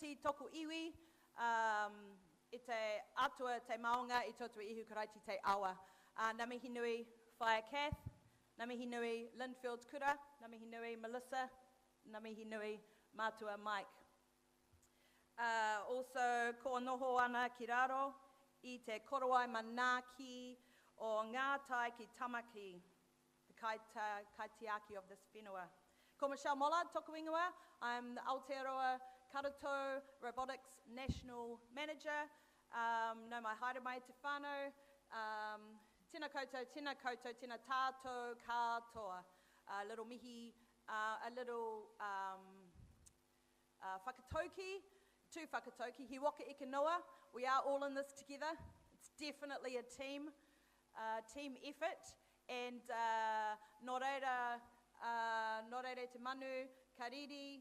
karaiti toku iwi, I te atua te maunga I tautua ihu karaiti te awa. Ngā mihi nui Whaia Kath, ngā mihi nui Linfield Kura, ngā mihi nui Melissa, ngā mihi nui Mātua Mike. Also, ko noho ana ki raro I te korowai manaki o ngā tai ki tamaki, the kaitiaki of this whenua. Ko Michelle Mollard, toku ingoa. I'm the Aotearoa Karatou Robotics National Manager. No mai haere mai te whānau. Tēnā koutou, tēnā tātou katoa. A little mihi, a little whakatauki, two whakatauki. He waka eke noa. We are all in this together. It's definitely a team effort. And nō reira te manu, ka riri,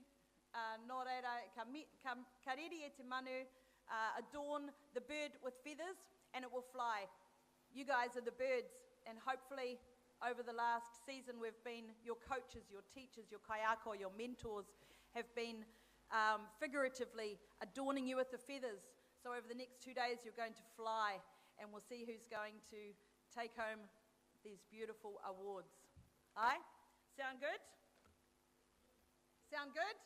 nō reira, ka riri e te manu, adorn the bird with feathers and it will fly. You guys are the birds, and hopefully over the last season we've been your coaches, your teachers, your kaiako, your mentors have been figuratively adorning you with the feathers. So over the next 2 days you're going to fly and we'll see who's going to take home these beautiful awards. Aye? Sound good? Sound good?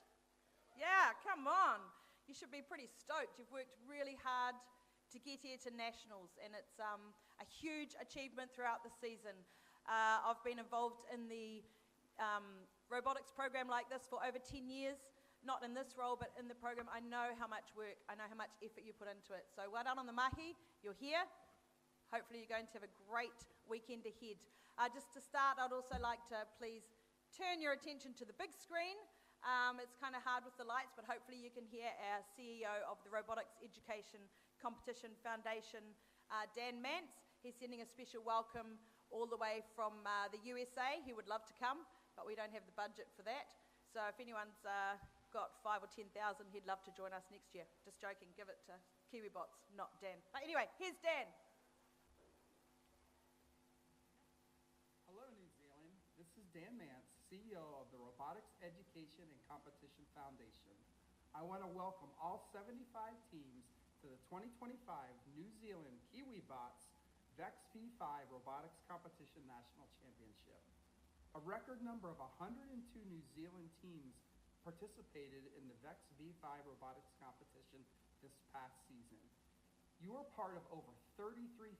Yeah, come on. You should be pretty stoked. You've worked really hard to get here to Nationals, and it's a huge achievement throughout the season. I've been involved in the robotics program like this for over 10 years, not in this role, but in the program. I know how much work, I know how much effort you put into it. So well done on the mahi, you're here. Hopefully you're going to have a great weekend ahead. Just to start, I'd also like to please turn your attention to the big screen. It's kind of hard with the lights, but hopefully you can hear our CEO of the Robotics Education Competition Foundation, Dan Mance. He's sending a special welcome all the way from the USA. He would love to come, but we don't have the budget for that. So if anyone's got 5,000 or 10,000, he'd love to join us next year. Just joking, give it to Kiwibots, not Dan. But anyway, here's Dan. Hello, New Zealand. This is Dan Mance, CEO of the Robotics Education and Competition Foundation. I want to welcome all 75 teams to the 2025 New Zealand Kiwibots VEX V5 Robotics Competition National Championship. A record number of 102 New Zealand teams participated in the VEX V5 Robotics Competition this past season. You are part of over 33,000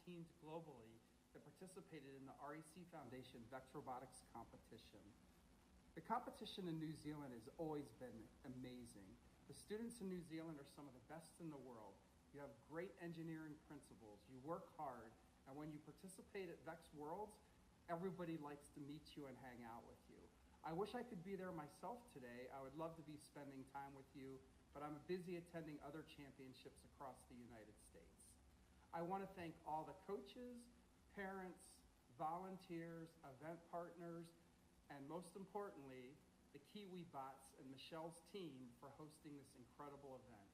teams globally that participated in the REC Foundation VEX Robotics Competition. The competition in New Zealand has always been amazing. The students in New Zealand are some of the best in the world. You have great engineering principles, you work hard, and when you participate at VEX Worlds, everybody likes to meet you and hang out with you. I wish I could be there myself today. I would love to be spending time with you, but I'm busy attending other championships across the United States. I want to thank all the coaches, parents, volunteers, event partners, and most importantly, the Kiwibots and Michelle's team for hosting this incredible event.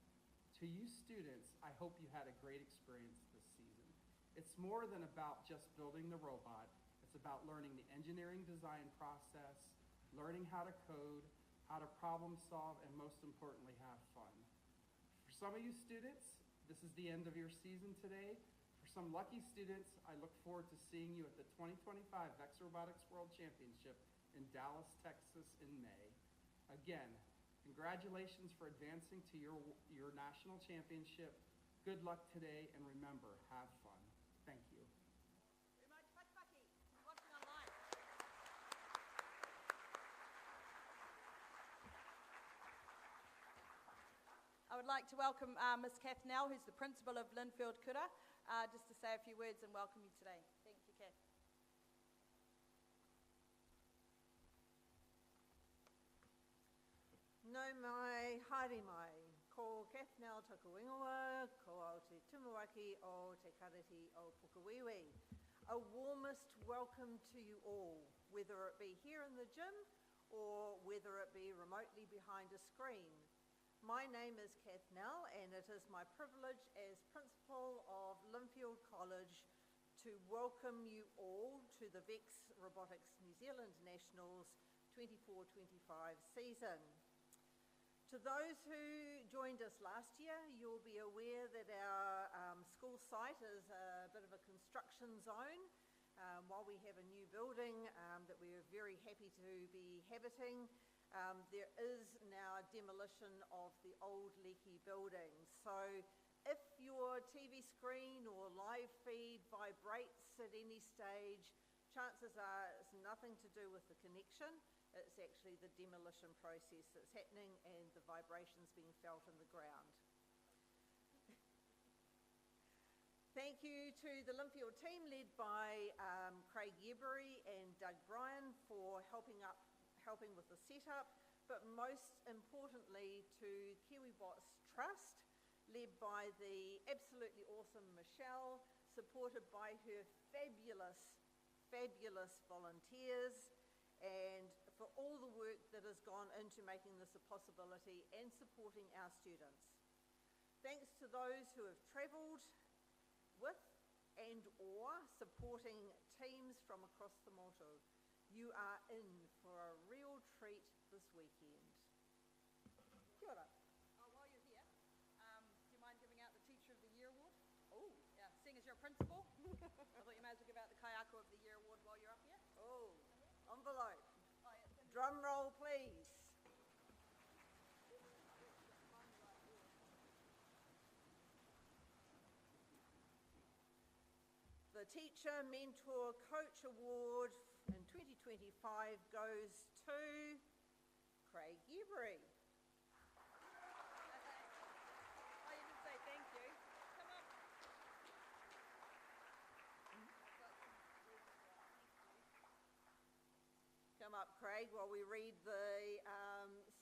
To you students, I hope you had a great experience this season. It's more than about just building the robot. It's about learning the engineering design process, learning how to code, how to problem solve, and most importantly, have fun. For some of you students, this is the end of your season today. For some lucky students, I look forward to seeing you at the 2025 VEX Robotics World Championship in Dallas, Texas in May. Again, congratulations for advancing to your national championship. Good luck today, and remember, have fun. Thank you. I would like to welcome Ms. Kath Nell, who's the principal of Linfield Kura, just to say a few words and welcome you today. Thank you, Kath. Nau mai, haere mai. Ko Kath Nell taku ingoa, ko au te tumuaki o te kariti o Pukewiwi. A warmest welcome to you all, whether it be here in the gym or whether it be remotely behind a screen. My name is Kath Nell, and it is my privilege as principal of Linfield College to welcome you all to the VEX Robotics New Zealand Nationals 24-25 season. To those who joined us last year, you'll be aware that our school site is a bit of a construction zone. While we have a new building that we are very happy to be habiting, there is now demolition of the old leaky building. So if your TV screen or live feed vibrates at any stage, chances are it's nothing to do with the connection. It's actually the demolition process that's happening and the vibrations being felt in the ground. Thank you to the Linfield team led by Craig Yebury and Doug Bryan for helping with the setup, but most importantly to Kiwibots Trust, led by the absolutely awesome Michelle, supported by her fabulous volunteers, and for all the work that has gone into making this a possibility and supporting our students. Thanks to those who have travelled with and or supporting teams from across the Motu. You are in for a real treat this weekend. Kia ora. While you're here, do you mind giving out the Teacher of the Year Award? Oh, yeah, seeing as you're a principal, I thought you may as well give out the Kaiako of the Year Award while you're up here. Oh, envelope. Oh, yeah, Drum roll, please. The Teacher Mentor Coach Award in 2025 goes to Craig Yebury. Oh, you did say thank you. Come up. Come up, Craig, while we read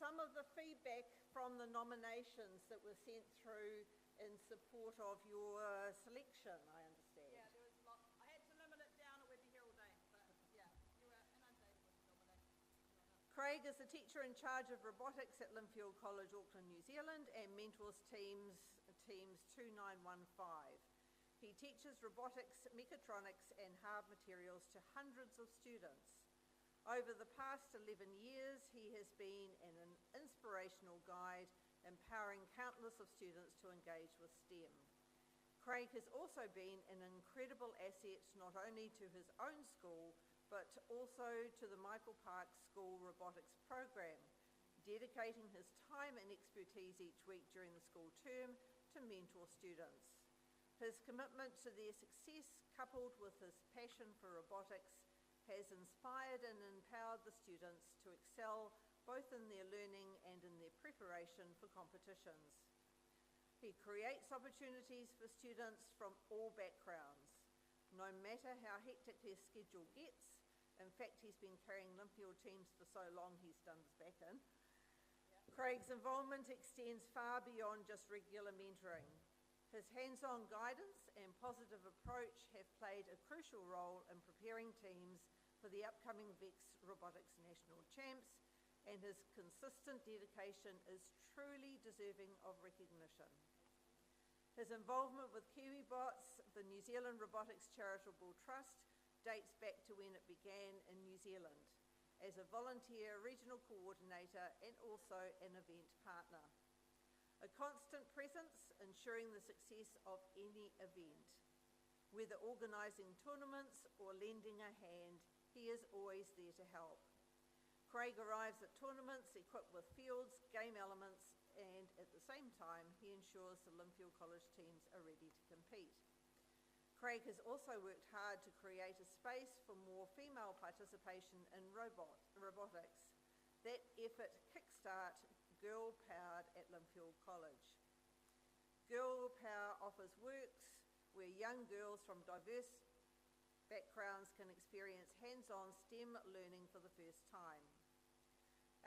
some of the feedback from the nominations that were sent through in support of your selection, I understand. Yeah, there was a lot. I had to limit it down or we'd be here all day. But yeah, you were inundated with nominations. Craig is the teacher in charge of robotics at Linfield College, Auckland, New Zealand, and mentors teams 2915. He teaches robotics, mechatronics, and hard materials to hundreds of students. Over the past 11 years, he has been an inspirational guide, empowering countless of students to engage with STEM. Craig has also been an incredible asset not only to his own school, but also to the Michael Park School Robotics Program, dedicating his time and expertise each week during the school term to mentor students. His commitment to their success, coupled with his passion for robotics, has inspired and empowered the students to excel both in their learning and in their preparation for competitions. He creates opportunities for students from all backgrounds, no matter how hectic their schedule gets. In fact, he's been carrying Linfield teams for so long he's done his back in. Craig's involvement extends far beyond just regular mentoring. His hands-on guidance and positive approach have played a crucial role in preparing teams for the upcoming VEX Robotics National Champs, and his consistent dedication is truly deserving of recognition. His involvement with Kiwibots, the New Zealand Robotics Charitable Trust, dates back to when it began in New Zealand as a volunteer regional coordinator and also an event partner. A constant presence ensuring the success of any event. Whether organising tournaments or lending a hand, he is always there to help. Craig arrives at tournaments equipped with fields, game elements, and at the same time, he ensures the Linfield College teams are ready to compete. Craig has also worked hard to create a space for more female participation in robotics. That effort kickstart Girl Powered at Linfield College. Girl Power offers works where young girls from diverse backgrounds can experience hands-on STEM learning for the first time.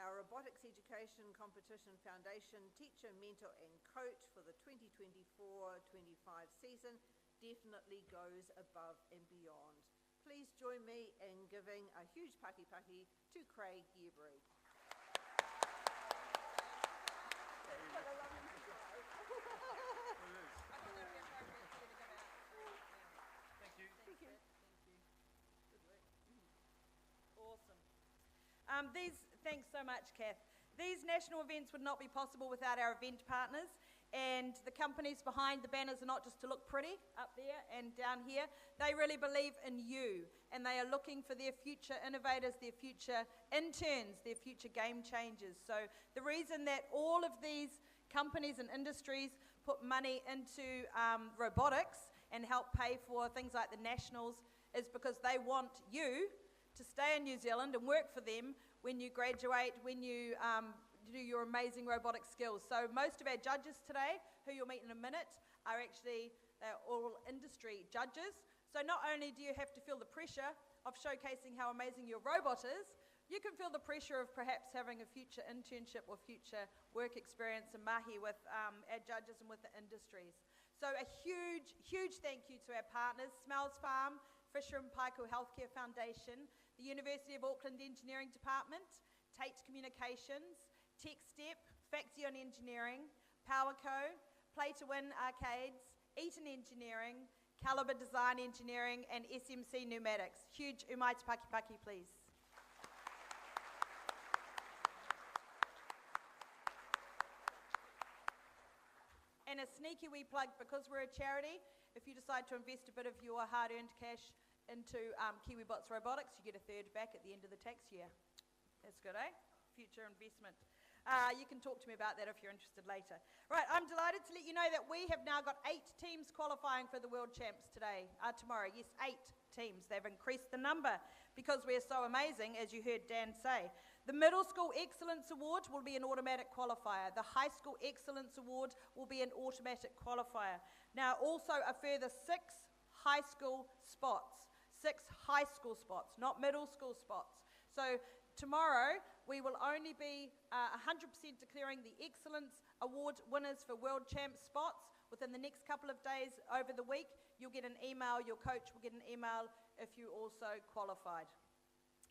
Our Robotics Education Competition Foundation teacher, mentor and coach for the 2024-25 season definitely goes above and beyond. Please join me in giving a huge paki paki to Craig Yebury. Awesome. Thanks so much, Kath. These national events would not be possible without our event partners, and the companies behind the banners are not just to look pretty up there and down here. They really believe in you, and they are looking for their future innovators, their future interns, their future game changers. So the reason that all of these companies and industries put money into robotics and help pay for things like the nationals is because they want you to stay in New Zealand and work for them when you graduate, when you do your amazing robotic skills. So most of our judges today, who you'll meet in a minute, are actually, they're all industry judges. So not only do you have to feel the pressure of showcasing how amazing your robot is, you can feel the pressure of perhaps having a future internship or future work experience in mahi with our judges and with the industries. So a huge, huge thank you to our partners, Smells Farm, Fisher & Paykel Healthcare Foundation, the University of Auckland Engineering Department, Tate Communications, TechStep, Faxion Engineering, PowerCo, Play to Win Arcades, Eaton Engineering, Calibre Design Engineering, and SMC Pneumatics. Huge umai te paki paki, please. And a sneaky wee plug, because we're a charity, if you decide to invest a bit of your hard-earned cash into Kiwibots Robotics, you get a third back at the end of the tax year. That's good, eh? Future investment. You can talk to me about that if you're interested later. Right, I'm delighted to let you know that we have now got 8 teams qualifying for the World Champs tomorrow. Yes, 8 teams. They've increased the number because we're so amazing, as you heard Dan say. The Middle School Excellence Award will be an automatic qualifier. The High School Excellence Award will be an automatic qualifier. Now, also a further 6 high school spots. 6 high school spots, not middle school spots. So tomorrow, we will only be 100% declaring the Excellence Award winners for World Champ spots. Within the next couple of days over the week, you'll get an email, your coach will get an email if you also qualified.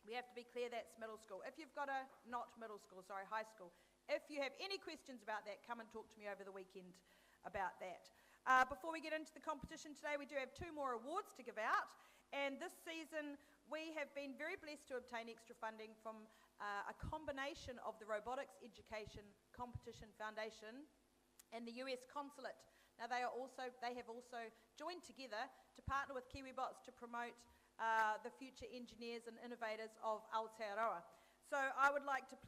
We have to be clear that's middle school. If you've got high school. If you have any questions about that, come and talk to me over the weekend about that. Before we get into the competition today, we do have 2 more awards to give out. And this season, we have been very blessed to obtain extra funding from a combination of the Robotics Education Competition Foundation and the US Consulate. Now, they have also joined together to partner with Kiwibots to promote the future engineers and innovators of Aotearoa. So I would like you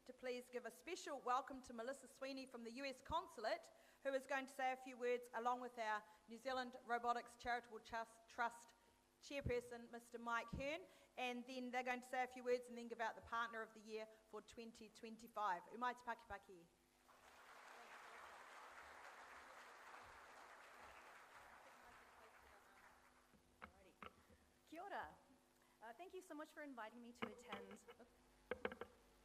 to please give a special welcome to Melissa Sweeney from the US Consulate, who is going to say a few words along with our New Zealand Robotics Charitable Trust Chairperson, Mr. Mike Hearn, and then they're going to say a few words and then give out the Partner of the Year for 2025. Umai te paki paki. Kia ora. Thank you so much for inviting me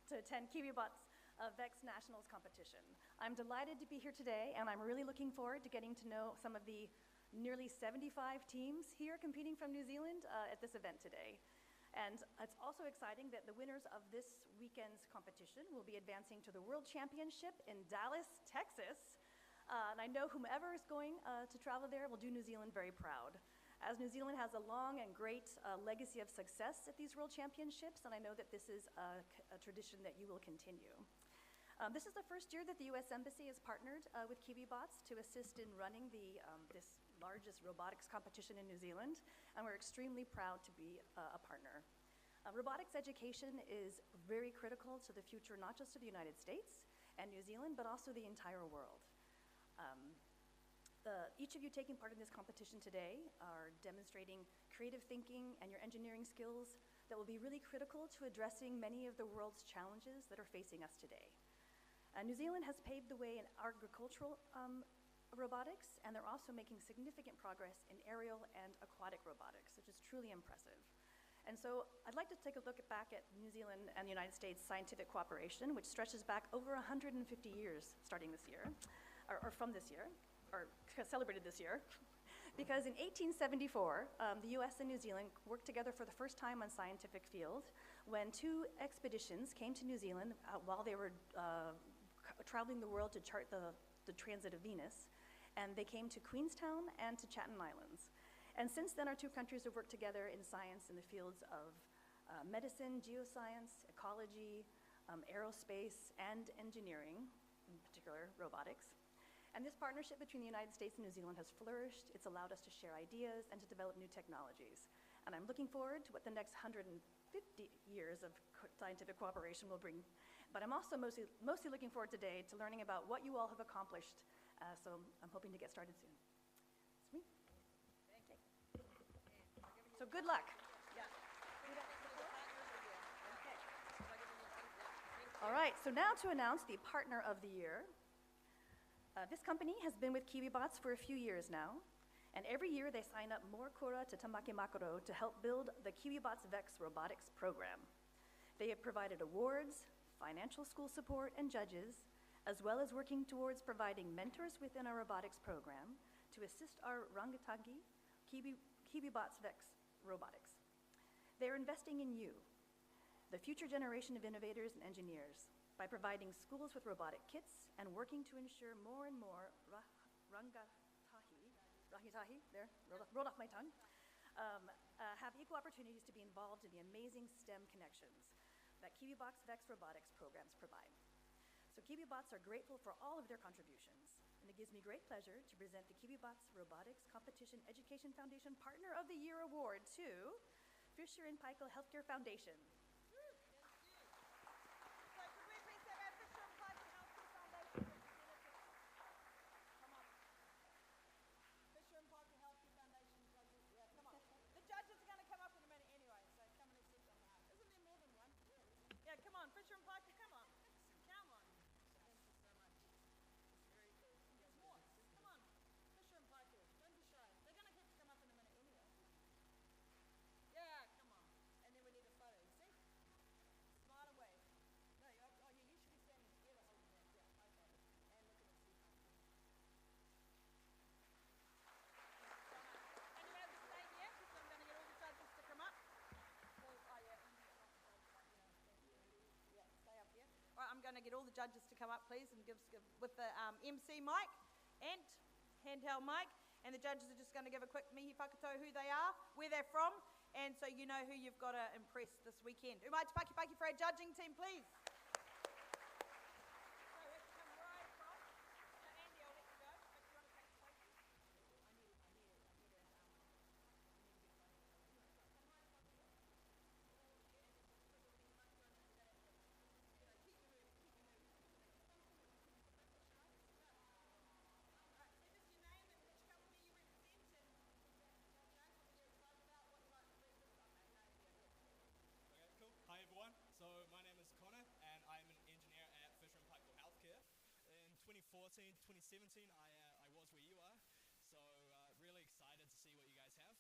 to attend Kiwibots VEX Nationals competition. I'm delighted to be here today, and I'm really looking forward to getting to know some of the nearly 75 teams here competing from New Zealand at this event today. And it's also exciting that the winners of this weekend's competition will be advancing to the World Championship in Dallas, Texas. And I know whomever is going to travel there will do New Zealand very proud, as New Zealand has a long and great legacy of success at these World Championships, and I know that this is a tradition that you will continue. This is the first year that the U.S. Embassy has partnered with Kiwibots to assist in running this largest robotics competition in New Zealand, and we're extremely proud to be a partner. Robotics education is very critical to the future, not just of the United States and New Zealand, but also the entire world. Each of you taking part in this competition today are demonstrating creative thinking and your engineering skills that will be really critical to addressing many of the world's challenges that are facing us today. New Zealand has paved the way in agricultural robotics, and they're also making significant progress in aerial and aquatic robotics, which is truly impressive. And so I'd like to take a look back at New Zealand and the United States scientific cooperation, which stretches back over 150 years starting this year, or from this year, or celebrated this year, because in 1874, the US and New Zealand worked together for the first time on scientific field when 2 expeditions came to New Zealand while they were traveling the world to chart the transit of Venus, and they came to Queenstown and to Chatham Islands. And since then, our 2 countries have worked together in science in the fields of medicine, geoscience, ecology, aerospace, and engineering, in particular robotics. And this partnership between the United States and New Zealand has flourished. It's allowed us to share ideas and to develop new technologies. And I'm looking forward to what the next 150 years of scientific cooperation will bring. But I'm also mostly looking forward today to learning about what you all have accomplished. So I'm hoping to get started soon. It's me. Okay. So good luck. All right, so now to announce the Partner of the Year. This company has been with Kiwibots for a few years now, and every year they sign up more kora to Tamaki Makaro to help build the Kiwibots VEX robotics program. They have provided awards, financial school support, and judges, as well as working towards providing mentors within our robotics program to assist our rangitangi Kiwibots VEX robotics. They are investing in you, the future generation of innovators and engineers, by providing schools with robotic kits and working to ensure more and more rahitahi, there, rolled off my tongue, have equal opportunities to be involved in the amazing STEM connections that Kiwibots VEX robotics programs provide. So Kiwibots are grateful for all of their contributions, and it gives me great pleasure to present the Kiwibots Robotics Competition Education Foundation Partner of the Year Award to Fisher & Paykel Healthcare Foundation. I'm going to get all the judges to come up, please, and give with the MC mic and handheld mic. And the judges are just going to give a quick mihi whakato who they are, where they're from, and so you know who you've got to impress this weekend. Umai te paki paki for our judging team, please. Hi everyone, so my name is Connor and I'm an engineer at Fisher & Paykel Healthcare. In 2014, 2017 I was where you are, so really excited to see what you guys have.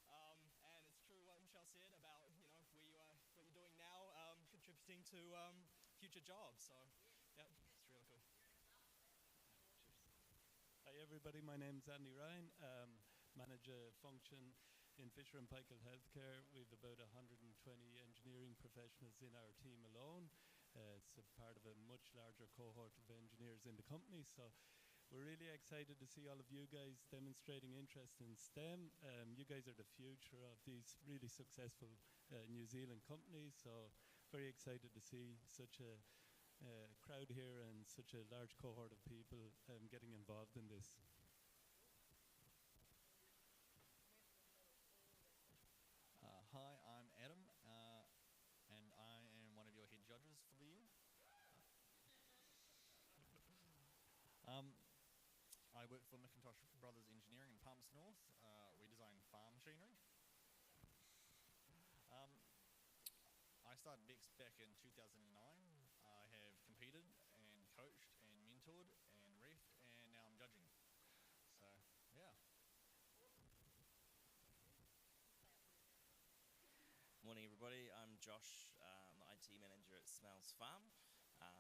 And it's true what Michelle said about where you are, what you're doing now, contributing to future jobs, so yeah, it's really cool. Hi everybody, my name is Andy Ryan, manage a function in Fisher & Paykel Healthcare. We have about 120 engineering professionals in our team alone. It's a part of a much larger cohort of engineers in the company, so we're really excited to see all of you guys demonstrating interest in STEM. You guys are the future of these really successful New Zealand companies, so very excited to see such a crowd here and such a large cohort of people getting involved in this. Hi, I'm Adam, and I am one of your head judges for the year. I work for McIntosh Brothers Engineering in Palmerston North. We design farm machinery. I started BEX back in 2009. I have competed and coached and mentored and refed, and now I'm judging. So, yeah. Morning everybody, I'm Josh, I'm the IT manager at Smells Farm. I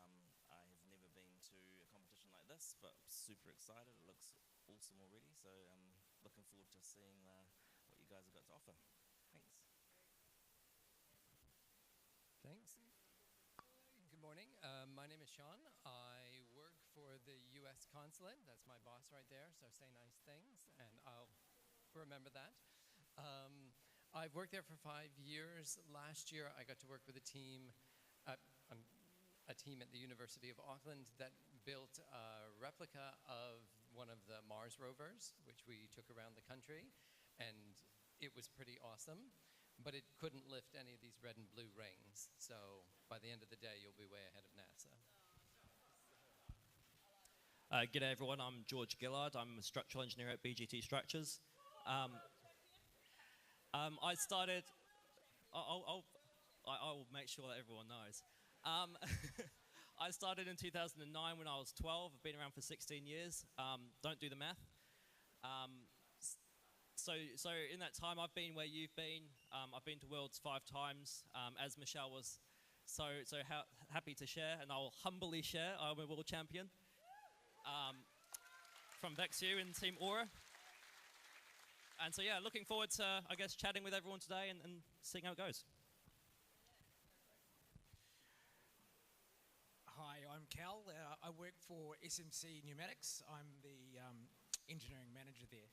have never been to a competition like this, but I'm super excited. It looks awesome already, so I'm looking forward to seeing what you guys have got to offer. Thanks. Thanks. Good morning. My name is Sean. I work for the U.S. Consulate. That's my boss right there, so say nice things, and I'll remember that. I've worked there for 5 years. Last year, I got to work with a team. I'm a team at the University of Auckland that built a replica of one of the Mars rovers, which we took around the country, and it was pretty awesome, but it couldn't lift any of these red and blue rings. So by the end of the day, you'll be way ahead of NASA. G'day everyone, I'm George Gillard. I'm a structural engineer at BGT Structures. I started, I'll make sure that everyone knows. I started in 2009 when I was 12. I've been around for 16 years. Don't do the math. So in that time, I've been where you've been. I've been to Worlds 5 times, as Michelle was so happy to share, and I'll humbly share. I'm a world champion from VexU in Team Aura. And so yeah, looking forward to, I guess, chatting with everyone today and seeing how it goes. Hi, I'm Cal. I work for SMC Pneumatics. I'm the engineering manager there.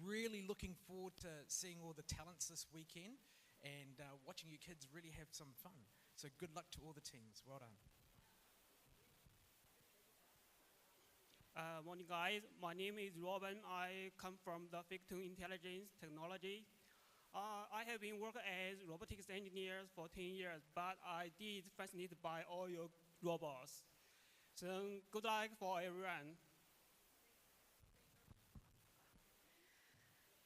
Really looking forward to seeing all the talents this weekend and watching you kids really have some fun. So good luck to all the teams. Well done. Morning guys, my name is Robin. I come from the Ficton Intelligence Technology. I have been working as robotics engineer for 10 years, but I did fascinated by all your robots. So good luck for everyone.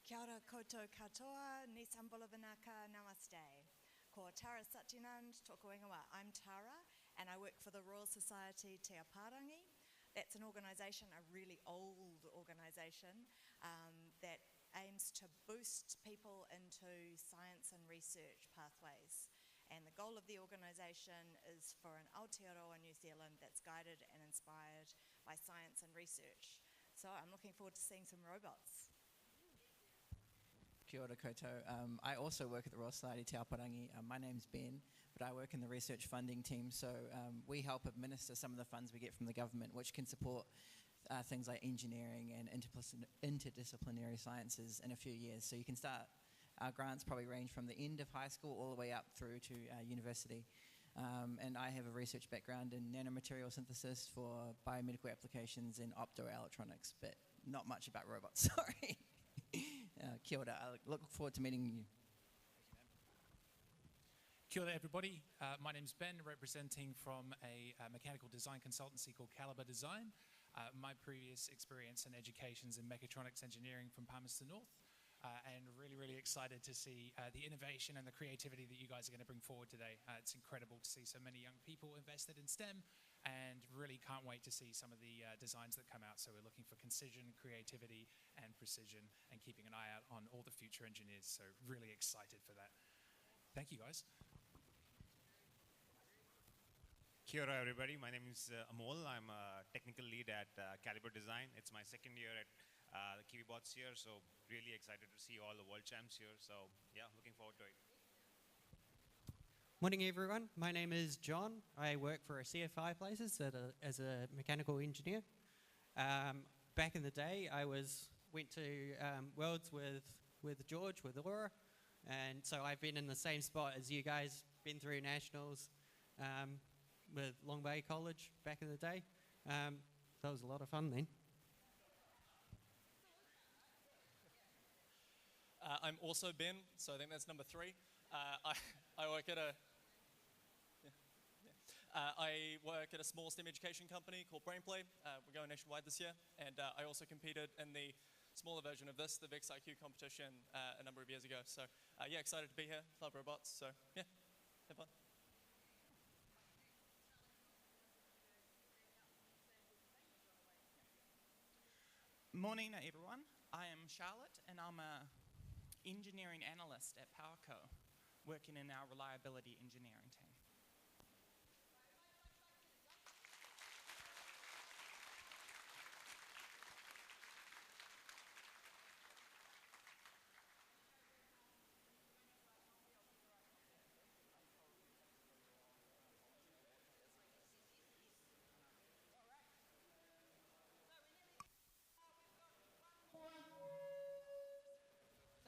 Kia ora koutou katoa, ni sambolavanaka, namaste. Ko Tara Satyanand, toko ingoa. I'm Tara, and I work for the Royal Society Te Aparangi. That's an organisation, a really old organisation, that aims to boost people into science and research pathways. And the goal of the organisation is for an Aotearoa New Zealand that's guided and inspired by science and research. So I'm looking forward to seeing some robots. Kia ora koutou. I also work at the Royal Society Te Aparangi. My name's Ben, but I work in the research funding team, so we help administer some of the funds we get from the government, which can support things like engineering and interdisciplinary sciences in a few years. So you can start, our grants probably range from the end of high school all the way up through to university. And I have a research background in nanomaterial synthesis for biomedical applications in optoelectronics, but not much about robots, sorry. Kia ora, I look forward to meeting you. Kia ora everybody, my name's Ben, representing from a mechanical design consultancy called Calibre Design. My previous experience in education's in mechatronics engineering from Palmerston North, and really excited to see the innovation and the creativity that you guys are going to bring forward today. It's incredible to see so many young people invested in STEM, and really can't wait to see some of the designs that come out. So we're looking for concision, creativity, and precision, and keeping an eye out on all the future engineers. So really excited for that. Thank you, guys. Kia ora everybody, my name is Amol. I'm a technical lead at Calibre Design. It's my second year at the Kiwibots here, so really excited to see all the world champs here. So yeah, looking forward to it. Morning everyone, my name is John. I work for CFI Places as a mechanical engineer. Back in the day, I went to Worlds with George, with Aura, and so I've been in the same spot as you guys, been through nationals with Long Bay College back in the day. That was a lot of fun then. I'm also Ben, so I think that's number 3. I work at a small STEM education company called Brainplay. We're going nationwide this year, and I also competed in the smaller version of this, the VexIQ competition, a number of years ago. So yeah, excited to be here. Love robots. So yeah, have fun. Morning everyone, I am Charlotte and I'm an engineering analyst at PowerCo, working in our reliability engineering team.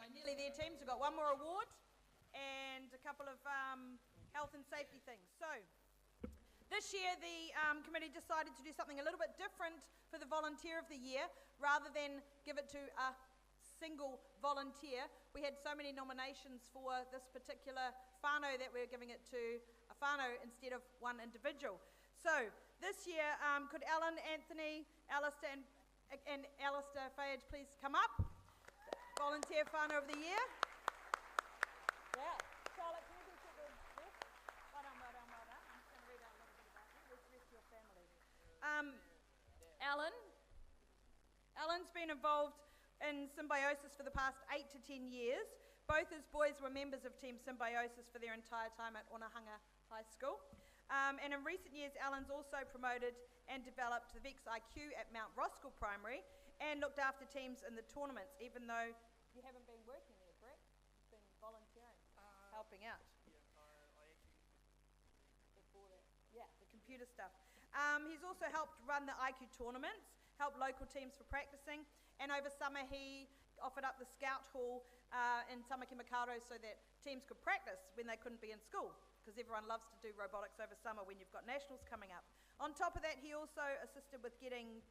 So nearly there, teams. We've got one more award and a couple of health and safety things. So This year, the committee decided to do something a little bit different for the Volunteer of the Year. Rather than give it to a single volunteer, we had so many nominations for this particular whānau that we're giving it to a whānau instead of one individual. So this year, could Alan, Anthony, Alistair and Alistair Fayage please come up? Volunteer whānau of the Year. Yeah. Charlotte, can you do the yes? Well done, well done, well done. I'm just going to read out a little bit about you. Where's the rest of your family? Alan's been involved in Symbiosis for the past 8 to 10 years. Both his boys were members of Team Symbiosis for their entire time at Onehunga High School. And in recent years, Alan's also promoted and developed the VIX-IQ at Mount Roskill Primary and looked after teams in the tournaments, even though you haven't been working there, correct? You've been volunteering, helping out. Yeah, the computer stuff. He's also helped run the IQ tournaments, helped local teams for practicing, and over summer he offered up the Scout Hall in Tamaki Makaurau so that teams could practice when they couldn't be in school, because everyone loves to do robotics over summer when you've got nationals coming up. On top of that, he also assisted with getting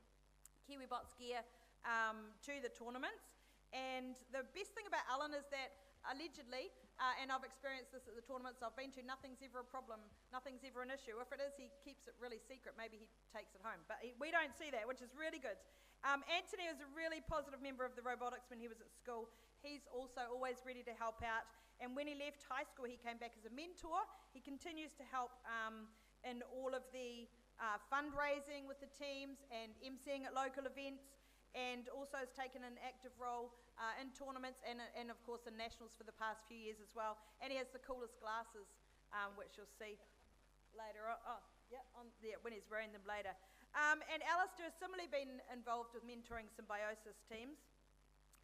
Kiwibots gear to the tournaments. And the best thing about Alan is that allegedly, and I've experienced this at the tournaments I've been to, nothing's ever a problem, nothing's ever an issue. If it is, he keeps it really secret. Maybe he takes it home. But we don't see that, which is really good. Anthony was a really positive member of the robotics when he was at school. He's also always ready to help out. And when he left high school, he came back as a mentor. He continues to help in all of the fundraising with the teams and emceeing at local events, and also has taken an active role in tournaments and of course in nationals for the past few years as well. And he has the coolest glasses, which you'll see later on. Oh, yeah, when he's wearing them later. And Alistair has similarly been involved with mentoring Symbiosis teams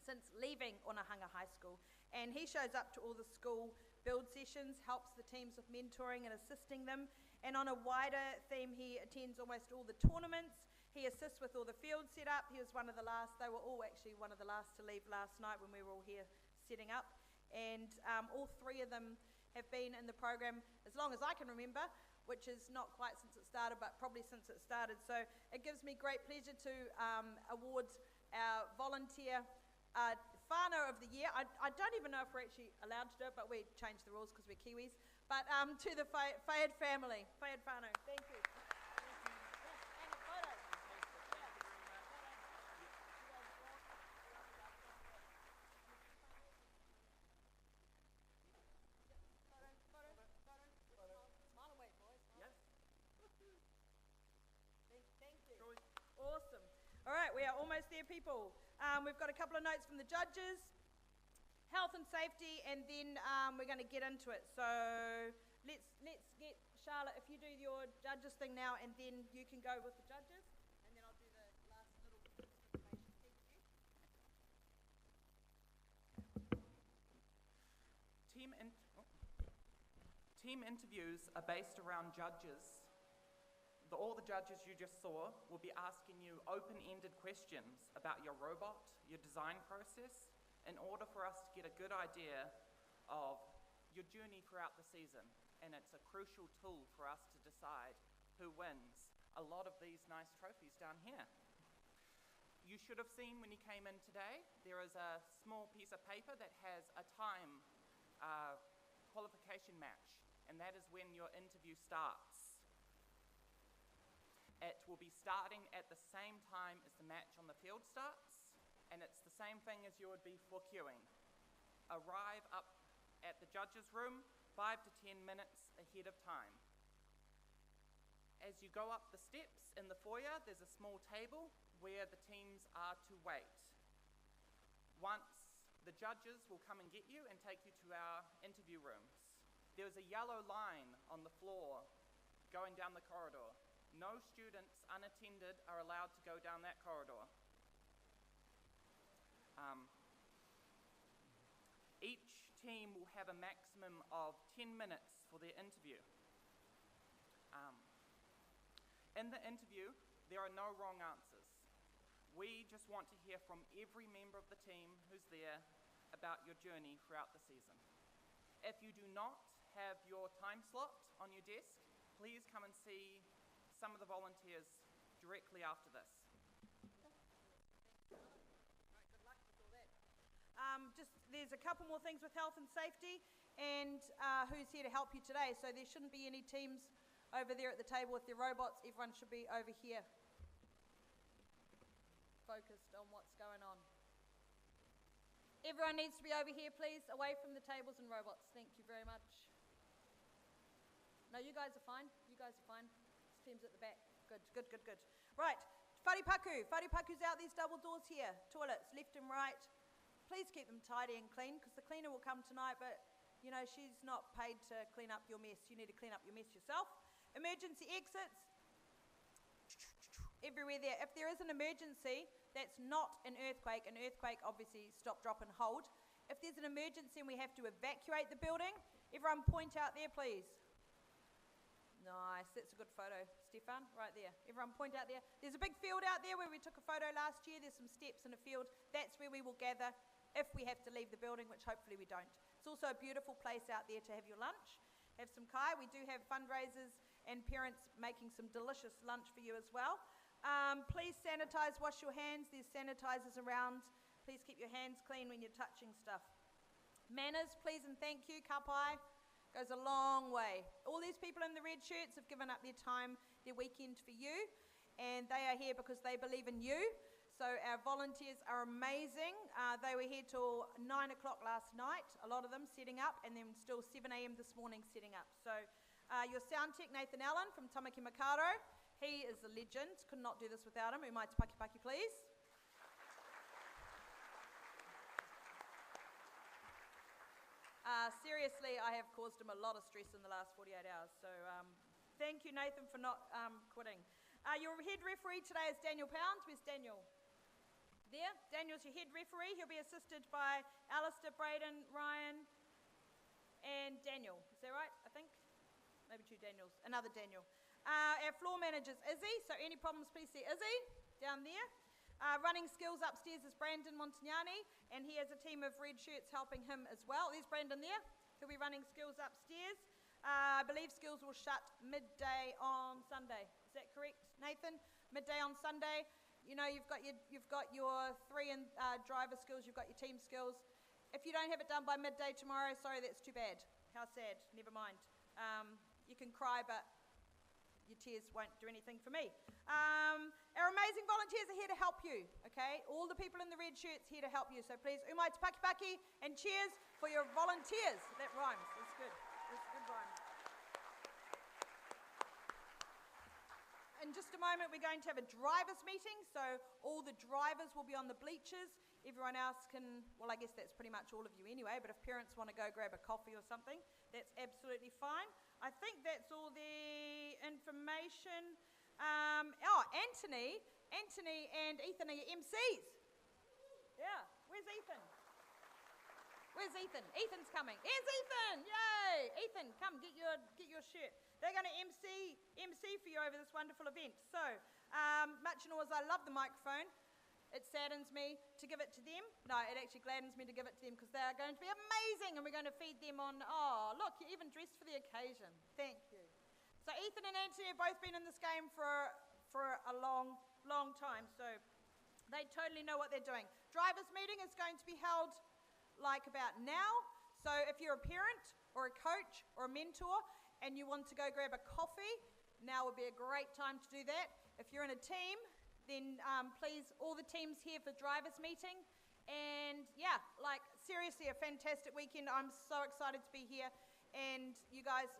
since leaving Onehunga High School. And he shows up to all the school build sessions, helps the teams with mentoring and assisting them. And on a wider theme, he attends almost all the tournaments. He assists with all the field setup. He was one of the last, they were all actually one of the last to leave last night when we were all here setting up. And all three of them have been in the program as long as I can remember, which is not quite since it started, but probably since it started. So it gives me great pleasure to award our volunteer whānau of the year. I don't even know if we're actually allowed to do it, but we changed the rules because we're Kiwis. But to the Fayed family, Fayed whānau, thank you. And a photo. Smile and wave, boys. Yes. Thank you. Awesome. All right, we are almost there, people. We've got a couple of notes from the judges, health and safety, and then we're going to get into it. So let's get Charlotte, if you do your judges thing now, and then you can go with the judges, and then I'll do the last little bit of information. Thank you. Team interviews are based around judges. All the judges you just saw will be asking you open-ended questions about your robot, your design process, in order for us to get a good idea of your journey throughout the season. And it's a crucial tool for us to decide who wins a lot of these nice trophies down here. You should have seen when you came in today, there is a small piece of paper that has a time qualification match, and that is when your interview starts. It will be starting at the same time as the match on the field starts, and it's the same thing as you would be for queuing. Arrive up at the judges' room 5 to 10 minutes ahead of time. As you go up the steps in the foyer, there's a small table where the teams are to wait. Once the judges will come and get you and take you to our interview rooms. There's a yellow line on the floor going down the corridor. No students unattended are allowed to go down that corridor. Each team will have a maximum of 10 minutes for their interview. In the interview, there are no wrong answers. We just want to hear from every member of the team who's there about your journey throughout the season. If you do not have your time slot on your desk, please come and see some of the volunteers directly after this. There's a couple more things with health and safety and who's here to help you today. So there shouldn't be any teams over there at the table with their robots. Everyone should be over here, focused on what's going on. Everyone needs to be over here, please, away from the tables and robots. Thank you very much. No, you guys are fine. You guys are fine. This team's at the back. Good, good, good, good. Right, wharipaku. Wharipaku's out these double doors here. Toilets, left and right. Please keep them tidy and clean, because the cleaner will come tonight, but, you know, she's not paid to clean up your mess. You need to clean up your mess yourself. Emergency exits. Everywhere there. If there is an emergency, that's not an earthquake obviously stop, drop and hold. If there's an emergency and we have to evacuate the building, everyone point out there, please. Nice, that's a good photo, Stefan, right there. Everyone point out there. There's a big field out there where we took a photo last year. There's some steps in a field. That's where we will gather if we have to leave the building, which hopefully we don't. It's also a beautiful place out there to have your lunch. Have some kai. We do have fundraisers and parents making some delicious lunch for you as well. Please sanitize, wash your hands. There's sanitizers around. Please keep your hands clean when you're touching stuff. Manners, please and thank you. Ka pai goes a long way. All these people in the red shirts have given up their time, their weekend for you, and they are here because they believe in you. So our volunteers are amazing. They were here till 9 o'clock last night, a lot of them setting up, and then still 7 a.m. this morning setting up. So your sound tech, Nathan Allen from Tamaki Makaro, he is a legend. Could not do this without him. Umai te paki paki, please. Seriously, I have caused him a lot of stress in the last 48 hours. So thank you, Nathan, for not quitting. Your head referee today is Daniel Pounds. Where's Daniel? There. Daniel's your head referee. He'll be assisted by Alistair, Braden, Ryan, and Daniel. Is that right, I think? Maybe two Daniels. Another Daniel. Our floor manager's Izzy, so any problems, please see Izzy down there. Running skills upstairs is Brandon Montagnani, and he has a team of red shirts helping him as well. There's Brandon there. He'll be running skills upstairs. I believe skills will shut midday on Sunday. Is that correct, Nathan? Midday on Sunday. You know, you've got your three and driver skills, you've got your team skills. If you don't have it done by midday tomorrow, sorry, that's too bad. How sad. Never mind. You can cry, but your tears won't do anything for me. Our amazing volunteers are here to help you, okay? All the people in the red shirts here to help you. So please, umai te paki paki, and cheers for your volunteers. That rhymes. That's good. That's a good rhyme. In just a moment, we're going to have a drivers meeting. So all the drivers will be on the bleachers. Everyone else can, well, I guess that's pretty much all of you anyway, but if parents want to go grab a coffee or something, that's absolutely fine. I think that's all the information. Anthony and Ethan are your MCs. Yeah, where's Ethan? Where's Ethan? Ethan's coming. Here's Ethan! Yay! Ethan, come get your shirt. They're going to MC for you over this wonderful event. So, much in awe as I love the microphone, it saddens me to give it to them. No, it actually gladdens me to give it to them because they are going to be amazing and we're going to feed them on, oh, look, you're even dressed for the occasion. Thank you. So Ethan and Anthony have both been in this game for a long, long time, so they totally know what they're doing. Drivers meeting is going to be held like about now. So if you're a parent or a coach or a mentor and you want to go grab a coffee, now would be a great time to do that. If you're in a team, then please, all the teams here for drivers meeting. And yeah, like seriously a fantastic weekend. I'm so excited to be here and you guys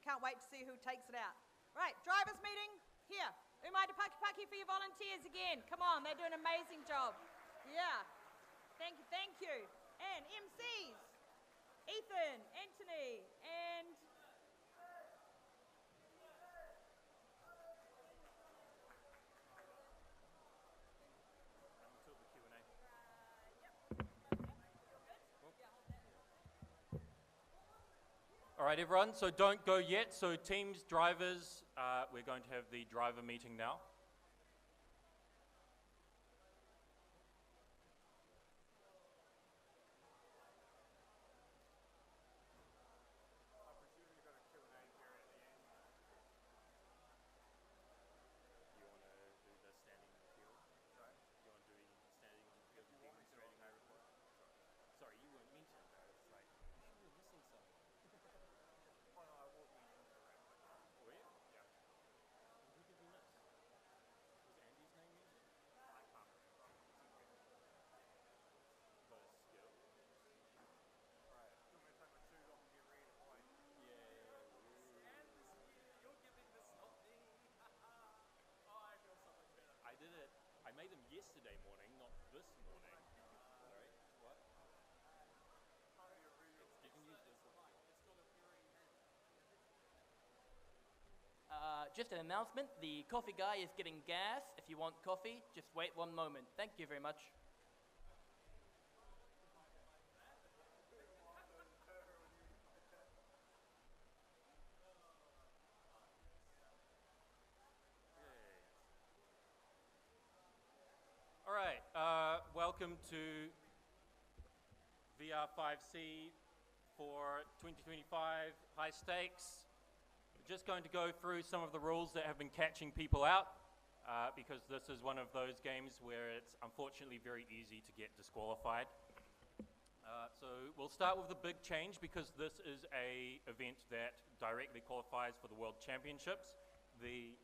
can't wait to see who takes it out. Right, drivers meeting here. Umai te paki paki for your volunteers again. Come on, they do an amazing job. Yeah, thank you. And MCs, Ethan, Anthony, and All right, everyone, so don't go yet. So teams, drivers, we're going to have the driver meeting now. Just an announcement, the coffee guy is getting gas. If you want coffee, just wait one moment. Thank you very much. All right, welcome to VR5C for 2025 high stakes. We're just going to go through some of the rules that have been catching people out because this is one of those games where it's unfortunately very easy to get disqualified. So we'll start with the big change because this is a event that directly qualifies for the World Championships. The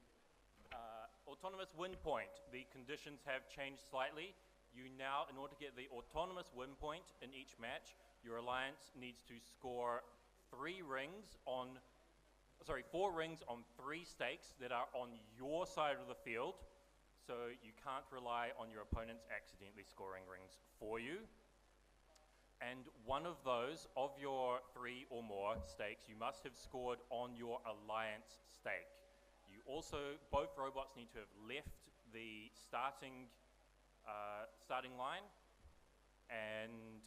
autonomous win point, the conditions have changed slightly. You now, in order to get the autonomous win point in each match, your alliance needs to score 4 rings on 3 stakes that are on your side of the field. So you can't rely on your opponents accidentally scoring rings for you. And one of those, of your 3 or more stakes, you must have scored on your alliance stake. You also, both robots need to have left the starting line, and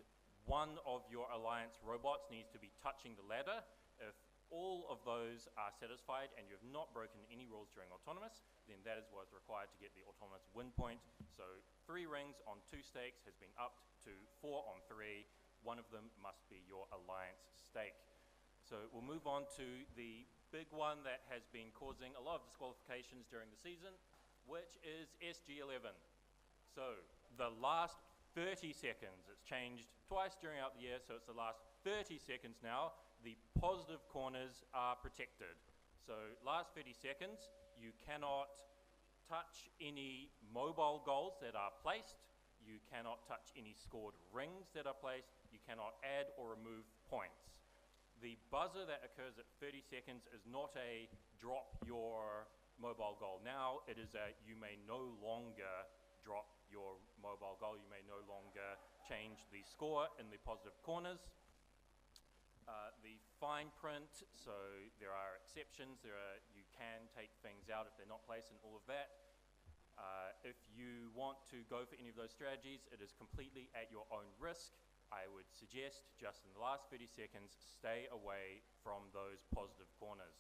one of your alliance robots needs to be touching the ladder. If all of those are satisfied and you have not broken any rules during autonomous, then that is what is required to get the autonomous win point. So 3 rings on 2 stakes has been upped to 4 on 3. One of them must be your alliance stake. So we'll move on to the big one that has been causing a lot of disqualifications during the season, which is SG11. So the last 30 seconds, it's changed twice during the year, so it's the last 30 seconds now, the positive corners are protected. So last 30 seconds, you cannot touch any mobile goals that are placed, you cannot touch any scored rings that are placed, you cannot add or remove points. The buzzer that occurs at 30 seconds is not a drop your mobile goal now, it is a you may no longer drop your mobile goal, you may no longer change the score in the positive corners. The fine print, so there are exceptions, you can take things out if they're not placed and all of that. If you want to go for any of those strategies, it is completely at your own risk. I would suggest, just in the last 30 seconds, stay away from those positive corners.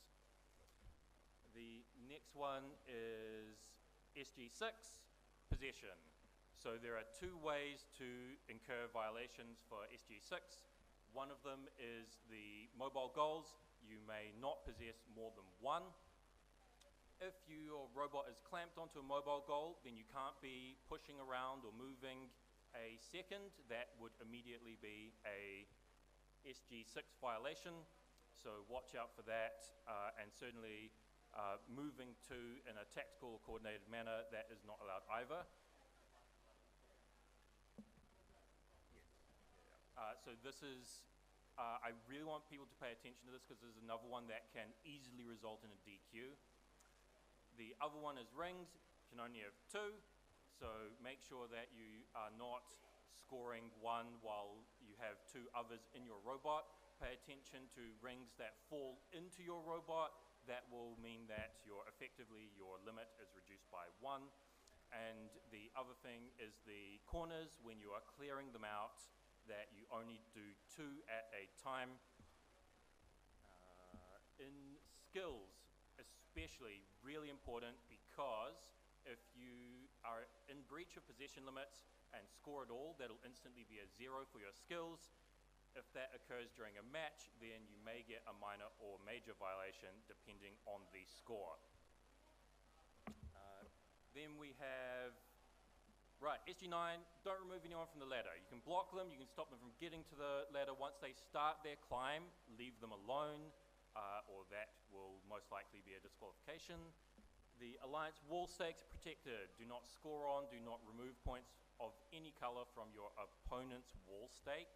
The next one is SG6, possession. So there are 2 ways to incur violations for SG6. One of them is the mobile goals. You may not possess more than 1. If your robot is clamped onto a mobile goal, then you can't be pushing around or moving a second. That would immediately be a SG6 violation. So watch out for that, and certainly moving to in a tactical or coordinated manner, that is not allowed either. So this is, I really want people to pay attention to this because there's another one that can easily result in a DQ. The other one is rings, you can only have 2, so make sure that you are not scoring 1 while you have 2 others in your robot. Pay attention to rings that fall into your robot. That will mean that effectively your limit is reduced by 1. And the other thing is the corners, when you are clearing them out, that you only do 2 at a time. In skills, especially really important, because if you are in breach of possession limits and score it all, that'll instantly be a 0 for your skills. If that occurs during a match, then you may get a minor or major violation depending on the score. Then we have, SG9, don't remove anyone from the ladder. You can block them, you can stop them from getting to the ladder. Once they start their climb, leave them alone, or that will most likely be a disqualification. The alliance wall stakes are protected. Do not score on, do not remove points of any color from your opponent's wall stake.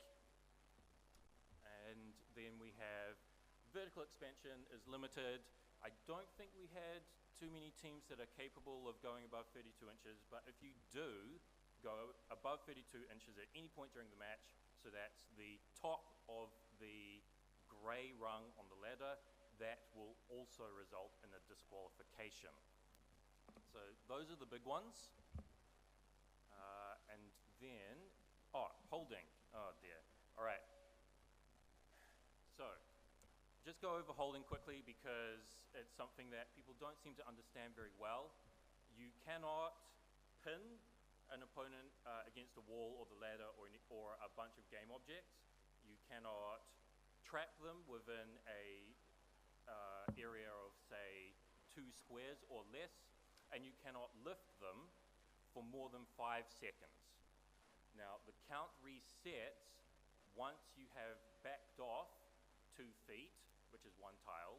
And then we have vertical expansion is limited. I don't think we had too many teams that are capable of going above 32 inches, but if you do go above 32 inches at any point during the match, so that's the top of the grey rung on the ladder, that will also result in a disqualification. So those are the big ones. And then, holding. Oh dear. All right. So, just go over holding quickly because it's something that people don't seem to understand very well. You cannot pin an opponent against a wall or the ladder or a bunch of game objects. You cannot trap them within a area of, say, 2 squares or less, and you cannot lift them for more than 5 seconds. Now, the count resets once you have backed off 2 feet, which is 1 tile,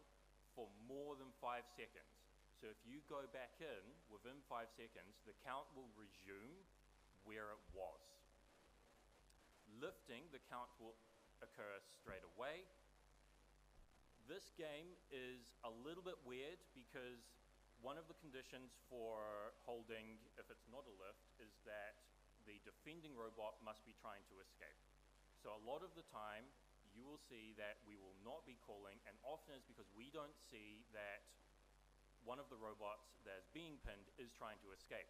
for more than 5 seconds. So if you go back in within 5 seconds, the count will resume where it was. Lifting, the count will occur straight away. This game is a little bit weird because one of the conditions for holding, if it's not a lift, is that the defending robot must be trying to escape. So a lot of the time, you will see that we will not be calling, and often it's because we don't see that one of the robots that is being pinned is trying to escape.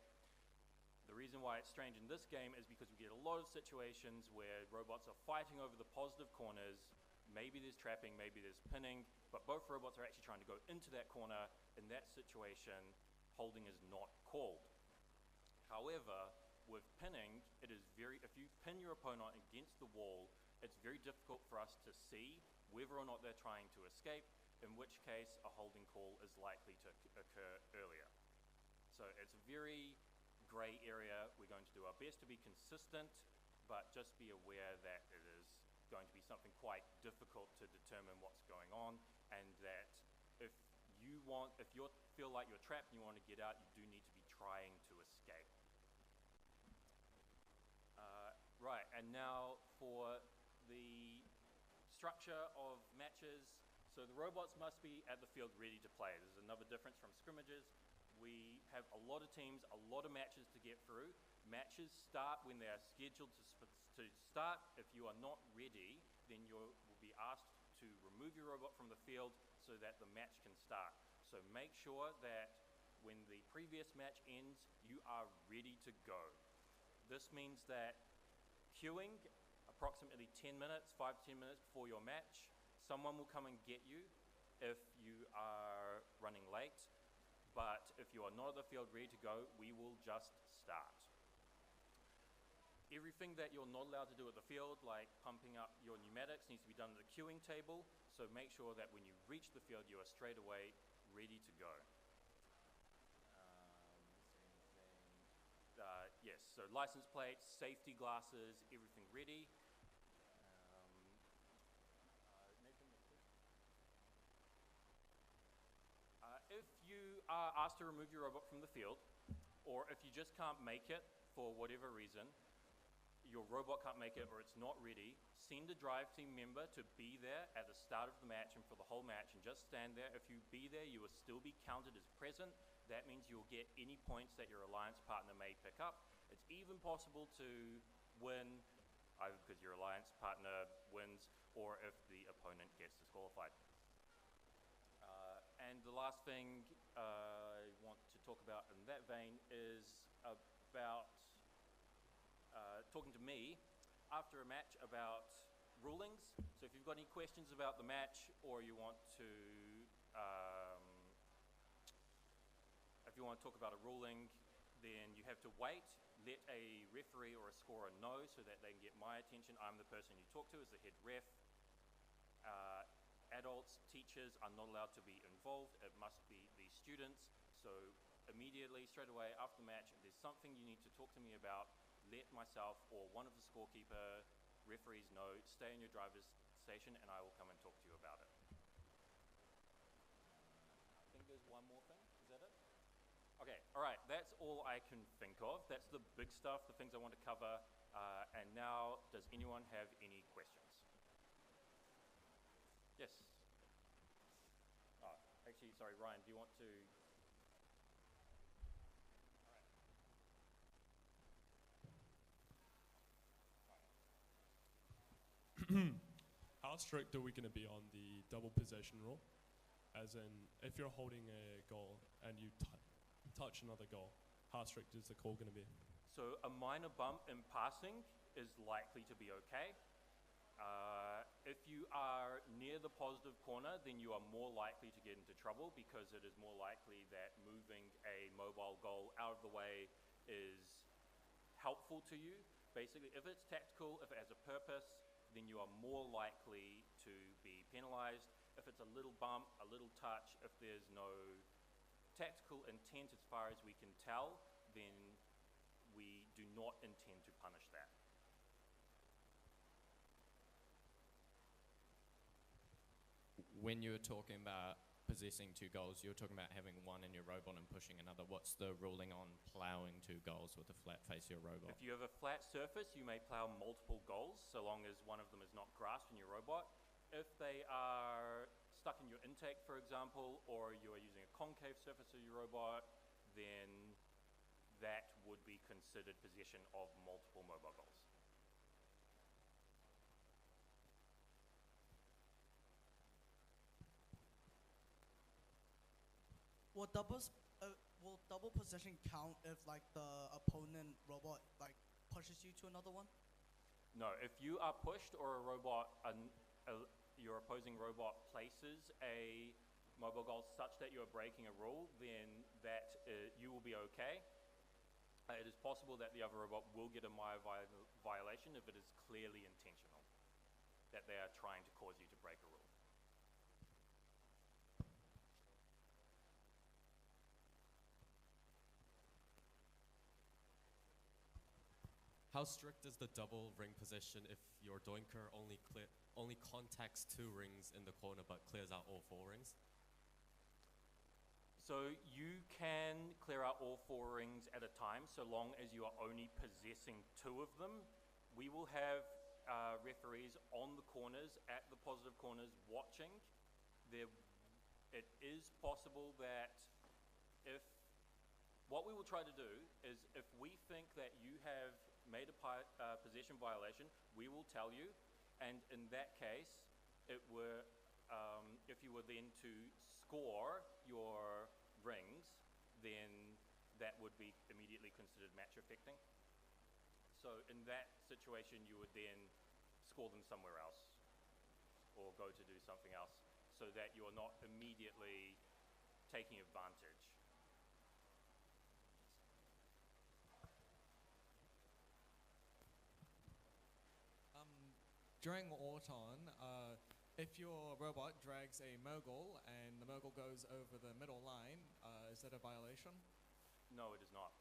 The reason why it's strange in this game is because we get a lot of situations where robots are fighting over the positive corners. Maybe there's trapping, maybe there's pinning, but both robots are actually trying to go into that corner. In that situation, holding is not called. However, with pinning, it is if you pin your opponent against the wall, it's very difficult for us to see whether or not they're trying to escape, in which case a holding call is likely to occur earlier. So it's a very grey area. We're going to do our best to be consistent, but just be aware that it is going to be something quite difficult to determine what's going on, and that if you feel like you're trapped and you want to get out, you do need to be trying to escape. Right, and now for the structure of matches. So the robots must be at the field ready to play. There's another difference from scrimmages. We have a lot of teams, a lot of matches to get through. Matches start when they are scheduled to start. If you are not ready, then you will be asked to remove your robot from the field so that the match can start. So make sure that when the previous match ends, you are ready to go. This means that queuing approximately 10 minutes, 5 to 10 minutes before your match, someone will come and get you if you are running late. But if you are not at the field ready to go, we will just start. Everything that you're not allowed to do at the field, like pumping up your pneumatics, needs to be done at the queuing table. So make sure that when you reach the field, you are straight away ready to go. Yes, so license plates, safety glasses, everything ready. If you are asked to remove your robot from the field, or if you just can't make it for whatever reason, your robot can't make it or it's not ready, send a drive team member to be there at the start of the match and for the whole match, and just stand there. If you be there, you will still be counted as present. That means you'll get any points that your alliance partner may pick up. It's even possible to win either because your alliance partner wins or if the opponent gets disqualified. And the last thing I want to talk about in that vein is about talking to me after a match about rulings. So if you've got any questions about the match, or you want to talk about a ruling, then you have to wait, let a referee or a scorer know so that they can get my attention. I'm the person you talk to as the head ref. Adults, teachers are not allowed to be involved. It must be the students. So immediately, straight away after the match, if there's something you need to talk to me about, let myself or one of the scorekeeper referees know. Stay in your driver's station and I will come and talk to you about it. I think there's one more thing. Is that it? Okay, all right, that's all I can think of. That's the big stuff, the things I want to cover. And now, does anyone have any questions? Yes. Actually, sorry, Ryan, do you want to? How strict are we going to be on the double possession rule? As in, if you're holding a goal and you touch another goal, how strict is the call going to be? So a minor bump in passing is likely to be okay. If you are near the positive corner, then you are more likely to get into trouble because it is more likely that moving a mobile goal out of the way is helpful to you. Basically, if it's tactical, if it has a purpose, then you are more likely to be penalized. If it's a little bump, a little touch, if there's no tactical intent as far as we can tell, then we do not intend to punish that. When you're talking about possessing 2 goals, you're talking about having one in your robot and pushing another. What's the ruling on ploughing 2 goals with a flat face of your robot? If you have a flat surface, you may plow multiple goals, so long as one of them is not grasped in your robot. If they are stuck in your intake, for example, or you are using a concave surface of your robot, then that would be considered possession of multiple mobile goals. Will double possession count if like the opponent robot like pushes you to another one? No, if you are pushed or a robot, your opposing robot places a mobile goal such that you are breaking a rule, then you will be okay. It is possible that the other robot will get a Maya violation if it is clearly intentional, that they are trying to cause you to break a rule. How strict is the double ring possession if your doinker only contacts 2 rings in the corner but clears out all 4 rings? So you can clear out all 4 rings at a time, so long as you are only possessing 2 of them. We will have referees on the corners, at the positive corners, watching. It is possible that what we will try to do is, if we think that you have made a possession violation, we will tell you, and in that case, if you were then to score your rings, then that would be immediately considered match affecting. So in that situation, you would then score them somewhere else or go to do something else so that you're not immediately taking advantage. During Auton, if your robot drags a mogul and the mogul goes over the middle line, is that a violation? No, it is not.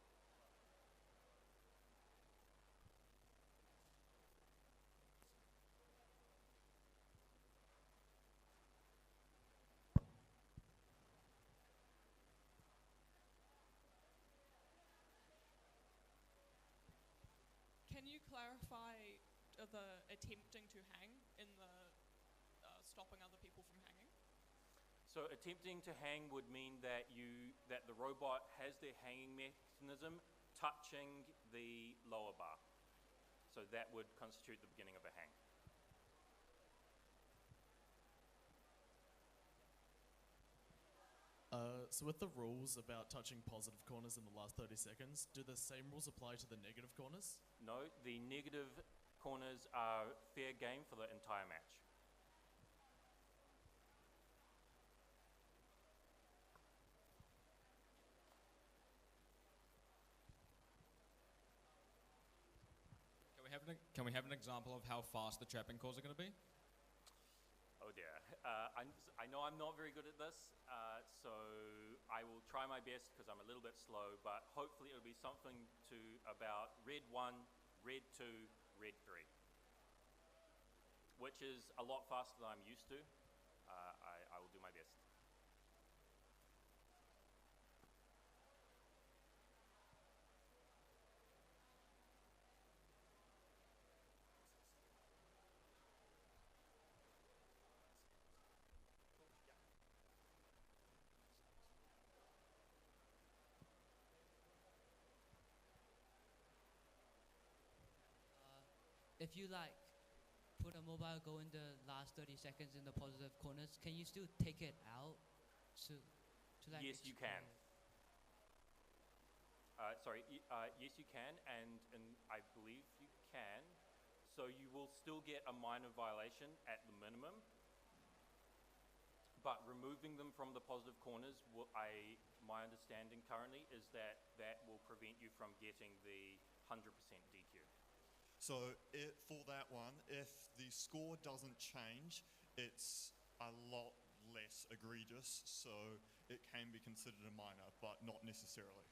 Can you clarify the attempting to hang in the stopping other people from hanging? So attempting to hang would mean that the robot has their hanging mechanism touching the lower bar. So that would constitute the beginning of a hang. So with the rules about touching positive corners in the last 30 seconds, do the same rules apply to the negative corners? No, the negative corners are fair game for the entire match. Can we have an example of how fast the trapping calls are going to be? Oh dear. I know I'm not very good at this, so I will try my best because I'm a little bit slow, but hopefully it'll be something to about red 1, red 2, red 3, which is a lot faster than I'm used to. I will do my best. If you like put a mobile goal in the last 30 seconds in the positive corners, can you still take it out Yes, you can. Yes, you can, and I believe you can. So you will still get a minor violation at the minimum, but removing them from the positive corners, my understanding currently is that will prevent you from getting the 100% DQ. So for that one, if the score doesn't change, it's a lot less egregious, so it can be considered a minor, but not necessarily.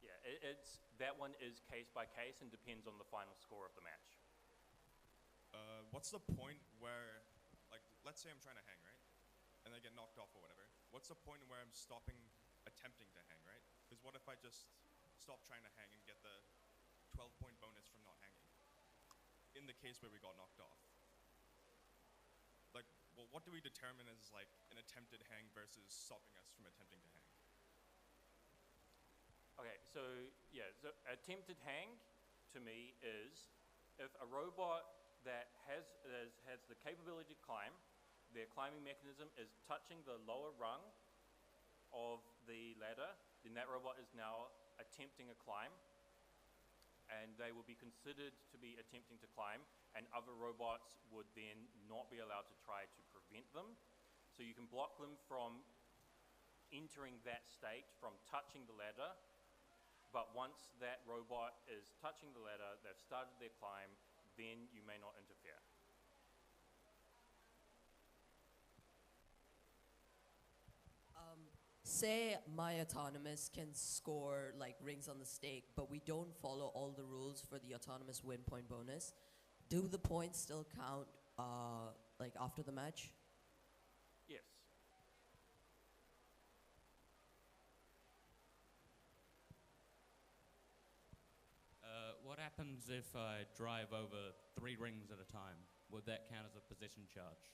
Yeah, that one is case by case and depends on the final score of the match. What's the point where, like, let's say I'm trying to hang, right? And I get knocked off or whatever. What's the point where I'm stopping attempting to hang, right? Because what if I just stop trying to hang and get the 12-point bonus from not hanging? In the case where we got knocked off. Like, well, what do we determine as, like, an attempted hang versus stopping us from attempting to hang? Okay, so attempted hang to me is if a robot that has the capability to climb, their climbing mechanism is touching the lower rung of the ladder, then that robot is now attempting a climb, and they will be considered to be attempting to climb, and other robots would then not be allowed to try to prevent them. So you can block them from entering that state, from touching the ladder, but once that robot is touching the ladder, they've started their climb, then you may not interfere. Say my autonomous can score like rings on the stake, but we don't follow all the rules for the autonomous win point bonus. Do the points still count like after the match? Yes. What happens if I drive over 3 rings at a time? Would that count as a position charge?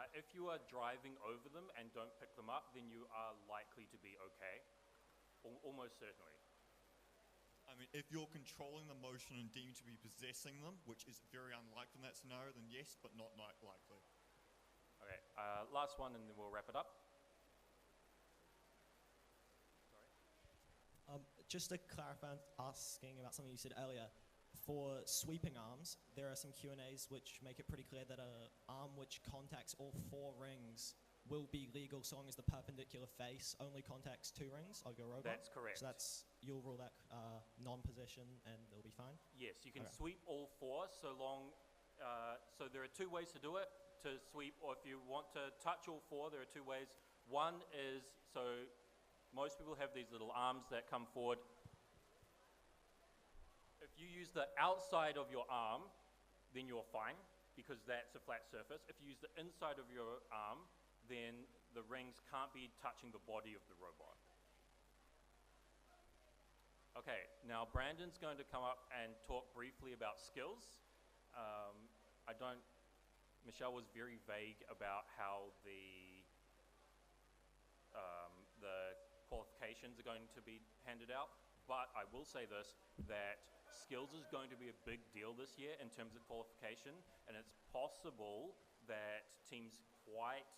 If you are driving over them and don't pick them up, then you are likely to be okay. Almost certainly. I mean, if you're controlling the motion and deemed to be possessing them, which is very unlikely in that scenario, then yes, but not likely. Okay, last one and then we'll wrap it up. Just to clarify, asking about something you said earlier, for sweeping arms, there are some Q&As which make it pretty clear that an arm which contacts all 4 rings will be legal so long as the perpendicular face only contacts 2 rings of your robot. That's correct. So you'll rule that non-possession and it'll be fine? Yes, you can sweep all 4 so long, so there are 2 ways to do it, to sweep, or if you want to touch all 4, there are 2 ways. One is, so most people have these little arms that come forward. If you use the outside of your arm, then you're fine, because that's a flat surface. If you use the inside of your arm, then the rings can't be touching the body of the robot. Okay, now Brandon's going to come up and talk briefly about skills. Michelle was very vague about how the qualifications are going to be handed out, but I will say this, that skills is going to be a big deal this year in terms of qualification, and it's possible that teams quite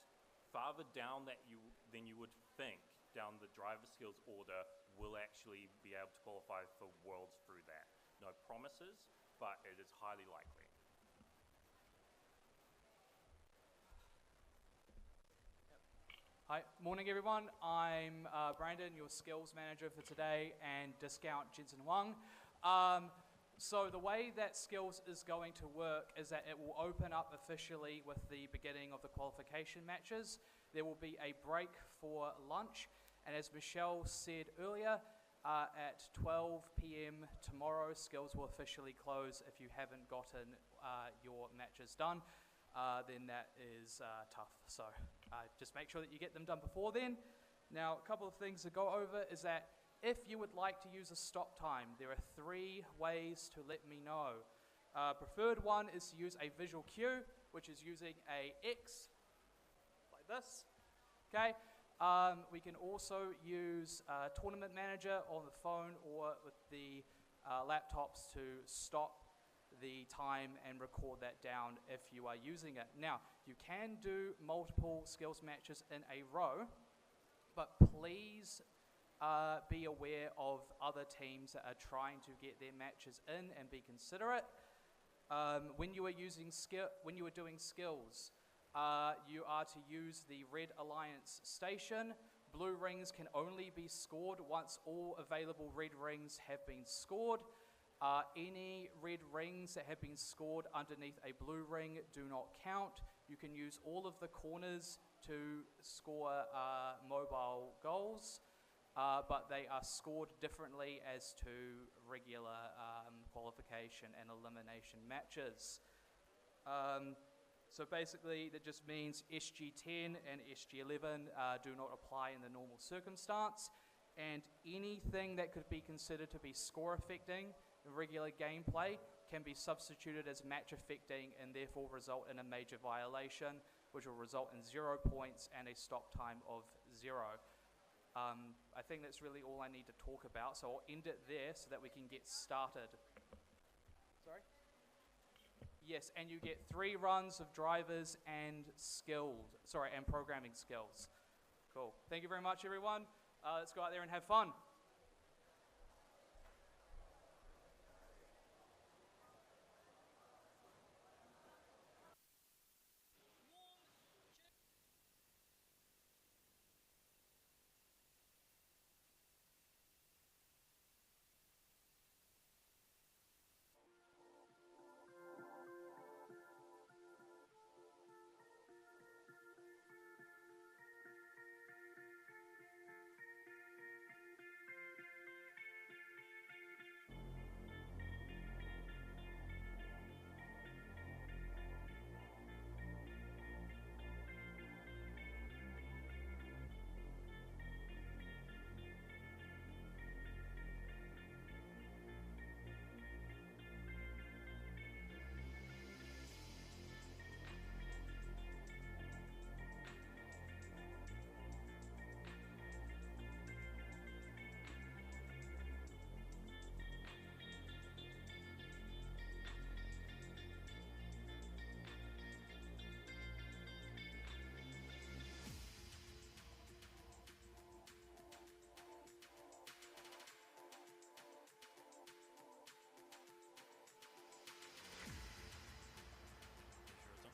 farther down than you would think down the driver skills order will actually be able to qualify for Worlds through that. No promises, but it is highly likely. Hi, morning everyone. I'm Brandon, your skills manager for today, and discount Jensen Wang. So the way that skills is going to work is that it will open up officially with the beginning of the qualification matches. There will be a break for lunch, and as Michelle said earlier, at 12 p.m. tomorrow, skills will officially close. If you haven't gotten your matches done, then that is tough. So just make sure that you get them done before then. Now, a couple of things to go over is that if you would like to use a stop time, there are 3 ways to let me know. Preferred one is to use a visual cue, which is using a X, like this. Okay. We can also use Tournament Manager on the phone or with the laptops to stop the time and record that down if you are using it. Now, you can do multiple skills matches in a row, but please be aware of other teams that are trying to get their matches in and be considerate. When you are doing skills, you are to use the Red Alliance station. Blue rings can only be scored once all available red rings have been scored. Any red rings that have been scored underneath a blue ring do not count. You can use all of the corners to score mobile goals, but they are scored differently as to regular qualification and elimination matches. So basically that just means SG10 and SG11 do not apply in the normal circumstance, and anything that could be considered to be score affecting in regular gameplay can be substituted as match affecting and therefore result in a major violation, which will result in 0 points and a stop time of 0. I think that's really all I need to talk about, so I'll end it there so that we can get started. Sorry? Yes, and you get 3 runs of drivers and and programming skills. Cool. Thank you very much, everyone. Let's go out there and have fun.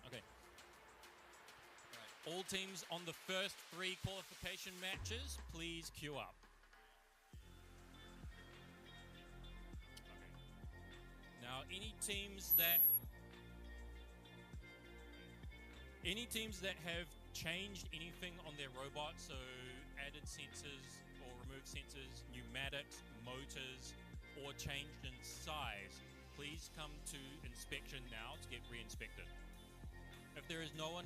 Okay. All teams on the first 3 qualification matches, please queue up. Okay. Now, any teams that have changed anything on their robot, so added sensors or removed sensors, pneumatics, motors, or changed in size, please come to inspection now to get re-inspected. If there is no one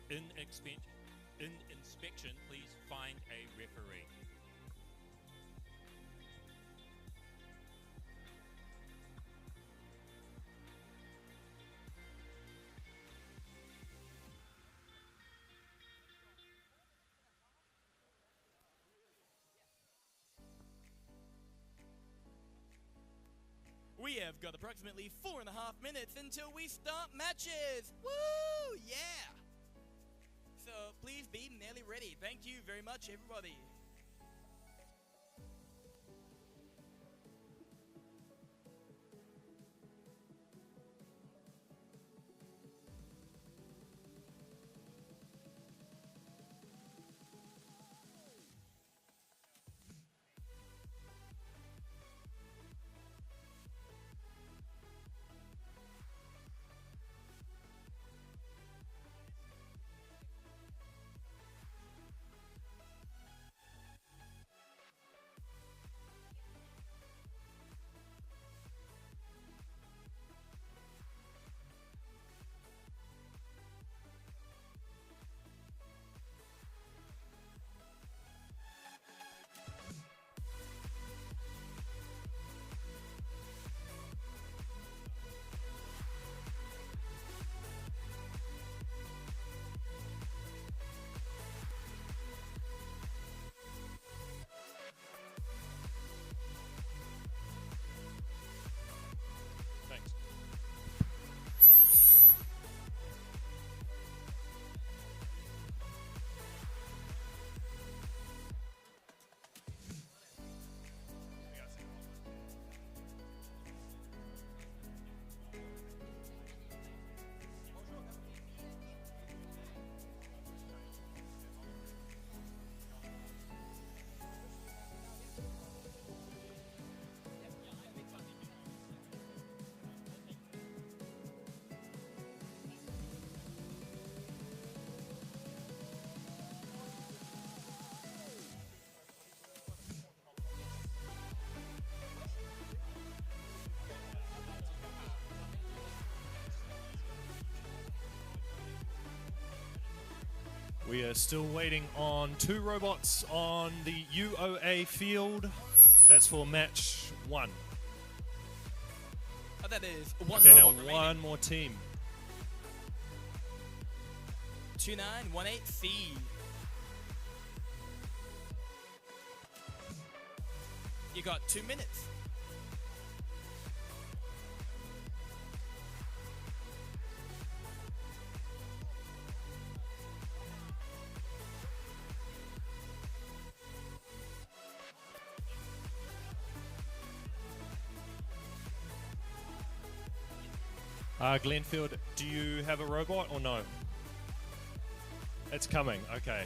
in inspection, please find a referee. We have got approximately 4.5 minutes until we start matches. Woo! Yeah! So please be nearly ready. Thank you very much, everybody. We are still waiting on 2 robots on the UOA field. That's for match 1. Oh, that is one Okay, now robot remaining. one more team. 2918C. You got 2 minutes. Glenfield, do you have a robot or no? It's coming, okay.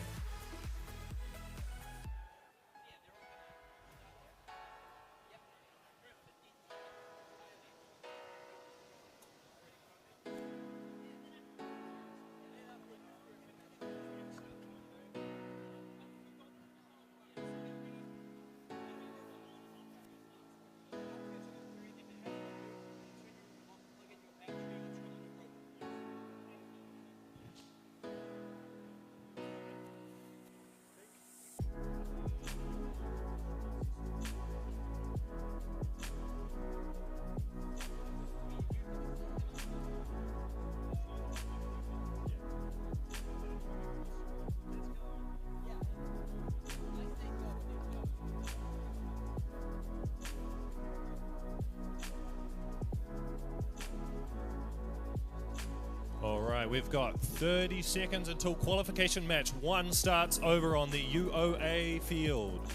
All right, we've got 30 seconds until qualification match 1 starts over on the UOA field.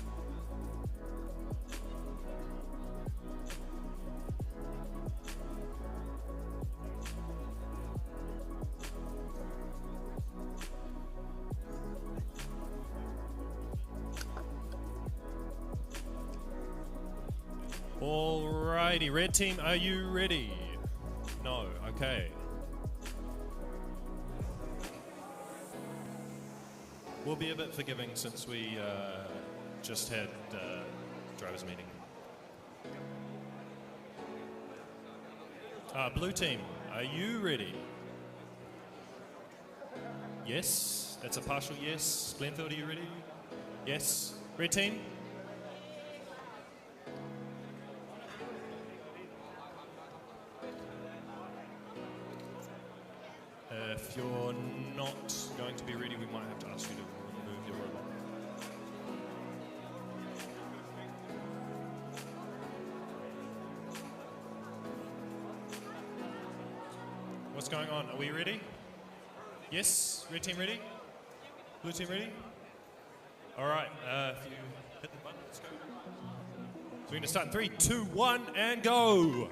Alrighty, red team, are you ready? No, okay. We'll be a bit forgiving since we just had drivers meeting. Blue team, are you ready? Yes, that's a partial yes. Glenfield, are you ready? Yes. Red team? If you're not going to be ready, we might have to ask you to remove your robot. What's going on? Are we ready? Yes? Red team ready? Blue team ready? All right, if you hit the button, let's go. So we're going to start in 3, 2, 1, and go!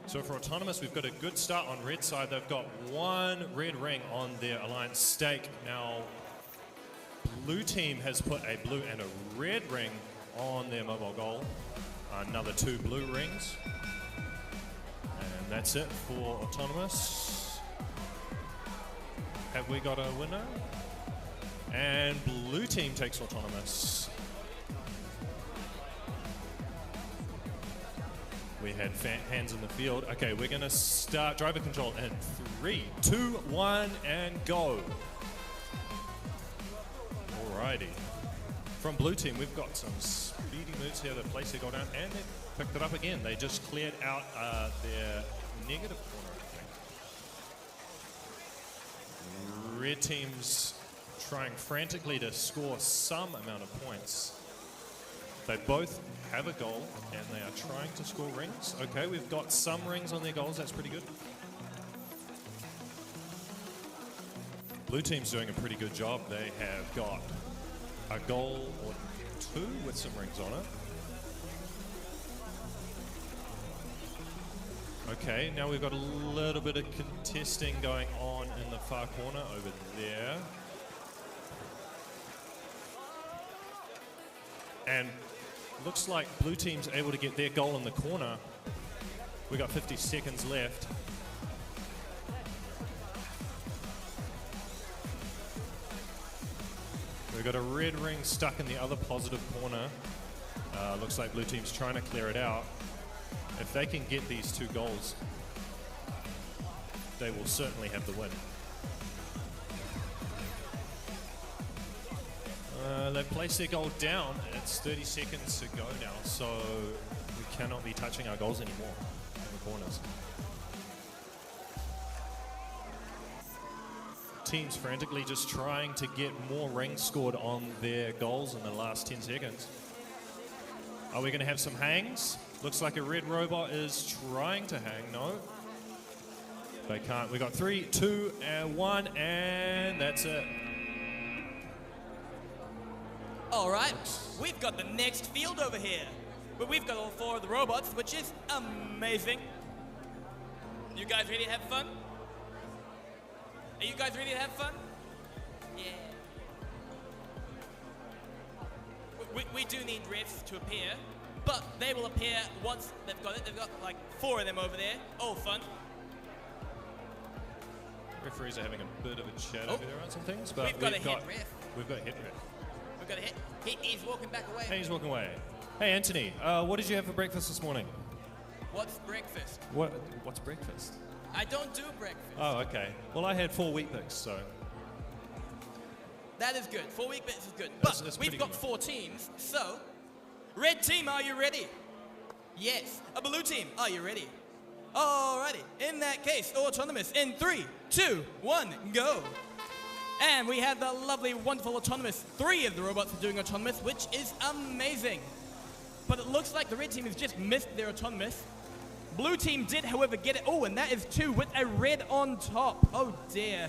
So for Autonomous, we've got a good start on red side. They've got 1 red ring on their alliance stake. Now, blue team has put a blue and a red ring on their mobile goal. Another 2 blue rings. And that's it for Autonomous. Have we got a winner? And blue team takes Autonomous. We had hands in the field. Okay, we're going to start driver control in 3, 2, 1, and go. Alrighty. From blue team, we've got some speedy moves here. They place their goal down, and they picked it up again. They just cleared out their negative corner, I think. Red team's trying frantically to score some amount of points. They both have a goal, and they are trying to score rings. Okay, we've got some rings on their goals. That's pretty good. Blue team's doing a pretty good job. They have got a goal or 2 with some rings on it. Okay, now we've got a little bit of contesting going on in the far corner over there. And looks like blue team's able to get their goal in the corner. We got 50 seconds left. We've got a red ring stuck in the other positive corner. Looks like blue team's trying to clear it out. If they can get these 2 goals, they will certainly have the win. They've placed their goal down. It's 30 seconds to go now, so we cannot be touching our goals anymore in the corners. Teams frantically just trying to get more rings scored on their goals in the last 10 seconds. Are we going to have some hangs? Looks like a red robot is trying to hang. No. They can't. We got 3, 2, and 1, and that's it. All right, we've got the next field over here. But we've got all 4 of the robots, which is amazing. You guys ready to have fun? Are you guys ready to have fun? Yeah. We do need refs to appear, but they will appear once they've got it. They've got like 4 of them over there. All fun. Referees are having a bit of a chat over there on some things, but we've got a head ref. We've got a head ref. We've got a hit. He's walking back away. Hey, he's walking away. Hey, Anthony, what did you have for breakfast this morning? What's breakfast? What's breakfast? I don't do breakfast. Oh, okay. Well, I had 4 wheat bix, so. That is good. 4 week bits is good. But we've got 4 teams, so red team, are you ready? Yes. A blue team, are you ready? Alrighty. In that case, autonomous in 3, 2, 1, go. And we have the lovely, wonderful autonomous. 3 of the robots are doing autonomous, which is amazing. But it looks like the red team has just missed their autonomous. Blue team did, however, get it. Oh, and that is 2 with a red on top. Oh, dear.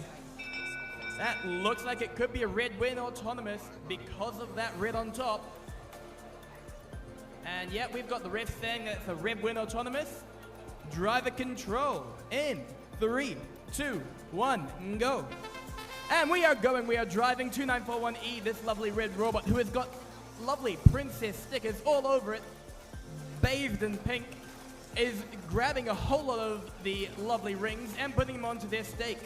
That looks like it could be a red win autonomous because of that red on top. And yeah, we've got the ref saying that it's a red win autonomous. Driver control in 3, 2, 1, go. And we are going, we are driving 2941E, this lovely red robot who has got lovely princess stickers all over it, bathed in pink, is grabbing a whole lot of the lovely rings and putting them onto their stake.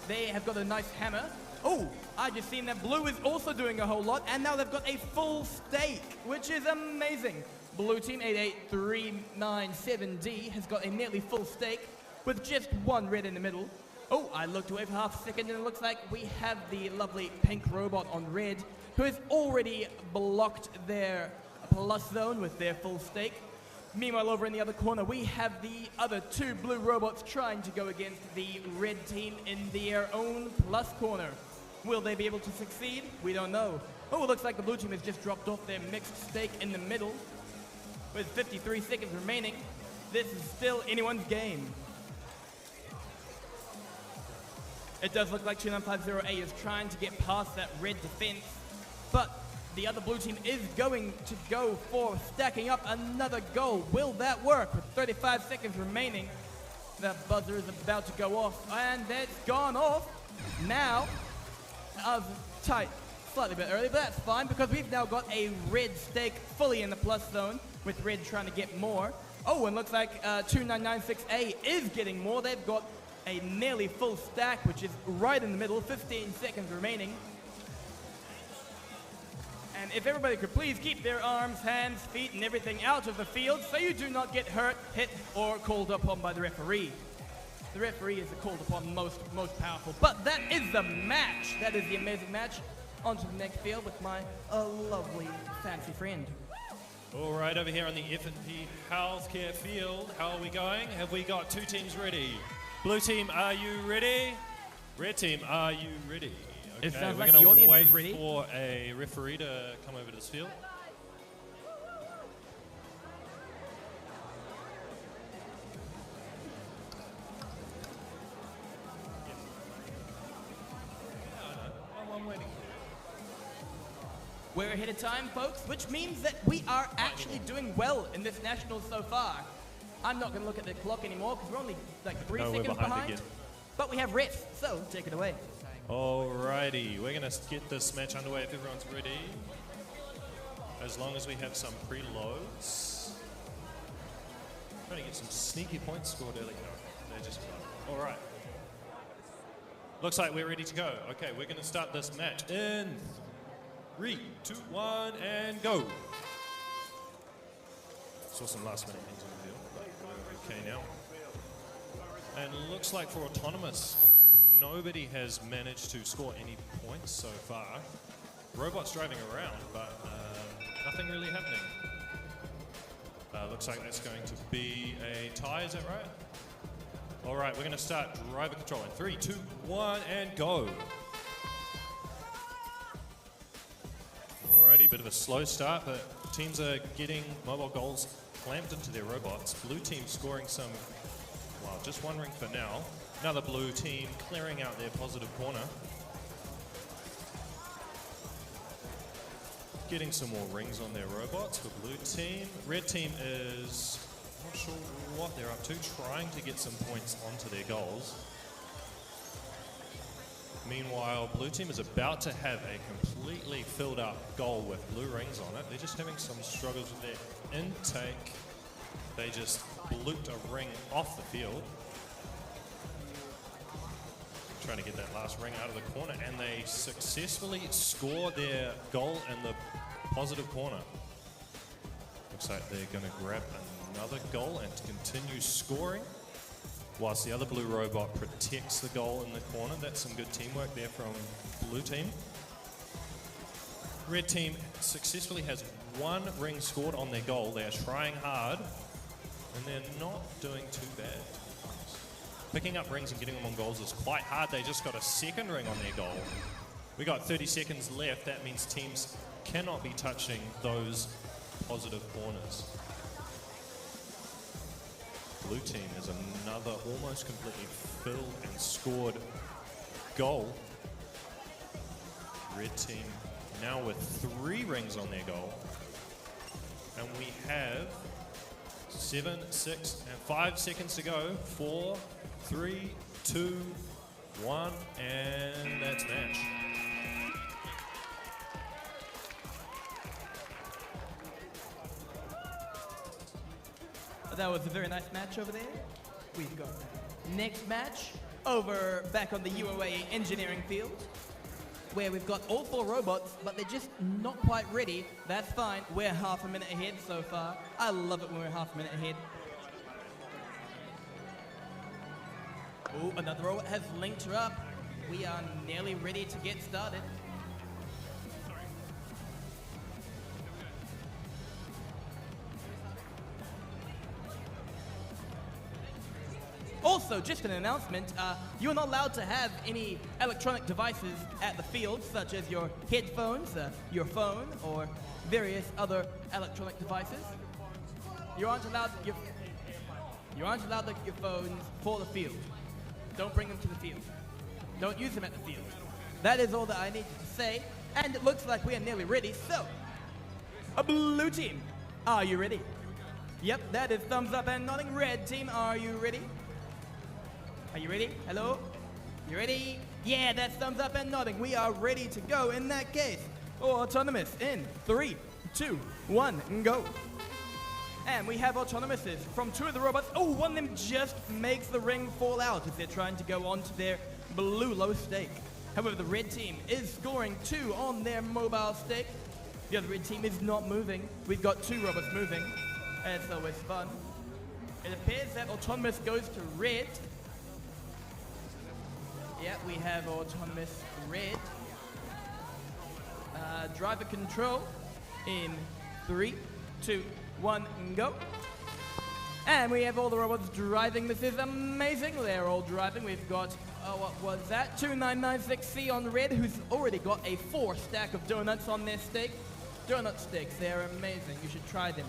They have got a nice hammer. Oh, I just seen that blue is also doing a whole lot, and now they've got a full stake, which is amazing. Blue team 88397D has got a nearly full stake with just 1 red in the middle. Oh, I looked away for half a second and it looks like we have the lovely pink robot on red who has already blocked their plus zone with their full stake. Meanwhile, over in the other corner, we have the other 2 blue robots trying to go against the red team in their own plus corner. Will they be able to succeed? We don't know. Oh, it looks like the blue team has just dropped off their mixed stake in the middle. With 53 seconds remaining, this is still anyone's game. It does look like 2950A is trying to get past that red defense, but the other blue team is going to go for stacking up another goal. Will that work? With 35 seconds remaining, the buzzer is about to go off, and that's gone off. Now, tight, slightly bit early, but that's fine because we've now got a red stake fully in the plus zone, with red trying to get more. Oh, and looks like 2996A is getting more. They've got a nearly full stack, which is right in the middle, 15 seconds remaining. And if everybody could please keep their arms, hands, feet, and everything out of the field so you do not get hurt, hit, or called upon by the referee. The referee is the called upon most powerful. But that is the match. That is the amazing match. On to the next field with my lovely fancy friend. All right, over here on the F&P Healthcare field, how are we going? Have we got 2 teams ready? Blue team, are you ready? Red team, are you ready? Okay, It sounds we're like the going to audience wait is ready. for a referee to come over to this field. I'm waiting. We're ahead of time, folks, which means that we are actually doing well in this national so far. I'm not going to look at the clock anymore because we're only like 3 No, we're seconds behind behind. again. But we have refs, so take it away. Alrighty, we're going to get this match underway if everyone's ready. As long as we have some preloads. Trying to get some sneaky points scored early. No, they're just fun. Alright. Looks like we're ready to go. Okay, we're going to start this match in 3, 2, 1, and go. Saw some last minute things on the field, but we're okay now. And looks like for autonomous, nobody has managed to score any points so far. robots driving around, but nothing really happening. Looks like that's going to be a tie, is that right? All right, we're going to start driver control in 3, 2, 1, and go. Alrighty, bit of a slow start, but teams are getting mobile goals clamped into their robots. Blue team scoring some, well, just one ring for now. Another blue team clearing out their positive corner. Getting some more rings on their robots for blue team. Red team is not sure what they're up to, trying to get some points onto their goals. Meanwhile, blue team is about to have a completely filled up goal with blue rings on it. They're just having some struggles with their intake. They just blooped a ring off the field. Trying to get that last ring out of the corner, and they successfully score their goal in the positive corner. Looks like they're going to grab another goal and continue scoring, whilst the other blue robot protects the goal in the corner. That's some good teamwork there from blue team. Red team successfully has one ring scored on their goal. They are trying hard, and they're not doing too bad. Picking up rings and getting them on goals is quite hard. They just got a second ring on their goal. We got 30 seconds left. That means teams cannot be touching those positive corners. Blue team has another almost completely filled and scored goal. Red team now with 3 rings on their goal. And we have 7, 6, and 5 seconds to go. 4, 3, 2, 1, and that's match. That was a very nice match over there. We've got next match over back on the UOA engineering field, where we've got all 4 robots, but they're just not quite ready. That's fine. We're half a minute ahead so far. I love it when we're half a minute ahead. Oh, another robot has linked her up. We are nearly ready to get started. Also, just an announcement, you're not allowed to have any electronic devices at the field, such as your headphones, your phone, or various other electronic devices. You aren't allowed your phones for the field. Don't bring them to the field. Don't use them at the field. That is all that I need to say, and it looks like we are nearly ready, so, a blue team, are you ready? Yep, that is thumbs up and nodding. Red team, are you ready? Are you ready? Hello? You ready? Yeah, that's thumbs up and nodding. We are ready to go in that case. Autonomous in 3, 2, 1, and go. And we have autonomouses from 2 of the robots. Oh, one of them just makes the ring fall out as they're trying to go on to their blue low stake. However, the red team is scoring 2 on their mobile stake. The other red team is not moving. We've got 2 robots moving. It's always fun. It appears that autonomous goes to red. Yeah, we have autonomous red. Driver control in 3, 2, 1, go. And we have all the robots driving. This is amazing. They're all driving. We've got, what was that? 2996C on red, who's already got a 4 stack of donuts on their stake. Donut sticks, they're amazing. You should try them.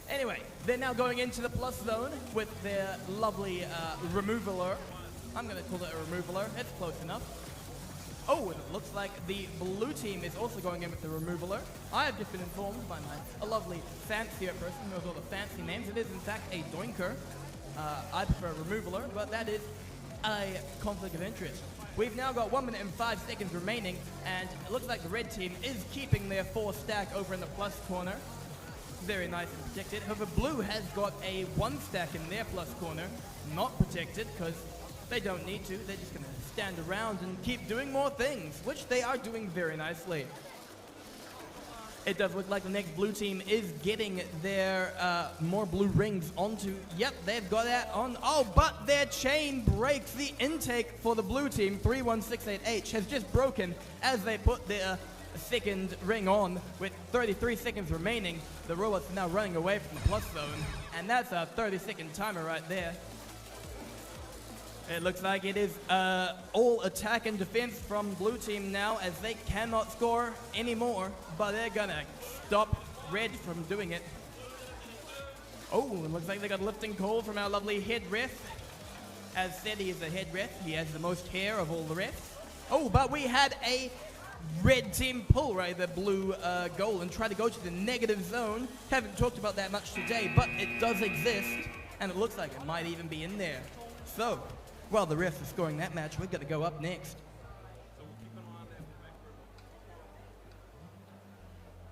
Anyway, they're now going into the plus zone with their lovely removaler. I'm going to call it a removaler. It's close enough. Oh, and it looks like the blue team is also going in with the removaler. I have just been informed by a lovely fancier person who has all the fancy names. It is, in fact, a doinker. I prefer a removaler, but that is a conflict of interest. We've now got 1 minute and 5 seconds remaining, and it looks like the red team is keeping their 4 stack over in the plus corner. Very nice and protected. However, blue has got a 1 stack in their plus corner, not protected, because they don't need to. They're just going to stand around and keep doing more things, which they are doing very nicely. It does look like the next blue team is getting their more blue rings onto. Yep, they've got that on. Oh, but their chain breaks. The intake for the blue team, 3168H, has just broken as they put their second ring on with 33 seconds remaining. The robots are now running away from the plus zone, and that's a 30-second timer right there. It looks like it is all attack and defense from blue team now, as they cannot score anymore, but they're gonna stop red from doing it. Oh, it looks like they got a lifting call from our lovely head ref. As said, he is the head ref. He has the most hair of all the refs. Oh, but we had a red team pull right the blue goal and try to go to the negative zone. Haven't talked about that much today, but it does exist, and it looks like it might even be in there. So, while the refs are scoring that match, we're going to go up next.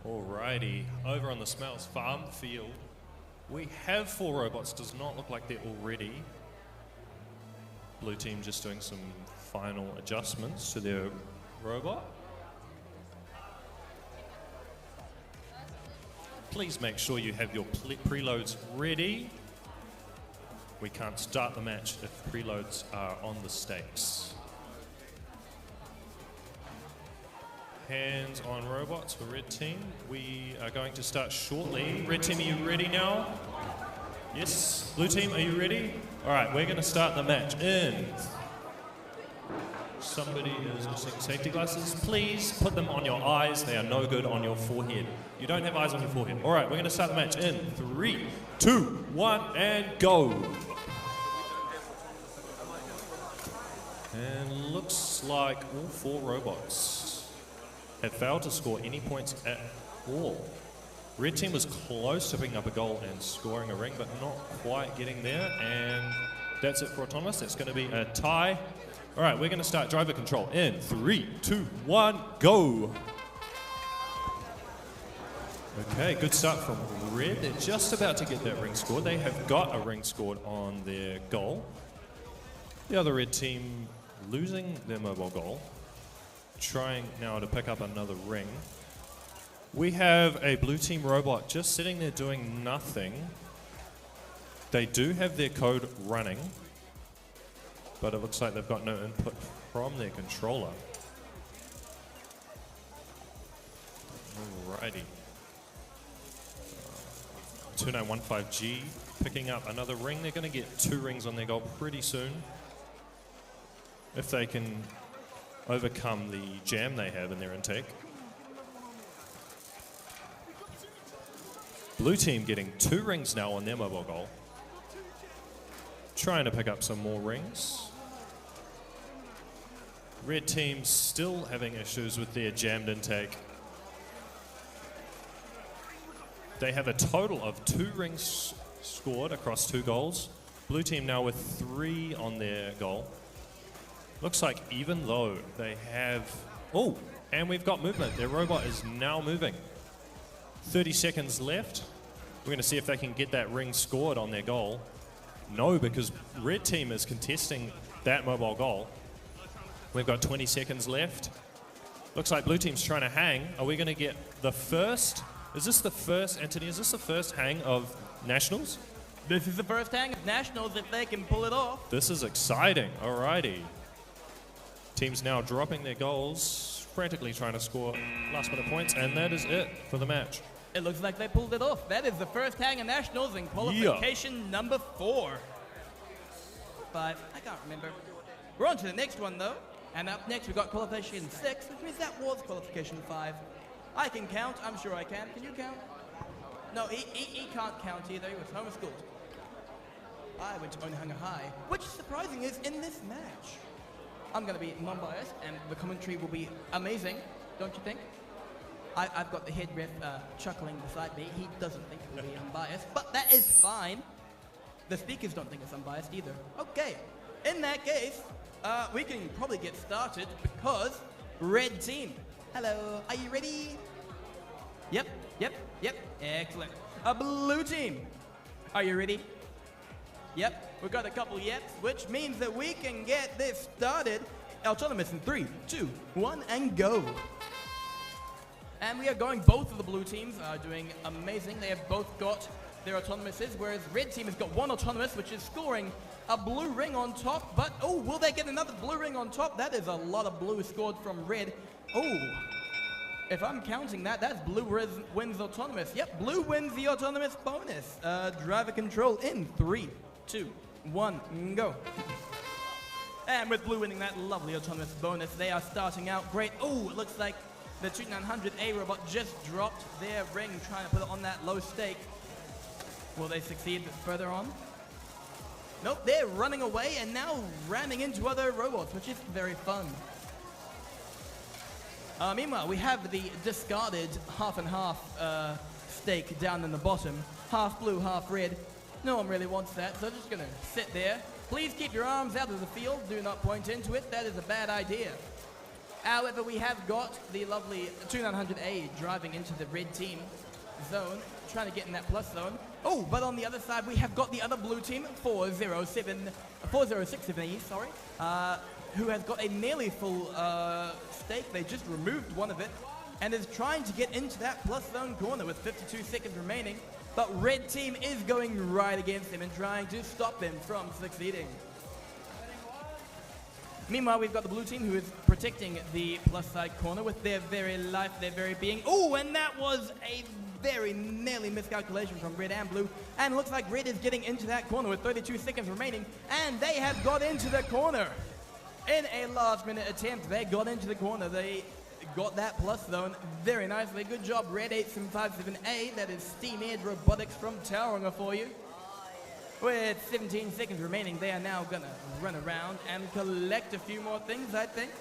Alrighty, over on the Smells farm field, we have 4 robots. Does not look like they're all ready. Blue team just doing some final adjustments to their robot. Please make sure you have your preloads ready. We can't start the match if preloads are on the stakes. Hands on robots for red team. We are going to start shortly. Red team, are you ready now? Yes. Blue team, are you ready? All right, we're going to start the match in. Somebody is missing safety glasses. Please put them on your eyes. They are no good on your forehead. You don't have eyes on your forehead. All right, we're going to start the match in 3, 2, 1, and go. And looks like all 4 robots have failed to score any points at all. Red team was close to picking up a goal and scoring a ring, but not quite getting there. And that's it for Autonomous. It's going to be a tie. All right, we're going to start driver control in 3, 2, 1, go. Okay, good start from Red. They're just about to get that ring scored. They have got a ring scored on their goal. The other red team losing their mobile goal, trying now to pick up another ring. We have a blue team robot just sitting there doing nothing. They do have their code running, but it looks like they've got no input from their controller. Alrighty. 2915G picking up another ring. They're going to get 2 rings on their goal pretty soon, if they can overcome the jam they have in their intake. Blue team getting 2 rings now on their mobile goal. Trying to pick up some more rings. Red team still having issues with their jammed intake. They have a total of 2 rings scored across 2 goals. Blue team now with 3 on their goal. Looks like even though they have... Oh, and we've got movement. Their robot is now moving. 30 seconds left. We're going to see if they can get that ring scored on their goal. No, because red team is contesting that mobile goal. We've got 20 seconds left. Looks like blue team's trying to hang. Are we going to get the first? Is this the first, Anthony, is this the first hang of Nationals? This is the first hang of Nationals if they can pull it off. This is exciting. Alrighty. Teams now dropping their goals, frantically trying to score last minute points, and that is it for the match. It looks like they pulled it off. That is the first hang of Nationals in qualification number 4. 5, I can't remember. We're on to the next one though. And up next we've got qualification 6, which means that was qualification 5. I can count, I'm sure I can. Can you count? No, he can't count either, he was homeschooled. I went to Onehunga High, which surprising is in this match. I'm going to be non-biased, and the commentary will be amazing, don't you think? I've got the head ref chuckling beside me. He doesn't think it will be unbiased, but that is fine. The speakers don't think it's unbiased either. Okay, in that case, we can probably get started because red team. Hello, are you ready? Yep. Excellent. Blue team, are you ready? Yep. We've got a couple yeps, which means that we can get this started. Autonomous in 3, 2, 1, and go. And we are going, both of the blue teams are doing amazing. They have both got their autonomouses, whereas red team has got 1 autonomous, which is scoring a blue ring on top. But, oh, will they get another blue ring on top? That is a lot of blue scored from red. Oh, if I'm counting that, that's blue wins autonomous. Yep, blue wins the autonomous bonus. Driver control in 3, 2, 1, go. And with blue winning that lovely autonomous bonus, they are starting out great. Oh, it looks like the 2900A robot just dropped their ring, trying to put it on that low stake. Will they succeed further on? Nope, they're running away and now ramming into other robots, which is very fun. Meanwhile, we have the discarded half and half stake down in the bottom. Half blue, half red. No one really wants that, so just gonna sit there. Please keep your arms out of the field. Do not point into it. That is a bad idea. However, we have got the lovely 2900A driving into the red team zone, trying to get in that plus zone. Oh, but on the other side, we have got the other blue team, 4067E, sorry, who has got a nearly full stake. They just removed one of it and is trying to get into that plus zone corner with 52 seconds remaining. But red team is going right against them and trying to stop them from succeeding. Meanwhile, we've got the blue team who is protecting the plus side corner with their very life, their very being. Oh, and that was a very nearly miscalculation from red and blue. And looks like red is getting into that corner with 32 seconds remaining. And they have got into the corner. In a last minute attempt, they got into the corner. They got that plus zone very nicely. Good job, Red 8757A. That is steam-aired robotics from Tauranga for you. With 17 seconds remaining, they are now gonna run around and collect a few more things, I think.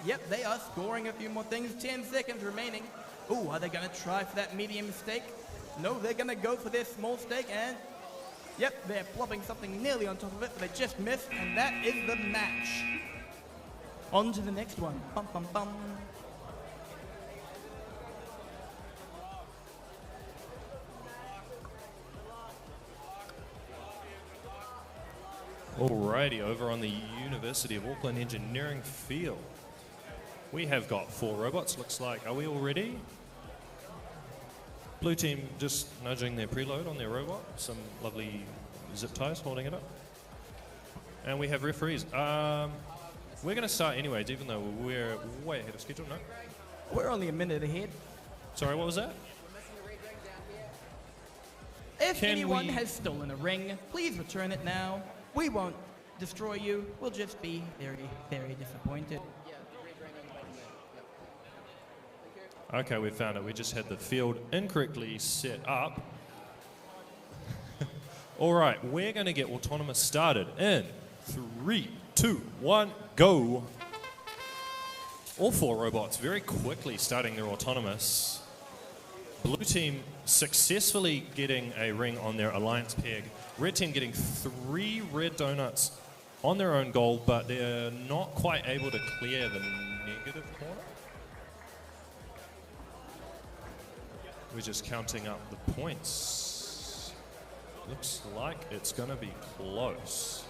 Yep, they are scoring a few more things. 10 seconds remaining. Ooh, are they gonna try for that medium stake? No, they're gonna go for their small stake, and yep, they're plopping something nearly on top of it, but they just missed, and that is the match. On to the next one. Bum, bum, bum. Alrighty, over on the University of Auckland engineering field, we have got 4 robots. Looks like, are we all ready? Blue team just nudging their preload on their robot. Some lovely zip ties holding it up. And we have referees. We're going to start anyways, even though we're way ahead of schedule. No? We're only a minute ahead. Sorry, what was that? If anyone has stolen a ring, please return it now. We won't destroy you. We'll just be very, very disappointed. Okay, we found it. We just had the field incorrectly set up. All right, we're going to get autonomous started in 3, 2, 1, go. All 4 robots very quickly starting their autonomous. Blue team successfully getting a ring on their alliance peg. Red team getting 3 red donuts on their own goal, but they're not quite able to clear the negative corner. We're just counting up the points. Looks like it's going to be close.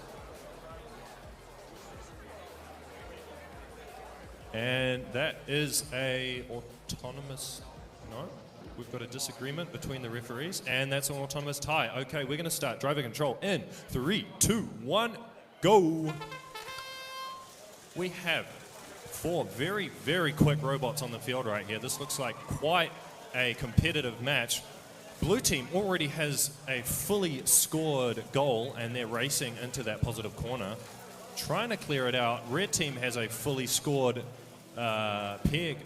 And that is a autonomous, no? We've got a disagreement between the referees, and that's an autonomous tie. Okay, we're going to start driver control in 3, 2, 1, go. We have 4 very, very quick robots on the field right here. This looks like quite a competitive match. Blue team already has a fully scored goal, and they're racing into that positive corner, trying to clear it out. Red team has a fully scored peg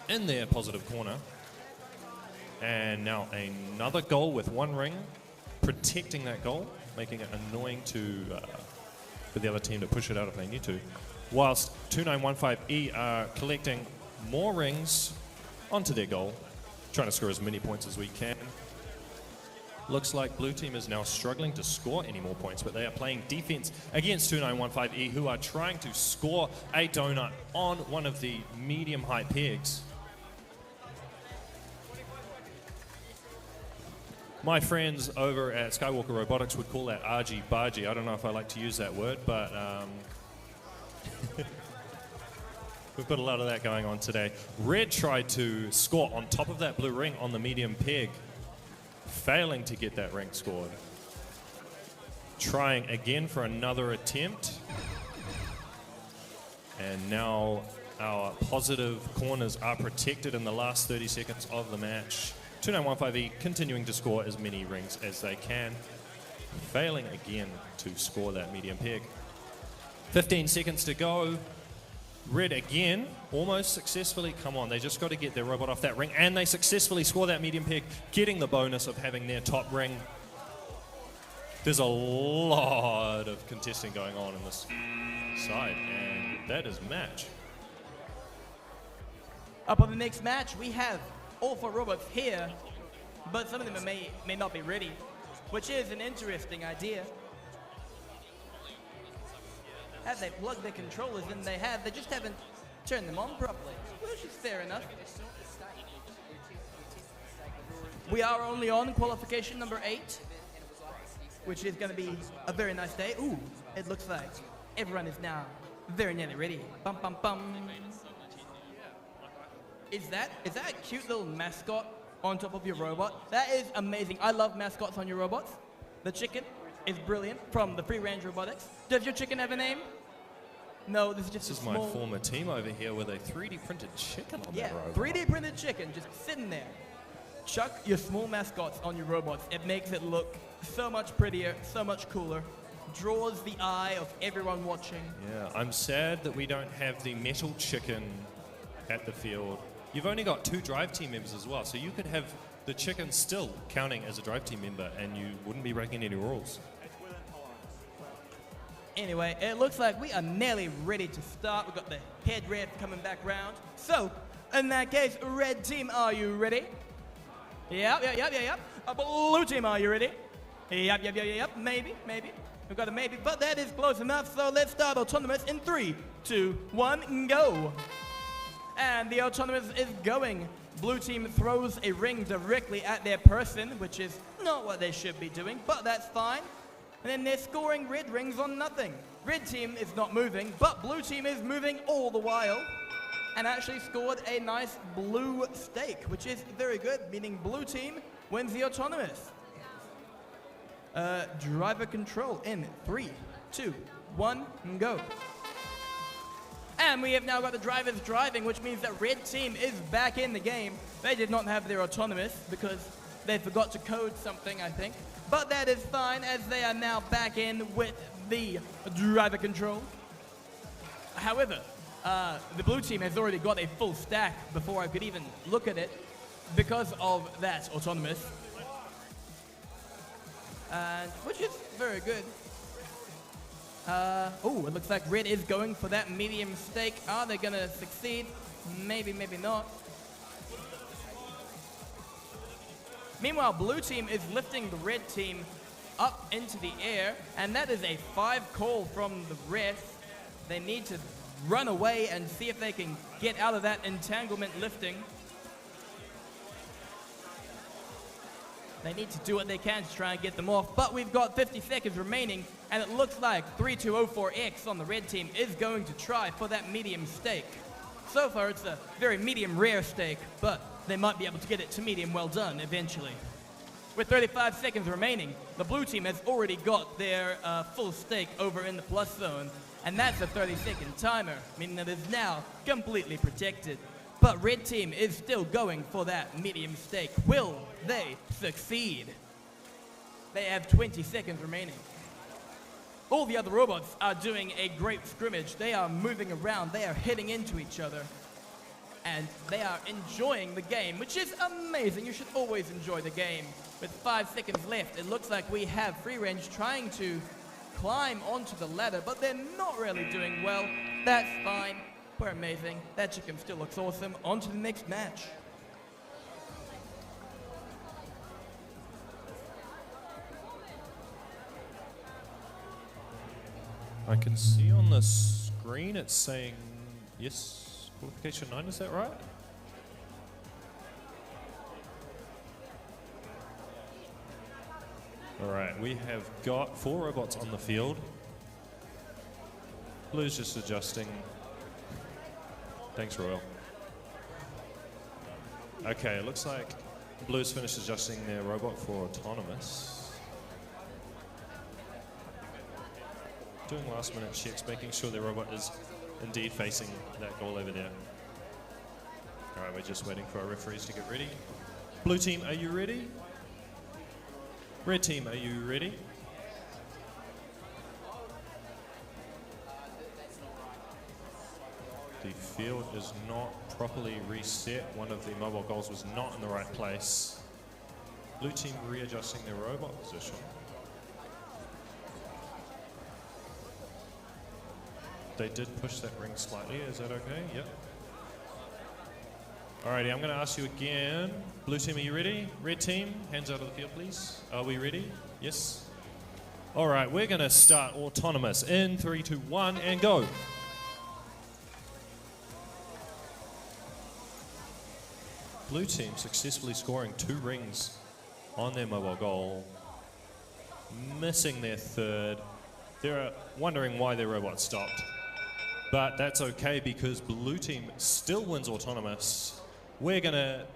in their positive corner. And now another goal with 1 ring, protecting that goal, making it annoying for the other team to push it out if they need to. Whilst 2915E are collecting more rings onto their goal, trying to score as many points as we can. Looks like blue team is now struggling to score any more points, but they are playing defense against 2915E, who are trying to score a donut on one of the medium height pegs. My friends over at Skywalker Robotics would call that argy-bargy. I don't know if I like to use that word, but we've got a lot of that going on today. Red tried to score on top of that blue ring on the medium peg, failing to get that ring scored. Trying again for another attempt. And now our positive corners are protected in the last 30 seconds of the match. 2915E continuing to score as many rings as they can, failing again to score that medium peg. 15 seconds to go. Red again, almost successfully. Come on, they just got to get their robot off that ring, and they successfully score that medium peg, getting the bonus of having their top ring. There's a lot of contesting going on in this side, and that is match. Up on the next match, we have all 4 robots here, but some of them may not be ready, which is an interesting idea. Have they plugged their controllers in? They have. They just haven't turned them on properly, which is fair enough. We are only on qualification number 8, which is going to be a very nice day. Ooh, it looks like everyone is now very nearly ready. Bum, bum, bum. Is that a cute little mascot on top of your robot? That is amazing. I love mascots on your robots. The chicken is brilliant from the free range robotics. Does your chicken have a name? No, this is just This a is small... my former team over here with a 3D printed chicken on Yeah, their robot. 3D printed chicken just sitting there. Chuck your small mascots on your robots. It makes it look so much prettier, so much cooler. Draws the eye of everyone watching. Yeah, I'm sad that we don't have the metal chicken at the field. You've only got 2 drive team members as well, so you could have the chicken still counting as a drive team member and you wouldn't be breaking any rules. Anyway, it looks like we are nearly ready to start. We've got the head ref coming back round. So, in that case, red team, are you ready? Yep. Blue team, are you ready? Yep. Maybe. We've got a maybe, but that is close enough. So let's start autonomous in 3, 2, 1, go. And the autonomous is going. Blue team throws a ring directly at their person, which is not what they should be doing, but that's fine. And then they're scoring red rings on nothing. Red team is not moving, but blue team is moving all the while and actually scored a nice blue stake, which is very good, meaning blue team wins the autonomous. Driver control in 3, 2, 1, go. And we have now got the drivers driving, which means that red team is back in the game. They did not have their autonomous because they forgot to code something, I think. But that is fine, as they are now back in with the driver control. However, the blue team has already got a full stack before I could even look at it because of that autonomous. Which is very good. It looks like red is going for that medium stake. Are they going to succeed? Maybe, maybe not. Meanwhile, blue team is lifting the red team up into the air, and that is a 5 call from the ref. They need to run away and see if they can get out of that entanglement lifting. They need to do what they can to try and get them off, but we've got 50 seconds remaining, and it looks like 3204X on the red team is going to try for that medium stake. So far, it's a very medium rare stake, but they might be able to get it to medium well done eventually. With 35 seconds remaining, the blue team has already got their full stake over in the plus zone, and that's a 30-second timer, meaning that it's now completely protected. But red team is still going for that medium stake. Will they succeed? They have 20 seconds remaining. All the other robots are doing a great scrimmage. They are moving around, they are hitting into each other, and they are enjoying the game, which is amazing. You should always enjoy the game. With 5 seconds left, it looks like we have free range trying to climb onto the ladder, but they're not really doing well. That's fine. We're amazing. That chicken still looks awesome. On to the next match. I can see on the screen it's saying, yes, qualification 9, is that right? Alright, we have got 4 robots on the field. Blue's just adjusting. Thanks, Royal. Okay, it looks like Blue's finished adjusting their robot for autonomous. Doing last minute checks, making sure their robot is indeed facing that goal over there. All right, we're just waiting for our referees to get ready. Blue team, are you ready? Red team, are you ready? The field is not properly reset. One of the mobile goals was not in the right place. Blue team readjusting their robot position. They did push that ring slightly. Is that okay? Yep. Alrighty, I'm going to ask you again. Blue team, are you ready? Red team, hands out of the field, please. Are we ready? Yes. All right, we're going to start autonomous in 3, 2, 1, and go. Blue team successfully scoring 2 rings on their mobile goal, missing their third. They're wondering why their robot stopped, but that's okay because blue team still wins autonomous. We're gonna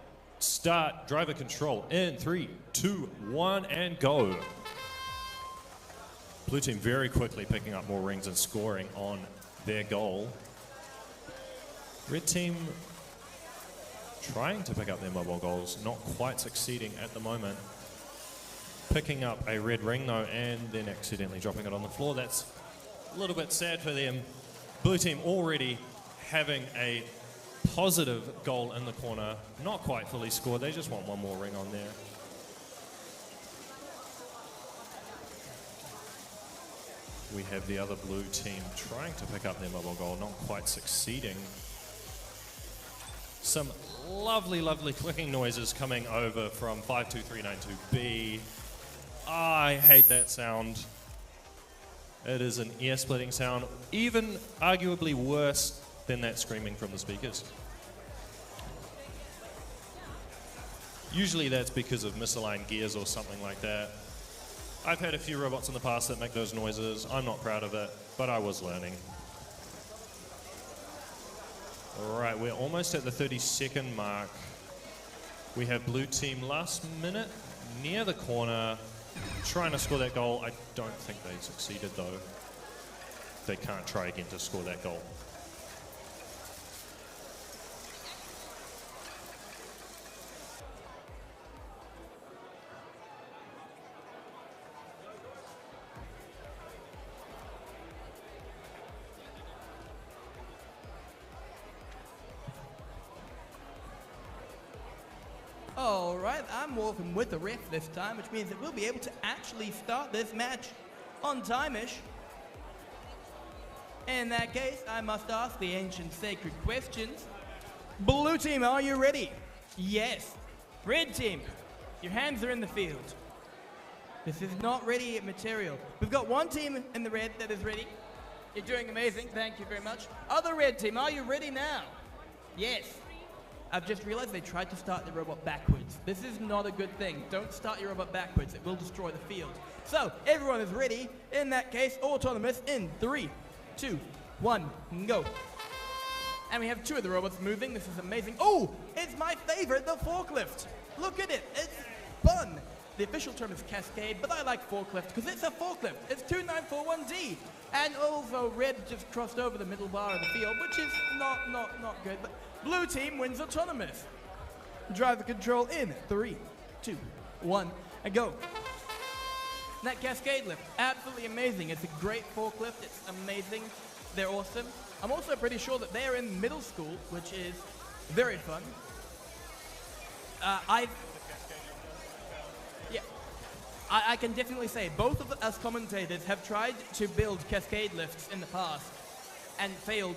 start driver control in 3, 2, 1, and go. Blue team very quickly picking up more rings and scoring on their goal. Red team trying to pick up their mobile goals, not quite succeeding at the moment. Picking up a red ring though, and then accidentally dropping it on the floor. That's a little bit sad for them. Blue team already having a positive goal in the corner, not quite fully scored. They just want one more ring on there. We have the other blue team trying to pick up their mobile goal, not quite succeeding. Some lovely, lovely clicking noises coming over from 52392B. I hate that sound. It is an ear-splitting sound, even arguably worse than that screaming from the speakers. Usually that's because of misaligned gears or something like that. I've had a few robots in the past that make those noises. I'm not proud of it, but I was learning. All right, we're almost at the 30-second mark. We have blue team last minute, near the corner, trying to score that goal. I don't think they succeeded though. They can't try again to score that goal. All right, I'm walking with the ref this time, which means that we'll be able to actually start this match on time-ish. In that case, I must ask the ancient sacred questions. Blue team, are you ready? Yes. Red team, your hands are in the field. This is not ready material. We've got one team in the red that is ready. You're doing amazing, thank you very much. Other red team, are you ready now? Yes. I've just realized they tried to start the robot backwards. This is not a good thing. Don't start your robot backwards. It will destroy the field. So, everyone is ready. In that case, autonomous in 3, 2, 1, go. And we have 2 of the robots moving. This is amazing. Oh, it's my favorite, the forklift. Look at it. It's fun. The official term is cascade, but I like forklift because it's a forklift. It's 2941D. And also, red just crossed over the middle bar of the field, which is not good. But blue team wins autonomous. Driver control in 3, 2, 1, and go. That cascade lift, absolutely amazing. It's a great forklift. It's amazing. They're awesome. I'm also pretty sure that they're in middle school, which is very fun. I can definitely say both of us commentators have tried to build cascade lifts in the past and failed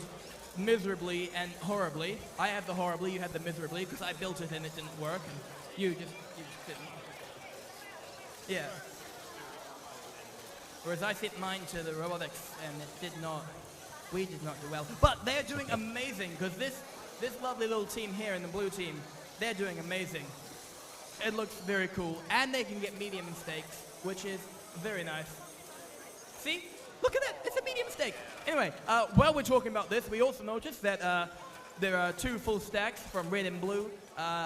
miserably and horribly. I had the horribly, you had the miserably, because I built it and it didn't work, and you just didn't. Yeah. Whereas I sent mine to the robotics and we did not do well. But they're doing amazing, because this lovely little team here in the blue team, they're doing amazing. It looks very cool, and they can get medium mistakes, which is very nice. See? Look at it! It's a medium mistake! Anyway, while we're talking about this, we also noticed that there are 2 full stacks from red and blue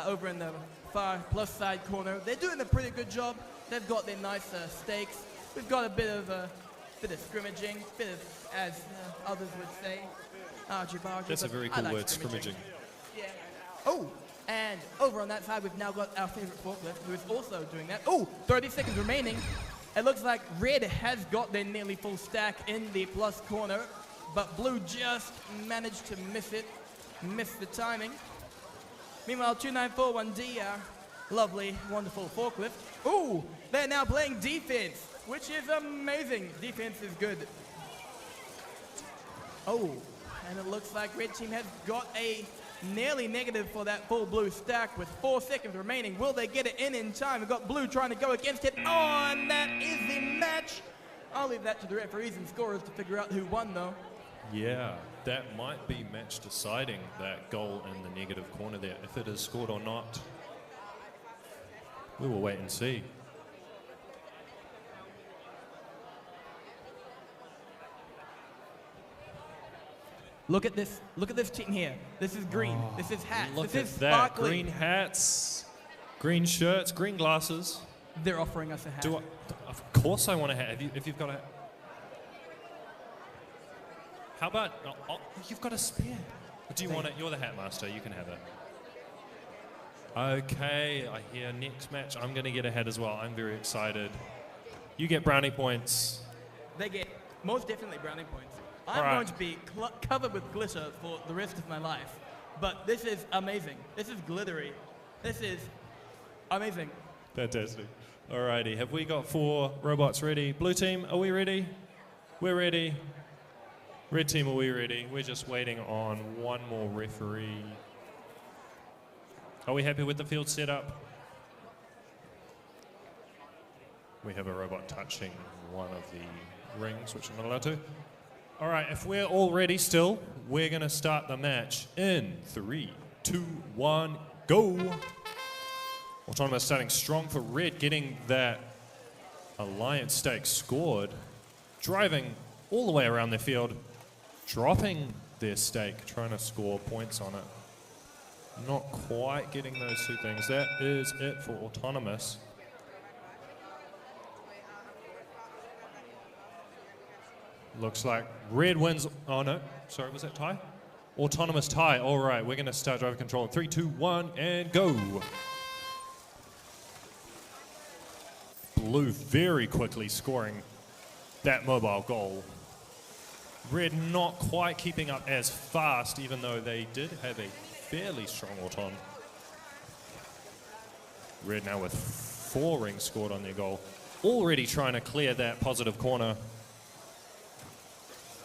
over in the far plus side corner. They're doing a pretty good job. They've got their nice stakes. We've got a bit of scrimmaging, bit of, as others would say. Argy bargy. That's a but very I cool like word, scrimmaging. Yeah. Oh, and over on that side, we've now got our favorite forklift, who is also doing that. Oh, 30 seconds remaining. It looks like red has got their nearly full stack in the plus corner, but blue just managed to miss it, miss the timing. Meanwhile, 2941D, our lovely, wonderful forklift. Ooh, they're now playing defense, which is amazing. Defense is good. Oh, and it looks like red team has got a nearly negative for that full blue stack with 4 seconds remaining. Will they get it in time? We've got blue trying to go against it. Oh, and that is the match. I'll leave that to the referees and scorers to figure out who won, though. Yeah, that might be match deciding, that goal in the negative corner there. If it is scored or not, we will wait and see. Look at this team here. This is green. This is hats. Look this is at that. sparkling. Green hats, green shirts, green glasses. They're offering us a hat. Of course I want a hat. If you've got a... How about... Oh, you've got a spare. Do you want it? You're the hat master. You can have it. Okay, I hear next match. I'm going to get a hat as well. I'm very excited. You get brownie points. They get most definitely brownie points. I'm All right. going to be covered with glitter for the rest of my life. But this is amazing. This is glittery. This is amazing. Fantastic. Alrighty, have we got 4 robots ready? Blue team, are we ready? We're ready. Red team, are we ready? We're just waiting on one more referee. Are we happy with the field setup? We have a robot touching one of the rings, which I'm not allowed to. All right, if we're all ready still, we're going to start the match in 3, 2, 1, go. Autonomous starting strong for red, getting that alliance stake scored, driving all the way around their field, dropping their stake, trying to score points on it. Not quite getting those two things. That is it for autonomous. Looks like red wins. Oh no, sorry, was that tie? Autonomous tie. All right, we're going to start driver control in 3, 2, 1, and go. Blue very quickly scoring that mobile goal. Red not quite keeping up as fast, even though they did have a fairly strong auton. Red now with 4 rings scored on their goal. Already trying to clear that positive corner.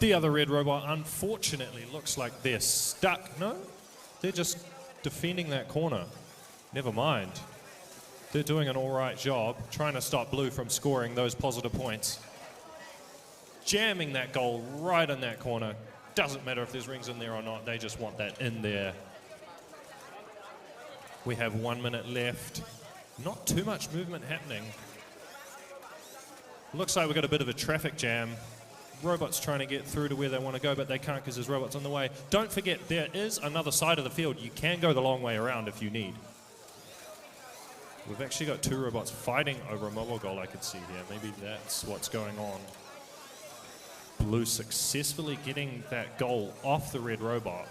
The other red robot, unfortunately, looks like they're stuck. No, they're just defending that corner. Never mind. They're doing an all right job trying to stop blue from scoring those positive points. Jamming that goal right in that corner. Doesn't matter if there's rings in there or not. They just want that in there. We have 1 minute left. Not too much movement happening. Looks like we've got a bit of a traffic jam. Robots trying to get through to where they want to go, but they can't because there's robots on the way. Don't forget, there is another side of the field. You can go the long way around if you need. We've actually got 2 robots fighting over a mobile goal I could see here. Maybe that's what's going on. Blue successfully getting that goal off the red robot.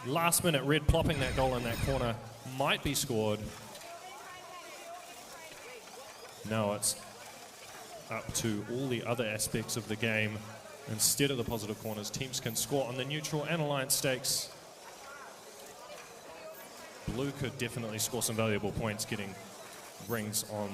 Last minute, red plopping that goal in that corner. Might be scored. No, it's up to all the other aspects of the game. Instead of the positive corners, teams can score on the neutral and alliance stakes. Blue could definitely score some valuable points getting rings on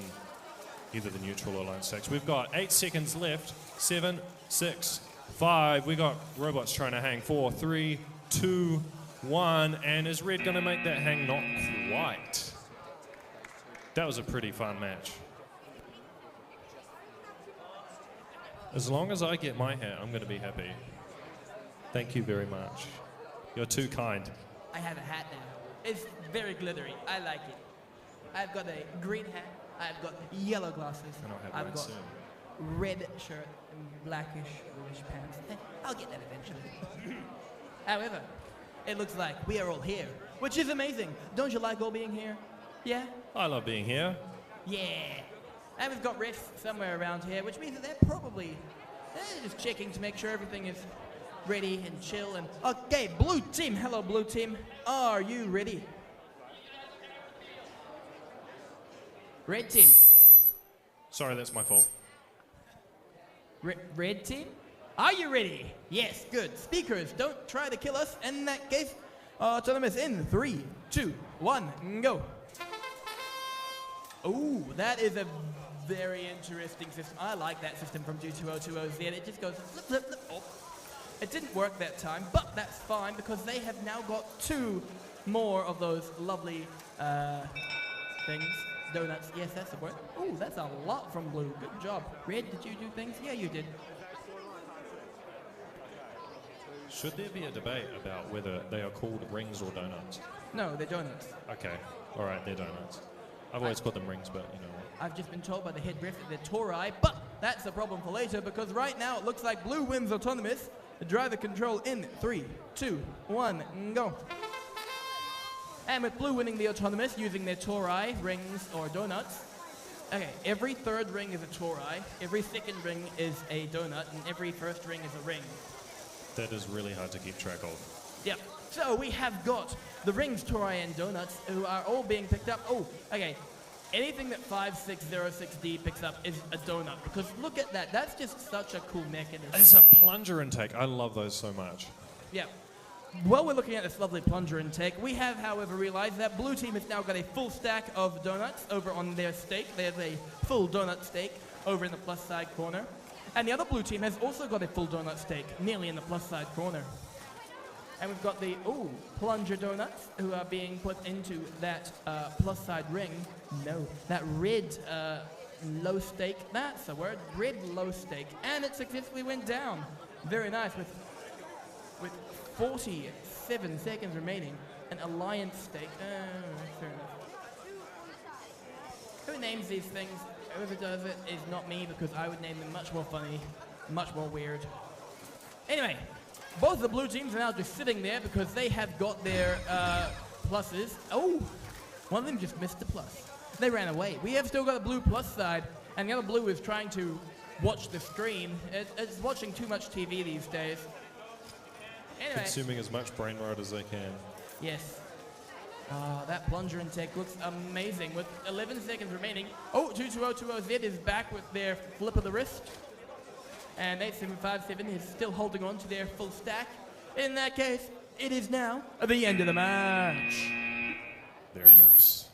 either the neutral or alliance stakes. We've got 8 seconds left. 7, 6, 5. We got robots trying to hang. 4, 3, 2, 1. And is red going to make that hang? Not quite. That was a pretty fun match. As long as I get my hat, I'm going to be happy. Thank you very much. You're too kind. I have a hat now. It's very glittery. I like it. I've got a green hat. I've got yellow glasses. And I'll have I've mine got soon. red shirt and blackish bluish pants. I'll get that eventually. However, it looks like we are all here, which is amazing. Don't you like all being here? Yeah? I love being here. Yeah. And we've got refs somewhere around here, which means that they're just checking to make sure everything is ready and chill. And okay, blue team, hello blue team. Are you ready? Red team. Sorry, that's my fault. Red team? Are you ready? Yes, good. Speakers, don't try to kill us. In that case, autonomous in 3, 2, 1, go. Ooh, that is a very interesting system. I like that system from G2020Z. It just goes flip, flip, flip. Oh. It didn't work that time, but that's fine because they have now got 2 more of those lovely things. Donuts. Yes, that's the word. Ooh, that's a lot from blue. Good job. Red, did you do things? Yeah, you did. Should there be a debate about whether they are called rings or donuts? No, they're donuts. Okay, all right, they're donuts. I've always called them rings, but you know what. I've just been told by the head ref that they're tori, but that's a problem for later because right now it looks like blue wins autonomous. The driver control in 3, 2, 1, go. And with blue winning the autonomous using their tori, rings, or donuts. Okay, every third ring is a tori, every second ring is a donut, and every first ring is a ring. That is really hard to keep track of. Yep. So we have got the rings, tori, and donuts who are all being picked up. Oh, okay. Anything that 5606D picks up is a donut because look at that. That's just such a cool mechanism. It's a plunger intake. I love those so much. Yep. While we're looking at this lovely plunger intake, we have, however, realized that blue team has now got a full stack of donuts over on their steak. They have a full donut steak over in the plus side corner. And the other blue team has also got a full donut steak nearly in the plus side corner. And we've got the, plunger donuts who are being put into that plus side ring. No, that red low steak, that's the word, red low steak. And it successfully went down. Very nice with 47 seconds remaining. An alliance steak. Fair enough. Who names these things? Whoever does it is not me because I would name them much more funny, much more weird. Anyway, both the blue teams are now just sitting there because they have got their pluses. Oh, one of them just missed the plus. They ran away. We have still got a blue plus side, and the other blue is trying to watch the screen. It's watching too much TV these days. Anyway. Consuming as much brain rot as they can. Yes. That plunger intake looks amazing with 11 seconds remaining. Oh, 22020Z is back with their flip of the wrist. And 8757 is still holding on to their full stack. In that case, it is now the end of the match. Very nice.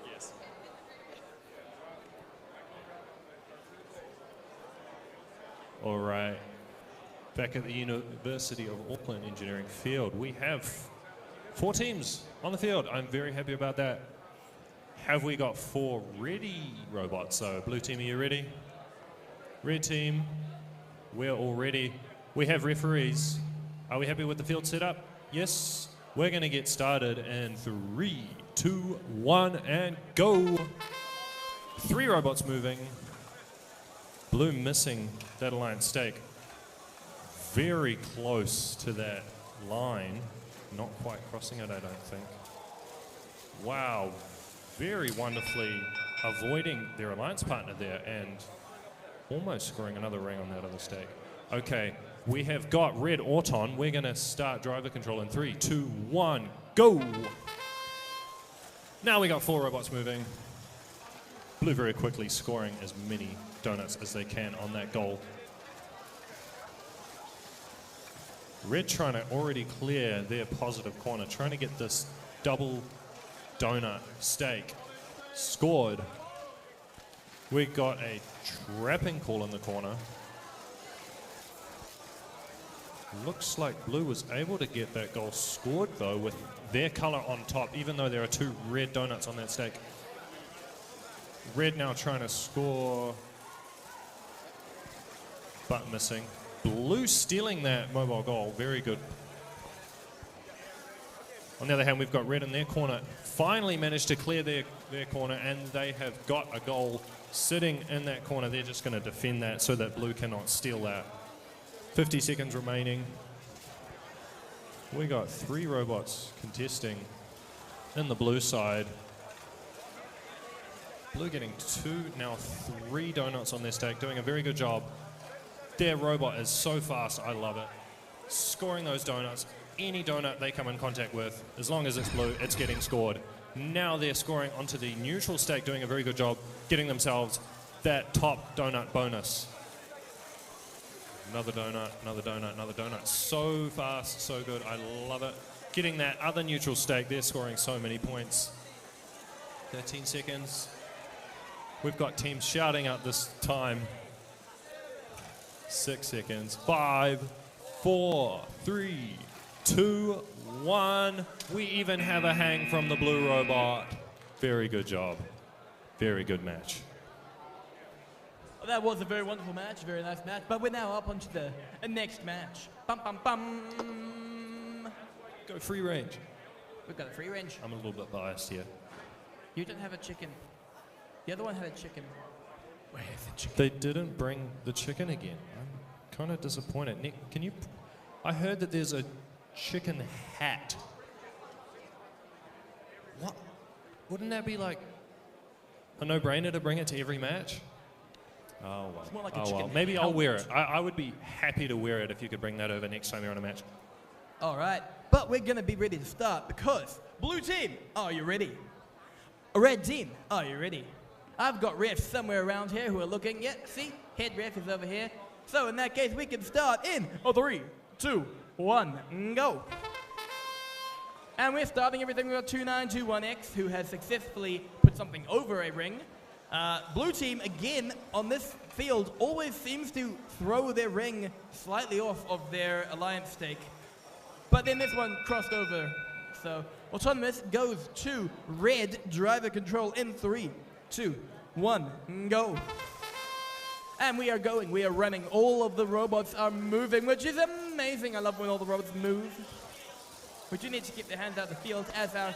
Yes. All right. Back at the University of Auckland Engineering Field, we have 4 teams on the field. I'm very happy about that. Have we got 4 ready robots? So, blue team, are you ready? Red team, we're all ready. We have referees. Are we happy with the field setup? Yes. We're going to get started in 3, 2, 1, and go. 3 robots moving. Blue missing that alliance stake. Very close to that line. Not quite crossing it, I don't think. Wow. Very wonderfully avoiding their alliance partner there and almost scoring another ring on that other stake. Okay, we have got red Auton. We're going to start driver control in 3, 2, 1, go! Now we got 4 robots moving. Blue very quickly scoring as many donuts as they can on that goal. Red trying to already clear their positive corner, trying to get this double donut stake scored. We got a trapping call in the corner. Looks like blue was able to get that goal scored though with their color on top, even though there are 2 red donuts on that stake. Red now trying to score, but missing. Blue stealing that mobile goal, very good. On the other hand, we've got red in their corner. Finally managed to clear their corner, and they have got a goal sitting in that corner. They're just going to defend that so that blue cannot steal that. 50 seconds remaining. We got 3 robots contesting in the blue side. Blue getting 2, now 3 donuts on their stack, doing a very good job. Their robot is so fast, I love it. Scoring those donuts, any donut they come in contact with, as long as it's blue, it's getting scored. Now they're scoring onto the neutral stack, doing a very good job, getting themselves that top donut bonus. Another donut, another donut, another donut. So fast, so good, I love it. Getting that other neutral stack, they're scoring so many points. 13 seconds. We've got teams shouting out this time. 6 seconds. 5, 4, 3, 2, 1. We even have a hang from the blue robot. Very good job. Very good match. Well, that was a very wonderful match, very nice match. But we're now up onto the next match. Bum, bum, bum. Go free range. We've got a free range. I'm a little bit biased here. You don't have a chicken. The other one had a chicken. Where's the chicken? They didn't bring the chicken again. I'm kind of disappointed. Nick, can you... I heard that there's a chicken hat. What? Wouldn't that be like a no-brainer to bring it to every match? Oh, well. It's more like a Oh, chicken well. Maybe I'll wear it. helmet. I would be happy to wear it if you could bring that over next time you're on a match. All right, but we're going to be ready to start because blue team, are you ready? Red team, are you ready? I've got refs somewhere around here who are looking. Yeah, see? Head ref is over here. So in that case, we can start in 3, 2, 1, go. And we're starting everything with 2921X, who has successfully put something over a ring. Blue team, again, on this field, always seems to throw their ring slightly off of their alliance stake. But then this one crossed over. So Autonomous goes to red driver control in 3, 2, 1, go. And we are going, we are running. All of the robots are moving, which is amazing. I love when all the robots move. We do need to keep their hands out of the field, as our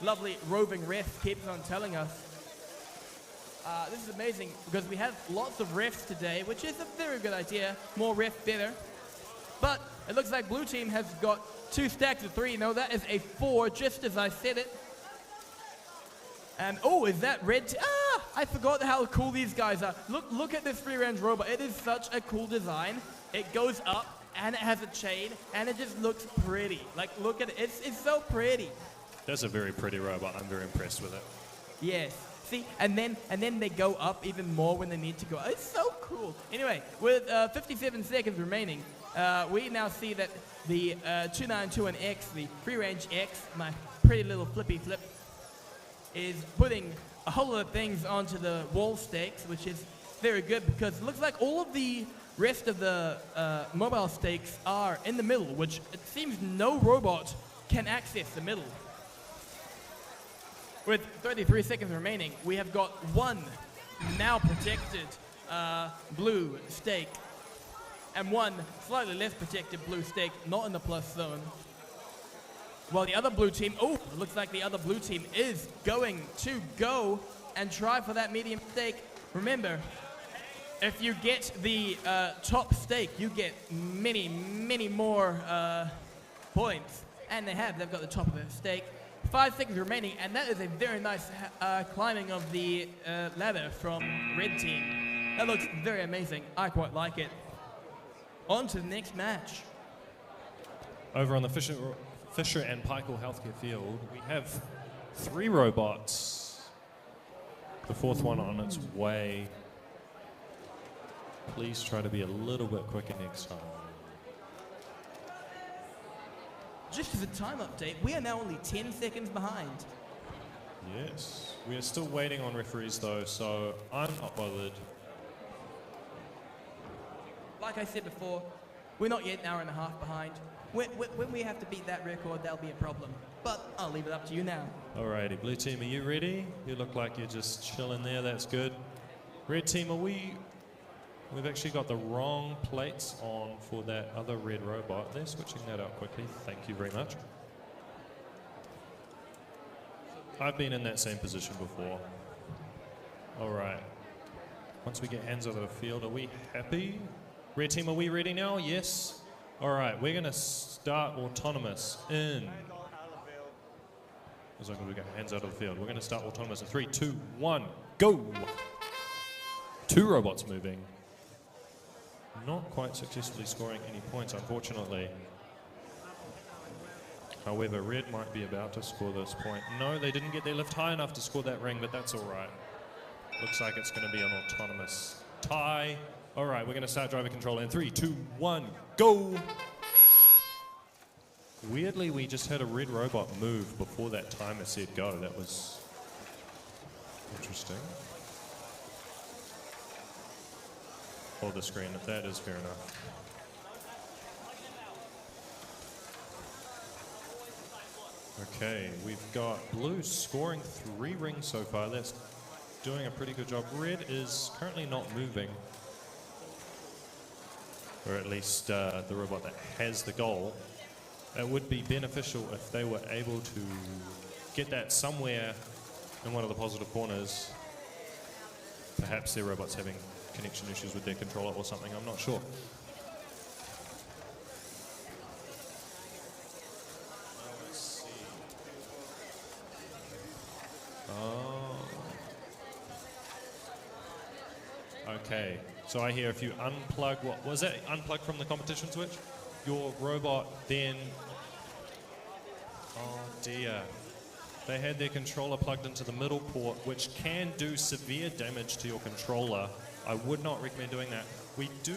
lovely roving ref keeps on telling us. This is amazing because we have lots of refs today, which is a very good idea. More ref, better. But it looks like blue team has got 2 stacks of 3. No, that is a 4, just as I said it. And oh, is that red? I forgot how cool these guys are. Look at this free range robot. It is such a cool design. It goes up and it has a chain and it just looks pretty. Like, look at it. It's so pretty. That's a very pretty robot. I'm very impressed with it. Yes. See, and then they go up even more when they need to go. It's so cool. Anyway, with 57 seconds remaining, we now see that the 292X, the free range X, my pretty little flippy flip, is putting a whole lot of things onto the wall stakes, which is very good because it looks like all of the rest of the mobile stakes are in the middle, which it seems no robot can access the middle. With 33 seconds remaining, we have got one now protected blue stake and one slightly less protected blue stake not in the plus zone. While the other blue team, oh, it looks like the other blue team is going to go and try for that medium stake. Remember, if you get the top stake, you get many, many more points. And they've got the top of the stake. 5 seconds remaining, and that is a very nice climbing of the ladder from red team. That looks very amazing. I quite like it. On to the next match. Over on the Fisher and Paykel Healthcare field, we have 3 robots. The 4th one on its way. Please try to be a little bit quicker next time. Just as a time update, we are now only 10 seconds behind. Yes. We are still waiting on referees though, so I'm not bothered. Like I said before, we're not yet an hour and a half behind. When we have to beat that record, that'll be a problem. But I'll leave it up to you now. Alrighty, blue team, are you ready? You look like you're just chilling there, that's good. Red team, we've actually got the wrong plates on for that other red robot. They're switching that out quickly, thank you very much. I've been in that same position before. Alright. Once we get hands over the field, are we happy? Red team, are we ready now? Yes. Alright, we're going to start autonomous in As long as we get hands out of the field. We're going to start autonomous in 3, 2, 1, go! 2 robots moving. Not quite successfully scoring any points, unfortunately. However, red might be about to score this point. No, they didn't get their lift high enough to score that ring, but that's all right. Looks like it's going to be an autonomous tie. All right, we're going to start driver control in 3, 2, 1, go! Weirdly, we just had a red robot move before that timer said go. That was interesting. Or the screen, that is fair enough. Okay, we've got blue scoring 3 rings so far. That's doing a pretty good job. Red is currently not moving. Or at least the robot that has the goal. It would be beneficial if they were able to get that somewhere in one of the positive corners. Perhaps their robot's having connection issues with their controller or something, I'm not sure. Let's see. Oh. Okay, so I hear if you unplug, what was that? Unplug from the competition switch? Your robot then, oh dear, they had their controller plugged into the middle port, which can do severe damage to your controller. I would not recommend doing that. We do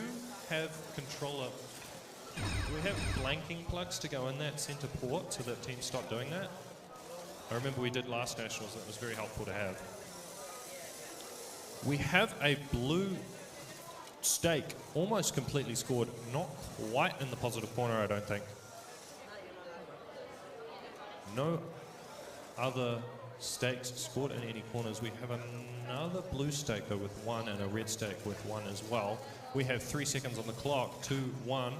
have controller, we have blanking plugs to go in that center port so that teams stop doing that. I remember we did last Nationals, it was very helpful to have. We have a blue stake almost completely scored, not quite in the positive corner, I don't think. No other stakes scored in any corners. We have another blue stake though with 1 and a red stake with 1 as well. We have 3 seconds on the clock, 2, 1.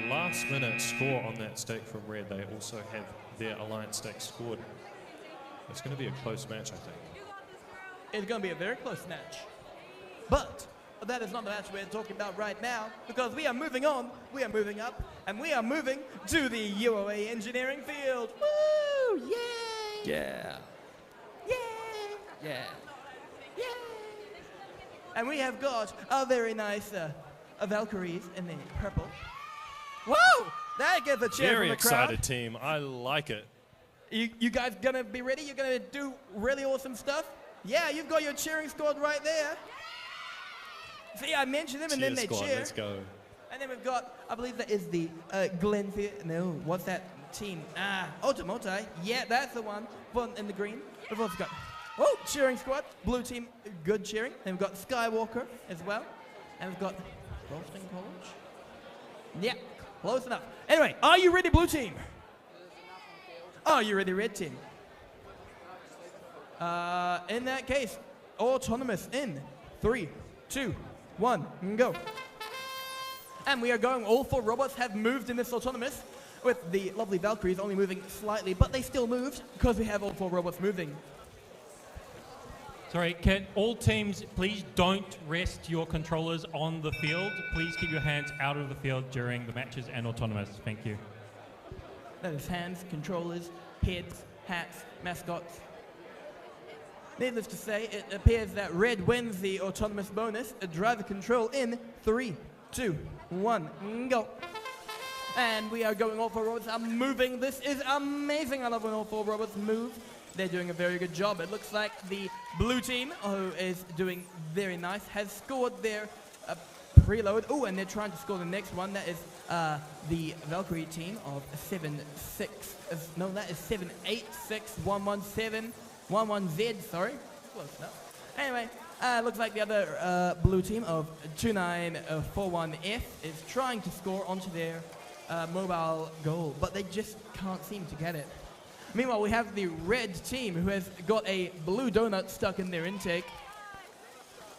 Last minute score on that stake from red. They also have their alliance stake scored. It's going to be a close match, I think. It's going to be a very close match. But that is not the match we're talking about right now, because we are moving on, we are moving up, and we are moving to the UOA engineering field. Woo! Yay! Yeah. Yay! Yeah. Yay! And we have got a very nice Valkyries in the purple. Whoa! That gets a cheer Very from the crowd. excited team. I like it. You guys gonna be ready? You're gonna do really awesome stuff? Yeah, you've got your cheering squad right there. See, I mentioned them and then they squad, cheer. let's go. And then we've got, I believe that is the Glenfield. No, what's that team? Otomotai. Yeah, that's the one. One in the green. We've also got, cheering squad. Blue team, good cheering. And we've got Skywalker as well. And we've got Ralston College. Yeah, close enough. Anyway, are you ready, blue team? Are you ready, red team? In that case, autonomous in 3, 2, 1, go. And we are going, all 4 robots have moved in this autonomous, with the lovely Valkyries only moving slightly, but they still moved because we have all 4 robots moving. Sorry, can all teams please don't rest your controllers on the field? Please keep your hands out of the field during the matches and autonomous. Thank you. That is hands, controllers, heads, hats, mascots. Needless to say, it appears that red wins the autonomous bonus. A driver control in 3, 2, 1, go. And we are going, all 4 robots are moving. This is amazing. I love when all 4 robots move. They're doing a very good job. It looks like the blue team, who is doing very nice, has scored their preload. Oh, and they're trying to score the next one. That is the Valkyrie team of 7-6. No, that is 7-8-6-1-1-7. 11Z, sorry. Close enough. Anyway, looks like the other blue team of 2941F is trying to score onto their mobile goal, but they just can't seem to get it. Meanwhile, we have the red team who has got a blue donut stuck in their intake,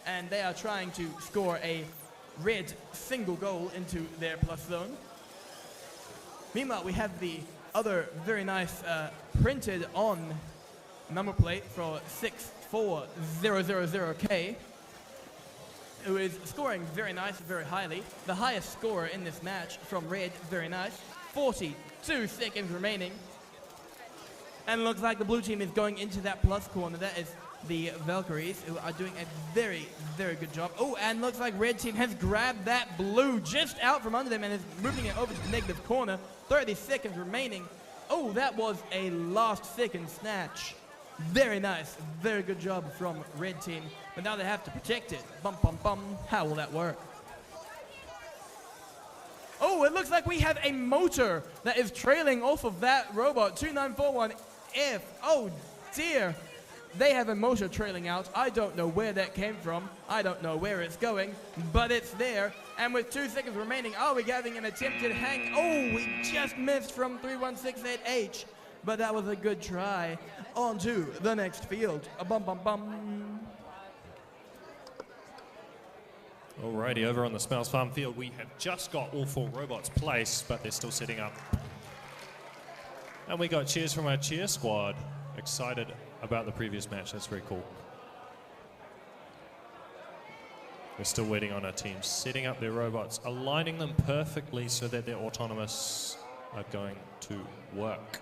and they are trying to score a red single goal into their plus zone. Meanwhile, we have the other very nice printed on number plate for 64000K, who is scoring very nice, very highly. The highest scorer in this match from red, very nice. 42 seconds remaining. And looks like the blue team is going into that plus corner. That is the Valkyries, who are doing a very, very good job. Oh, and looks like red team has grabbed that blue just out from under them and is moving it over to the negative corner. 30 seconds remaining. Oh, that was a last second snatch. Very nice. Very good job from red team. But now they have to protect it. Bum, bum, bum. How will that work? Oh, it looks like we have a motor that is trailing off of that robot. 2941F. Oh, dear. They have a motor trailing out. I don't know where that came from. I don't know where it's going, but it's there. And with 2 seconds remaining, are we having an attempted hang? Oh, we just missed from 3168H, but that was a good try. On to the next field. Bum, bum, bum. Alrighty, over on the Smells Farm field, we have just got all 4 robots placed, but they're still setting up. And we got cheers from our cheer squad. Excited about the previous match. That's very cool. We're still waiting on our teams setting up their robots, aligning them perfectly so that their autonomous are going to work.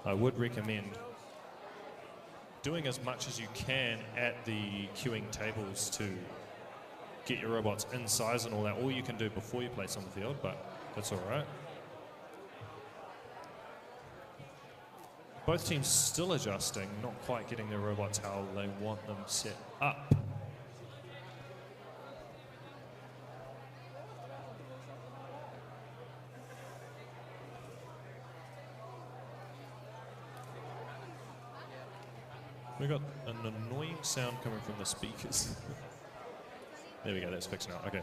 I would recommend doing as much as you can at the queuing tables to get your robots in size and all that. All you can do before you place on the field, but that's all right. Both teams still adjusting, not quite getting their robots how they want them set up. We got an annoying sound coming from the speakers. There we go, that's fixed now. Okay.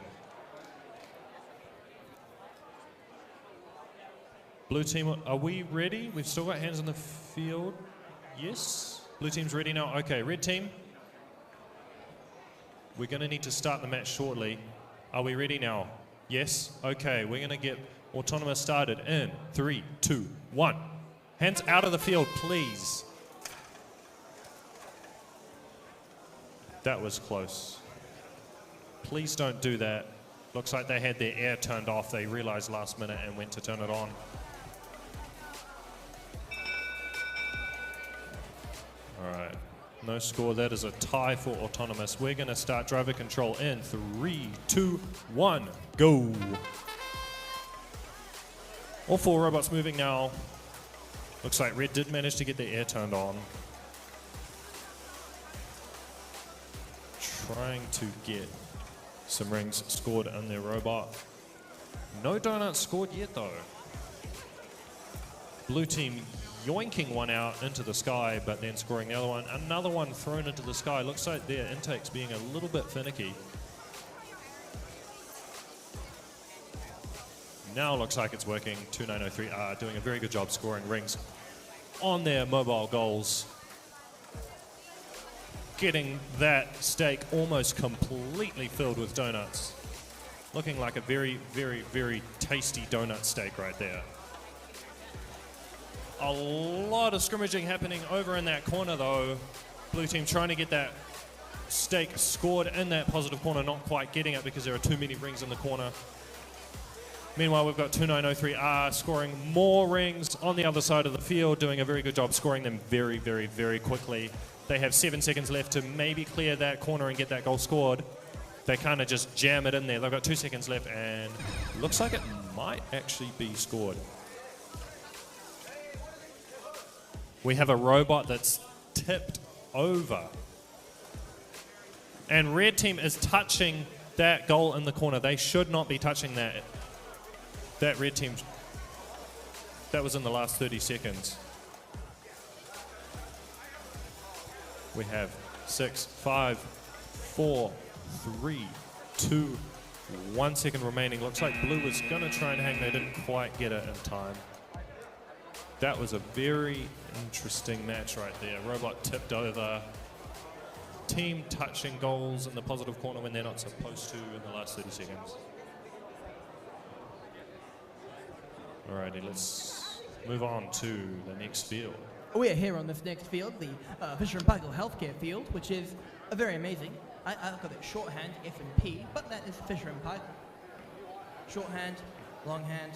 Blue team, are we ready? We've still got hands on the field. Yes. Blue team's ready now. Okay, red team. We're going to need to start the match shortly. Are we ready now? Yes. Okay, we're going to get autonomous started in 3, 2, 1. Hands out of the field, please. That was close. Please don't do that. Looks like they had their air turned off. They realized last minute and went to turn it on. All right, no score. That is a tie for autonomous. We're going to start driver control in 3, 2, 1, go. All 4 robots moving now. Looks like red did manage to get their air turned on. Trying to get some rings scored on their robot. No donuts scored yet though. Blue team yoinking one out into the sky, but then scoring the other one. Another one thrown into the sky. Looks like their intake's being a little bit finicky. Now looks like it's working. 2903R doing a very good job scoring rings on their mobile goals. Getting that steak almost completely filled with donuts. Looking like a very, very, very tasty donut steak right there. A lot of scrimmaging happening over in that corner though. Blue team trying to get that steak scored in that positive corner, not quite getting it because there are too many rings in the corner. Meanwhile, we've got 2903R scoring more rings on the other side of the field, doing a very good job scoring them very, very, very quickly. They have 7 seconds left to maybe clear that corner and get that goal scored. They kind of just jam it in there. They've got 2 seconds left and looks like it might actually be scored. We have a robot that's tipped over. And red team is touching that goal in the corner. They should not be touching that. That red team, that was in the last 30 seconds. We have 6, 5, 4, 3, 2, 1 second remaining. Looks like blue was going to try and hang. They didn't quite get it in time. That was a very interesting match right there. Robot tipped over. Team touching goals in the positive corner when they're not supposed to in the last 30 seconds. Alrighty, let's move on to the next field. We are here on this next field, the Fisher and Paykel Healthcare field, which is very amazing. I've got it shorthand F&P, but that is Fisher and Paykel. Shorthand Long hand.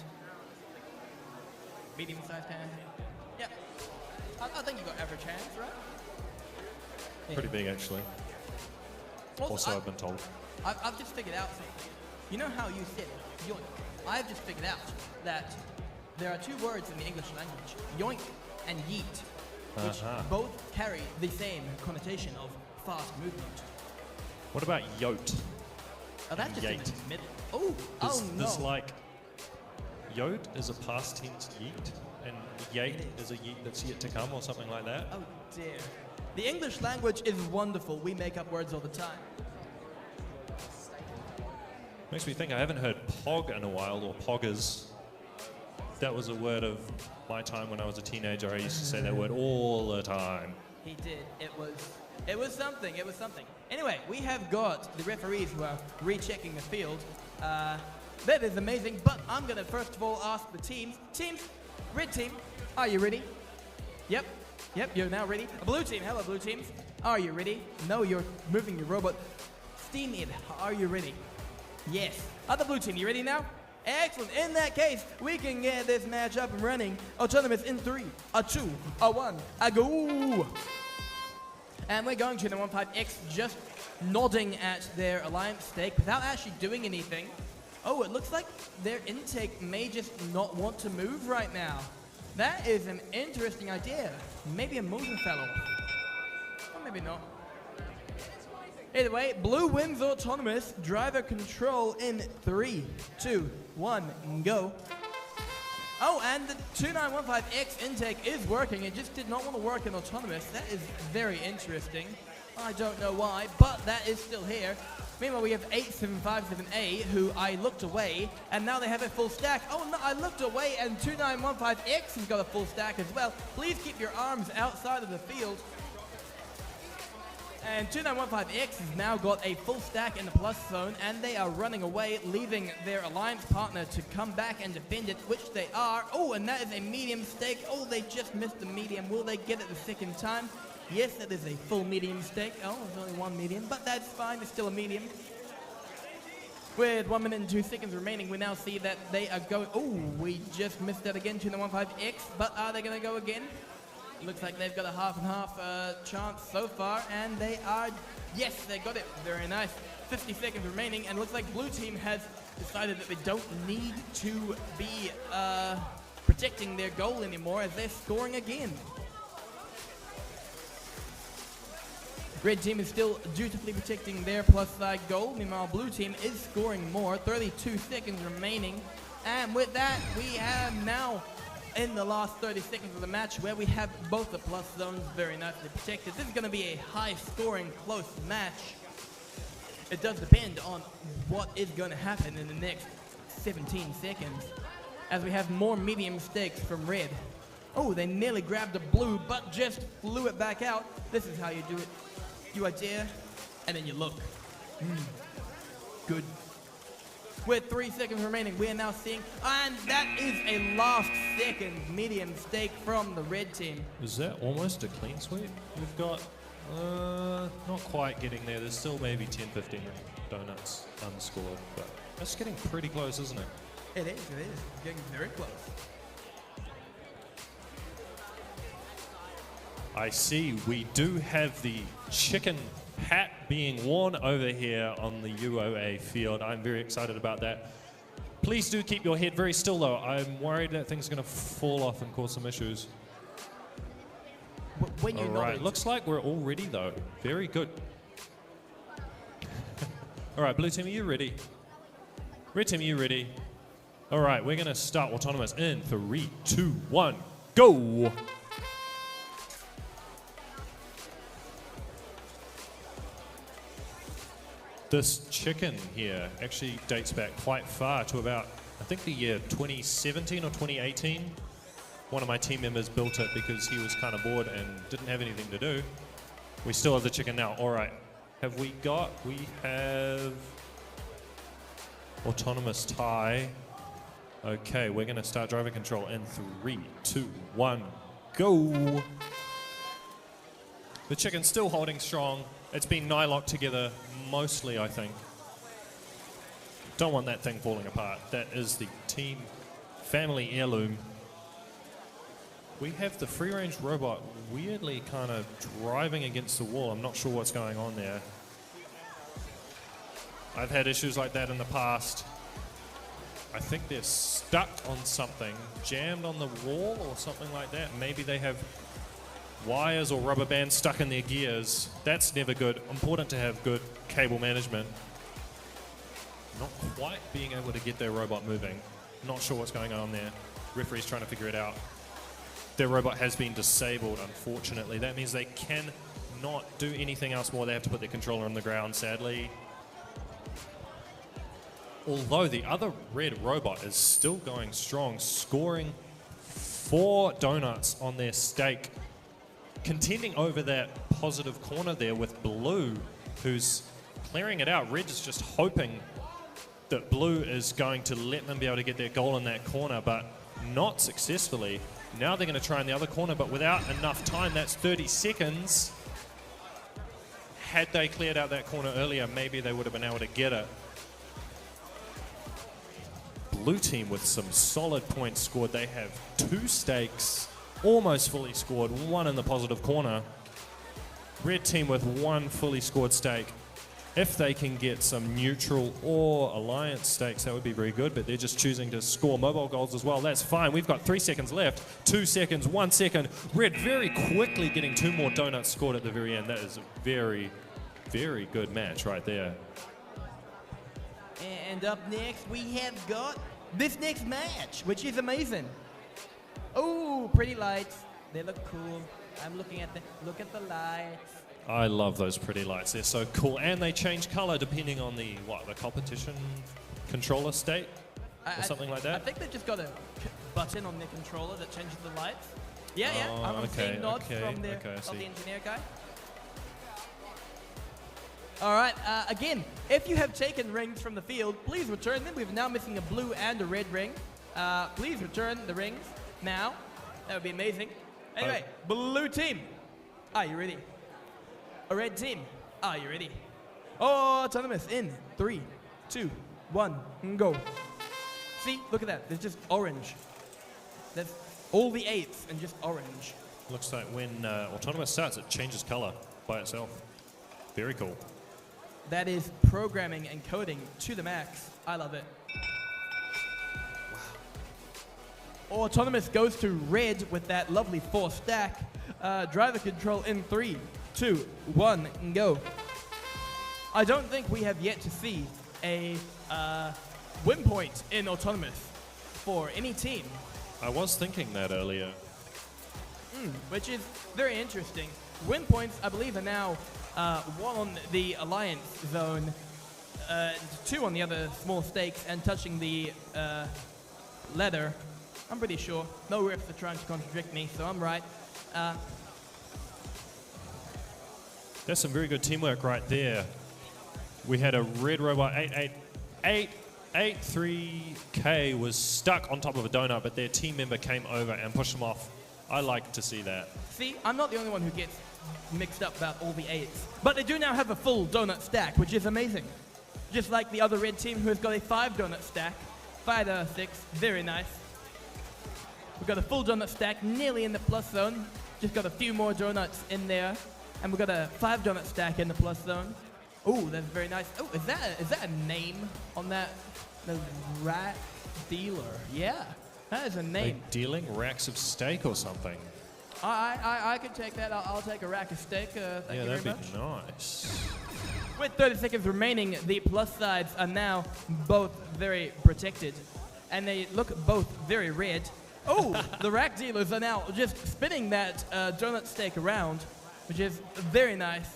Medium-sized hand. Yeah. I think you got average hands, right? Yeah. Pretty big, actually. Also, I've been told. I've just figured out something. You know how you said yoink? I've just figured out that there are two words in the English language, yoink and yeet, which both carry the same connotation of fast movement. What about yote? Oh, that's just in Yeet. the middle. Oh, no. This like yote is a past tense yeet, and yate is a yeet that's yet to come, or something like that. Oh dear. The English language is wonderful. We make up words all the time. Makes me think I haven't heard pog in a while, or poggers. That was a word of my time when I was a teenager. I used to say that word all the time. He did. It was something. It was something. Anyway, we have got the referees who are rechecking the field. That is amazing, but I'm going to first of all ask the teams. Teams, red team, are you ready? Yep, you're now ready. Blue team, hello blue teams. Are you ready? No, you're moving your robot. Steamhead, are you ready? Yes. Other blue team, you ready now? Excellent. In that case, we can get this match up and running. Autonomous in 3, a 2, a 1, a go. And we're going to the 15X just nodding at their alliance stake without actually doing anything. Oh, it looks like their intake may just not want to move right now. That is an interesting idea. Maybe a motor fell off. Or maybe not. Either way, blue wins autonomous. Driver control in 3, 2, 1, go. Oh, and the 2915X intake is working. It just did not want to work in autonomous. That is very interesting. I don't know why, but that is still here. Meanwhile, we have 8757A, who I looked away, and now they have a full stack. Oh, no, I looked away, and 2915X has got a full stack as well. Please keep your arms outside of the field. And 2915X has now got a full stack in the plus zone, and they are running away, leaving their alliance partner to come back and defend it, which they are. Oh, and that is a medium stake. Oh, they just missed the medium. Will they get it the second time? Yes, that is a full medium stake. Oh, there's only one medium, but that's fine. It's still a medium. With 1 minute and 2 seconds remaining, we now see that they are going... Oh, we just missed that again, 2915X, but are they going to go again? Looks like they've got a half and half chance so far, and they are... Yes, they got it. Very nice. 50 seconds remaining, and looks like blue team has decided that they don't need to be protecting their goal anymore as they're scoring again. Red team is still dutifully protecting their plus side goal. Meanwhile, blue team is scoring more. 32 seconds remaining. And with that, we have now in the last 30 seconds of the match where we have both the plus zones very nicely protected. This is going to be a high-scoring, close match. It does depend on what is going to happen in the next 17 seconds as we have more medium stakes from red. Oh, they nearly grabbed a blue, but just flew it back out. This is how you do it. You idea, and then you look. Good. With 3 seconds remaining, we are now seeing, and that is a last second medium stake from the red team. Is that almost a clean sweep? We've got, not quite getting there. There's still maybe 10, 15 donuts unscored, but that's getting pretty close, isn't it? It is. Getting very close. I see we do have the chicken hat being worn over here on the UOA field. I'm very excited about that. Please do keep your head very still though. I'm worried that things are going to fall off and cause some issues. When you're Alright, looks like we're all ready though. Very good. Alright, blue team, are you ready? Red team, are you ready? Alright, we're going to start autonomous in 3, 2, 1, go! This chicken here actually dates back quite far to about, I think the year 2017 or 2018. One of my team members built it because he was kind of bored and didn't have anything to do. We still have the chicken now. All right, we have autonomous tie. Okay, we're gonna start driver control in 3, 2, 1, go. The chicken's still holding strong. It's been nylocked together mostly, I think. Don't want that thing falling apart. That is the team family heirloom. We have the free-range robot weirdly kind of driving against the wall. I'm not sure what's going on there. I've had issues like that in the past. I think they're stuck on something, jammed on the wall or something like that. Maybe they have wires or rubber bands stuck in their gears. That's never good. Important to have good cable management. Not quite being able to get their robot moving. Not sure what's going on there. Referee's trying to figure it out. Their robot has been disabled, unfortunately. That means they cannot do anything else more. They have to put their controller on the ground, sadly. Although the other red robot is still going strong, scoring 4 donuts on their stake. Contending over that positive corner there with Blue, who's clearing it out. Red is just hoping that Blue is going to let them be able to get their goal in that corner, but not successfully. Now they're going to try in the other corner, but without enough time. That's 30 seconds. Had they cleared out that corner earlier, maybe they would have been able to get it. Blue team with some solid points scored. They have 2 stakes, almost fully scored, 1 in the positive corner. Red team with 1 fully scored stake. If they can get some neutral or alliance stakes, that would be very good, but they're just choosing to score mobile goals as well. That's fine. We've got 3 seconds left. 2 seconds, 1 second. Red very quickly getting 2 more donuts scored at the very end. That is a very, very good match right there. And up next, we have got this next match, which is amazing. Oh, pretty lights. They look cool. I'm looking at look at the lights. I love those pretty lights. They're so cool. And they change color depending on the competition controller state or something like that? I think they've just got a button on their controller that changes the lights. Yeah, yeah. I'm seeing nods from the engineer guy. All right, again, if you have taken rings from the field, please return them. We're now missing a blue and a red ring. Please return the rings now. That would be amazing. Anyway, blue team, are you ready? A red team, are you ready? Autonomous in 3, 2, 1, go. See, look at that. There's just orange. That's all the 8s and just orange. Looks like when Autonomous starts, it changes color by itself. Very cool. That is programming and coding to the max. I love it. Wow. Autonomous goes to red with that lovely 4 stack. Driver control in 3, 2, 1, and go. I don't think we have yet to see a win point in Autonomous for any team. I was thinking that earlier. Which is very interesting. Win points, I believe, are now 1 on the Alliance zone, 2 on the other small stakes, and touching the leather. I'm pretty sure. No refs are trying to contradict me, so I'm right. That's some very good teamwork right there. We had a red robot, 83K was stuck on top of a donut, but their team member came over and pushed them off. I like to see that. See, I'm not the only one who gets mixed up about all the 8s. But they do now have a full donut stack, which is amazing. Just like the other red team who has got a 5 donut stack. 5 out of 6, very nice. We've got a full donut stack, nearly in the plus zone. Just got a few more donuts in there. And we've got a 5 donut stack in the plus zone. Oh, that's very nice. Oh, is that a name on that? The rat dealer. Yeah, that is a name. Like dealing racks of steak or something. I could take that. I'll take a rack of steak. Thank you very much. Yeah, that'd be nice. With 30 seconds remaining, the plus sides are now both very protected. And they look both very red. Oh, the rack dealers are now just spinning that donut steak around, which is very nice.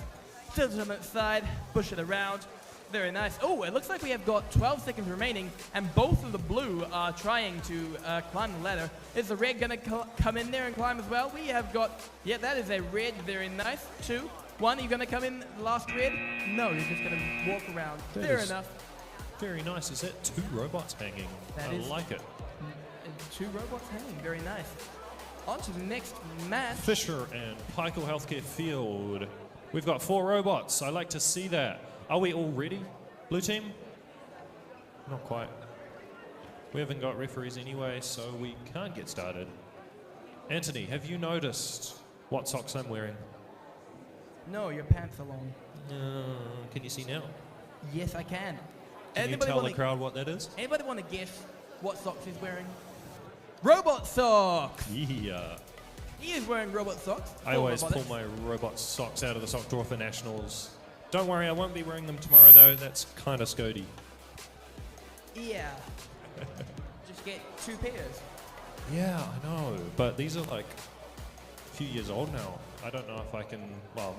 Tilt it on its side, push it around. Very nice. Oh, it looks like we have got 12 seconds remaining, and both of the blue are trying to climb the ladder. Is the red going to come in there and climb as well? We have got, yeah, that is a red. Very nice. 2, 1, are you going to come in last red? No, you're just going to walk around. Fair enough. Very nice. Is that 2 robots hanging? I like it. 2 robots hanging. Very nice. On to the next match. Fisher and Pikel Healthcare Field. We've got 4 robots. I like to see that. Are we all ready, blue team? Not quite. We haven't got referees anyway, so we can't get started. Anthony, have you noticed what socks I'm wearing? No, your pants are long. Can you see now? Yes, I can. Can you tell the crowd what that is? Anybody want to guess what socks he's wearing? Robot socks! Yeah. He is wearing robot socks. I Full always robotics. pull my robot socks out of the sock drawer for Nationals. Don't worry, I won't be wearing them tomorrow though. That's kind of scody. Yeah. Just get 2 pairs. Yeah, I know. But these are like a few years old now. I don't know if I can, well,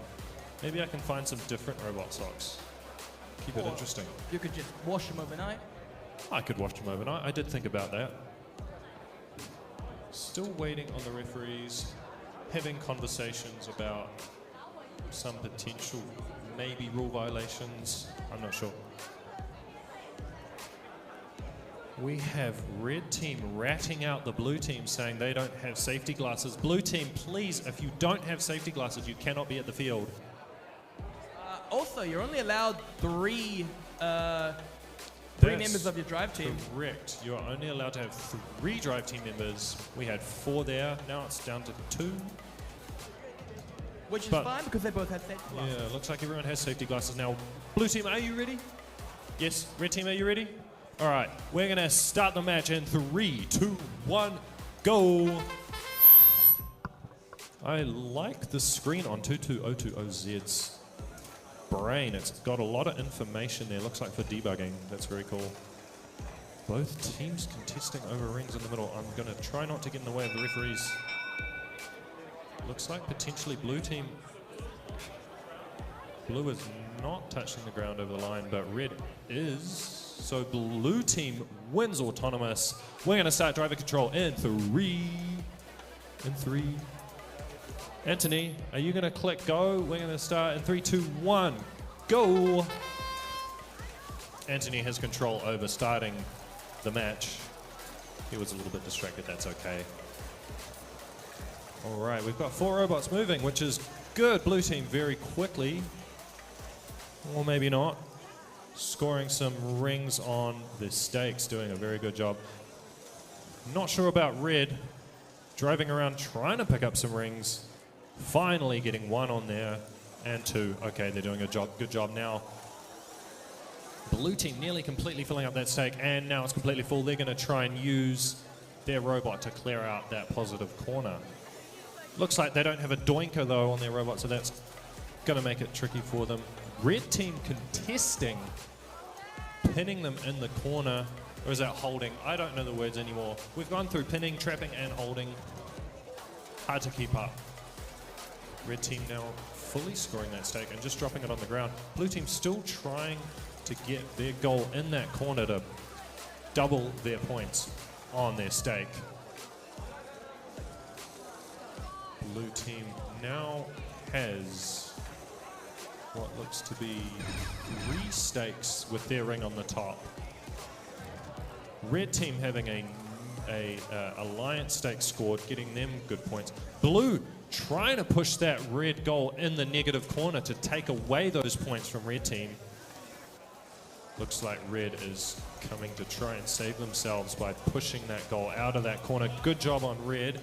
maybe I can find some different robot socks. Keep it Or interesting. You could just wash them overnight. I could wash them overnight. I did think about that. Still waiting on the referees, having conversations about some potential maybe rule violations. I'm not sure. We have red team ratting out the blue team saying they don't have safety glasses. Blue team, please, if you don't have safety glasses, you cannot be at the field. Also, you're only allowed 3 That's members of your drive team. Correct. You're only allowed to have 3 drive team members. We had 4 there. Now it's down to 2. Which is fine because they both have safety glasses. Yeah, looks like everyone has safety glasses now. Blue team, are you ready? Yes. Red team, are you ready? All right. We're going to start the match in 3, 2, 1, go. I like the screen on 22020Z's brain. It's got a lot of information there. Looks like for debugging. That's very cool. Both teams contesting over rings in the middle. I'm going to try not to get in the way of the referees. Looks like potentially blue team. Blue is not touching the ground over the line, but red is. So blue team wins autonomous. We're going to start driver control in 3. In 3. Anthony, are you going to click go? We're going to start in 3, 2, 1, go. Anthony has control over starting the match. He was a little bit distracted, that's okay. All right, we've got 4 robots moving, which is good. Blue team very quickly, or maybe not. Scoring some rings on the stakes, doing a very good job. Not sure about red. Driving around trying to pick up some rings. Finally getting 1 on there and 2. Okay, they're doing a good job now. Blue team nearly completely filling up that stake, and now it's completely full. They're going to try and use their robot to clear out that positive corner. Looks like they don't have a doinker though on their robot, so that's going to make it tricky for them. Red team contesting, pinning them in the corner, or is that holding? I don't know the words anymore. We've gone through pinning, trapping, and holding. Hard to keep up. Red team now fully scoring that stake and just dropping it on the ground. Blue team still trying to get their goal in that corner to double their points on their stake. Blue team now has what looks to be 3 stakes with their ring on the top. Red team having a alliance stake scored, getting them good points. Blue trying to push that red goal in the negative corner to take away those points from red team. Looks like red is coming to try and save themselves by pushing that goal out of that corner. Good job on red.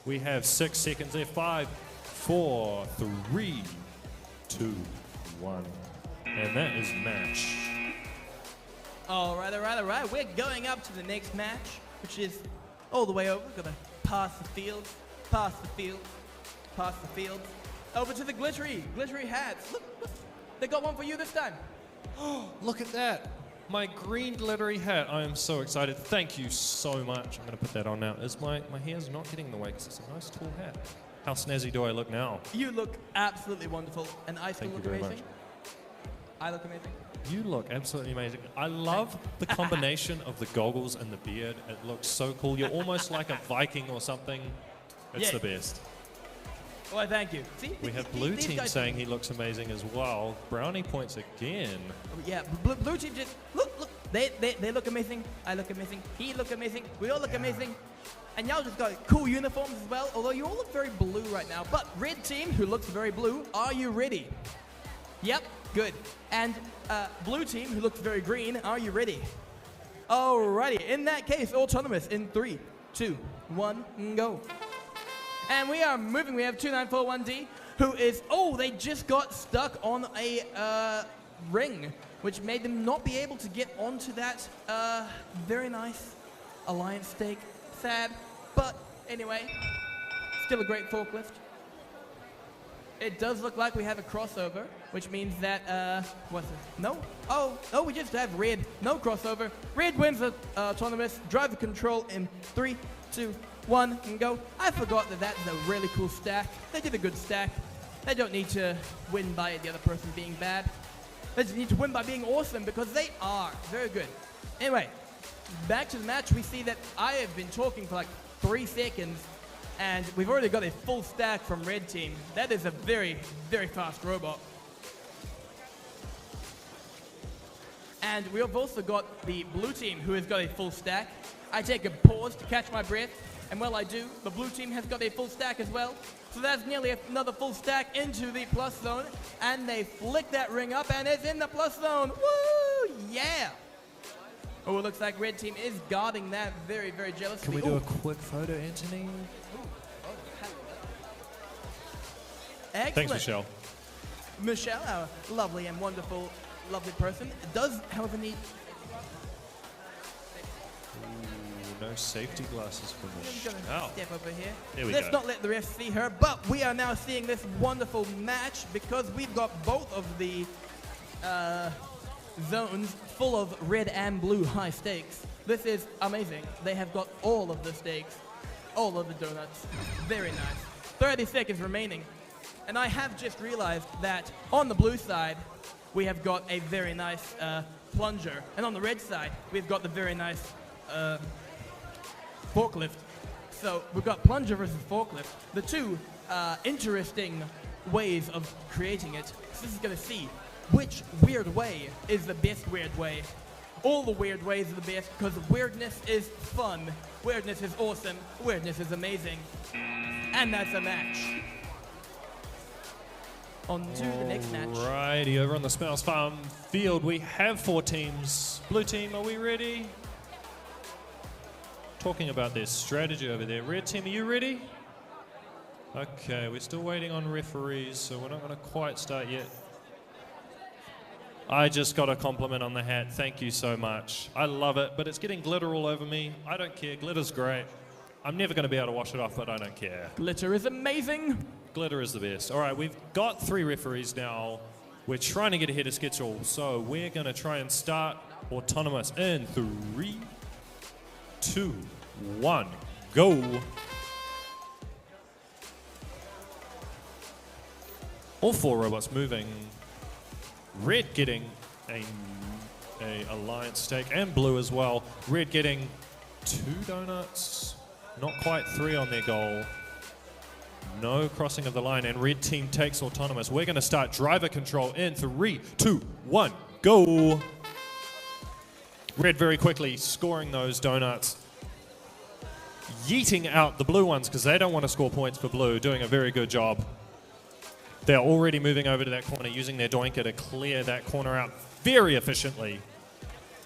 We have 6 seconds there. 5, 4, 3, 2, 1. And that is match. All right. We're going up to the next match, which is all the way over. Gonna pass the field, pass the field, pass the field. Over to the glittery hats. Look, they got one for you this time. Look at that. My green glittery hat. I am so excited. Thank you so much. I'm going to put that on now. My hair's not getting in the way because it's a nice tall hat. How snazzy do I look now? You look absolutely wonderful, and I still Thank you look very amazing. much. I look amazing. You look absolutely amazing. I love the combination of the goggles and the beard. It looks so cool. You're almost like a Viking or something. It's the best. Well, thank you. See, We have blue team saying he looks amazing as well. Brownie points again. Yeah, blue team just look. They look amazing. I look amazing. He look amazing. We all look amazing. And y'all just got cool uniforms as well. Although you all look very blue right now. But red team, who looks very blue, are you ready? Yep, good. And blue team, who looks very green, are you ready? Alrighty, in that case, autonomous in 3, 2, 1, go. And we are moving. We have 2941D, who is, they just got stuck on a ring, which made them not be able to get onto that very nice alliance stake. Sad, but anyway, still a great forklift. It does look like we have a crossover, which means that, what's it? No? Oh, we just have red. No crossover. Red wins the autonomous. Driver control in 3, 2, 1, and go. I forgot that that's a really cool stack. They did a good stack. They don't need to win by the other person being bad. They just need to win by being awesome, because they are very good. Anyway, back to the match. We see that I have been talking for like 3 seconds, and we've already got a full stack from red team. That is a very, very fast robot. And we have also got the blue team, who has got a full stack. I take a pause to catch my breath, and while I do, the blue team has got a full stack as well. So that's nearly another full stack into the plus zone, and they flick that ring up, and it's in the plus zone. Woo! Yeah! Oh, it looks like red team is guarding that very, very jealously. Can we do a quick photo, Anthony? Excellent. Thanks, Michelle. Michelle, our lovely and wonderful, lovely person, does, however, need... No safety glasses for I'm gonna Michelle. step over here. There we Let's go. not let the rest see her, but we are now seeing this wonderful match because we've got both of the zones full of red and blue high stakes. This is amazing. They have got all of the stakes, all of the donuts. Very nice. 30 seconds remaining. And I have just realized that on the blue side, we have got a very nice plunger. And on the red side, we've got the very nice forklift. So we've got plunger versus forklift. The two interesting ways of creating it. So this is going to see which weird way is the best weird way. All the weird ways are the best because weirdness is fun. Weirdness is awesome. Weirdness is amazing. And that's a match. On to the next match. Righty, over on the Spouse Farm field, we have 4 teams. Blue team, are we ready? Talking about their strategy over there. Red team, are you ready? Okay, we're still waiting on referees, so we're not going to quite start yet. I just got a compliment on the hat. Thank you so much. I love it, but it's getting glitter all over me. I don't care. Glitter's great. I'm never going to be able to wash it off, but I don't care. Glitter is amazing. Glitter is the best. All right, we've got 3 referees now. We're trying to get ahead of schedule, so we're going to try and start autonomous in 3, 2, 1, go. All 4 robots moving. Red getting a alliance stake, and blue as well. Red getting 2 donuts, not quite 3 on their goal. No crossing of the line, and red team takes autonomous. We're going to start driver control in 3, 2, 1, go. Red very quickly scoring those donuts. Yeeting out the blue ones because they don't want to score points for blue, doing a very good job. They're already moving over to that corner, using their doinker to clear that corner out very efficiently.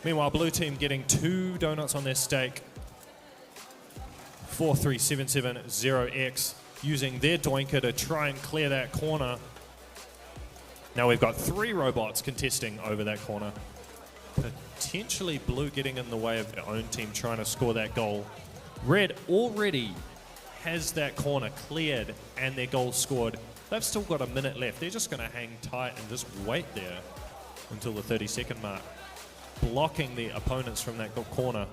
Meanwhile, blue team getting 2 donuts on their stake. 43770X using their doinker to try and clear that corner. Now we've got 3 robots contesting over that corner. Potentially blue getting in the way of their own team trying to score that goal. Red already has that corner cleared and their goal scored. They've still got a minute left. They're just going to hang tight and just wait there until the 30-second mark, blocking the opponents from that corner.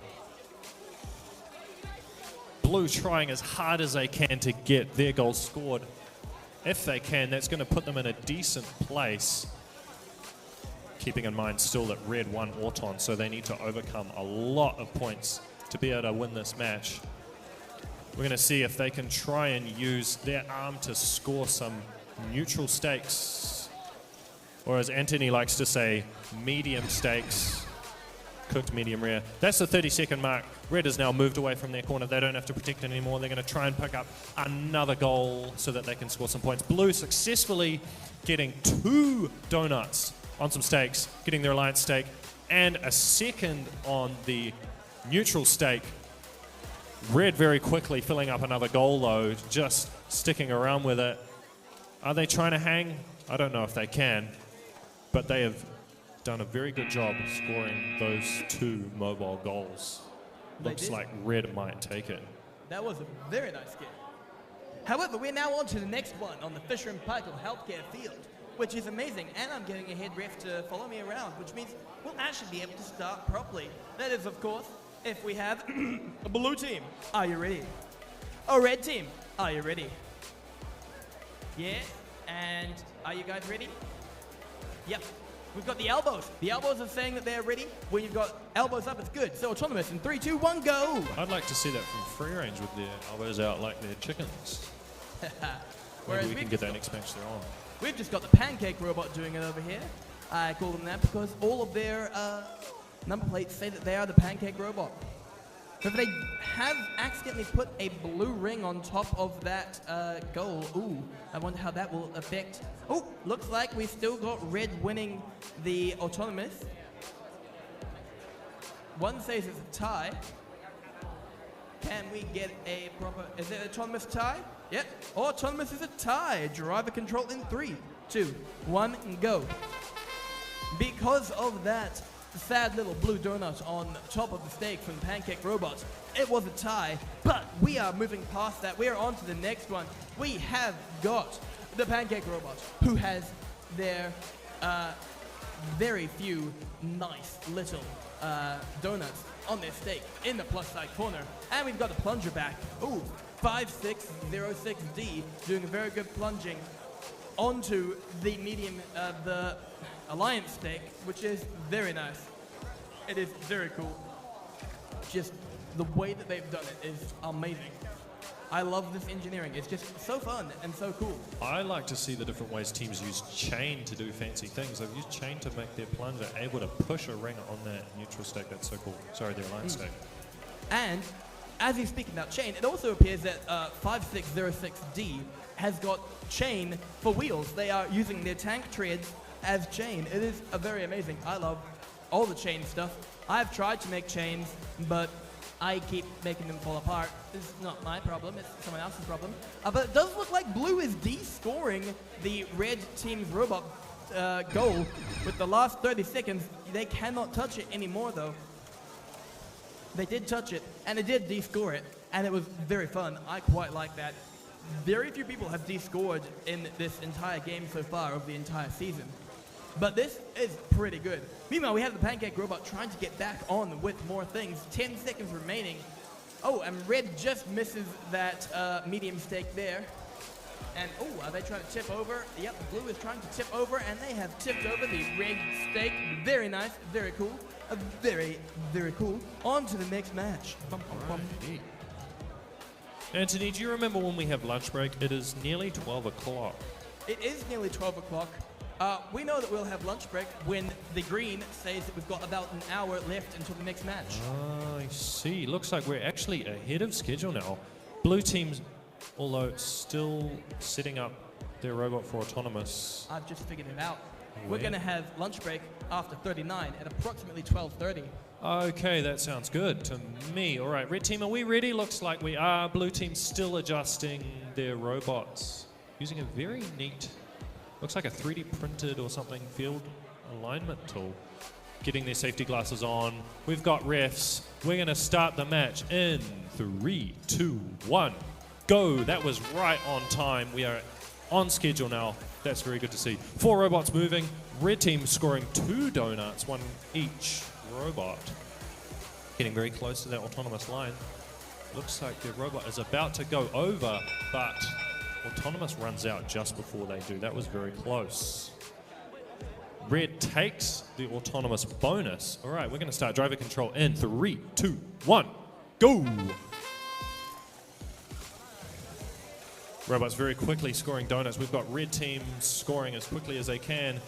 Blue trying as hard as they can to get their goal scored. If they can, that's going to put them in a decent place. Keeping in mind still that red won Auton, so they need to overcome a lot of points to be able to win this match. We're going to see if they can try and use their arm to score some neutral stakes. Or as Anthony likes to say, medium stakes. Cooked medium rare. That's the 30-second mark. Red has now moved away from their corner. They don't have to protect it anymore. They're going to try and pick up another goal so that they can score some points. Blue successfully getting 2 donuts on some stakes, getting their alliance stake, and a second on the neutral stake. Red very quickly filling up another goal though, just sticking around with it. Are they trying to hang? I don't know if they can, but they have done a very good job scoring those 2 mobile goals. Looks like Red might take it. That was a very nice game. However, we're now on to the next one on the Fisher & Paykel Healthcare field, which is amazing. And I'm getting a head ref to follow me around, which means we'll actually be able to start properly. That is, of course, if we have a blue team. Are you ready? A red team. Are you ready? Yeah. And are you guys ready? Yep. We've got the elbows. The elbows are saying that they're ready. When you've got elbows up, it's good. So autonomous in 3, 2, 1, go. I'd like to see that from free range with their elbows out like they're chickens. Maybe we can get that next match they're on. We've just got the pancake robot doing it over here. I call them that because all of their number plates say that they are the pancake robot. So if they have accidentally put a blue ring on top of that goal, ooh, I wonder how that will affect. Oh, looks like we've still got red winning the autonomous. One says it's a tie. Can we get a proper, is it autonomous tie? Yep, autonomous is a tie. Driver control in 3, 2, 1, and go. Because of that sad little blue donut on top of the stake from Pancake Robots, it was a tie, but we are moving past that. We are on to the next one. We have got the Pancake Robot, who has their very few nice little donuts on their stake in the plus side corner. And we've got the plunger back. Ooh, 5606D doing a very good plunging onto the medium, the alliance stake, which is very nice. It is very cool. Just the way that they've done it is amazing. I love this engineering. It's just so fun and so cool. I like to see the different ways teams use chain to do fancy things. They've used chain to make their plunger able to push a ring on that neutral stake. That's so cool. Sorry, the alliance stake. And as he's speaking about chain, it also appears that 5606D has got chain for wheels. They are using their tank treads as chain. It is very amazing. I love all the chain stuff. I've tried to make chains, but I keep making them fall apart. It's not my problem, it's someone else's problem. But it does look like blue is de-scoring the red team's robot goal with the last 30 seconds. They cannot touch it anymore though. They did touch it, and it did de-score it, and it was very fun. I quite like that. Very few people have de-scored in this entire game so far of the entire season. But this is pretty good. Meanwhile, we have the Pancake Robot trying to get back on with more things. 10 seconds remaining. Oh, and red just misses that medium stake there. And, oh, are they trying to tip over? Yep, blue is trying to tip over, and they have tipped over the red stake. Very nice, very cool. Very, very cool. On to the next match. Bum, bum, bum. Anthony, do you remember when we have lunch break? It is nearly 12 o'clock. It is nearly 12 o'clock. We know that we'll have lunch break when the green says that we've got about an hour left until the next match. I see. Looks like we're actually ahead of schedule now. Blue teams, although still setting up their robot for autonomous. I've just figured it out. We're going to have lunch break after 39 at approximately 12:30. Okay, that sounds good to me. All right, red team, are we ready? Looks like we are. Blue team still adjusting their robots using a very neat, looks like a 3D printed or something field alignment tool. Getting their safety glasses on. We've got refs. We're going to start the match in 3, 2, 1, go. That was right on time. We are on schedule now. That's very good to see. 4 robots moving. Red team scoring 2 donuts, 1 each robot. Getting very close to that autonomous line. Looks like the robot is about to go over, but autonomous runs out just before they do. That was very close. Red takes the autonomous bonus. All right, we're going to start driver control in 3, 2, 1, go. Robots very quickly scoring donuts. We've got red team scoring as quickly as they can.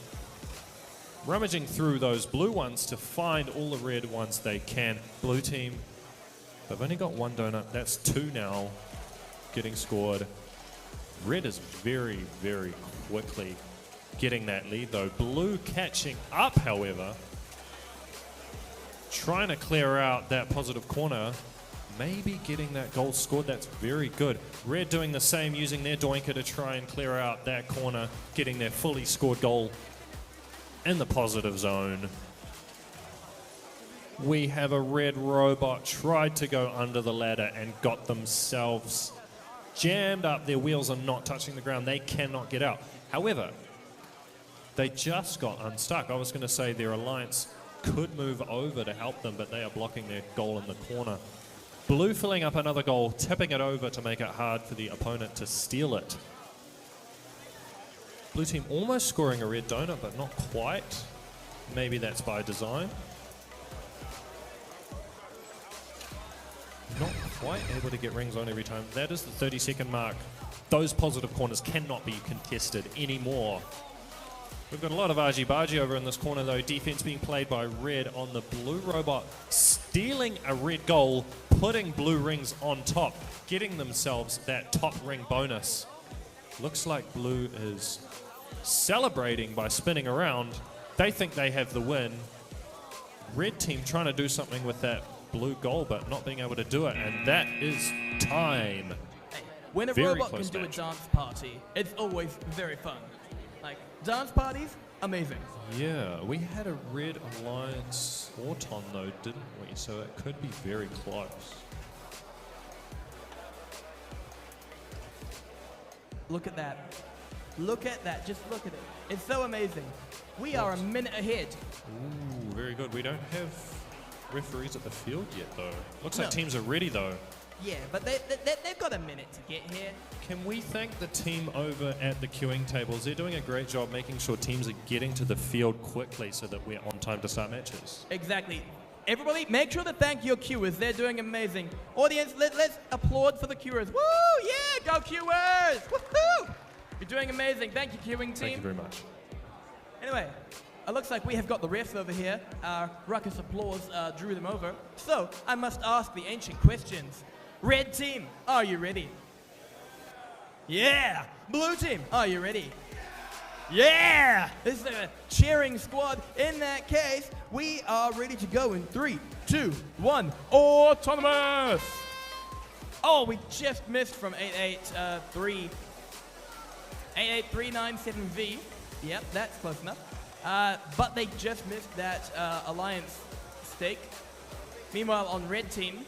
Rummaging through those blue ones to find all the red ones they can. Blue team, they've only got 1 donut. That's 2 now getting scored. Red is very, very quickly getting that lead though. Blue catching up, however. Trying to clear out that positive corner. Maybe getting that goal scored. That's very good. Red doing the same, using their doinker to try and clear out that corner, getting their fully scored goal in the positive zone. We have a red robot tried to go under the ladder and got themselves jammed up. Their wheels are not touching the ground. They cannot get out. However, they just got unstuck. I was going to say their alliance could move over to help them, but they are blocking their goal in the corner. Blue filling up another goal, tipping it over to make it hard for the opponent to steal it. Blue team almost scoring a red donut, but not quite. Maybe that's by design. Not quite able to get rings on every time. That is the 30-second mark. Those positive corners cannot be contested anymore. We've got a lot of argy-bargy over in this corner though. Defense being played by red on the blue robot, stealing a red goal, putting blue rings on top, getting themselves that top ring bonus. Looks like blue is celebrating by spinning around. They think they have the win. Red team trying to do something with that blue goal, but not being able to do it, and that is time. When a Very robot can close do match. a dance party, it's always very fun. Like, dance parties, amazing. Yeah, we had a red alliance Auton though, didn't we? So it could be very close. Look at that. Look at that. Just look at it. It's so amazing. We are a minute ahead. Ooh, very good. We don't have referees at the field yet though. Looks like No. teams are ready though. Yeah, but they've got a minute to get here. Can we thank the team over at the queuing tables? They're doing a great job making sure teams are getting to the field quickly so that we're on time to start matches. Exactly. Everybody, make sure to thank your queuers. They're doing amazing. Audience, let's applaud for the queuers. Woo! Yeah, go queuers! Woohoo! You're doing amazing. Thank you, queuing team. Thank you very much. Anyway, it looks like we have got the refs over here. Our ruckus applause drew them over. So, I must ask the ancient questions. Red team, are you ready? Yeah! Blue team, are you ready? Yeah! This is a cheering squad. In that case, we are ready to go in 3, 2, 1. Autonomous! Oh, we just missed from 88397V. Yep, that's close enough. But they just missed that alliance stake. Meanwhile, on red team,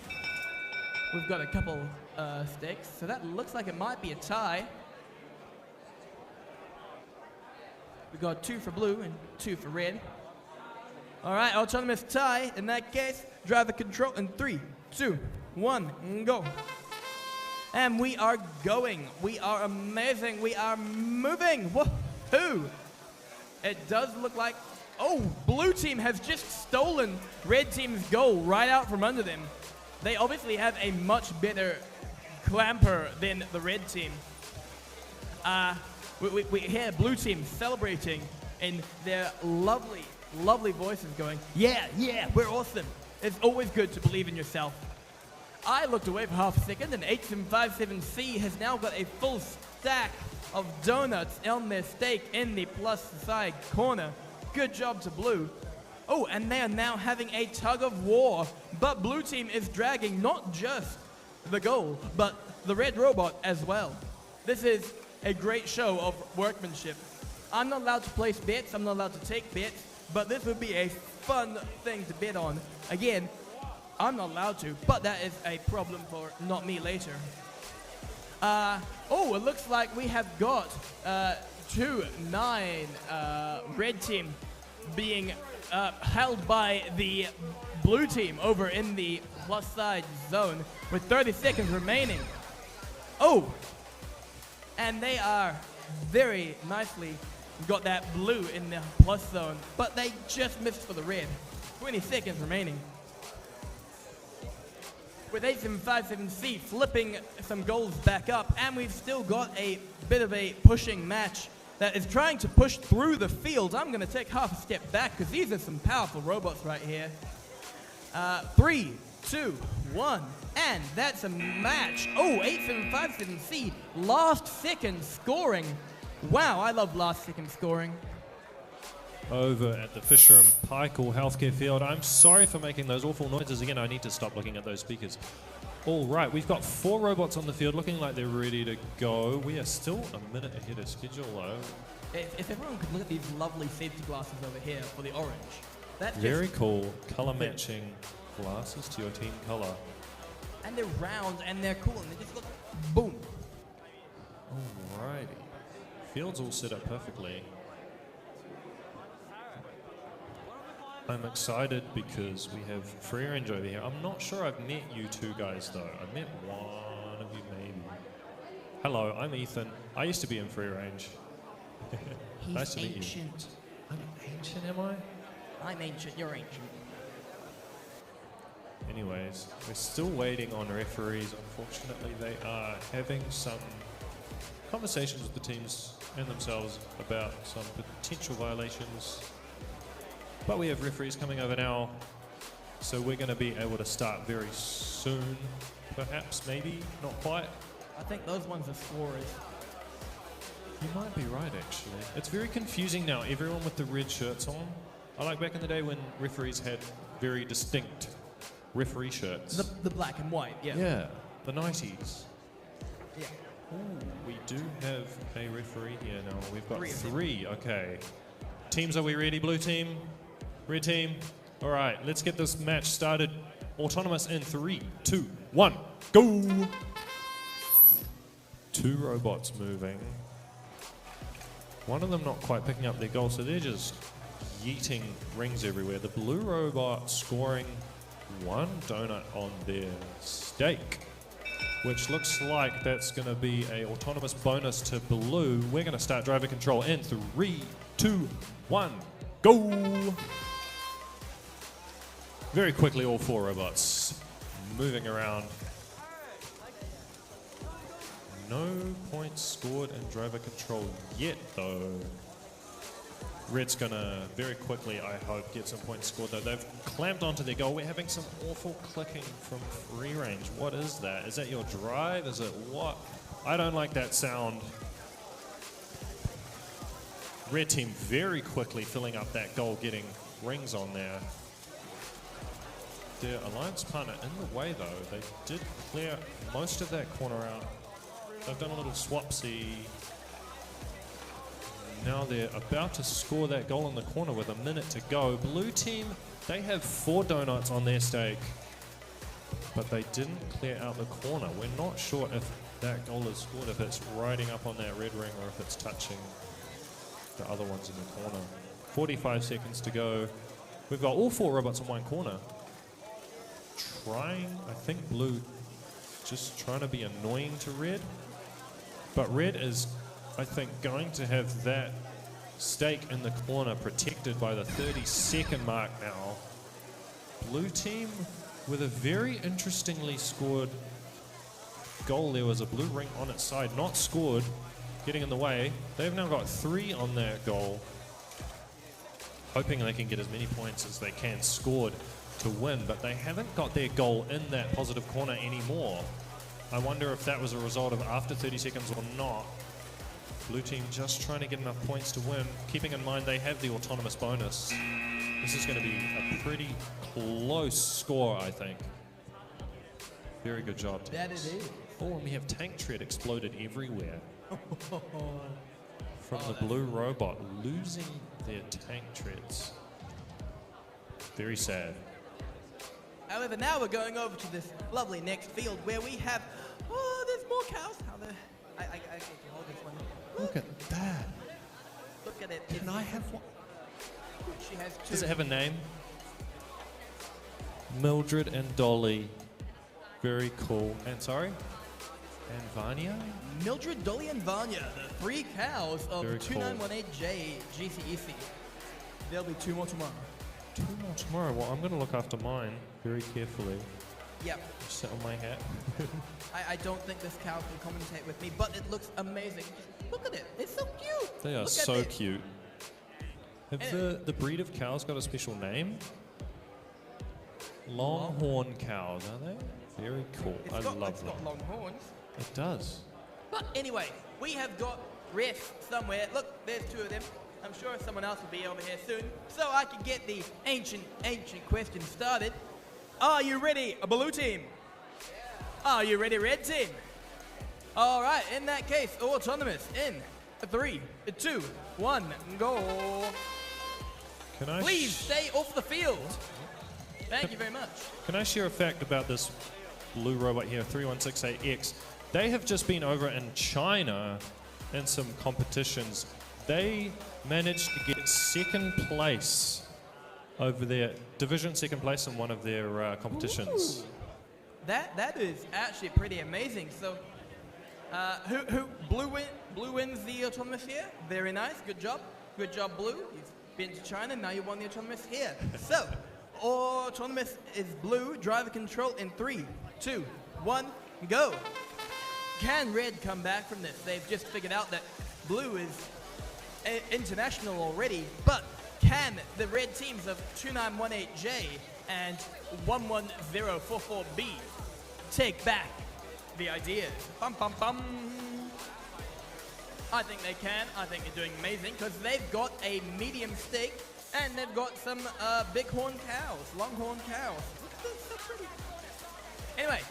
we've got a couple stakes, so that looks like it might be a tie. We've got 2 for blue and 2 for red. All right, autonomous tie. In that case, driver control in 3, 2, 1, and go. And we are going. We are amazing. We are moving. Woohoo! It does look like, oh, blue team has just stolen red team's goal right out from under them. They obviously have a much better clamper than the red team. We hear blue team celebrating in their lovely, lovely voices going, yeah, yeah, we're awesome. It's always good to believe in yourself. I looked away for half a second, and 8757C has now got a full stack of donuts on their stake in the plus side corner. Good job to blue. Oh, and they are now having a tug of war, but blue team is dragging not just the goal, but the red robot as well. This is a great show of workmanship. I'm not allowed to place bets, I'm not allowed to take bets, but this would be a fun thing to bet on. Again, I'm not allowed to, but that is a problem for not me later. Oh, it looks like we have got 2-9 red team being held by the blue team over in the plus side zone with 30 seconds remaining. Oh, and they are very nicely got that blue in the plus zone, but they just missed for the red. 20 seconds remaining. With 8757C flipping some goals back up, and we've still got a bit of a pushing match that is trying to push through the field. I'm going to take half a step back because these are some powerful robots right here. 3, 2, 1, and that's a match. Oh, 8757C, last second scoring Wow, I love last second scoring. Over at the Fisher and Paykel Healthcare Field. I'm sorry for making those awful noises again. I need to stop looking at those speakers. All right, we've got 4 robots on the field looking like they're ready to go. We are still a minute ahead of schedule though. If everyone could look at these lovely safety glasses over here for the orange. That's Very just, cool color matching glasses to your team color. and they're round and they're cool and they just look boom. Alrighty. Field's all set up perfectly. I'm excited because we have free range over here. I'm not sure I've met you two guys though. I've met one of you maybe. Hello, I'm Ethan. I used to be in free range. He's nice to meet you. ancient. I'm ancient, am I? I'm ancient, you're ancient. Anyways, we're still waiting on referees. Unfortunately, they are having some conversations with the teams and themselves about some potential violations. But we have referees coming over now, so we're going to be able to start very soon. Perhaps, maybe, not quite. I think those ones are scorers. You might be right, actually. It's very confusing now, everyone with the red shirts on. I like back in the day when referees had very distinct referee shirts. The black and white, yeah. Yeah, the 90s. Yeah. Ooh, we do have a referee here now. We've got 3 of them. 3, okay. Teams, are we ready, blue team? Red team? All right, let's get this match started. Autonomous in 3, 2, 1, go! 2 robots moving. One of them not quite picking up their goal, so they're just yeeting rings everywhere. The blue robot scoring 1 donut on their stake, which looks like that's going to be a autonomous bonus to blue. We're going to start driver control in 3, 2, 1, go! Very quickly, all 4 robots moving around. No points scored in driver control yet, though. Red's gonna very quickly, I hope, get some points scored, though. They've clamped onto their goal. We're having some awful clicking from free range. What is that? Is that your drive? Is it what? I don't like that sound. Red team very quickly filling up that goal, getting rings on there. Their alliance partner in the way, though. They did clear most of that corner out. They've done a little swapsy. Now they're about to score that goal in the corner with a minute to go. Blue team, they have 4 donuts on their stake, but they didn't clear out the corner. We're not sure if that goal is scored, if it's riding up on that red ring or if it's touching the other ones in the corner. 45 seconds to go. We've got all 4 robots in one corner. Trying, I think blue just trying to be annoying to red. But red is, I think, going to have that stake in the corner protected by the 30-second mark now. Blue team with a very interestingly scored goal. There was a blue ring on its side, not scored, getting in the way. They've now got 3 on that goal, hoping they can get as many points as they can scored to win, but they haven't got their goal in that positive corner anymore. I wonder if that was a result of after 30 seconds or not. Blue team just trying to get enough points to win, keeping in mind they have the autonomous bonus. This is going to be a pretty close score, I think. Very good job, teams. That it is. Oh, and we have tank tread exploded everywhere. From the blue robot losing their tank treads. Very sad. However, now we're going over to this lovely next field where we have, there's more cows. How the, I can hold this one. Look at that. Look at it. Can I have one? She has 2. Does it have a name? Mildred and Dolly. Very cool. And sorry? And Vanya? Mildred, Dolly, and Vanya, the 3 cows of Very cool. 2918J GCEC. There'll be 2 more tomorrow. 2 more tomorrow. Well, I'm going to look after mine very carefully. Yep. Sit on my hat. I don't think this cow can commentate with me, but it looks amazing. Just look at it. It's so cute. They are Look at so it. cute. Have the breed of cows got a special name? Longhorn cows, are they? Very cool. I love them. It's got long horns. It does. But anyway, we have got rest somewhere. Look, there's two of them. I'm sure someone else will be over here soon, so I can get the ancient question started. Are you ready, blue team? Are you ready, red team? All right, in that case, autonomous in 3, 2, 1, go. Can I Please stay off the field. Thank you very much. Can I share a fact about this blue robot here, 3168X? They have just been over in China in some competitions. They managed to get second place over there, division second place in one of their competitions. Ooh. That is actually pretty amazing. So, blue wins the autonomous here. Very nice. Good job, blue. You've been to China. Now you won the autonomous here. So, autonomous is blue. Driver control in 3, 2, 1, go. Can red come back from this? They've just figured out that blue is international already, but can the red teams of 2918J and 11044B take back the ideas? Bum, bum, bum. I think they can. I think they're doing amazing because they've got a medium steak and they've got some bighorn cows, longhorn cows. So pretty. Anyway,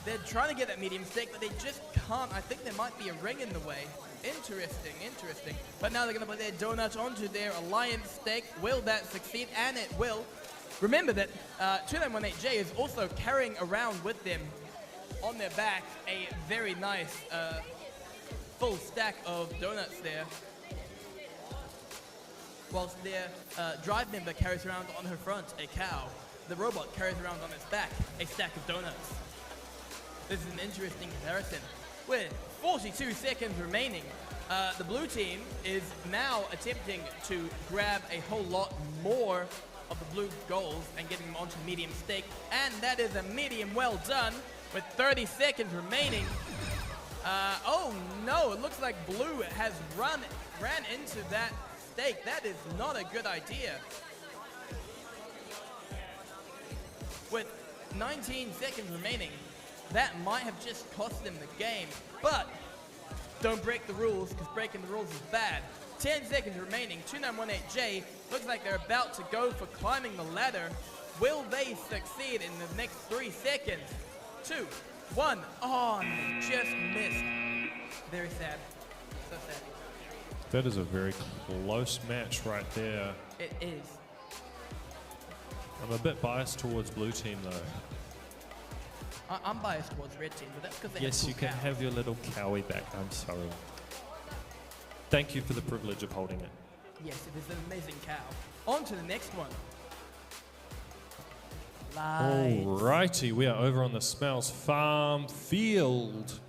they're trying to get that medium steak, but they just can't. I think there might be a ring in the way. Interesting. But now they're going to put their donut onto their alliance steak. Will that succeed? And it will. Remember that 2918J is also carrying around with them on their back a very nice full stack of donuts there. Whilst their drive member carries around on her front a cow, the robot carries around on its back a stack of donuts. This is an interesting comparison. With 42 seconds remaining, the blue team is now attempting to grab a whole lot more of the blue goals and getting them onto medium steak, and that is a medium well done with 30 seconds remaining. Oh no, it looks like blue has ran into that steak. That is not a good idea. With 19 seconds remaining, that might have just cost them the game, but don't break the rules, because breaking the rules is bad. 10 seconds remaining, 2918J looks like they're about to go for climbing the ladder. Will they succeed in the next 3 seconds? 2, 1, oh, and they just missed. Very sad, so sad. That is a very close match right there. It is. I'm a bit biased towards blue team though. I'm biased towards red team, but that's because they Yes, have you cool can cows. have your little cowie back. I'm sorry. Thank you for the privilege of holding it. Yes, it is an amazing cow. On to the next one. Lights. Alrighty, we are over on the Smells Farm Field.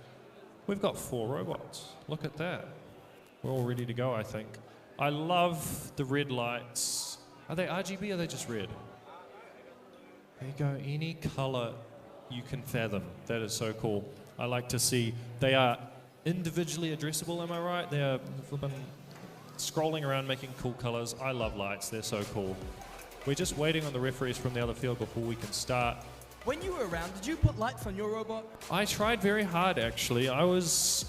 We've got 4 robots. Look at that. We're all ready to go, I think. I love the red lights. Are they RGB or are they just red? There you go, any color you can fathom. That is so cool. I like to see they are individually addressable, am I right? They are flipping, scrolling around making cool colors. I love lights, they're so cool. We're just waiting on the referees from the other field before we can start. When you were around, did you put lights on your robot? I tried very hard actually. I was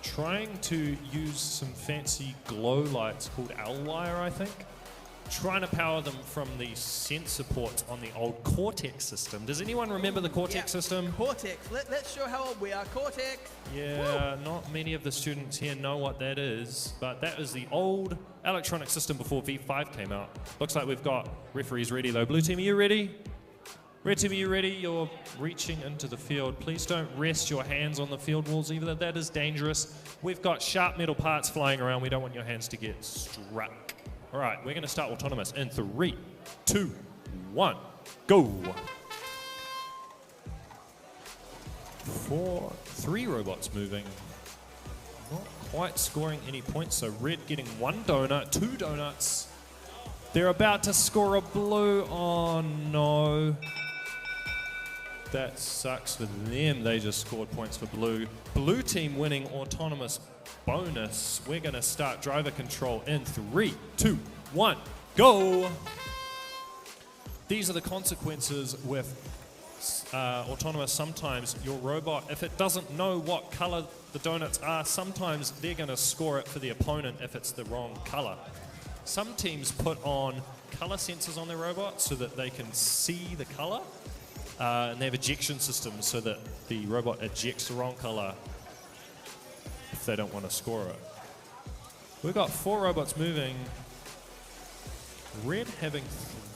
trying to use some fancy glow lights called owl wire, I think. Trying to power them from the sensor ports on the old Cortex system. Does anyone remember the Cortex system? Cortex. Let's show how old we are. Cortex. Yeah, Woo. not many of the students here know what that is, but that was the old electronic system before V5 came out. Looks like we've got referees ready though. Blue team, are you ready? Red team, are you ready? You're reaching into the field. Please don't rest your hands on the field walls either. That is dangerous. We've got sharp metal parts flying around. We don't want your hands to get struck. All right, we're going to start autonomous in 3, 2, 1, go. 3 robots moving. Not quite scoring any points, so red getting 1 donut, 2 donuts. They're about to score a blue. Oh no. That sucks for them. They just scored points for blue. Blue team winning autonomous bonus. We're going to start driver control in 3, 2, 1, go. These are the consequences with Autonomous, sometimes your robot, if it doesn't know what color the donuts are, sometimes they're going to score it for the opponent if it's the wrong color. Some teams put on color sensors on their robot so that they can see the color, and they have ejection systems so that the robot ejects the wrong color if they don't want to score it. We've got 4 robots moving. Red having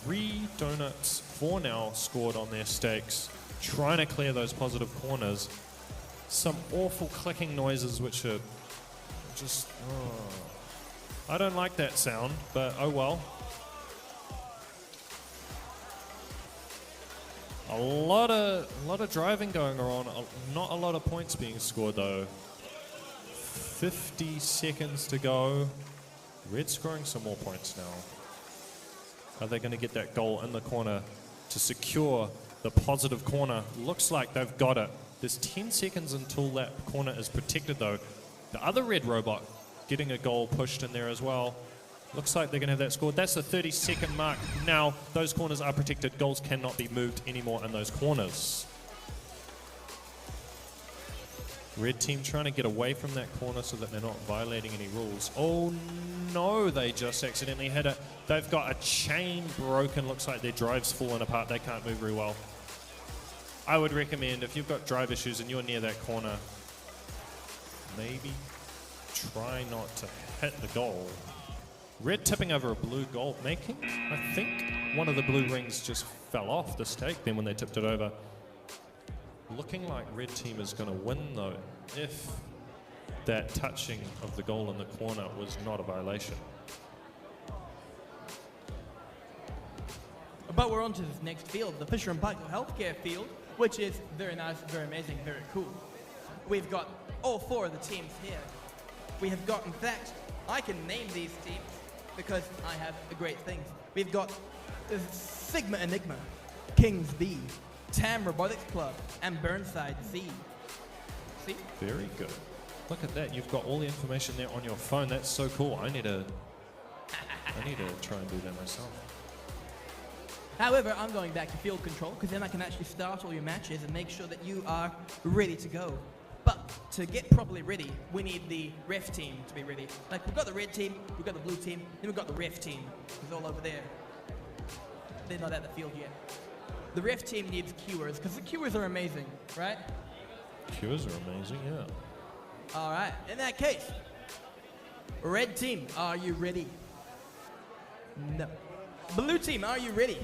3 donuts, 4 now scored on their stakes, trying to clear those positive corners. Some awful clicking noises which are just, I don't like that sound, but oh well. A lot of driving going on, not a lot of points being scored though. 50 seconds to go. Red scoring some more points now. Are they going to get that goal in the corner to secure the positive corner? Looks like they've got it. There's 10 seconds until that corner is protected though. The other red robot getting a goal pushed in there as well. Looks like they're going to have that scored. That's the 30-second mark. Now those corners are protected. Goals cannot be moved anymore in those corners. Red team trying to get away from that corner so that they're not violating any rules. Oh no, they just accidentally hit it. They've got a chain broken. Looks like their drive's fallen apart. They can't move very well. I would recommend, if you've got drive issues and you're near that corner, maybe try not to hit the goal. Red tipping over a blue goal, making, I think, one of the blue rings just fell off the stake then when they tipped it over. Looking like red team is going to win though, if that touching of the goal in the corner was not a violation. But we're on to this next field, the Fisher and Paykel Healthcare field, which is very nice, very amazing, very cool. We've got all 4 of the teams here. We have got, in fact, I can name these teams because I have great things. We've got Sigma Enigma, Kings B, Tam Robotics Club, and Burnside Z. See? Very good. Look at that. You've got all the information there on your phone. That's so cool. I need to try and do that myself. However, I'm going back to field control because then I can actually start all your matches and make sure that you are ready to go. But to get properly ready, we need the ref team to be ready. Like, we've got the red team, we've got the blue team, then we've got the ref team. It's all over there. They're not at the field yet. The ref team needs cuers because the cuers are amazing, right? Cuers are amazing, yeah. All right, in that case, red team, are you ready? No. Blue team, are you ready?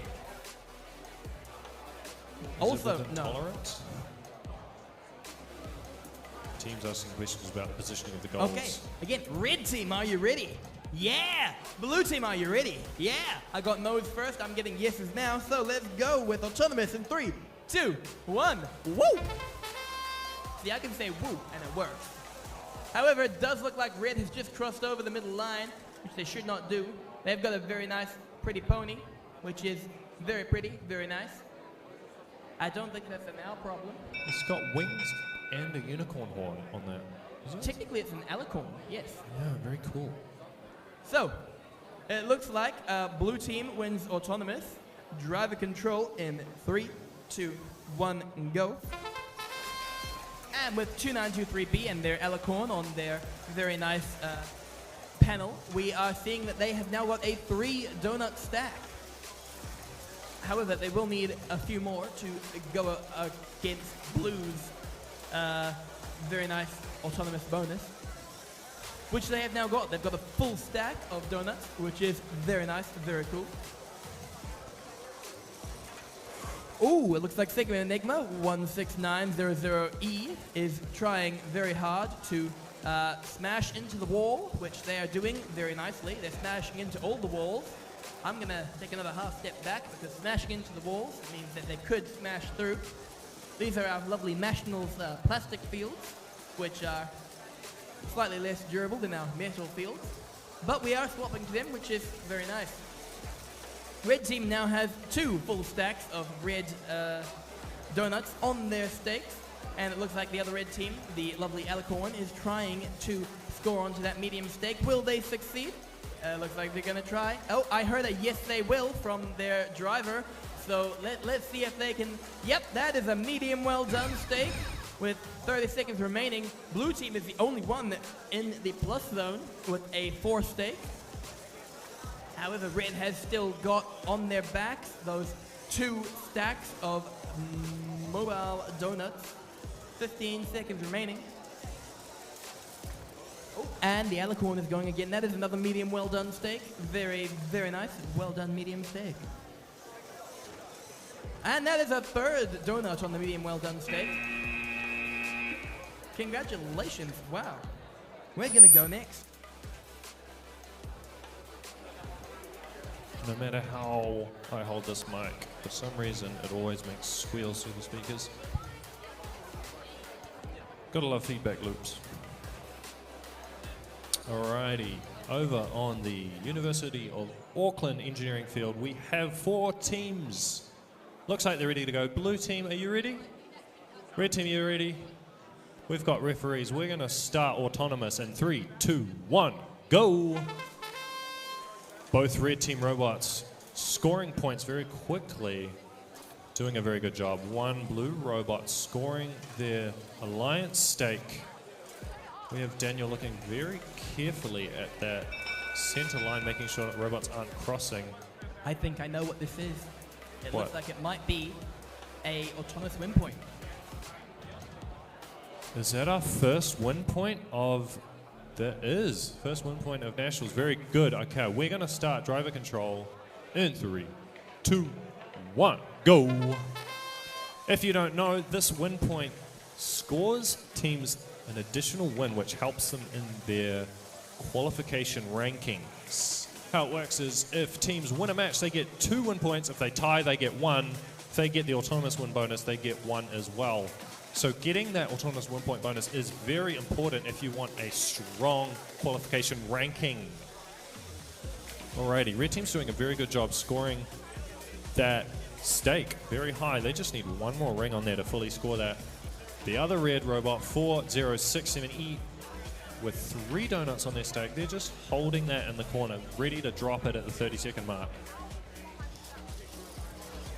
Also, no. Tolerance? Teams asking questions about the positioning of the goals. Okay, again, red team, are you ready? Yeah! Blue team, are you ready? Yeah! I got no's first, I'm getting yeses now, so let's go with autonomous in 3, 2, 1, woo! See, I can say woo, and it works. However, it does look like red has just crossed over the middle line, which they should not do. They've got a very nice, pretty pony, which is very pretty, very nice. I don't think that's an owl problem. It's got wings and a unicorn horn on that. Is it? Technically, it's an alicorn, yes. Yeah, very cool. So, it looks like blue team wins autonomous. Driver control in 3, 2, 1, and go. And with 2923B and their alicorn on their very nice panel, we are seeing that they have now got a 3 donut stack. However, they will need a few more to go against Blue's very nice autonomous bonus, which they have now got. They've got a full stack of donuts, which is very nice, very cool. Ooh, it looks like Sigma Enigma 16900E is trying very hard to smash into the wall, which they are doing very nicely. They're smashing into all the walls. I'm going to take another half step back because smashing into the walls means that they could smash through. These are our lovely Nationals plastic fields, which are slightly less durable than our metal fields. But we are swapping to them, which is very nice. Red team now has 2 full stacks of red donuts on their stakes. And it looks like the other red team, the lovely Alicorn, is trying to score onto that medium stake. Will they succeed? Looks like they're going to try. Oh, I heard a yes they will from their driver. So let's see if they can. Yep, that is a medium well done steak with 30 seconds remaining. Blue team is the only one in the plus zone with a 4 steak. However, red has still got on their backs those 2 stacks of mobile donuts. 15 seconds remaining. Oh, and the alicorn is going again. That is another medium well done steak. Very, very nice. Well done medium steak. And that is a 3rd donut on the medium well done steak. Congratulations. Wow. We're going to go next. No matter how I hold this mic, for some reason it always makes squeals through the speakers. Gotta love feedback loops. Alrighty, over on the University of Auckland engineering field, we have 4 teams. Looks like they're ready to go. Blue team, are you ready? Red team, are you ready? We've got referees. We're gonna start autonomous in 3, 2, 1, go! Both red team robots scoring points very quickly, doing a very good job. One blue robot scoring their alliance stake. We have Daniel looking very carefully at that center line, making sure that robots aren't crossing. I think I know what this is. It What? looks like it might be a autonomous win point. Is that our first win point of... That is. First win point of Nationals. Very good. Okay, we're going to start driver control in 3, 2, 1, go. If you don't know, this win point scores teams an additional win, which helps them in their qualification rankings. How it works is if teams win a match, they get 2 win points. If they tie, they get 1. If they get the autonomous win bonus, they get 1 as well. So getting that autonomous win point bonus is very important if you want a strong qualification ranking. Alrighty, red team's doing a very good job scoring that stake very high. They just need 1 more ring on there to fully score that. The other red robot, 4067E, with 3 donuts on their stake, they're just holding that in the corner, ready to drop it at the 30-second mark.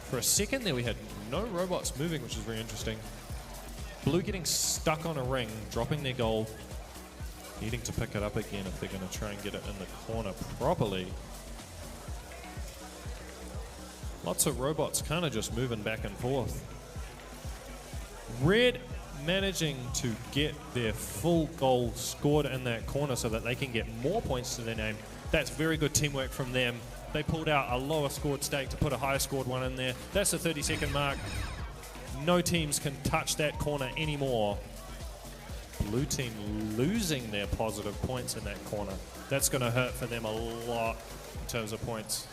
For a second there, we had no robots moving, which is very interesting. Blue getting stuck on a ring, dropping their goal, needing to pick it up again if they're going to try and get it in the corner properly. Lots of robots kind of just moving back and forth. Red managing to get their full goal scored in that corner so that they can get more points to their name. That's very good teamwork from them. They pulled out a lower scored stake to put a higher scored one in there. That's the 30-second mark. No teams can touch that corner anymore. Blue team losing their positive points in that corner. That's going to hurt for them a lot in terms of points.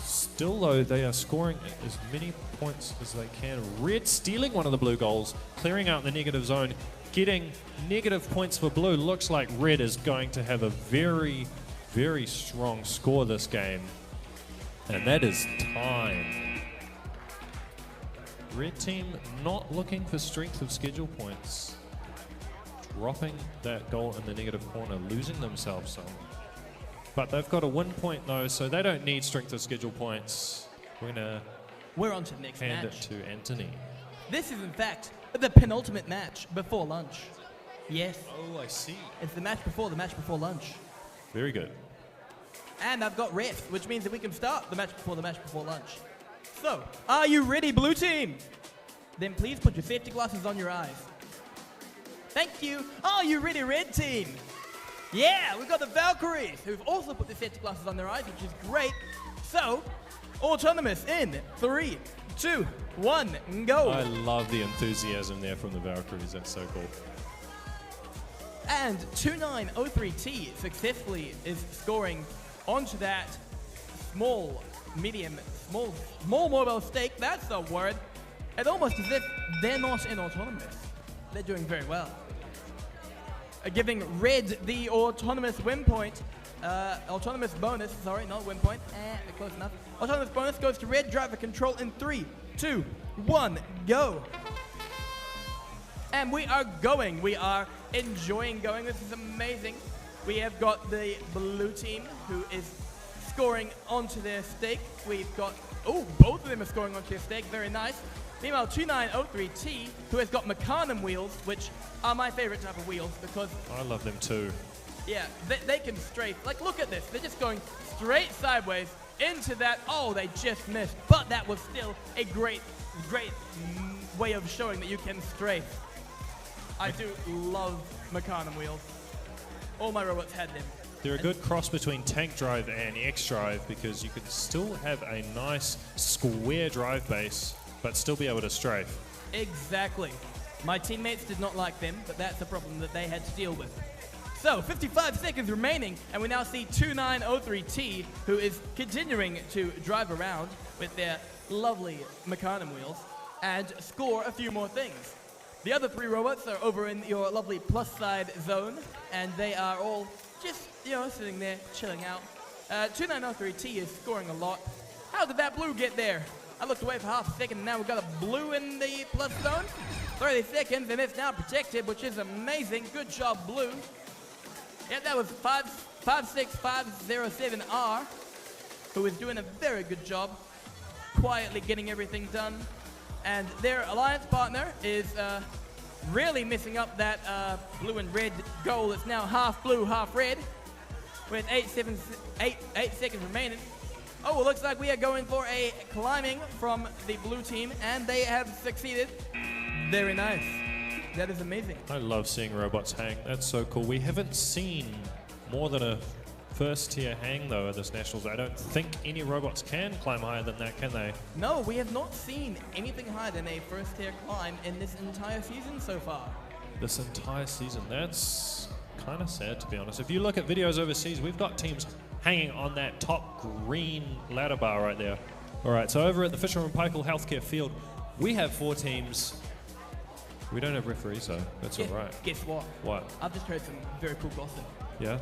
Still though, they are scoring as many points as they can. Red stealing one of the blue goals, clearing out the negative zone, getting negative points for blue. Looks like red is going to have a very, very strong score this game. And that is time. Red team not looking for strength of schedule points. Dropping that goal in the negative corner, losing themselves some. But they've got a win point though, so they don't need strength of schedule points. We're on to the next hand match. it to Anthony. This is in fact the penultimate match before lunch. Yes. Oh, I see. It's the match before lunch. Very good. And I've got refs, which means that we can start the match before lunch. So, are you ready, blue team? Then please put your safety glasses on your eyes. Thank you. Are you ready, red team? Yeah, we've got the Valkyries, who've also put their safety glasses on their eyes, which is great. So, autonomous in 3, 2, 1, go. I love the enthusiasm there from the Valkyries. That's so cool. And 2903T successfully is scoring onto that small mobile stake. That's the word. It's almost as if they're not in autonomous. They're doing very well. Giving red the autonomous win point. Autonomous bonus, sorry, not win point. Close enough. Autonomous bonus goes to red. Driver control in 3, 2, 1, go. And we are going. We are enjoying going. This is amazing. We have got the blue team who is scoring onto their stake. We've got, both of them are scoring onto their stake, very nice. Meanwhile, 2903T, who has got Meccanum wheels, which are my favorite type of wheels because, I love them too. yeah, they can strafe. Like, look at this. They're just going straight sideways into that. Oh, they just missed. But that was still a great way of showing that you can strafe. I do love Meccanum wheels. All my robots had them. They're a good cross between tank drive and X drive because you can still have a nice square drive base but still be able to strafe. Exactly. My teammates did not like them, but that's the problem that they had to deal with. So, 55 seconds remaining, and we now see 2903T, who is continuing to drive around with their lovely Meccanum wheels and score a few more things. The other three robots are over in your lovely plus side zone, and they are all just, sitting there, chilling out. 2903T is scoring a lot. How did that blue get there? I looked away for half a second, and now we've got a blue in the plus zone. 30 seconds, and it's now protected, which is amazing. Good job, blue. Yeah, that was 56507R, who is doing a very good job, quietly getting everything done. And their alliance partner is really messing up that blue and red goal. It's now half blue, half red, with 8 seconds remaining. Oh, it looks like we are going for a climbing from the blue team, and they have succeeded. Very nice. That is amazing. I love seeing robots hang. That's so cool. We haven't seen more than a first tier hang though at this Nationals. I don't think any robots can climb higher than that, can they? No, we have not seen anything higher than a first tier climb in this entire season so far. This entire season. That's kind of sad, to be honest. If you look at videos overseas, we've got teams hanging on that top green ladder bar right there. All right, so over at the Fisherman Paykel Healthcare Field, we have 4 teams. We don't have referees though. That's all right. Guess what? What? I've just heard some very cool gossip. Yeah?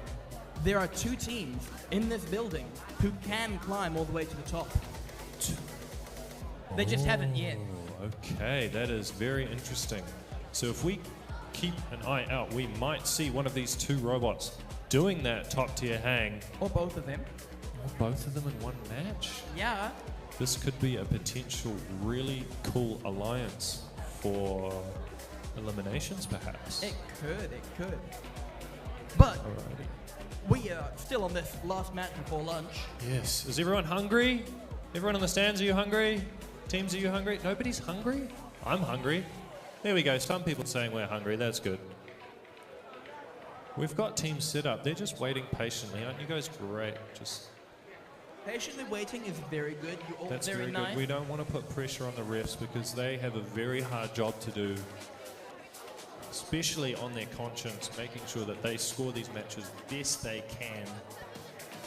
There are 2 teams in this building who can climb all the way to the top. They just haven't yet. Okay, that is very interesting. So if we keep an eye out, we might see one of these 2 robots doing that top tier hang. Or both of them. Or both of them in one match? Yeah. This could be a potential really cool alliance for eliminations, perhaps. It could. But we are still on this last match before lunch. Yes. Is everyone hungry? Everyone in the stands, are you hungry? Teams, are you hungry? Nobody's hungry? I'm hungry. There we go. Some people saying we're hungry. That's good. We've got teams set up. They're just waiting patiently. Aren't you guys great? Just patiently waiting is very good. You're all that's very very nice. good. We don't want to put pressure on the refs because they have a very hard job to do, especially on their conscience, making sure that they score these matches best they can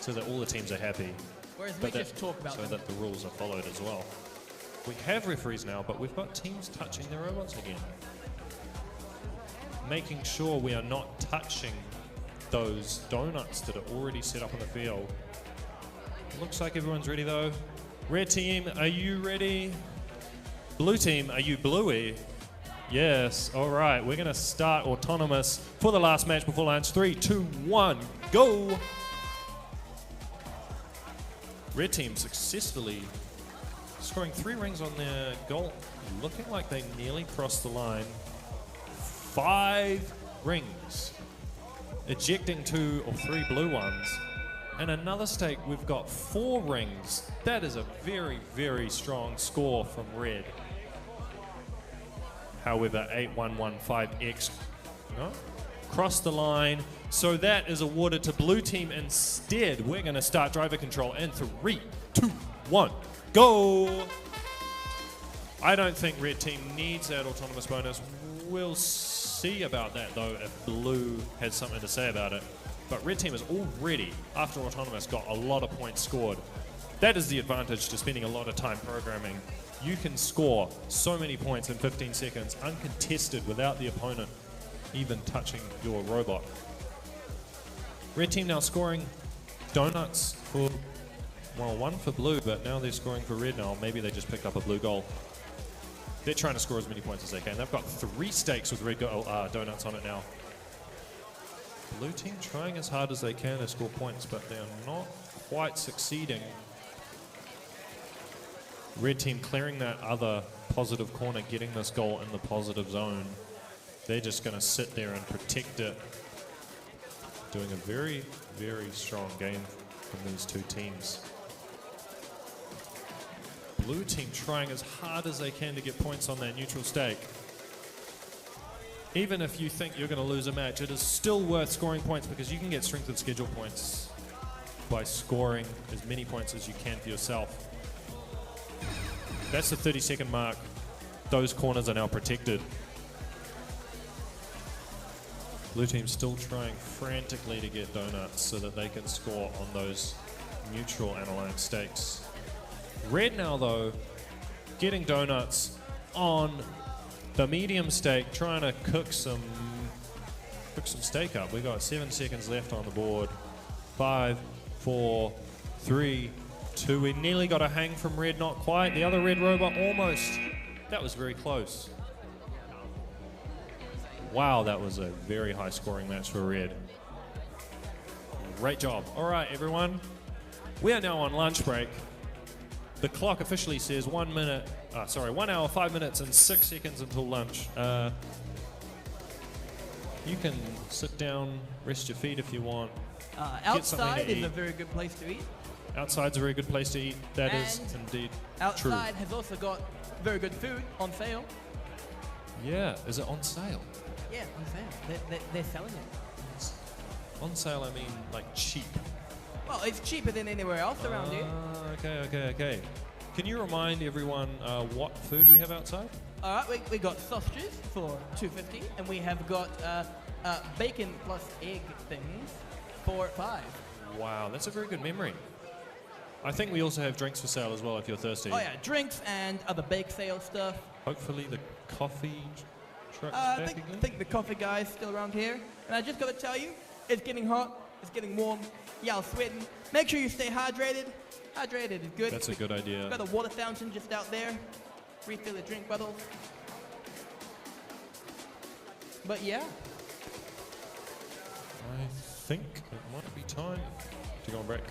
so that all the teams are happy. Whereas we just talk about so them. that the rules are followed as well. We have referees now, but we've got teams touching their robots again. Making sure we are not touching those donuts that are already set up on the field. Looks like everyone's ready though. Red team, are you ready? Blue team, are you bluey? Yes, all right, we're gonna start autonomous for the last match before lunch. 3, 2, 1, go! Red team successfully scoring 3 rings on their goal. Looking like they nearly crossed the line. 5 rings. Ejecting 2 or 3 blue ones. And another stake, we've got 4 rings. That is a very, very strong score from red. However, 8115X, no, crossed the line. So that is awarded to blue team instead. We're going to start driver control in 3, 2, 1, go! I don't think red team needs that autonomous bonus. We'll see about that though if blue has something to say about it. But red team has already, after autonomous, got a lot of points scored. That is the advantage to spending a lot of time programming. You can score so many points in 15 seconds, uncontested, without the opponent even touching your robot. Red team now scoring donuts for, well, 1 for blue, but now they're scoring for red now. Maybe they just picked up a blue goal. They're trying to score as many points as they can. They've got 3 stakes with red donuts on it now. Blue team trying as hard as they can to score points, but they're not quite succeeding. Red team clearing that other positive corner, getting this goal in the positive zone. They're just going to sit there and protect it. Doing a very, very strong game from these two teams. Blue team trying as hard as they can to get points on that neutral stake. Even if you think you're going to lose a match, it is still worth scoring points because you can get strength of schedule points by scoring as many points as you can for yourself. That's the 30-second mark. Those corners are now protected. Blue team's still trying frantically to get donuts so that they can score on those neutral aniline stakes. Red now, though, getting donuts on the medium stake, trying to cook some steak up. We got 7 seconds left on the board. 5, 4, 3, 2. We nearly got a hang from red, not quite. The other red robot almost. That was very close. Wow, that was a very high scoring match for red. Great job. All right, everyone. We are now on lunch break. The clock officially says 1 hour, 5 minutes, and 6 seconds until lunch. You can sit down, rest your feet if you want. Outside is a very good place to eat. Outside's a very good place to eat. That is indeed true. Outside has also got very good food on sale. Yeah, is it on sale? Yeah, on sale. They're selling it. On sale, I mean like cheap. Well, it's cheaper than anywhere else around here. Okay. Can you remind everyone what food we have outside? All right, we got sausages for $2.50, and we have got bacon plus egg things for $5. Wow, that's a very good memory. I think we also have drinks for sale as well if you're thirsty. Oh yeah, drinks and other bake sale stuff. Hopefully the coffee truck's I back think, again. think the coffee guy's still around here. And I just got to tell you, it's getting hot, it's getting warm, y'all sweating. Make sure you stay hydrated. Hydrated is good. That's a good idea. We've got a water fountain just out there. Refill the drink bottles. But yeah. I think it might be time to go on break.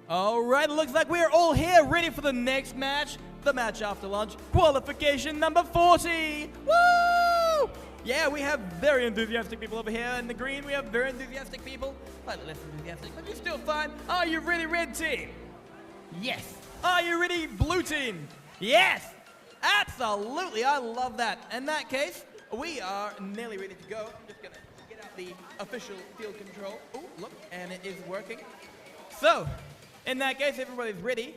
All right, looks like we're all here ready for the next match. The match after lunch, qualification number 40. Woo! Yeah, we have very enthusiastic people over here in the green. We have very enthusiastic people. Slightly less enthusiastic, but you're still fine. Are you ready, red team? Yes. Are you ready, blue team? Yes. Absolutely, I love that. In that case, we are nearly ready to go. I'm just gonna get out the official field control. Oh, look, and it is working. So, in that case, everybody's ready.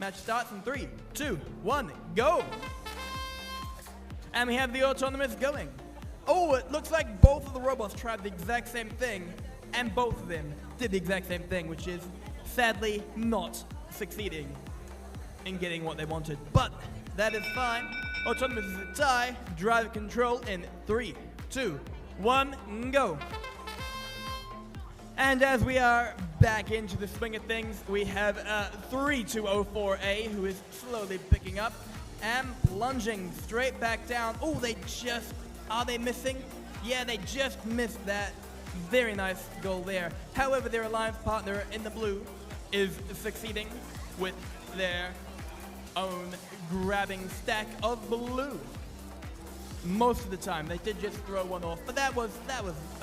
Match starts in 3, 2, 1, go! And we have the autonomous going. Oh, it looks like both of the robots tried the exact same thing, and both of them did the exact same thing, which is sadly not succeeding in getting what they wanted. But that is fine. Autonomous is a tie. Driver control in 3, 2, 1, go. And as we are back into the swing of things, we have 3204A, who is slowly picking up and plunging straight back down. Oh, are they missing? Yeah, they just missed that. Very nice goal there. However, their alliance partner in the blue is succeeding with their own grabbing stack of blue. Most of the time, they did just throw one off, but that was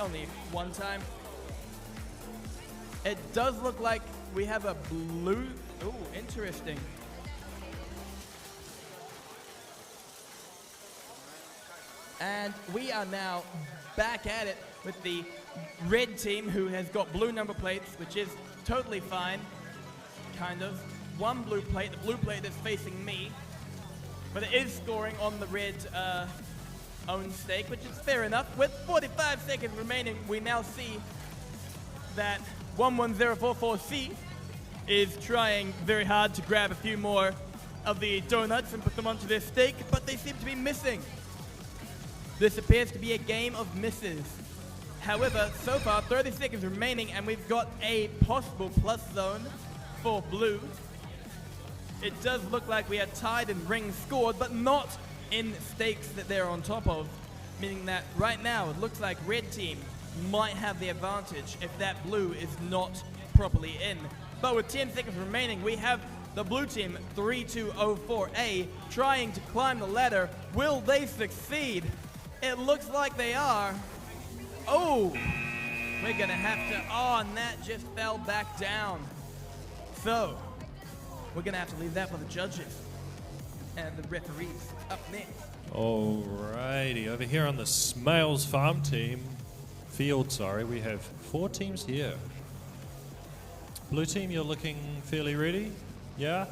only one time. It does look like we have a blue. Oh, interesting. And we are now back at it with the red team, who has got blue number plates, which is totally fine. Kind of. One blue plate, the blue plate is facing me. But it is scoring on the red own stake, which is fair enough. With 45 seconds remaining, we now see that 11044C is trying very hard to grab a few more of the donuts and put them onto their stake, but they seem to be missing. This appears to be a game of misses. However, so far 30 seconds remaining, and we've got a possible plus zone for blue. It does look like we are tied in rings scored, but not in stakes that they're on top of, meaning that right now it looks like red team might have the advantage if that blue is not properly in. But with 10 seconds remaining, we have the blue team, 3204A, trying to climb the ladder. Will they succeed? It looks like they are. Oh, we're gonna have to, oh, and that just fell back down. So, we're gonna have to leave that for the judges and the referees up next. Alrighty, over here on the Smales farm team, field, sorry, we have 4 teams here. Blue team, you're looking fairly ready? Yeah?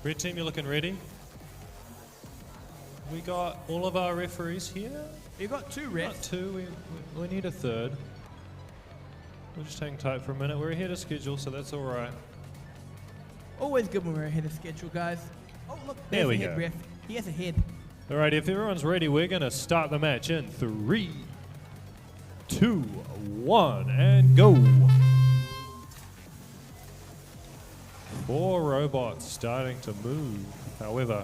Red team, you're looking ready? We got all of our referees here? You've got 2 refs. Not 2, we need a third. We'll just hang tight for a minute. We're ahead of schedule, so that's alright. Always good when we're ahead of schedule, guys. Oh, look, there we a head go. ref. He has a head. Alright, if everyone's ready, we're going to start the match in 3, 2, 1, and go. 4 robots starting to move. However,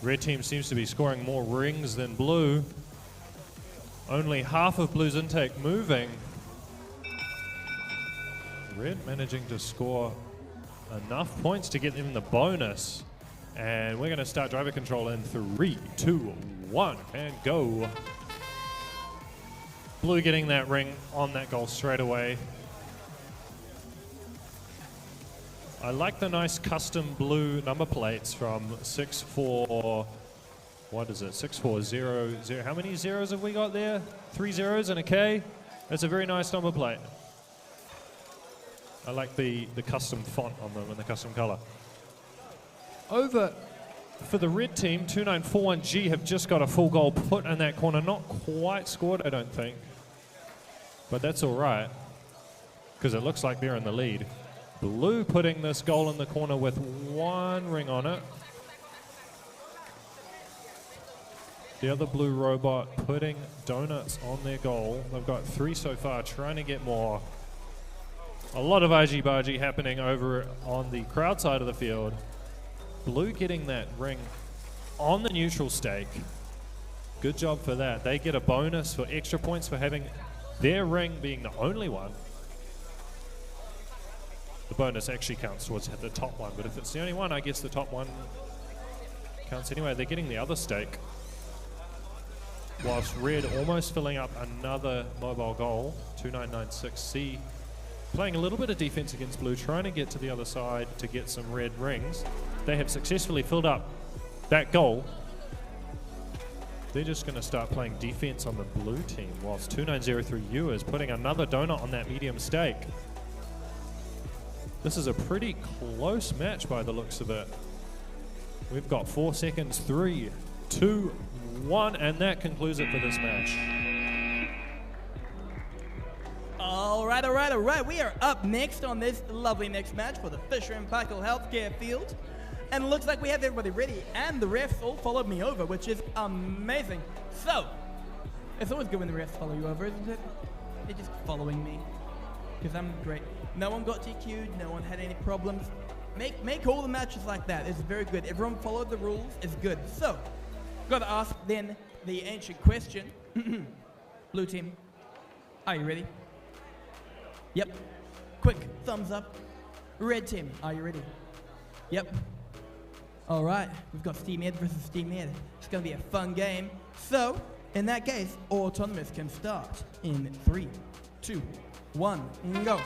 red team seems to be scoring more rings than blue. Only half of blue's intake moving. Red managing to score enough points to get them the bonus. And we're going to start driver control in 3, 2, 1, and go. Blue getting that ring on that goal straight away. I like the nice custom blue number plates from 64, what is it, 6400. How many zeros have we got there? 3 zeros and a K. That's a very nice number plate. I like the custom font on them and the custom color. Over for the red team, 2941G have just got a full goal put in that corner. Not quite scored, I don't think. But that's all right, because it looks like they're in the lead. Blue putting this goal in the corner with 1 ring on it. The other blue robot putting donuts on their goal. They've got 3 so far, trying to get more. A lot of argy-bargy happening over on the crowd side of the field. Blue getting that ring on the neutral stake. Good job for that. They get a bonus for extra points for having their ring being the only one. the bonus actually counts towards the top one. But if it's the only one, I guess the top one counts anyway. They're getting the other stake. Whilst red almost filling up another mobile goal, 2996C. Playing a little bit of defense against blue, trying to get to the other side to get some red rings. They have successfully filled up that goal. They're just going to start playing defense on the blue team, whilst 2903U is putting another donut on that medium stake. This is a pretty close match by the looks of it. We've got 4 seconds, 3, 2, 1, and that concludes it for this match. All right. We are up next on this lovely next match for the Fisher and Paykel Healthcare Field. And it looks like we have everybody ready, and the refs all followed me over, which is amazing. So, it's always good when the refs follow you over, isn't it? They're just following me, because I'm great. No one got DQ'd, no one had any problems. Make all the matches like that. It's very good. Everyone followed the rules. It's good. So, got to ask then the ancient question. Blue team, are you ready? Yep. Quick thumbs up. Red team, are you ready? Yep. All right, we've got Steam Ed versus Steam Ed. It's going to be a fun game. So, in that case, Autonomous can start in 3, 2, 1, and go.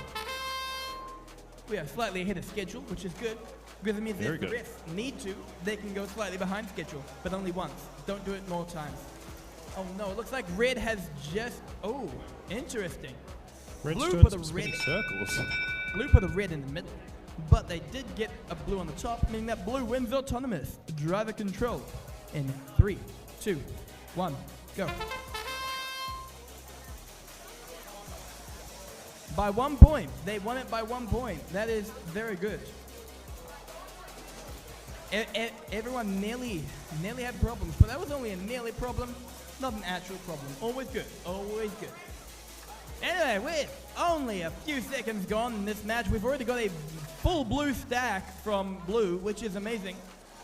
We are slightly ahead of schedule, which is good, because it means if the refs need to, they can go slightly behind schedule, but only once. Don't do it more times. Oh no, it looks like red has just, oh, interesting. Red's Blue doing put some a spinning red. circles. Blue put a red in the middle, but they did get a blue on the top, meaning that blue wins Autonomous. Driver control in 3, 2, 1, go. By 1 point. They won it by 1 point. That is very good. Everyone nearly had problems, but that was only a nearly problem, not an actual problem. Always good. Always good. Anyway, with only a few seconds gone in this match, we've already got a full blue stack from blue, which is amazing.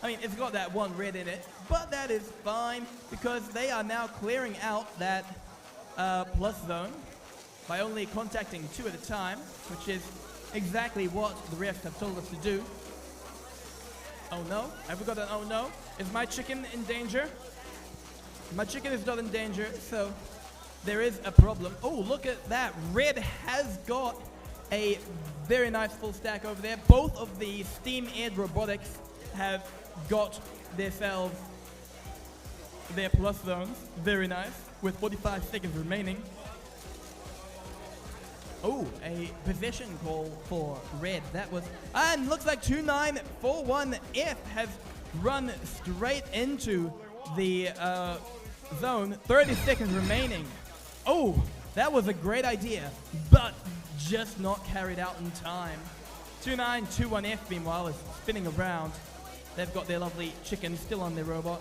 I mean, it's got that one red in it, but that is fine because they are now clearing out that plus zone by only contacting 2 at a time, which is exactly what the refs have told us to do. Oh no, have we got an oh no? Is my chicken in danger? My chicken is not in danger, so there is a problem. Oh, look at that. Red has got a very nice full stack over there. Both of the Steam Ed robotics have got themselves their plus zones. Very nice. With 45 seconds remaining. Oh, a possession call for red. That was, and looks like 2941F has run straight into the zone. 30 seconds remaining. Oh, that was a great idea, but just not carried out in time. 2921F, meanwhile, is spinning around. They've got their lovely chicken still on their robot.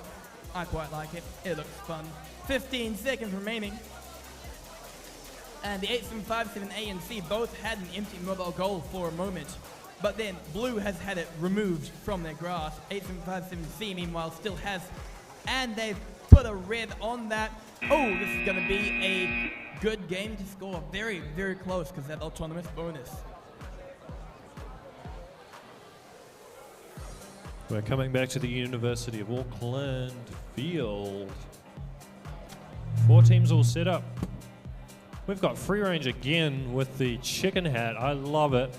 I quite like it. It looks fun. 15 seconds remaining. And the 8757A and C both had an empty mobile goal for a moment. But then blue has had it removed from their grasp. 8757C, meanwhile, still has. And they've put a red on that. Oh, this is going to be a good game to score. Very, very close because that autonomous bonus. We're coming back to the University of Auckland field. 4 teams all set up. We've got free range again with the chicken hat. I love it.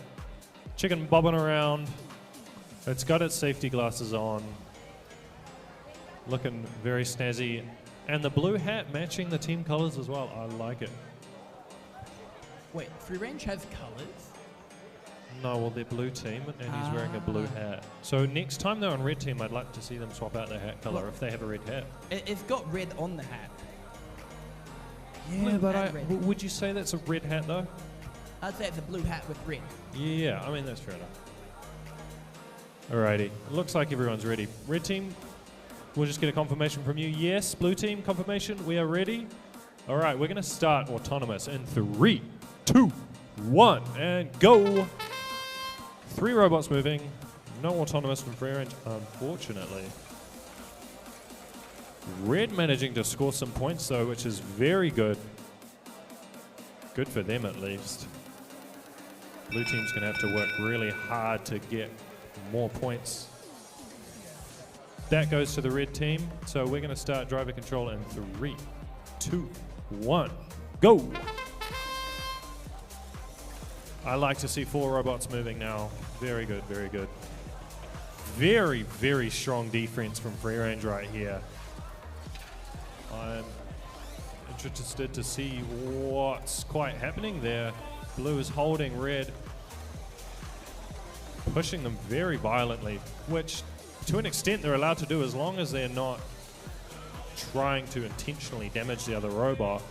Chicken bobbing around. It's got its safety glasses on. Looking very snazzy. And the blue hat matching the team colors as well. I like it. Wait, free range has colors? No, well, they're blue team, and he's wearing a blue hat. So next time they're on red team, I'd like to see them swap out their hat color if they have a red hat. It's got red on the hat. Yeah, Blue but and red. would you say that's a red hat, though? I'd say it's a blue hat with red. Yeah, I mean, that's fair enough. Alrighty, it looks like everyone's ready. Red team, we'll just get a confirmation from you. Yes, blue team, confirmation, we are ready. All right, we're going to start autonomous in 3, 2, 1, and go. 3 robots moving. No autonomous from free range, unfortunately. Red managing to score some points, though, which is very good. Good for them, at least. Blue team's going to have to work really hard to get more points. That goes to the red team. So we're going to start driver control in 3, 2, 1, go. I like to see 4 robots moving now. Very good, very good. Very, very strong defense from Free Range right here. I'm interested to see what's quite happening there. Blue is holding red, pushing them very violently, which to an extent they're allowed to do as long as they're not trying to intentionally damage the other robot.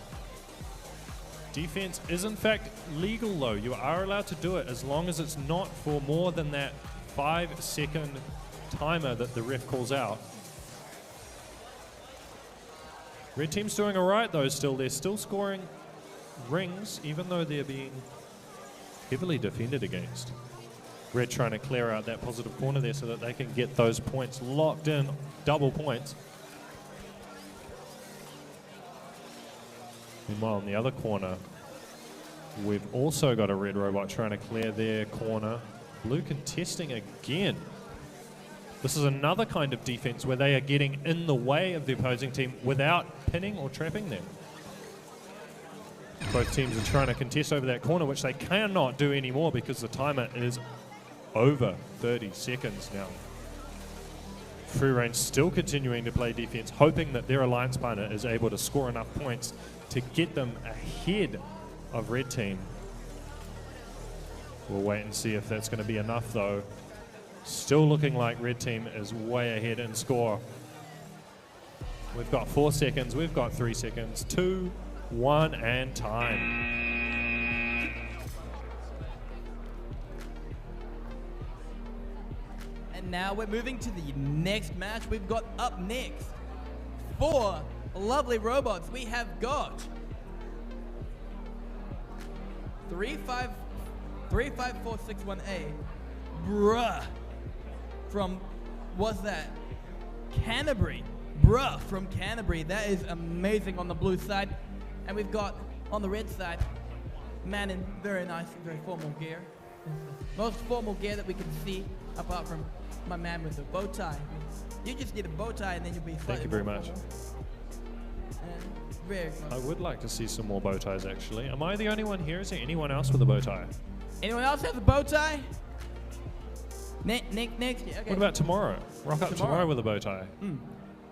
Defense is in fact legal though. You are allowed to do it as long as it's not for more than that 5-second timer that the ref calls out. Red team's doing alright though still. They're still scoring rings even though they're being heavily defended against. Red trying to clear out that positive corner there so that they can get those points locked in, double points. Meanwhile, in the other corner, we've also got a red robot trying to clear their corner. Blue contesting again. This is another kind of defense where they are getting in the way of the opposing team without pinning or trapping them. Both teams are trying to contest over that corner, which they cannot do anymore because the timer is over 30 seconds now. Free Range still continuing to play defense, hoping that their alliance partner is able to score enough points to get them ahead of red team. We'll wait and see if that's going to be enough though. Still looking like red team is way ahead in score. We've got 4 seconds, we've got 3 seconds, 2, 1, and time. And now we're moving to the next match. We've got up next 4 lovely robots. We have got 35461A, bruh, from, what's that? Canterbury, bruh, from Canterbury. That is amazing on the blue side. And we've got, on the red side, man in very nice, very formal gear. Most formal gear that we can see, apart from my man with the bow tie. You just get a bow tie and then you'll be slightly Thank you very more much. And very I would like to see some more bow ties actually. Am I the only one here? Is there anyone else with a bow tie? Anyone else have a bow tie? Next, yeah, okay. What about tomorrow? Rock up tomorrow with a bow tie.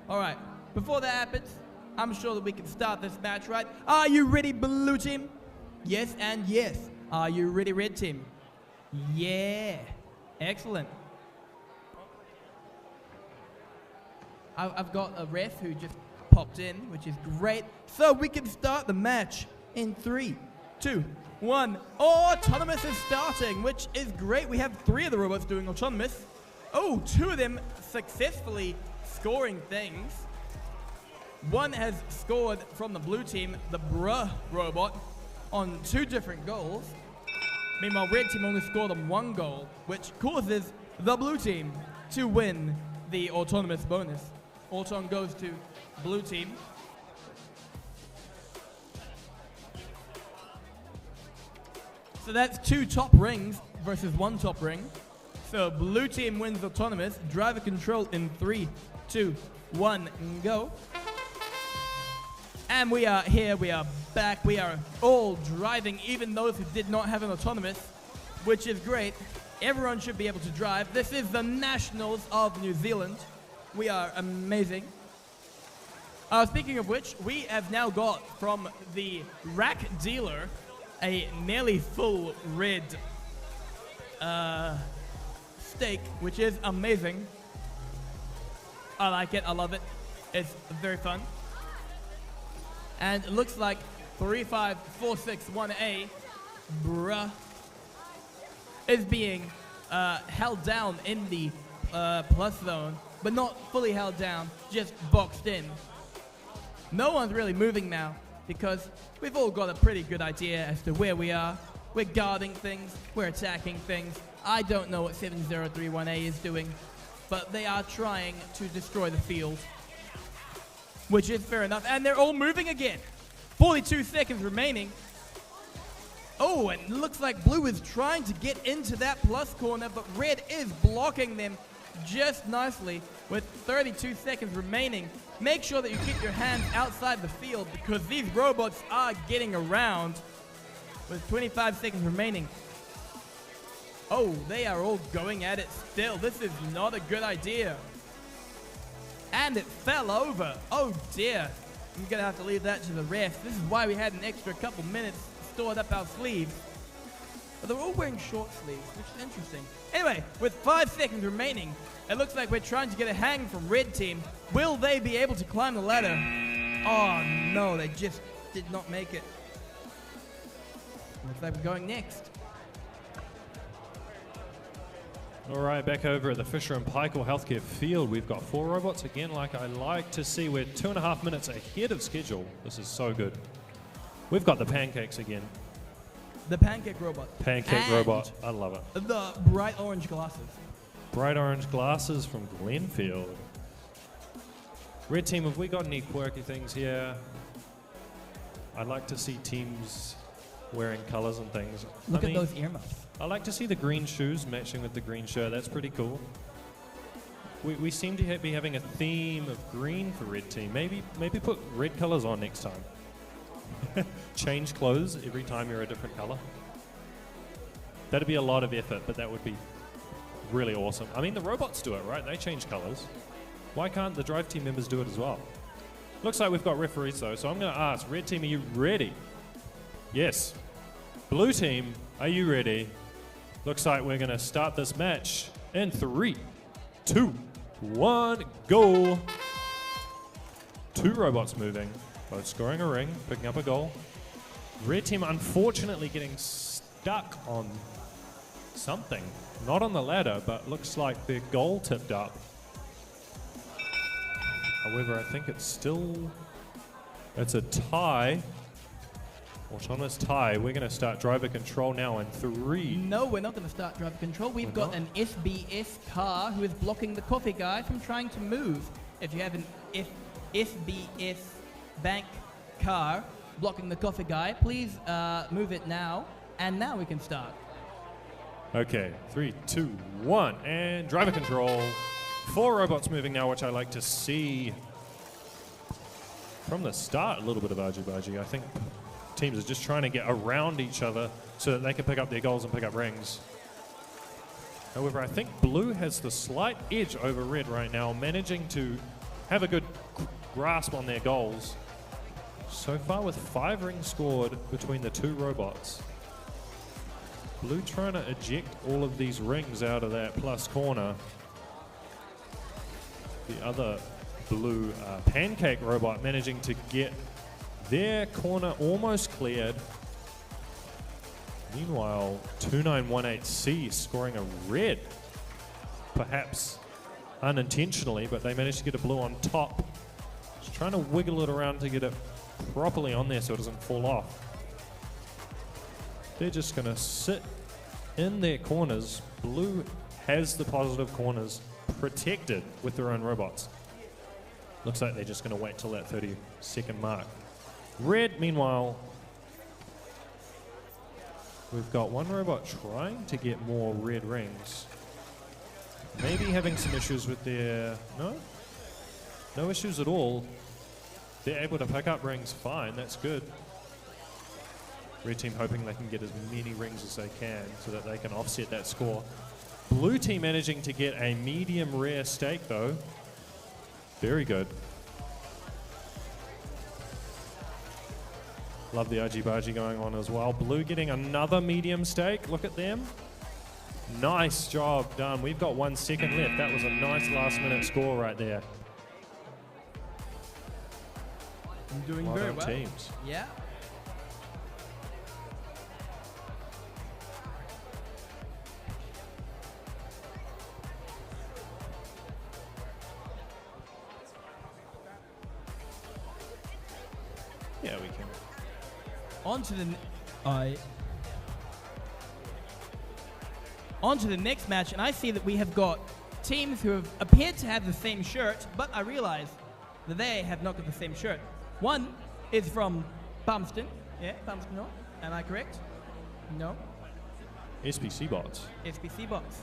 All right. Before that happens, I'm sure that we can start this match, right? Are you ready, blue team? Yes and yes. Are you ready, red team? Yeah. Excellent. I've got a ref who just popped in, which is great. So we can start the match in 3, 2, 1. Autonomous is starting, which is great. We have 3 of the robots doing autonomous. Oh, 2 of them successfully scoring things. One has scored from the blue team, the bruh robot, on 2 different goals. Meanwhile, red team only scored on 1 goal, which causes the blue team to win the autonomous bonus. Auton goes to blue team. So that's 2 top rings versus 1 top ring. So blue team wins autonomous. Driver control in 3, 2, 1, go. And we are here, we are back, we are all driving, even those who did not have an autonomous, which is great. Everyone should be able to drive. This is the Nationals of New Zealand. We are amazing. Speaking of which, we have now got from the rack dealer a nearly full red steak, which is amazing. I like it, I love it. It's very fun. And it looks like 35461A, bruh, is being held down in the plus zone, but not fully held down, just boxed in. No one's really moving now because we've all got a pretty good idea as to where we are. We're guarding things, we're attacking things. I don't know what 7031A is doing, but they are trying to destroy the field, which is fair enough. And they're all moving again. 42 seconds remaining. Oh, and it looks like blue is trying to get into that plus corner, but red is blocking them just nicely with 32 seconds remaining. Make sure that you keep your hands outside the field because these robots are getting around with 25 seconds remaining. Oh, they are all going at it still. This is not a good idea. And it fell over. Oh dear. I'm going to have to leave that to the ref. This is why we had an extra couple minutes stored up our sleeves. But they're all wearing short sleeves, which is interesting. Anyway, with 5 seconds remaining, it looks like we're trying to get a hang from red team. Will they be able to climb the ladder? Oh no, they just did not make it. Looks like we're going next. All right, back over at the Fisher and Paykel Healthcare Field, we've got 4 robots. Again, like I like to see, we're 2.5 minutes ahead of schedule. This is so good. We've got the pancakes again. The pancake robot. Pancake And robot, I love it. the bright orange glasses. Bright orange glasses from Glenfield. Red team, have we got any quirky things here? I'd like to see teams wearing colors and things. Look at those earmuffs. I like to see the green shoes matching with the green shirt. That's pretty cool. We seem to be having a theme of green for red team. Maybe put red colors on next time. Change clothes every time you're a different color. That'd be a lot of effort, but that would be really awesome. I mean, the robots do it, right? They change colors. Why can't the drive team members do it as well? Looks like we've got referees though, so I'm going to ask, red team, are you ready? Yes. Blue team, are you ready? Looks like we're going to start this match in 3, 2, 1, go. 2 robots moving, both scoring a ring, picking up a goal. Red team unfortunately getting stuck on something. Not on the ladder, but looks like their goal tipped up. However, I think it's a tie. Autonomous tie. We're going to start driver control now in 3. No, we're not going to start driver control. We've got an SBS car who is blocking the coffee guy from trying to move. If you have an SBS bank car blocking the coffee guy, please move it now. And now we can start. Okay, 3, 2, 1, and driver control. 4 robots moving now, which I like to see. From the start, a little bit of argy-bargy. I think teams are just trying to get around each other so that they can pick up their goals and pick up rings. However, I think blue has the slight edge over red right now, managing to have a good grasp on their goals. So far with 5 rings scored between the 2 robots. Blue trying to eject all of these rings out of that plus corner. The other blue pancake robot managing to get their corner almost cleared. Meanwhile, 2918C scoring a red. Perhaps unintentionally, but they managed to get a blue on top. Just trying to wiggle it around to get it properly on there so it doesn't fall off. They're just going to sit in their corners. Blue has the positive corners protected with their own robots. Looks like they're just going to wait till that 30-second mark. Red, meanwhile, we've got one robot trying to get more red rings. Maybe having some issues with their... No issues at all. They're able to pick up rings fine, that's good. Red team hoping they can get as many rings as they can so that they can offset that score. Blue team managing to get a medium rare steak though. Very good. Love the argy-bargy going on as well. Blue getting another medium steak. Look at them. Nice job done. We've got 1 second left. That was a nice last minute score right there. I'm doing well very done, well. Teams. Yeah. Yeah, we can. On to the next match, and I see that we have got teams who have appeared to have the same shirt, but I realize that they have not got the same shirt. One is from Palmerston. Yeah, Palmerston North. Am I correct? No. SPC bots SPC bots.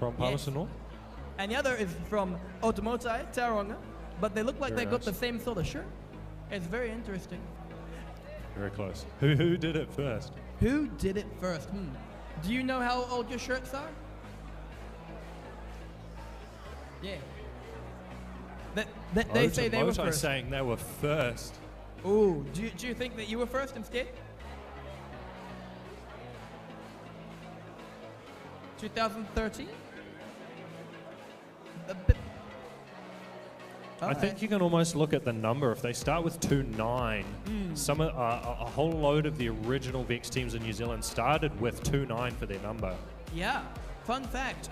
from Palmerston North. And the other is from Otomotai, Tauranga, but they look like Very they got nice. the same sort of shirt. It's very interesting. Very close. Who did it first? Who did it first? Do you know how old your shirts are? Yeah. They say they were Otomotai first. saying they were first. Ooh, do you think that you were first instead? 2013? I think you can almost look at the number. If they start with 2-9, some a whole load of the original Vex teams in New Zealand started with 2-9 for their number. Yeah. Fun fact,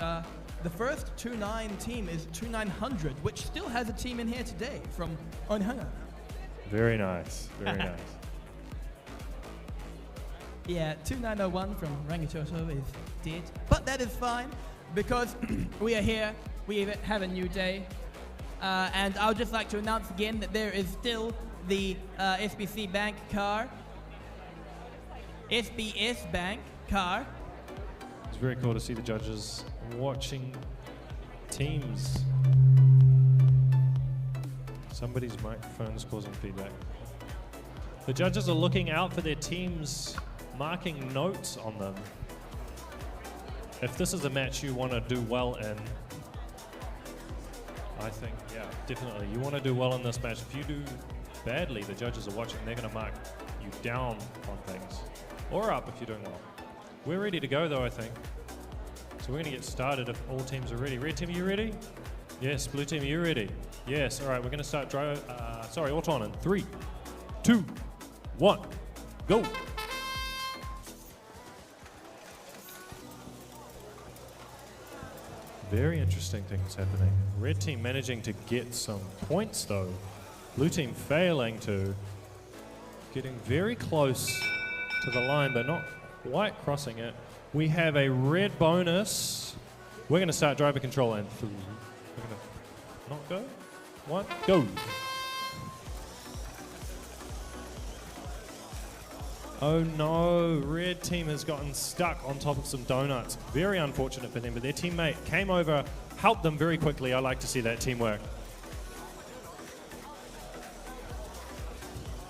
the first 2-9 team is 2900, which still has a team in here today from Onhunga. Very nice. Very nice. Yeah, 2901 from Rangitoto is dead. But that is fine, because we are here, we have a new day. And I would just like to announce again that there is still the SBC Bank car. SBS Bank car. It's very cool to see the judges watching teams. Somebody's microphone is causing feedback. The judges are looking out for their teams, marking notes on them. If this is a match you want to do well in, I think, yeah, definitely. You want to do well in this match. If you do badly, the judges are watching. They're going to mark you down on things. Or up if you're doing well. We're ready to go, though, I think. So we're going to get started if all teams are ready. Red team, are you ready? Yes. Blue team, are you ready? Yes. All right, we're going to start Auton in 3, 2, 1, go. Very interesting things happening. Red team managing to get some points though. Blue team failing to. Getting very close to the line but not quite crossing it. We have a red bonus. We're going to start driver control in 3. We're going to not go. 1, go. Oh no, red team has gotten stuck on top of some donuts. Very unfortunate for them, but their teammate came over, helped them very quickly. I like to see that teamwork.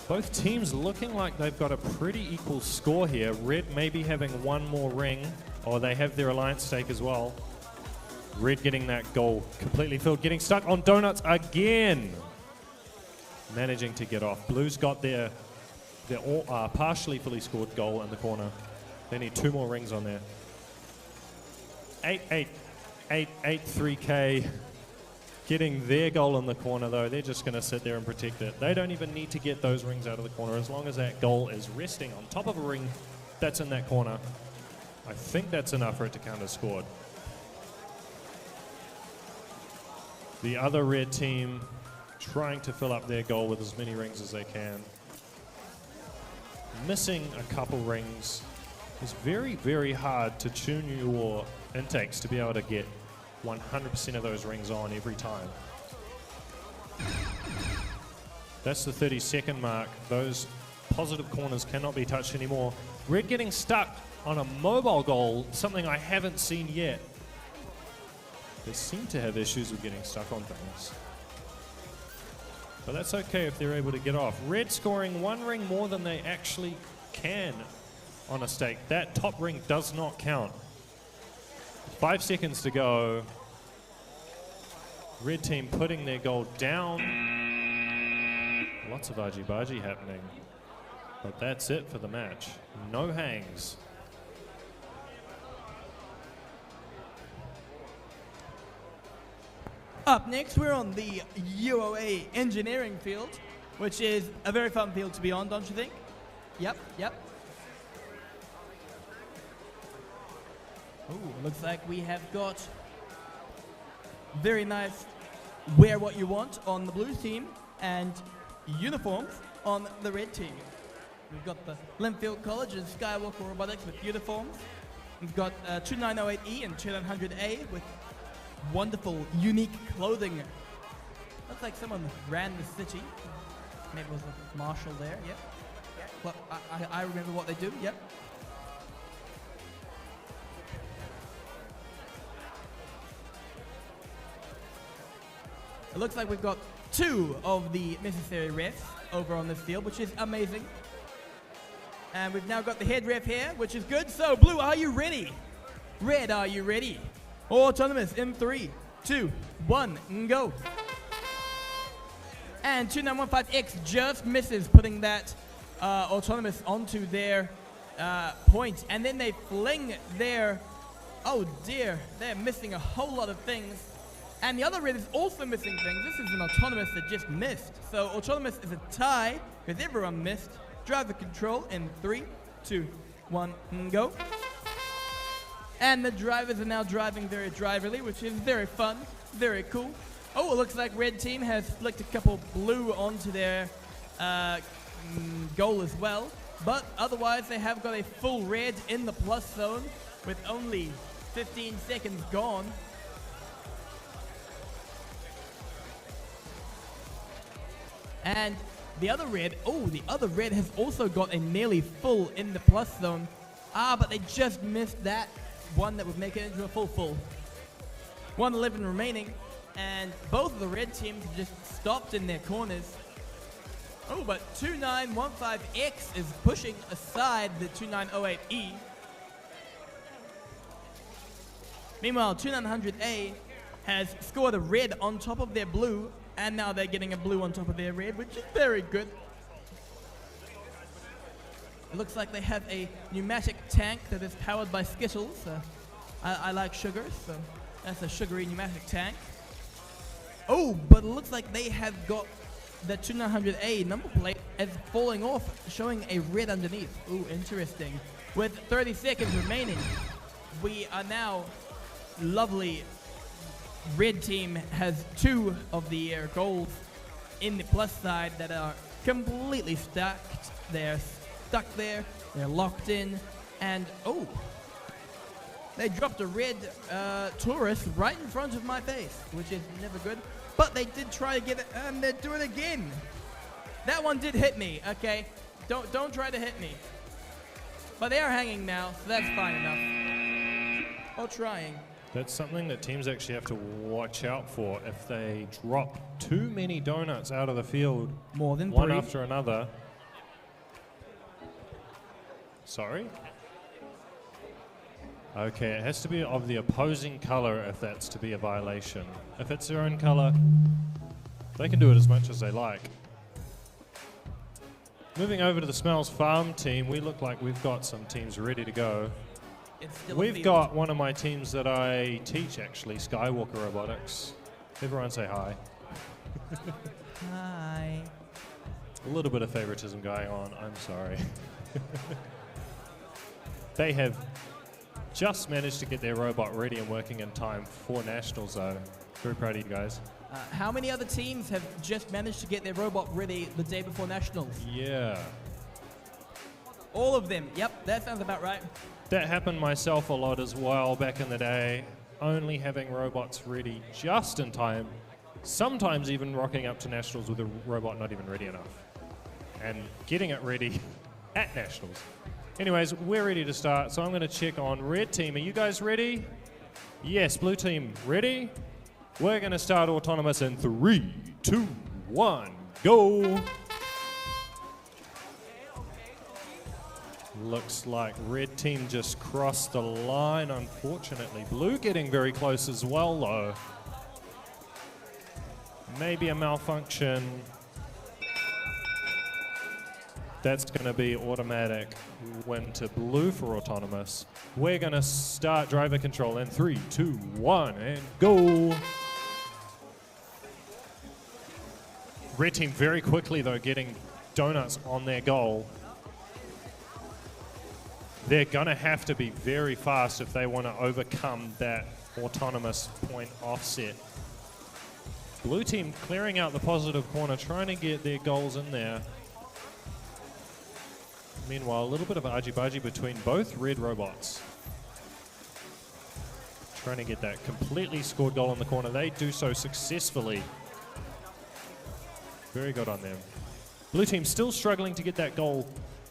Both teams looking like they've got a pretty equal score here. Red maybe having one more ring, or they have their alliance stake as well. Red getting that goal completely filled, getting stuck on donuts again. Managing to get off. Blue's got their partially fully scored goal in the corner. They need 2 more rings on there. 8-3K. Getting their goal in the corner though. They're just going to sit there and protect it. They don't even need to get those rings out of the corner as long as that goal is resting on top of a ring that's in that corner. I think that's enough for it to count as scored. The other red team trying to fill up their goal with as many rings as they can. Missing a couple rings. It's very, very hard to tune your intakes to be able to get 100% of those rings on every time. That's the 30-second mark. Those positive corners cannot be touched anymore. Red getting stuck on a mobile goal, something I haven't seen yet. They seem to have issues with getting stuck on things. But that's okay if they're able to get off. Red scoring 1 ring more than they actually can on a stake. That top ring does not count. 5 seconds to go. Red team putting their goal down. Lots of argy-bargy happening. But that's it for the match. No hangs. Up next, we're on the UOA engineering field, which is a very fun field to be on, don't you think? Yep. Ooh, looks like we have got very nice wear what you want on the blue team and uniforms on the red team. We've got the Linfield College and Skywalker Robotics with uniforms. We've got 2908E and 2900A with wonderful, unique clothing. Looks like someone ran the city. Maybe it was a marshal there, yep. Well, I remember what they do, yep. It looks like we've got 2 of the necessary refs over on this field, which is amazing. And we've now got the head ref here, which is good. So, blue, are you ready? Red, are you ready? Autonomous in 3, 2, 1, and go. And 2915X just misses putting that autonomous onto their point. And then they fling their, oh dear, they're missing a whole lot of things. And the other red is also missing things. This is an autonomous that just missed. So autonomous is a tie because everyone missed. Driver control in 3, 2, 1, and go. And the drivers are now driving very driverly, which is very fun, very cool. Oh, it looks like red team has flicked a couple blue onto their goal as well. But otherwise, they have got a full red in the plus zone with only 15 seconds gone. And the other red has also got a nearly full in the plus zone. But they just missed that one that would make it into a full. 111 remaining, and both of the red teams have just stopped in their corners. Oh, but 2915X is pushing aside the 2908E. Meanwhile, 2900A has scored a red on top of their blue, and now they're getting a blue on top of their red, which is very good. It looks like they have a pneumatic tank that is powered by Skittles. I like sugar, so that's a sugary pneumatic tank. Oh, but it looks like they have got the 2900A number plate as falling off, showing a red underneath. Ooh, interesting. With 30 seconds remaining, we are now lovely. Red team has 2 of the goals in the plus side that are completely stacked. They're stuck there, they're locked in, and oh, they dropped a red tourist right in front of my face, which is never good. But they did try to get it, and they do it again. That one did hit me, okay? Don't try to hit me. But they are hanging now, so that's fine enough. Or trying. That's something that teams actually have to watch out for. If they drop too many donuts out of the field, more than one 3 after another. Sorry? Okay, it has to be of the opposing color if that's to be a violation. If it's their own color, they can do it as much as they like. Moving over to the Smells Farm team, we look like we've got some teams ready to go. We've got one of my teams that I teach, actually, Skywalker Robotics. Everyone say hi. Hi. A little bit of favoritism going on, I'm sorry. They have just managed to get their robot ready and working in time for Nationals, though. Very proud of you guys. How many other teams have just managed to get their robot ready the day before Nationals? Yeah. All of them. Yep, that sounds about right. That happened myself a lot as well back in the day. Only having robots ready just in time. Sometimes even rocking up to Nationals with a robot not even ready enough. And getting it ready at Nationals. Anyways, we're ready to start, so I'm going to check on red team. Are you guys ready? Yes, blue team, ready? We're going to start autonomous in 3, 2, 1, go! Looks like red team just crossed the line, unfortunately. Blue getting very close as well, though. Maybe a malfunction. That's going to be automatic win to blue for autonomous. We're going to start driver control in 3, 2, 1, and go. Red team very quickly, though, getting donuts on their goal. They're going to have to be very fast if they want to overcome that autonomous point offset. Blue team clearing out the positive corner, trying to get their goals in there. Meanwhile, a little bit of argy-bargy between both red robots. Trying to get that completely scored goal in the corner. They do so successfully. Very good on them. Blue team still struggling to get that goal,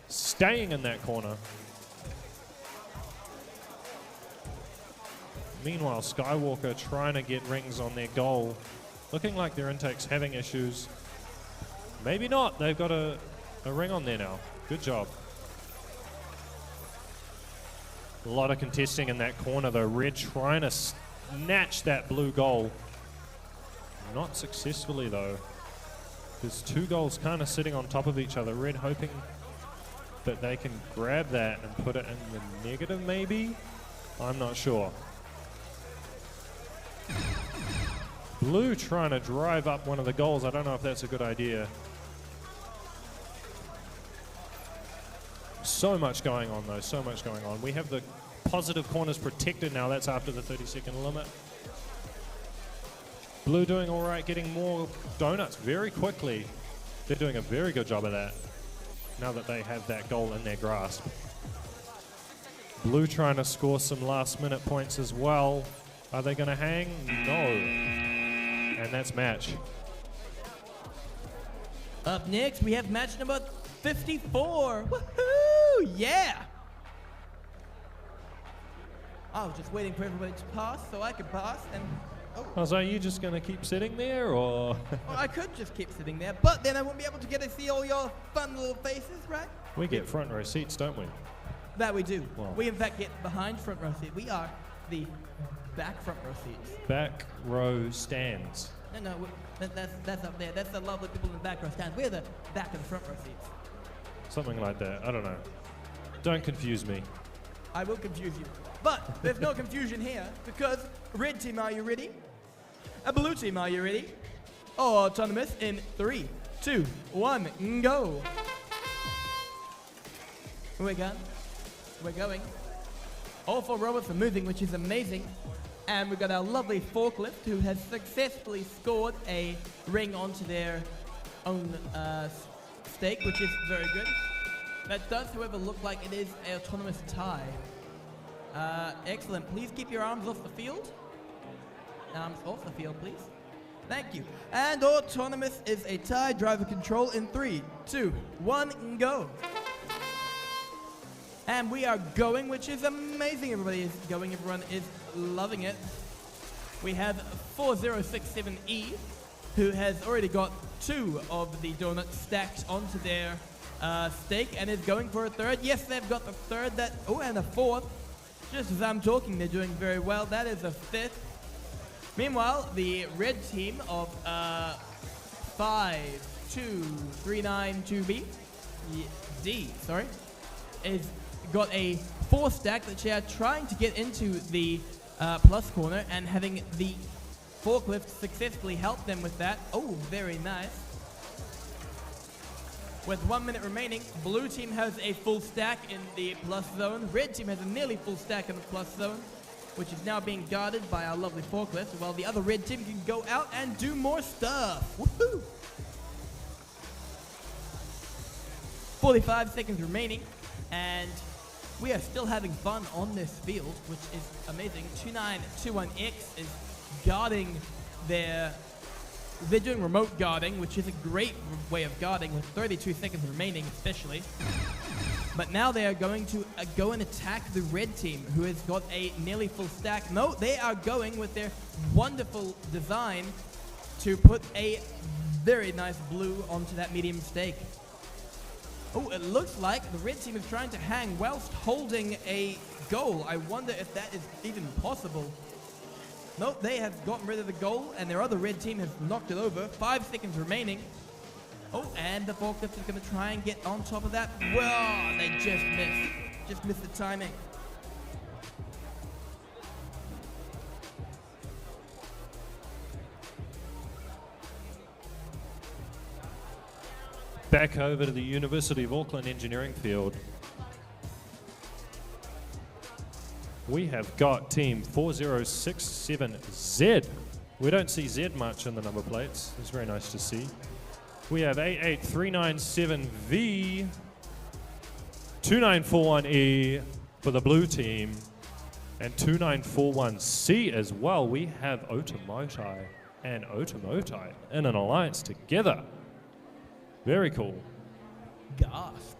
staying in that corner. Meanwhile, Skywalker trying to get rings on their goal. Looking like their intake's having issues. Maybe not. They've got a ring on there now. Good job. A lot of contesting in that corner though. Red trying to snatch that blue goal. Not successfully though. There's two goals kind of sitting on top of each other. Red hoping that they can grab that and put it in the negative maybe? I'm not sure. Blue trying to drive up one of the goals. I don't know if that's a good idea. So much going on though, so much going on. We have the positive corners protected now. That's after the 30-second limit. Blue doing all right, getting more donuts very quickly. They're doing a very good job of that now that they have that goal in their grasp. Blue trying to score some last-minute points as well. Are they going to hang? No. And that's match. Up next, we have match number 54. Woohoo! Yeah! I was just waiting for everybody to pass so I could pass, and So are you just going to keep sitting there, or? well, I could just keep sitting there, but then I wouldn't be able to get to see all your fun little faces, right? We get front row seats, don't we? That we do. Well. We in fact get behind front row seats. We are the back front row seats. Back row stands. No, that's up there. That's the lovely people in the back row stands. We're the back and front row seats. Something like that. I don't know. Don't confuse me. I will confuse you. But there's no confusion here because red team, are you ready? A blue team, are you ready? Autonomous in 3, 2, 1, go. We're gone. We're going. All four robots are moving, which is amazing. And we've got our lovely forklift who has successfully scored a ring onto their own stake, which is very good. That does, however, look like it is an autonomous tie. Excellent. Please keep your arms off the field. Arms off the field, please. Thank you. And autonomous is a tie. Driver control in 3, 2, 1, go. And we are going, which is amazing. Everybody is going. Everyone is loving it. We have 4067E, who has already got 2 of the donuts stacked onto their stake and is going for a third. Yes, they've got the third. And a fourth. Just as I'm talking, they're doing very well. That is a fifth. Meanwhile, the red team of 5239B, is got a 4 stack that they are trying to get into the plus corner and having the forklift successfully help them with that. Oh, very nice. With 1 minute remaining, blue team has a full stack in the plus zone. Red team has a nearly full stack in the plus zone, which is now being guarded by our lovely forklift, while the other red team can go out and do more stuff. Woohoo! 45 seconds remaining, and we are still having fun on this field, which is amazing. 2921X is guarding they're doing remote guarding, which is a great way of guarding with 32 seconds remaining especially. But now they are going to go and attack the red team, who has got a nearly full stack. No, they are going with their wonderful design to put a very nice blue onto that medium stake. Oh, it looks like the red team is trying to hang whilst holding a goal. I wonder if that is even possible. Nope, they have gotten rid of the goal, and their other red team has knocked it over. 5 seconds remaining. Oh, and the forklift is going to try and get on top of that. Well, they just missed. Just missed the timing. Back over to the University of Auckland engineering field. We have got team 4067Z. We don't see Z much in the number plates. It's very nice to see. We have 88397V, 2941E for the blue team, and 2941C as well. We have Otomotai and Otomotai in an alliance together. Very cool. Gasp.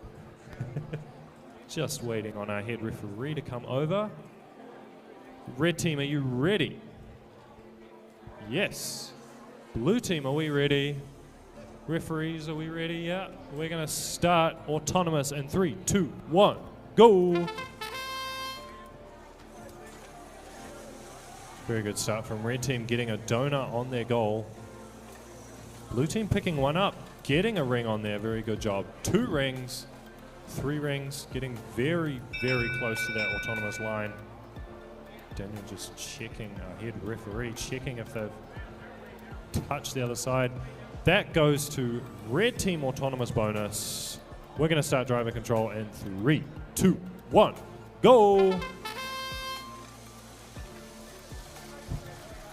Just waiting on our head referee to come over. Red team, are you ready? Yes. Blue team, are we ready? Referees, are we ready? Yeah. We're going to start autonomous in 3, 2, 1, go. Very good start from red team, getting a donut on their goal. Blue team picking one up, getting a ring on there. Very good job. 2 rings, 3 rings, getting very, very close to that autonomous line. Daniel just checking, head referee, checking if they've touched the other side. That goes to red team autonomous bonus. We're going to start driver control in 3, 2, 1, go.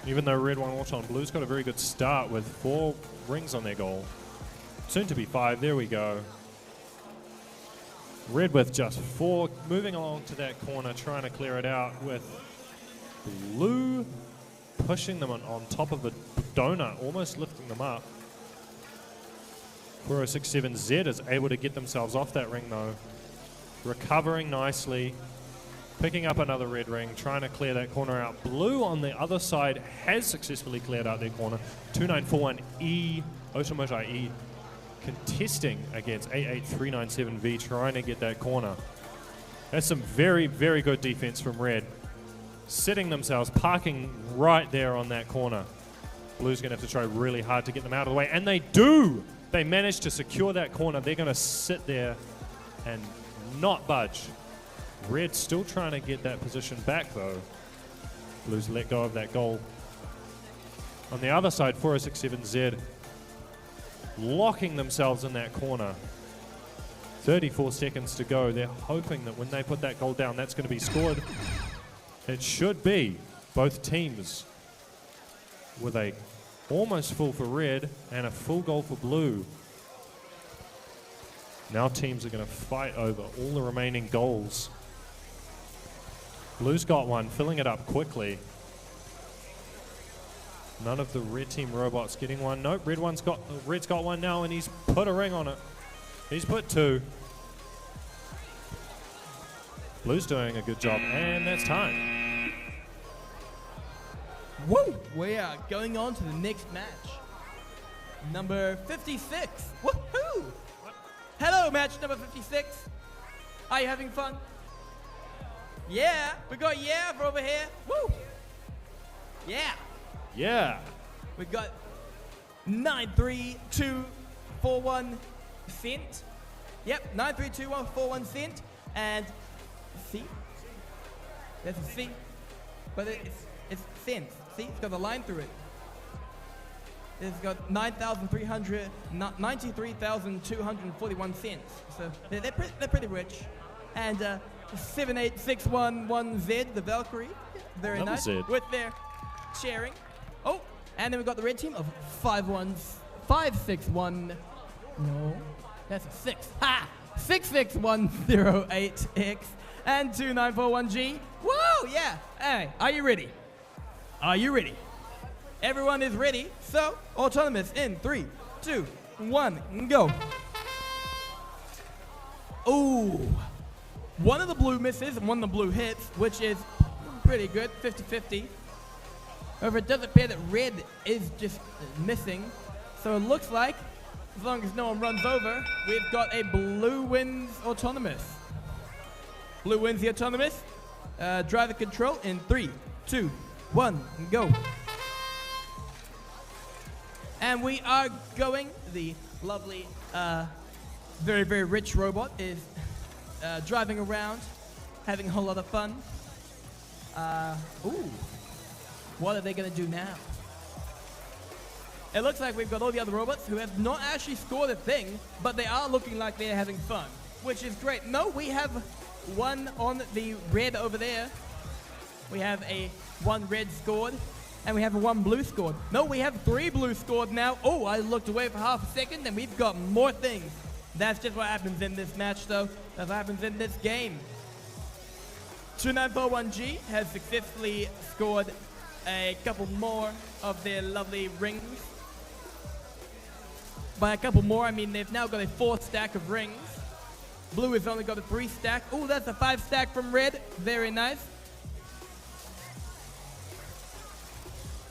Even though red won auto on blue's got a very good start with 4 rings on their goal. Soon to be 5, there we go. Red with just 4, moving along to that corner, trying to clear it out with blue pushing them on top of a donut, almost lifting them up. 4067Z is able to get themselves off that ring though. Recovering nicely. Picking up another red ring, trying to clear that corner out. Blue on the other side has successfully cleared out their corner. 2941E, Otomotai E, contesting against 88397V, trying to get that corner. That's some very, very good defense from red. Setting themselves, parking right there on that corner. Blue's going to have to try really hard to get them out of the way, and they do! They manage to secure that corner. They're going to sit there and not budge. Red still trying to get that position back though. Blues let go of that goal. On the other side, 4067Z locking themselves in that corner. 34 seconds to go. They're hoping that when they put that goal down, that's going to be scored. It should be. Both teams with a almost full for red and a full goal for blue. Now teams are going to fight over all the remaining goals. Blue's got one, filling it up quickly. None of the red team robots getting one. Nope, red's got one now, and he's put a ring on it. He's put 2. Blue's doing a good job, and that's time. Woo! We are going on to the next match. Number 56. Woohoo! Hello, match number 56. Are you having fun? Yeah, we got for over here. Woo! Yeah. Yeah. We got 93241 cent. Yep, 93241 cent. And C. That's a C. But it's cents. See, it's got a line through it. It's got 93,241 cents. So they're pretty rich. And 78611Z, the Valkyrie, very Another nice, Z. with their sharing. Oh, and then we've got the red team of 561. No, that's a 6. Ha! 66108X and 2941G. Whoa, yeah. Hey, are you ready? Are you ready? Everyone is ready. So, autonomous in 3, 2, 1, go. Ooh. One of the blue misses and one of the blue hits, which is pretty good, 50-50. However, it does appear that red is just missing. So it looks like, as long as no one runs over, we've got a blue wins autonomous. Blue wins the autonomous. Driver control in 3, 2, 1, go. And we are going. The lovely, very, very rich robot is driving around, having a whole lot of fun. Ooh, what are they going to do now? It looks like we've got all the other robots who have not actually scored a thing, but they are looking like they're having fun, which is great. No, we have one on the red over there. We have one red scored, and we have one blue scored. No, we have 3 blue scored now. Oh, I looked away for half a second, and we've got more things. That's just what happens in this match, though. That's what happens in this game. 2941G has successfully scored a couple more of their lovely rings. By a couple more, I mean they've now got a 4 stack of rings. Blue has only got a 3 stack. Oh, that's a 5 stack from red. Very nice.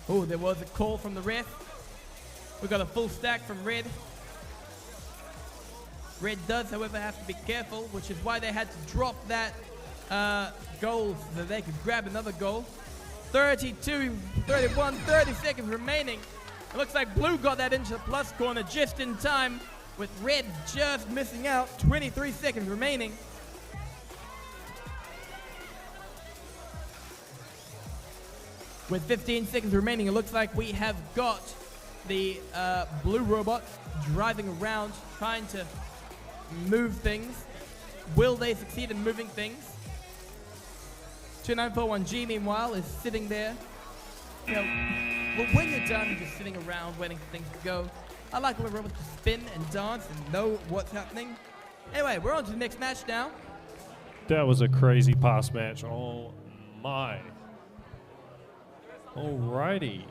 Oh, there was a call from the ref. We got a full stack from Red. Red does, however, have to be careful, which is why they had to drop that goal so that they could grab another goal. 32, 31, 30 seconds remaining. It looks like Blue got that into the plus corner just in time, with Red just missing out. 23 seconds remaining. With 15 seconds remaining, it looks like we have got the Blue robot driving around, trying to move things. Will they succeed in moving things? 2941G, meanwhile, is sitting there. You know, well, when you're done, you're just sitting around waiting for things to go. I like when robots can spin and dance and know what's happening. Anyway, we're on to the next match now. That was a crazy pass match. Oh my. Alrighty.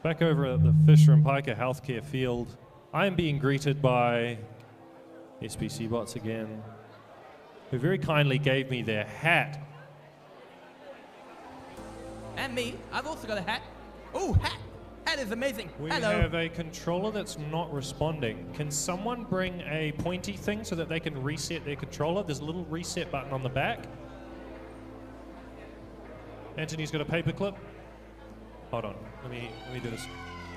Back over at the Fisher and Piker Healthcare Field, I am being greeted by SBC Bots again, who very kindly gave me their hat. And me, I've also got a hat. Oh, hat! Hat is amazing. We Hello. have a controller that's not responding. Can someone bring a pointy thing so that they can reset their controller? There's a little reset button on the back. Anthony's got a paperclip. Hold on, let me do this.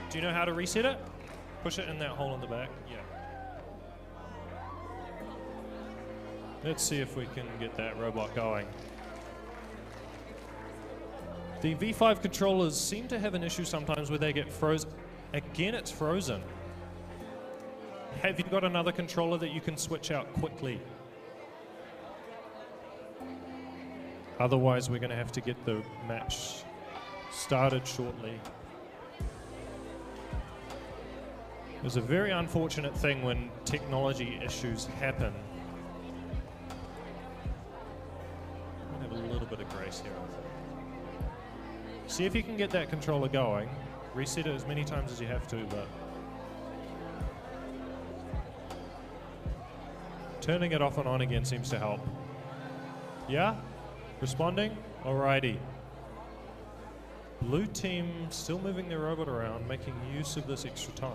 Do you know how to reset it? Push it in that hole in the back. Yeah. Let's see if we can get that robot going. The V5 controllers seem to have an issue sometimes where they get frozen. Again, it's frozen. Have you got another controller that you can switch out quickly? Otherwise, we're going to have to get the match started shortly. It's a very unfortunate thing when technology issues happen. I'm going to have a little bit of grace here, I think. See if you can get that controller going. Reset it as many times as you have to, but turning it off and on again seems to help. Yeah? Responding? Alrighty. Blue team still moving their robot around, making use of this extra time.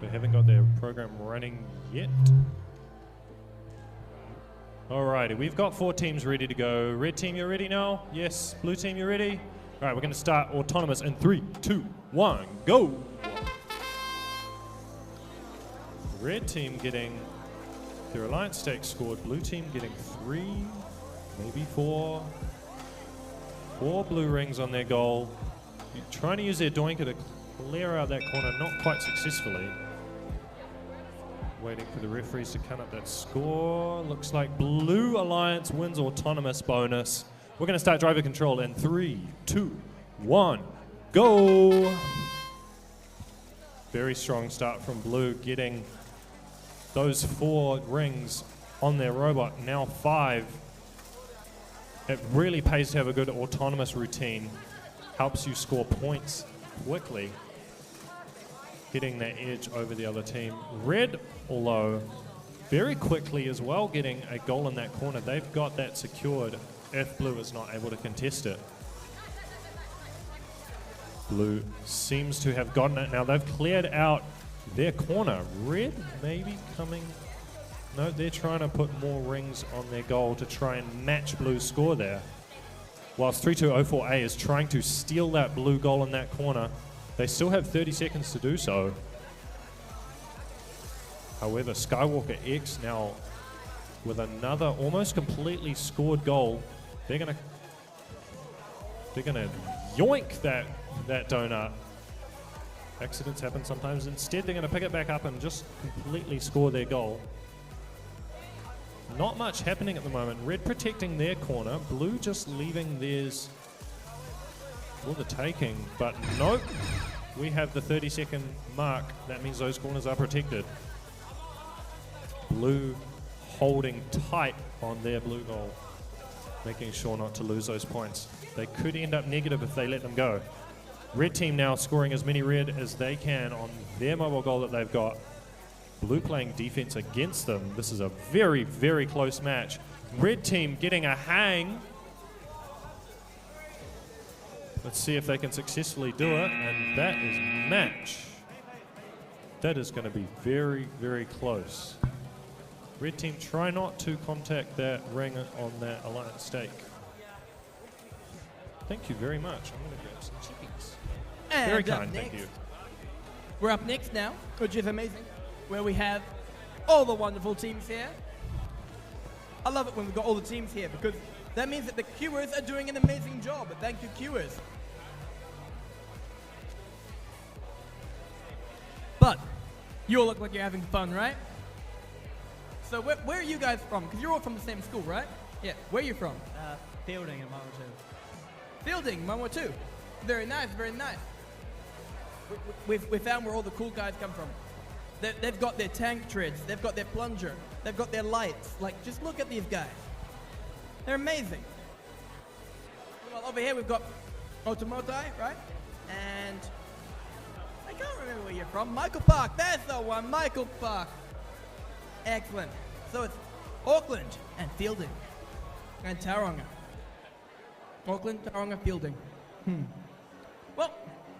They haven't got their program running yet. Alrighty, we've got 4 teams ready to go. Red team, you ready now? Yes. Blue team, you ready? Alright, we're going to start autonomous in 3, 2, 1, go! Red team getting their alliance stakes scored. Blue team getting 3, maybe 4. 4 blue rings on their goal. You're trying to use their doinker to clear out that corner, not quite successfully. Waiting for the referees to count up that score. Looks like Blue Alliance wins autonomous bonus. We're going to start driver control in 3, 2, 1, go! Very strong start from Blue, getting those 4 rings on their robot, now 5. It really pays to have a good autonomous routine. Helps you score points quickly, getting that edge over the other team. Red, although, very quickly as well getting a goal in that corner. They've got that secured if Blue is not able to contest it. Blue seems to have gotten it now. They've cleared out their corner. Red maybe coming. No, they're trying to put more rings on their goal to try and match Blue's score there. Whilst 3204A is trying to steal that Blue goal in that corner. They still have 30 seconds to do so. However, Skywalker X now with another almost completely scored goal. They're gonna yoink that donut. Accidents happen sometimes. Instead, they're gonna pick it back up and just completely score their goal. Not much happening at the moment. Red protecting their corner. Blue just leaving theirs for the taking. But nope. We have the 30-second mark. That means those corners are protected. Blue holding tight on their blue goal, making sure not to lose those points. They could end up negative if they let them go. Red team now scoring as many red as they can on their mobile goal that they've got. Blue playing defense against them. This is a very, very close match. Red team getting a hang. Let's see if they can successfully do it, and that is match. That is going to be very, very close. Red team, try not to contact that ring on that alliance stake. Thank you very much. I'm going to grab some chickies. And Very up kind, thank next- you. We're up next now, which is amazing, where we have all the wonderful teams here. I love it when we've got all the teams here because that means that the queuers are doing an amazing job. Thank you, queuers. But you all look like you're having fun, right? So where are you guys from? Because you're all from the same school, right? Yeah. Where are you from? Fielding in Marlton. Fielding, Mama 2. Very nice, very nice. We found where all the cool guys come from. They've got their tank treads, they've got their plunger, they've got their lights. Like, just look at these guys. They're amazing. Well, over here we've got Otomotai, right? And I can't remember where you're from. Michael Park, that's the one, Michael Park. Excellent. So it's Auckland and Fielding and Tauranga. Auckland, Tauranga, Fielding. Well,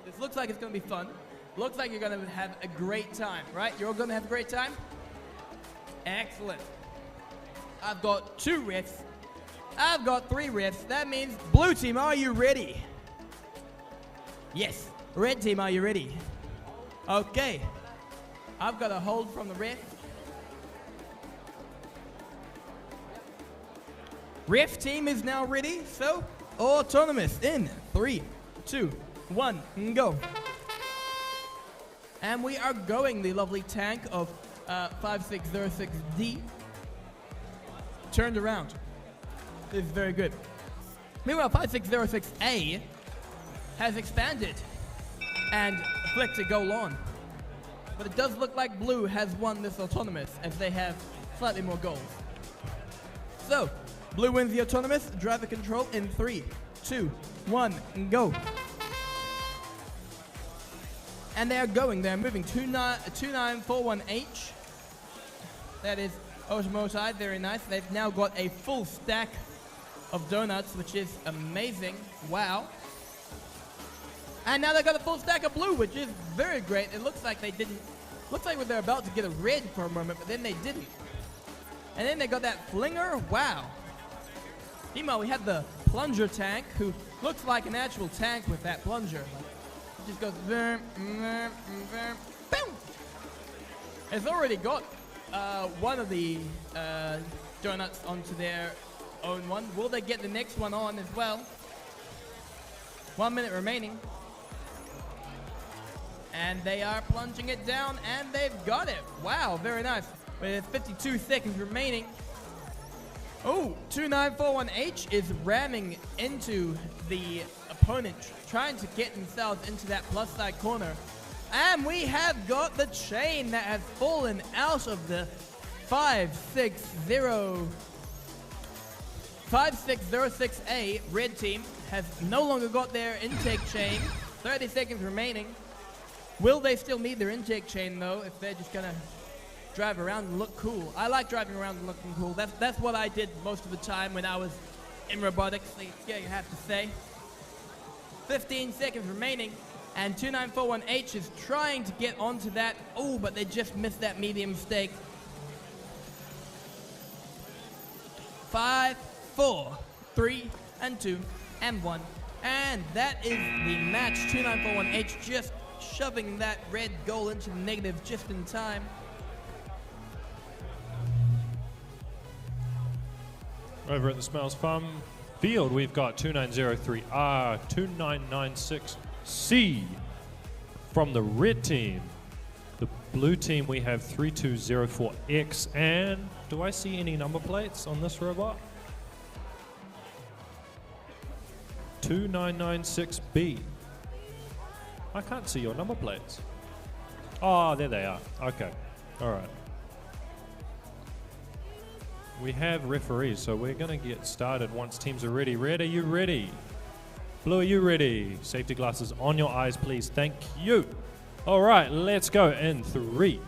this looks like it's going to be fun. Looks like you're going to have a great time, right? You're all going to have a great time? Excellent. I've got 2 refs. I've got 3 refs. That means blue team, are you ready? Yes. Red team, are you ready? Okay. I've got a hold from the ref. Ref team is now ready, so autonomous in 3, 2, 1, and go. And we are going the lovely tank of 5606D. Turned around. This is very good. Meanwhile, 5606A has expanded and flicked a goal on. But it does look like blue has won this autonomous as they have slightly more goals. So, blue wins the autonomous. Driver control in 3, 2, 1, and go. And they are going. They are moving 2941H. That is Otomotai. Very nice. They've now got a full stack of donuts, which is amazing. Wow. And now they've got a full stack of blue, which is very great. It looks like they didn't. Looks like they're about to get a red for a moment, but then they didn't. And then they got that flinger. Wow. Meanwhile, we have the plunger tank, who looks like an actual tank with that plunger. Like, it just goes boom. It's already got one of the donuts onto their own one. Will they get the next one on as well? 1 minute remaining. And they are plunging it down, and they've got it. Wow, very nice. With 52 seconds remaining. Oh, 2941H is ramming into the opponent, trying to get themselves into that plus side corner. And we have got the chain that has fallen out of the 5606A. Red team has no longer got their intake chain. 30 seconds remaining. Will they still need their intake chain though, if they're just gonna drive around and look cool? I like driving around and looking cool. That's what I did most of the time when I was in robotics. Yeah, you have to say. 15 seconds remaining, and 2941H is trying to get onto that. Oh, but they just missed that medium stake. 5, 4, 3, and 2, and 1. And that is the match. 2941H just shoving that red goal into the negative just in time. Over at the Smells Farm field, we've got 2903R, 2996C from the red team. The blue team, we have 3204X, and do I see any number plates on this robot? 2996B. I can't see your number plates. Oh, there they are. Okay. All right. We have referees, so we're going to get started once teams are ready. Red, are you ready? Blue, are you ready? Safety glasses on your eyes, please. Thank you. All right, let's go in 3,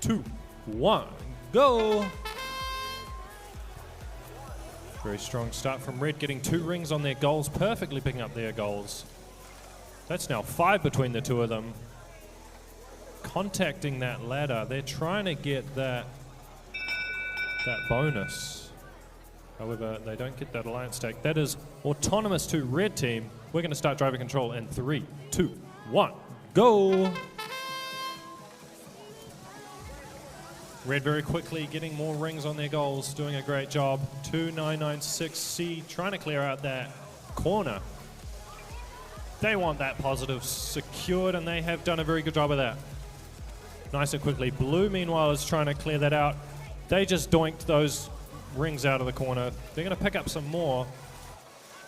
2, 1, go. Very strong start from Red, getting 2 rings on their goals, perfectly picking up their goals. That's now 5 between the two of them. Contacting that ladder. They're trying to get that bonus. However, they don't get that alliance stack. That is autonomous to red team. We're going to start driver control in 3, 2, 1, go! Red very quickly getting more rings on their goals, doing a great job. 2996C trying to clear out that corner. They want that positive secured, and they have done a very good job of that. Nice and quickly. Blue, meanwhile, is trying to clear that out. They just doinked those rings out of the corner. They're going to pick up some more.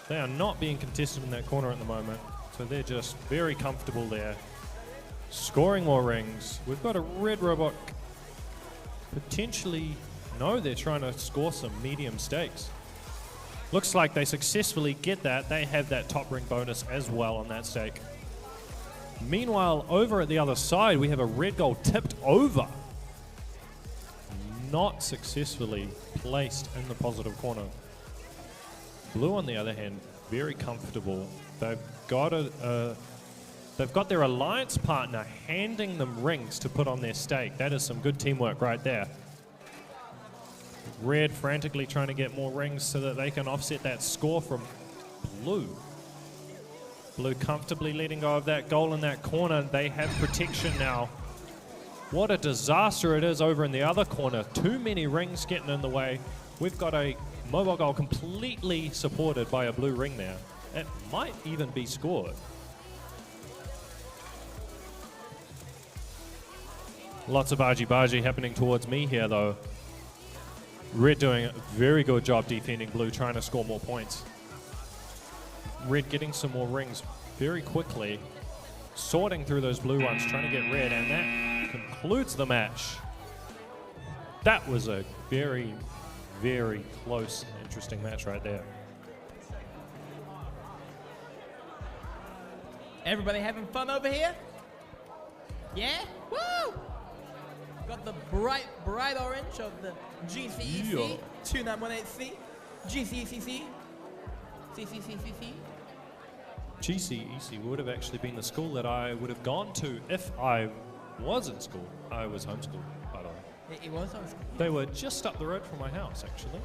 They are not being contested in that corner at the moment, so they're just very comfortable there. Scoring more rings. We've got a red robot. Potentially, no, they're trying to score some medium stakes. Looks like they successfully get that. They have that top ring bonus as well on that stake. Meanwhile, over at the other side, we have a red goal tipped over. Not successfully placed in the positive corner. Blue, on the other hand, very comfortable. They've got their alliance partner handing them rings to put on their stake. That is some good teamwork right there. Red frantically trying to get more rings so that they can offset that score from Blue. Blue comfortably letting go of that goal in that corner. They have protection now. What a disaster it is over in the other corner. Too many rings getting in the way. We've got a mobile goal completely supported by a blue ring there. It might even be scored. Lots of argy-bargy happening towards me here, though. Red doing a very good job defending blue, trying to score more points. Red getting some more rings very quickly, sorting through those blue ones, trying to get red, and that concludes the match. That was a very, very close, interesting match right there. Everybody having fun over here? Yeah? Woo! Got the bright orange of the GCEC 2918C, GCECC, CCCCC. GCEC would have actually been the school that I would have gone to if I was in school. I was homeschooled, by the way. It was homeschooled? They were just up the road from my house, actually.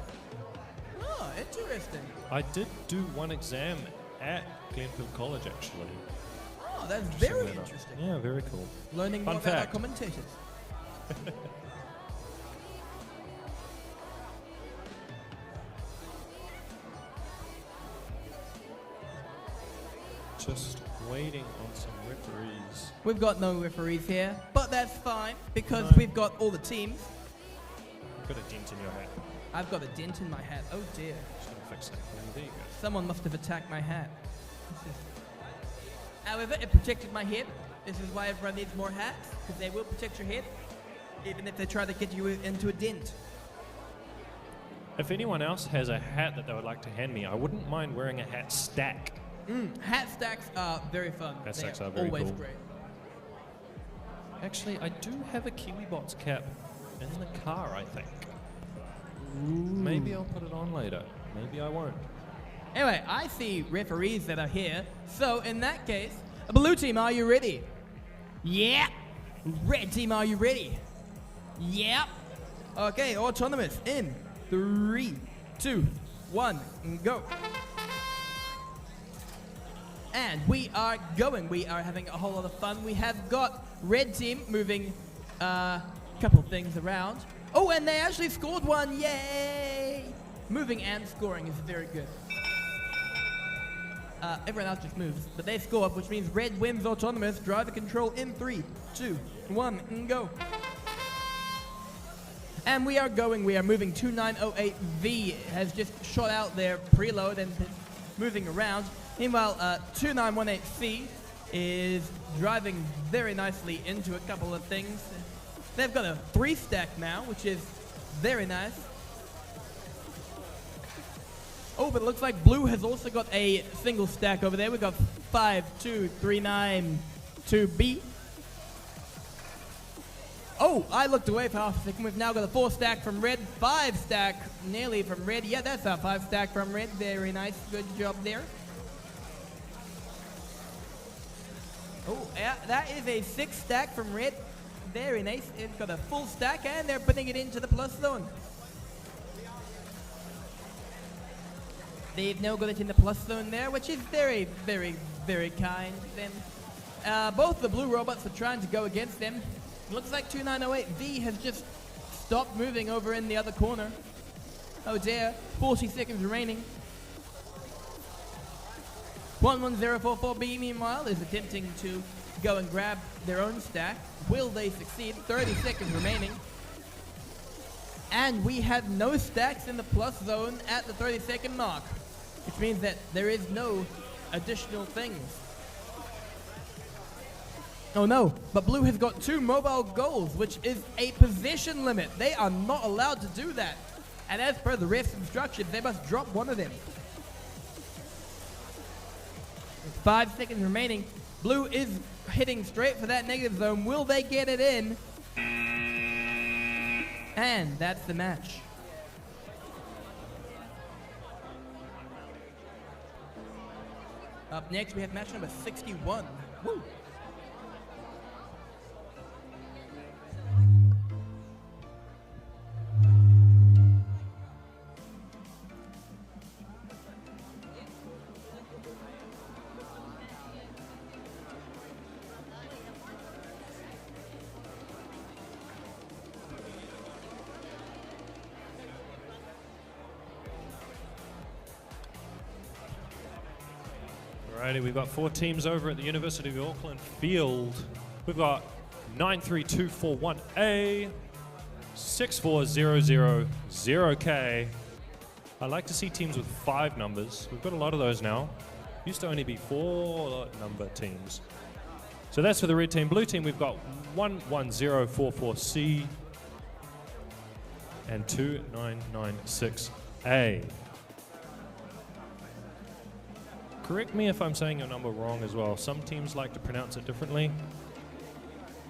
Oh, interesting. I did do one exam at Glenfield College, actually. Oh, that's very interesting. Yeah, very cool. Learning more about our commentators. Just waiting on some referees. We've got no referees here, but that's fine because we've got all the teams. You've got a dent in your hat. I've got a dent in my hat. Oh dear. Just gonna fix that for you. There you go. Someone must have attacked my hat. However, it protected my head. This is why everyone needs more hats, because they will protect your head, even if they try to get you into a dent. If anyone else has a hat that they would like to hand me, I wouldn't mind wearing a hat stack. Hat stacks are very fun. Hat stacks They are very always cool. great. Actually, I do have a Kiwibots cap in the car, I think. Maybe I'll put it on later. Maybe I won't. Anyway, I see referees that are here. So in that case, blue team, are you ready? Yeah. Red team, are you ready? Yep. Okay, autonomous in 3, 2, 1, go. And we are going. We are having a whole lot of fun. We have got red team moving a couple things around. Oh, and they actually scored one. Yay! Moving and scoring is very good. Everyone else just moves, but they score, which means red wins autonomous. Driver control in 3, 2, 1, and go. And we are going. We are moving. 2908V has just shot out their preload and moving around. Meanwhile, 2918C is driving very nicely into a couple of things. They've got a 3-stack now, which is very nice. Oh, but it looks like blue has also got a single stack over there. We've got 52392B. Oh, I looked away for half a second. We've now got a 4-stack from red, 5-stack nearly from red. Yeah, that's a 5-stack from red. Very nice. Good job there. Oh, yeah, that is a 6 stack from red. Very nice. It's got a full stack and they're putting it into the plus zone. They've now got it in the plus zone there, which is very, very, very kind of them. Both the blue robots are trying to go against them. Looks like 2908V has just stopped moving over in the other corner. Oh dear, 40 seconds remaining. 11044B meanwhile is attempting to go and grab their own stack. Will they succeed? 30 seconds remaining. And we have no stacks in the plus zone at the 30-second mark, which means that there is no additional things. Oh no, but blue has got 2 mobile goals, which is a possession limit. They are not allowed to do that. And as per the ref's instructions, they must drop one of them. 5 seconds remaining. Blue is hitting straight for that negative zone. Will they get it in? And that's the match. Up next, we have match number 61. Woo! Alrighty, we've got 4 teams over at the University of Auckland field. We've got 93241A, 64000K. I like to see teams with 5 numbers. We've got a lot of those now. Used to only be 4 number teams. So that's for the red team. Blue team, we've got 11044C and 2996A. Correct me if I'm saying your number wrong as well. Some teams like to pronounce it differently.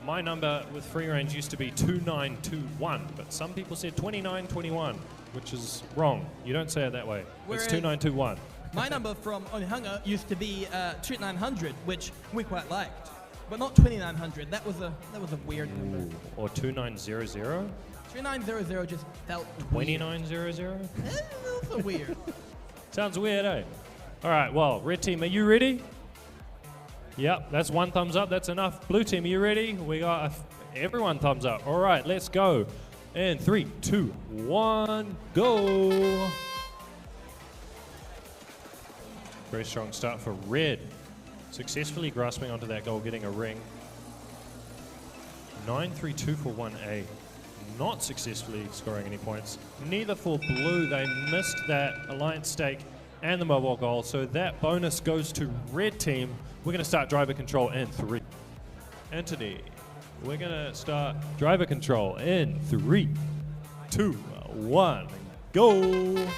My number with free range used to be 2921, but some people said 2921, which is wrong. You don't say it that way. It's 2921. My number from Onehunga used to be 2900, which we quite liked, but not 2900. That was a weird number. Or 2900? 2900 just felt 2900? That's a weird. Sounds weird, eh? All right, well, red team, are you ready? Yep, that's 1 thumbs up. That's enough. Blue team, are you ready? We got everyone thumbs up. All right, let's go. In 3, 2, 1, go. Very strong start for red. Successfully grasping onto that goal, getting a ring. 93241A. Not successfully scoring any points. Neither for blue. They missed that alliance stake and the mobile goal, so that bonus goes to red team. We're going to start driver control in 3. Anthony, we're going to start driver control in 3, 2, 1, go.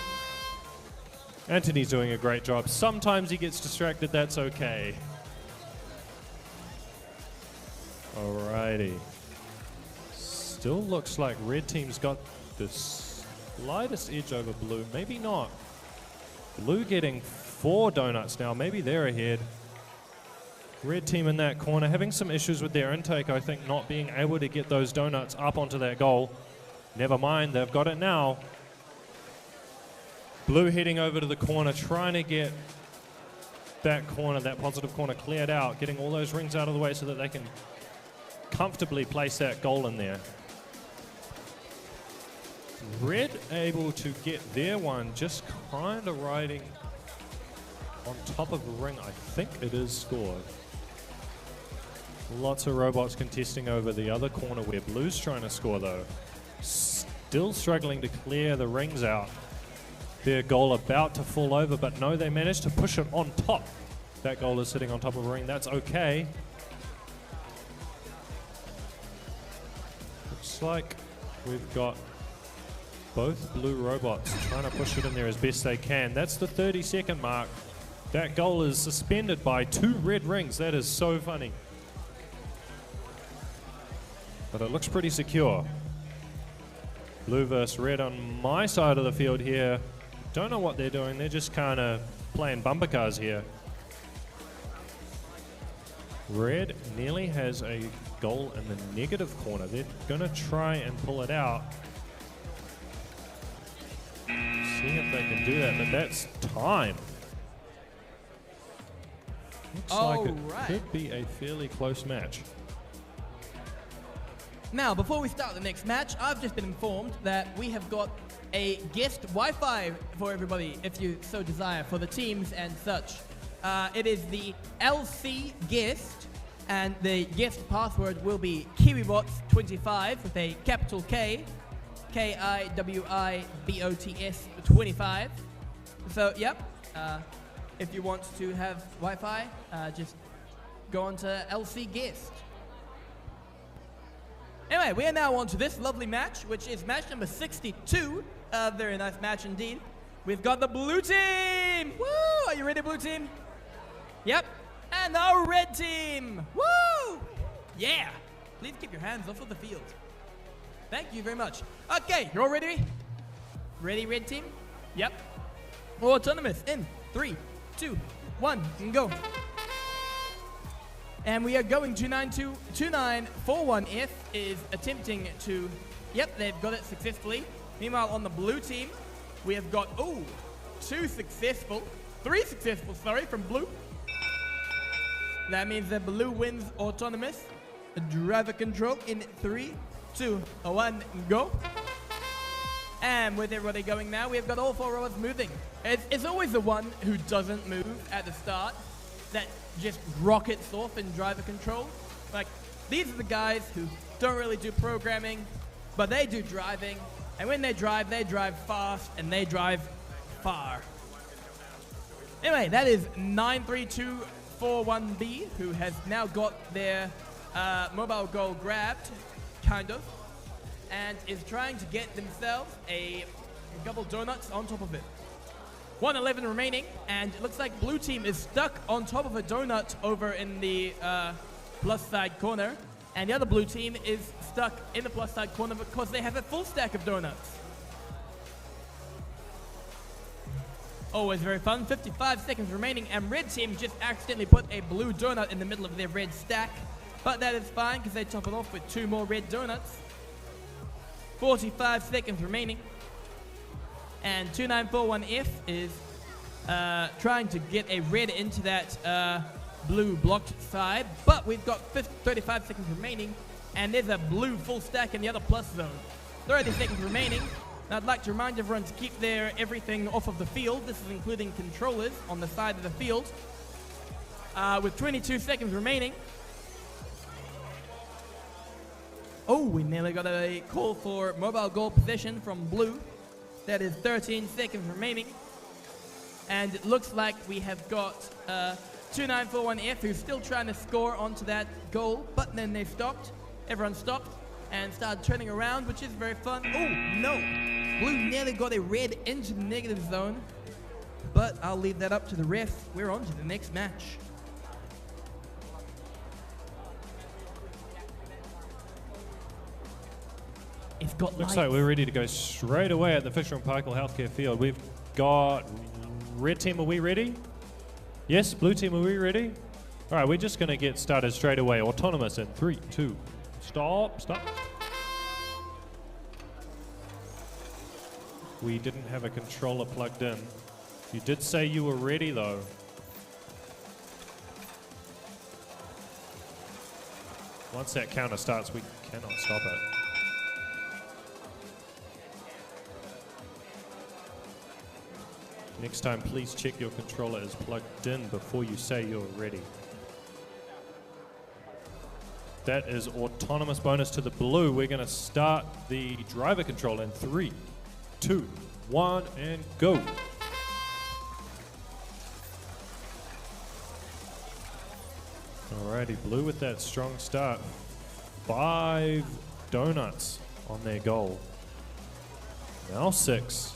Anthony's doing a great job. Sometimes he gets distracted, that's okay. Alrighty. Still looks like red team's got the slightest edge over blue, maybe not. Blue getting 4 donuts now. Maybe they're ahead. Red team in that corner having some issues with their intake, I think, not being able to get those donuts up onto that goal. Never mind, they've got it now. Blue heading over to the corner, trying to get that corner, that positive corner, cleared out, getting all those rings out of the way so that they can comfortably place that goal in there. Red able to get their one, just kind of riding on top of the ring. I think it is scored. Lots of robots contesting over the other corner where blue's trying to score though. Still struggling to clear the rings out. Their goal about to fall over, but no, they managed to push it on top. That goal is sitting on top of a ring. That's okay. Looks like we've got both blue robots trying to push it in there as best they can. That's the 30-second mark. That goal is suspended by 2 red rings. That is so funny. But it looks pretty secure. Blue versus red on my side of the field here. Don't know what they're doing. They're just kind of playing bumper cars here. Red nearly has a goal in the negative corner. They're going to try and pull it out. See if they can do that, but that's time. Looks like it could be a fairly close match. Now, before we start the next match, I've just been informed that we have got a guest Wi-Fi for everybody, if you so desire, for the teams and such. It is the LC guest, and the guest password will be Kiwibots25 with a capital K, Kiwibots 25. So, yep, if you want to have Wi-Fi, just go on to LC guest. Anyway, we are now on to this lovely match, which is match number 62. Very nice match indeed. We've got the blue team. Woo! Are you ready, blue team? Yep. And the red team. Woo! Yeah. Please keep your hands off of the field. Thank you very much. Okay, you're all ready? Ready, red team? Yep. Autonomous in 3, 2, 1, and go. And we are going to 2941F is attempting to, yep, they've got it successfully. Meanwhile, on the blue team, we have got, three successful, sorry, from blue. That means that blue wins autonomous. Driver control in 3, 2, 1, go. And with everybody going now, we have got all 4 robots moving. It's always the one who doesn't move at the start that just rockets off in driver control. Like, these are the guys who don't really do programming, but they do driving. And when they drive fast, and they drive far. Anyway, that is 93241B, who has now got their mobile goal grabbed, kind of, and is trying to get themselves a couple donuts on top of it. 111 remaining, and it looks like blue team is stuck on top of a donut over in the plus side corner, and the other blue team is stuck in the plus side corner because they have a full stack of donuts. Always very fun. 55 seconds remaining, and red team just accidentally put a blue donut in the middle of their red stack, but that is fine because they top it off with 2 more red donuts. 45 seconds remaining. And 2941F is trying to get a red into that blue blocked side, but we've got 35 seconds remaining, and there's a blue full stack in the other plus zone. 30 seconds remaining. Now I'd like to remind everyone to keep their everything off of the field. This is including controllers on the side of the field. With 22 seconds remaining. We nearly got a call for mobile goal possession from blue. That is 13 seconds remaining. And it looks like we have got 2941F who's still trying to score onto that goal, but then they stopped. Everyone stopped and started turning around, which is very fun. No! Blue nearly got a red into the negative zone, but I'll leave that up to the ref. We're on to the next match. It's got Looks like we're ready to go straight away at the Fisher and Paykel Healthcare Field. We've got red team, are we ready? Yes, blue team, are we ready? All right, we're just going to get started straight away. Autonomous in 3, 2, stop. We didn't have a controller plugged in. You did say you were ready though. Once that counter starts, we cannot stop it. Next time, please check your controller is plugged in before you say you're ready. That is autonomous bonus to the blue. We're going to start the driver control in 3, 2, 1, and go. Alrighty, blue with that strong start. 5 donuts on their goal. Now 6.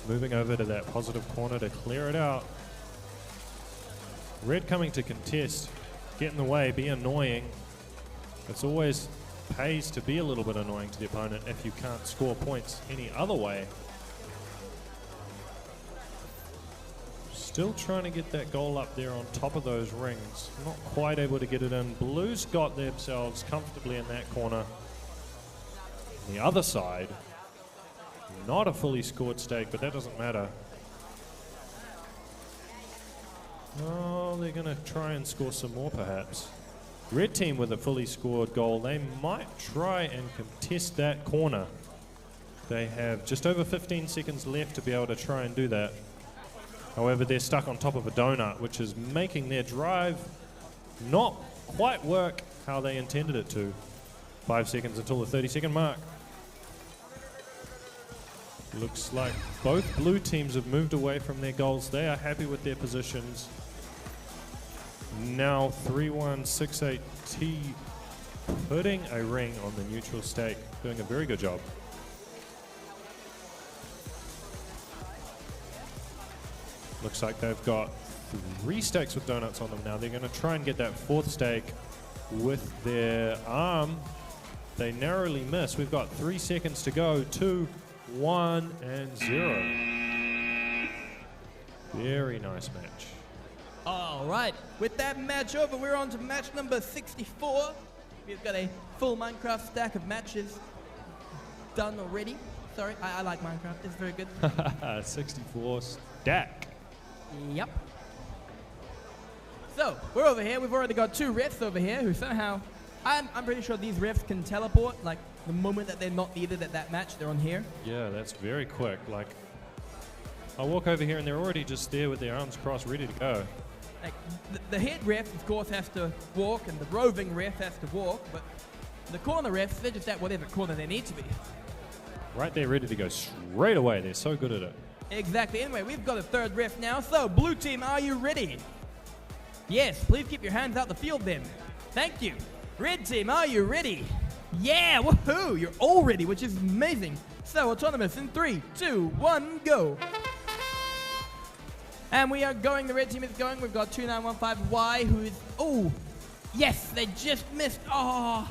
Moving over to that positive corner to clear it out. Red coming to contest. Get in the way, be annoying. It's always pays to be a little bit annoying to the opponent if you can't score points any other way. Still trying to get that goal up there on top of those rings. Not quite able to get it in. Blue's got themselves comfortably in that corner. On the other side, not a fully scored stake, but that doesn't matter. Oh, they're going to try and score some more perhaps. Red team with a fully scored goal, they might try and contest that corner. They have just over 15 seconds left to be able to try and do that. However, they're stuck on top of a donut, which is making their drive not quite work how they intended it to. 5 seconds until the 30-second mark. Looks like both blue teams have moved away from their goals. They are happy with their positions. Now 3168T putting a ring on the neutral stake, doing a very good job. Looks like they've got 3 stakes with donuts on them now. They're going to try and get that 4th stake with their arm. They narrowly miss. We've got 3 seconds to go. 2, 1, and 0. Very nice match. All right, with that match over, we're on to match number 64. We've got a full Minecraft stack of matches done already. Sorry, I like Minecraft. It's very good. 64 stack. Yep. So, we're over here. We've already got 2 refs over here who somehow, I'm pretty sure these refs can teleport, like, the moment that they're not needed at that match, they're on here. Yeah, that's very quick. Like, I walk over here and they're already just there with their arms crossed, ready to go. Like, the head ref, of course, has to walk, and the roving ref has to walk, but the corner refs, they're just at whatever corner they need to be. Right there, ready to go straight away. They're so good at it. Exactly. Anyway, we've got a 3rd ref now. So, blue team, are you ready? Yes, please keep your hands out the field then. Thank you. Red team, are you ready? Yeah, woohoo! You're all ready, which is amazing. So, autonomous in 3, 2, 1, go. And we are going, the red team is going. We've got 2915Y who is, oh, yes, they just missed. Oh,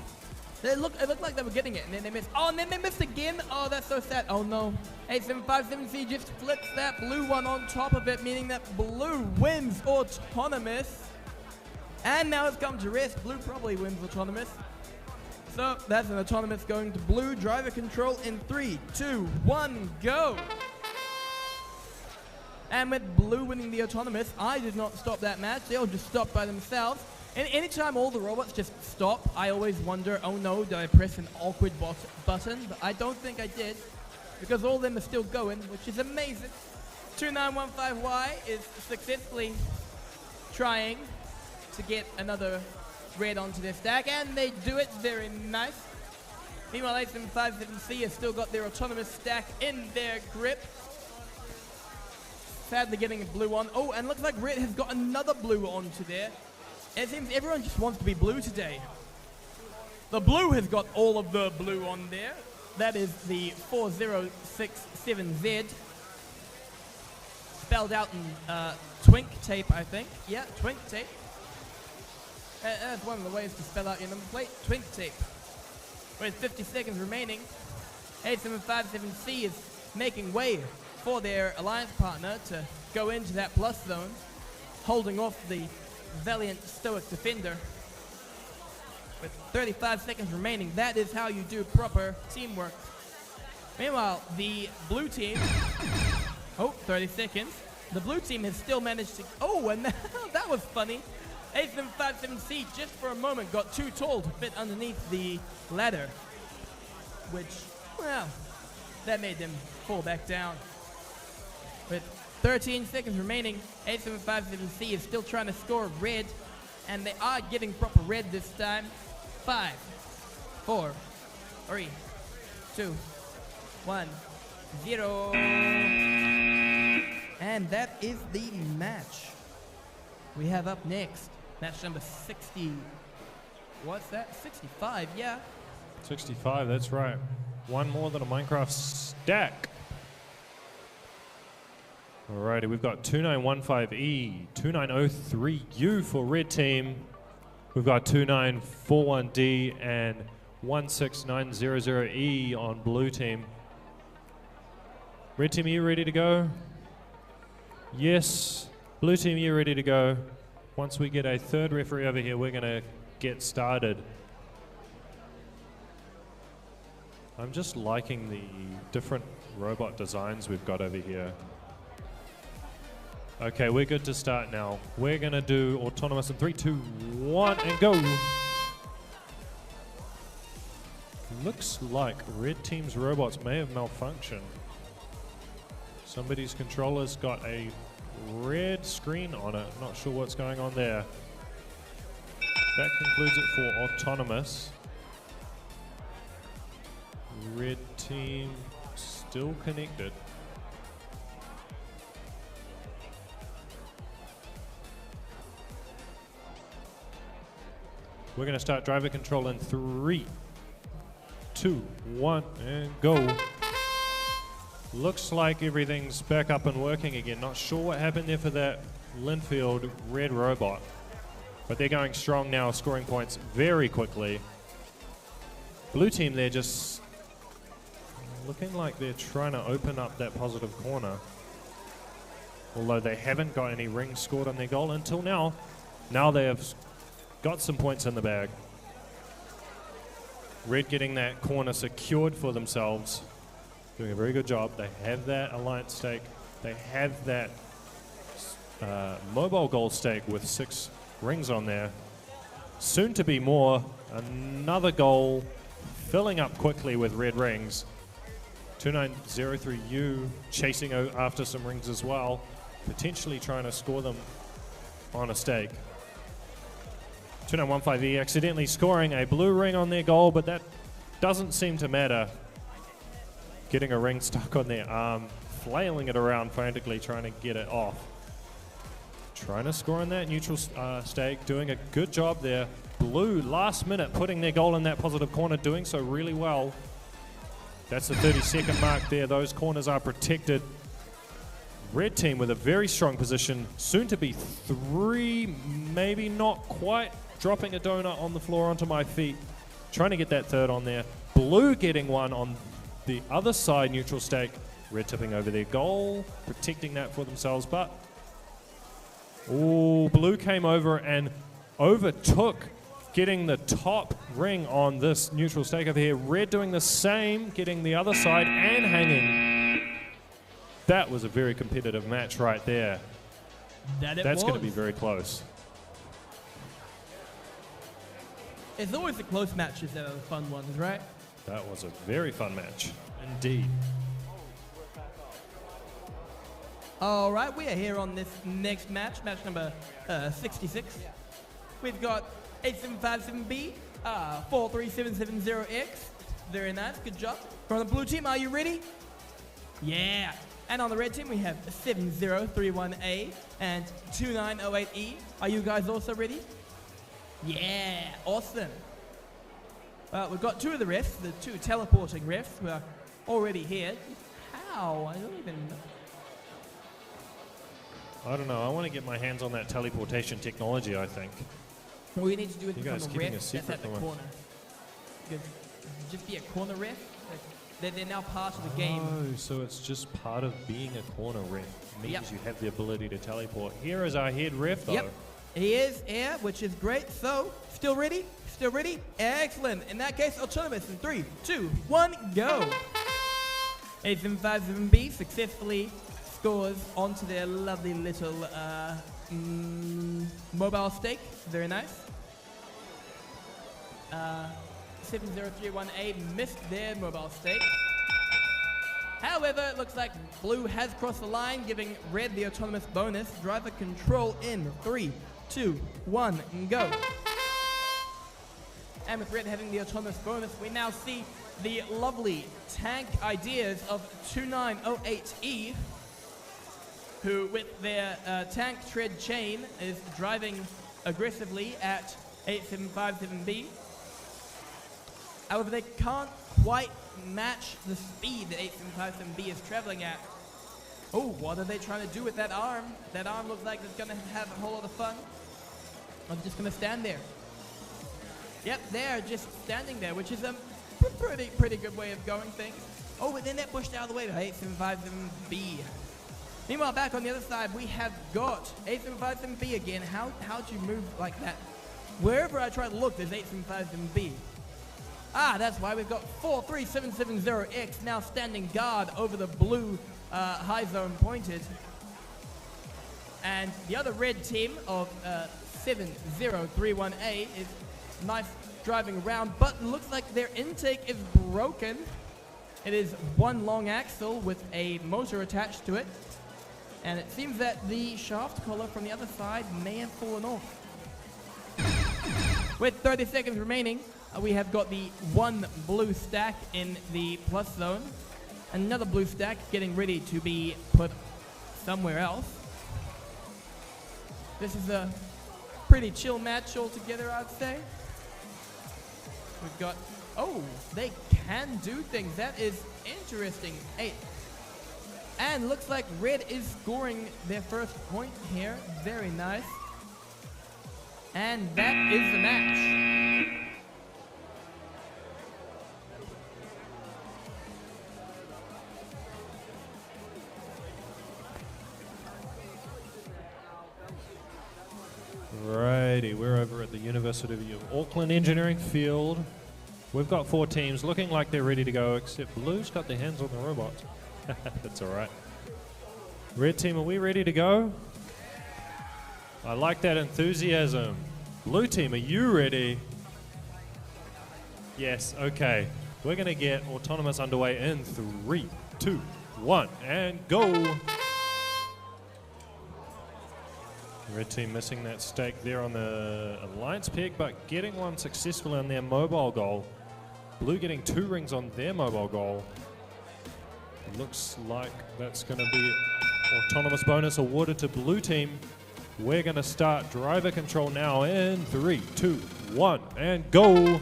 it looked like they were getting it, and then they missed. Oh, and then they missed again. Oh, that's so sad. Oh, no. 8757C just flips that blue one on top of it, meaning that blue wins autonomous. And now it's come to rest. Blue probably wins autonomous. So that's an autonomous going to blue. Driver control in 3, 2, 1, go. And with blue winning the autonomous, I did not stop that match. They all just stopped by themselves. And anytime all the robots just stop, I always wonder, oh no, did I press an awkward button? But I don't think I did, because all of them are still going, which is amazing. 2915Y is successfully trying to get another red onto their stack, and they do it very nice. Meanwhile, 8757C has still got their autonomous stack in their grip. Sadly getting a blue one. Oh, and looks like red has got another blue onto there. And it seems everyone just wants to be blue today. The blue has got all of the blue on there. That is the 4067Z. Spelled out in twink tape, I think. Yeah, twink tape. That's one of the ways to spell out your number plate. Twink tape. With 50 seconds remaining, 8757C is making way for their alliance partner to go into that plus zone, holding off the valiant stoic defender. With 35 seconds remaining, that is how you do proper teamwork. Meanwhile, the blue team, 30 seconds. The blue team has still managed to, and that was funny. 8757C just for a moment got too tall to fit underneath the ladder, which, well, that made them fall back down. With 13 seconds remaining, 8757C is still trying to score red, and they are getting proper red this time. 5, 4, 3, 2, 1, 0. And that is the match. We have up next match number 60. What's that? 65, yeah. 65, that's right. One more than a Minecraft stack. Alrighty, we've got 2915E, 2903U for red team. We've got 2941D and 16900E on blue team. Red team, are you ready to go? Yes. Blue team, you ready to go? Once we get a third referee over here, we're going to get started. I'm just liking the different robot designs we've got over here. Okay, we're good to start now. We're going to do autonomous in 3, 2, 1, and go. Looks like red team's robots may have malfunctioned. Somebody's controller's got a red screen on it. Not sure what's going on there. That concludes it for autonomous. Red team still connected. We're going to start driver control in 3, 2, 1, and go. Looks like everything's back up and working again. Not sure what happened there for that Linfield red robot. But they're going strong now, scoring points very quickly. Blue team, they're just looking like they're trying to open up that positive corner. Although they haven't got any rings scored on their goal until now. Now they have got some points in the bag. Red getting that corner secured for themselves. Doing a very good job. They have that alliance stake. They have that mobile goal stake with 6 rings on there. Soon to be more. Another goal filling up quickly with red rings. 2903U chasing after some rings as well. Potentially trying to score them on a stake. 2915E accidentally scoring a blue ring on their goal, but that doesn't seem to matter. Getting a ring stuck on their arm, flailing it around frantically, trying to get it off. Trying to score on that neutral stake, doing a good job there. Blue, last minute, putting their goal in that positive corner, doing so really well. That's the 30-second mark there. Those corners are protected. Red team with a very strong position, soon to be 3, maybe not quite. Dropping a donut on the floor onto my feet. Trying to get that third on there. Blue getting one on the other side, neutral stake. Red tipping over their goal, protecting that for themselves, but blue came over and overtook, getting the top ring on this neutral stake over here. Red doing the same, getting the other side and hanging. That was a very competitive match right there. That's going to be very close. It's always the close matches that are the fun ones, right? That was a very fun match, indeed. All right, we are here on this next match, match number 66. We've got 8757B, 43770X. Very nice, good job. From the blue team, are you ready? Yeah. And on the red team, we have 7031A and 2908E. Are you guys also ready? Yeah, awesome. Well, we've got 2 of the refs, the 2 teleporting refs who are already here. How? I don't even know. I don't know. I want to get my hands on that teleportation technology, I think. All you need to do is become a keeping ref a secret that's at the from us. corner. Just be a corner ref. They're now part of the game. Oh, so it's just part of being a corner ref. Means Yep. you have the ability to teleport. Here is our head ref, though. Yep. He is here, which is great. So, still ready? Still ready? Excellent. In that case, autonomous in 3, 2, 1, go. 8757B successfully scores onto their lovely little mobile stake. Very nice. 7031A missed their mobile stake. However, it looks like blue has crossed the line, giving red the autonomous bonus. Driver control in 3, 2, 1, and go. And with red having the autonomous bonus, we now see the lovely tank ideas of 2908E, who with their tank tread chain is driving aggressively at 8757B. However, they can't quite match the speed that 8757B is traveling at. Oh, what are they trying to do with that arm? That arm looks like it's going to have a whole lot of fun. I'm just going to stand there. Yep, they're just standing there, which is a pretty good way of going things. Oh, but then that pushed out of the way to 8757B. Meanwhile, back on the other side, we have got 8 and 5 and B again. How do you move like that? Wherever I try to look, there's 8 and 5 and B. Ah, that's why we've got 43770X now standing guard over the blue high zone pointed. And the other red team of 7031A is nice driving around, but looks like their intake is broken. It is one long axle with a motor attached to it. And it seems that the shaft collar from the other side may have fallen off. With 30 seconds remaining, we have got the one blue stack in the plus zone. Another blue stack getting ready to be put somewhere else. This is a pretty chill match altogether, I'd say. We've got, oh, they can do things. That is interesting. 8. And looks like red is scoring their first point here. Very nice. And that is the match. Righty, we're over at the University of Auckland Engineering Field. We've got 4 teams looking like they're ready to go, except Blue's got their hands on the robots. That's all right. Red team, are we ready to go? I like that enthusiasm. Blue team, are you ready? Yes, okay. We're going to get autonomous underway in 3, 2, 1, and go. Red team missing that stake there on the alliance peg, but getting one successfully on their mobile goal. Blue getting 2 rings on their mobile goal. Looks like that's going to be autonomous bonus awarded to blue team. We're going to start driver control now in 3, 2, 1, and go.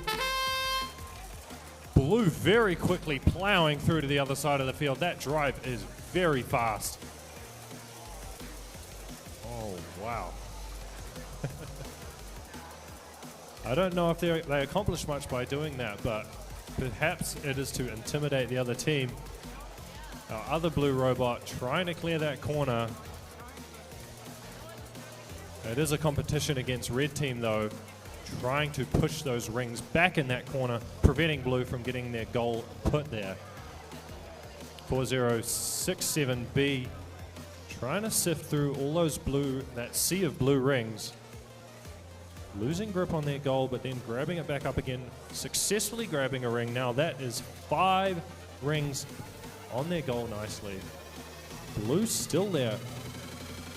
Blue very quickly plowing through to the other side of the field. That drive is very fast. Oh, wow. I don't know if they accomplished much by doing that, but perhaps it is to intimidate the other team. Our other blue robot trying to clear that corner. It is a competition against red team though, trying to push those rings back in that corner, preventing blue from getting their goal put there. 4067B trying to sift through all those blue, that sea of blue rings. Losing grip on their goal, but then grabbing it back up again, successfully grabbing a ring. Now that is 5 rings on their goal nicely. Blue still there,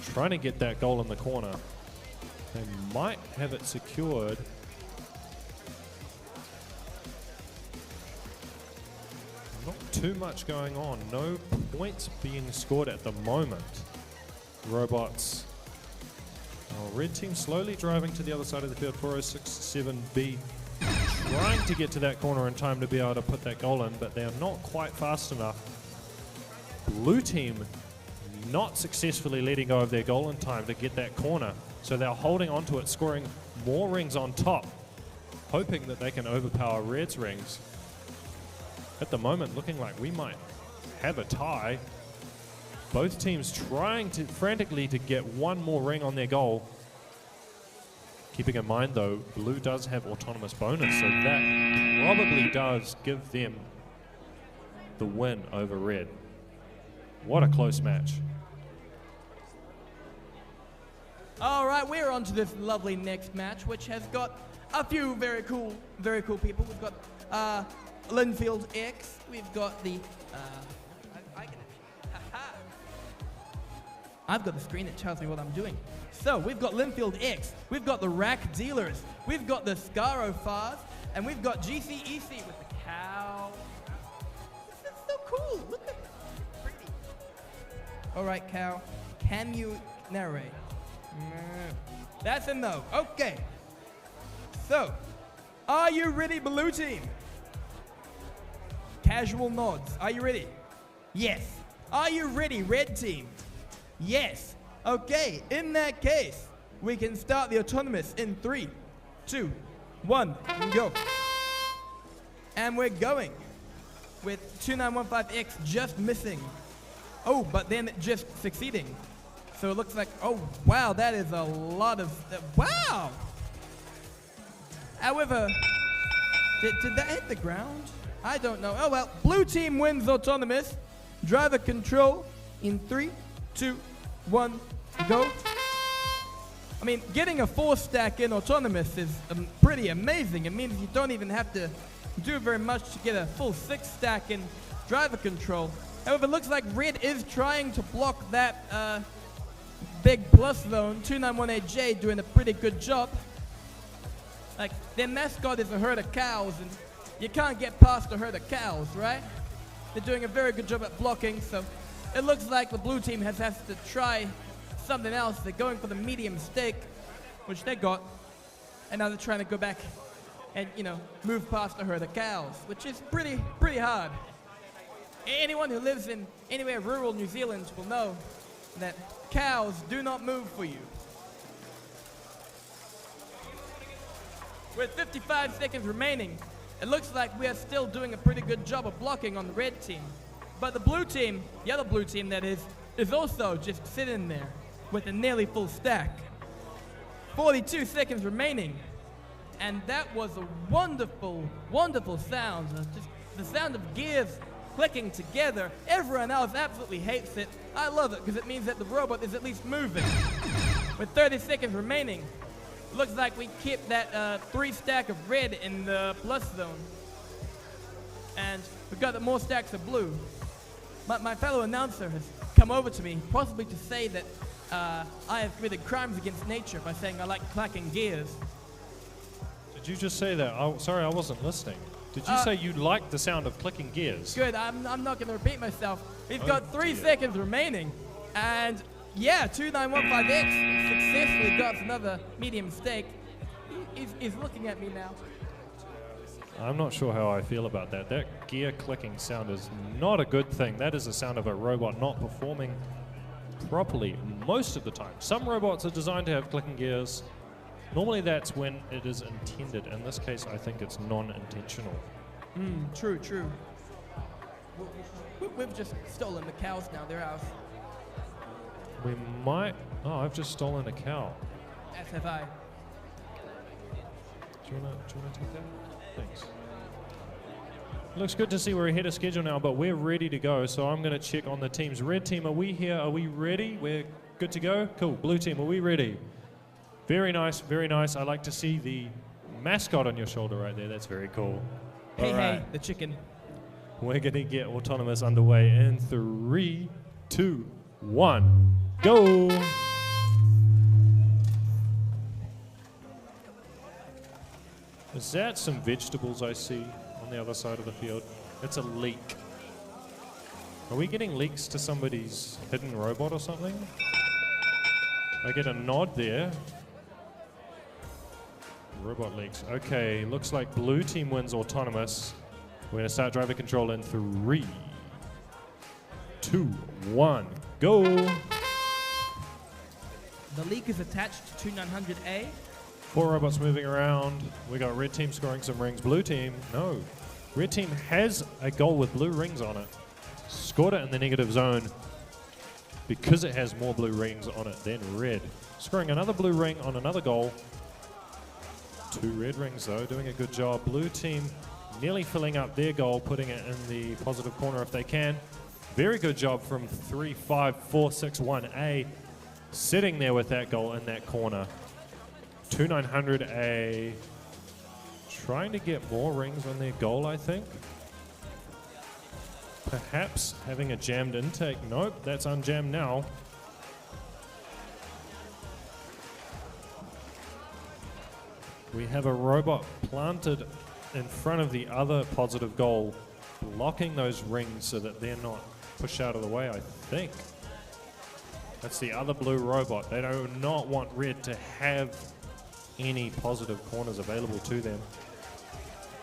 trying to get that goal in the corner. They might have it secured. Not too much going on. No points being scored at the moment. Robots. Oh, red team slowly driving to the other side of the field. 4067B trying to get to that corner in time to be able to put that goal in, but they are not quite fast enough. Blue team not successfully letting go of their goal in time to get that corner. So they're holding onto it, scoring more rings on top, hoping that they can overpower red's rings. At the moment, looking like we might have a tie. Both teams trying to frantically to get one more ring on their goal. Keeping in mind though, blue does have autonomous bonus, so that probably does give them the win over red. What a close match. All right, we're on to this lovely next match, which has got a few very cool people. We've got Linfield X. We've got the. I've got the screen that tells me what I'm doing. So we've got Linfield X. We've got the Rack Dealers. We've got the Scaro Fars, and we've got GCEC with the cow. This is so cool. Look at this. Pretty. All right, cow. Can you narrate? That's a no. Okay. So, are you ready, blue team? Casual nods. Are you ready? Yes. Are you ready, red team? Yes. Okay, in that case, we can start the autonomous in 3, 2, 1, and go. And we're going with 2915X just missing Oh, but then just succeeding. So it looks like, oh, wow, that is a lot of, wow! However, did that hit the ground? I don't know. Oh, well, blue team wins autonomous. Driver control in 3, 2, 1, go. I mean, getting a 4-stack in autonomous is pretty amazing. It means you don't even have to do very much to get a full 6-stack in driver control. However, it looks like red is trying to block that big plus zone. 2918J doing a pretty good job. Like, their mascot is a herd of cows, and you can't get past a herd of cows, right? They're doing a very good job at blocking, so it looks like the blue team has to try something else. They're going for the medium stake, which they got, and now they're trying to go back and, you know, move past a herd of cows, which is pretty hard. Anyone who lives in anywhere rural New Zealand will know that cows do not move for you. With 55 seconds remaining, it looks like we are still doing a pretty good job of blocking on the red team. But the blue team, the other blue team that is also just sitting there with a nearly full stack. 42 seconds remaining. And that was a wonderful, wonderful sound. Just the sound of gears clicking together. Everyone else absolutely hates it. I love it because it means that the robot is at least moving. With 30 seconds remaining, looks like we kept that 3-stack of red in the plus zone. And we've got more stacks of blue. My fellow announcer has come over to me, possibly to say that I have committed crimes against nature by saying I like clacking gears. Did you just say that? Oh, sorry, I wasn't listening. Did you say you like the sound of clicking gears? Good, I'm not going to repeat myself. We've got 3 seconds remaining. And yeah, 2915X successfully got another medium stake. He's looking at me now. I'm not sure how I feel about that. That gear clicking sound is not a good thing. That is the sound of a robot not performing properly most of the time. Some robots are designed to have clicking gears. Normally that's when it is intended. In this case, I think it's non-intentional. True. We've just stolen the cows now. They're ours. We might... Oh, I've just stolen a cow. As have I. Do you want to take that? Thanks. Looks good to see we're ahead of schedule now, but we're ready to go, so I'm going to check on the teams. Red team, are we here? Are we ready? We're good to go? Cool. Blue team, are we ready? Very nice, very nice. I like to see the mascot on your shoulder right there. That's very cool. Hey, the chicken. We're going to get autonomous underway in 3, 2, 1, go! Is that some vegetables I see on the other side of the field? It's a leak. Are we getting leaks to somebody's hidden robot or something? I get a nod there. Robot leaks. Okay, looks like blue team wins autonomous. We're going to start driver control in 3, 2, 1, go! The leak is attached to 2900A. 4 robots moving around. We got red team scoring some rings. Blue team, no. Red team has a goal with blue rings on it. Scored it in the negative zone because it has more blue rings on it than red. Scoring another blue ring on another goal. 2 red rings though, doing a good job. Blue team nearly filling up their goal, putting it in the positive corner if they can. Very good job from 35461A, sitting there with that goal in that corner. 2900A trying to get more rings on their goal, I think. Perhaps having a jammed intake. Nope, that's unjammed now. We have a robot planted in front of the other positive goal, blocking those rings so that they're not pushed out of the way, I think. That's the other blue robot. They do not want red to have any positive corners available to them.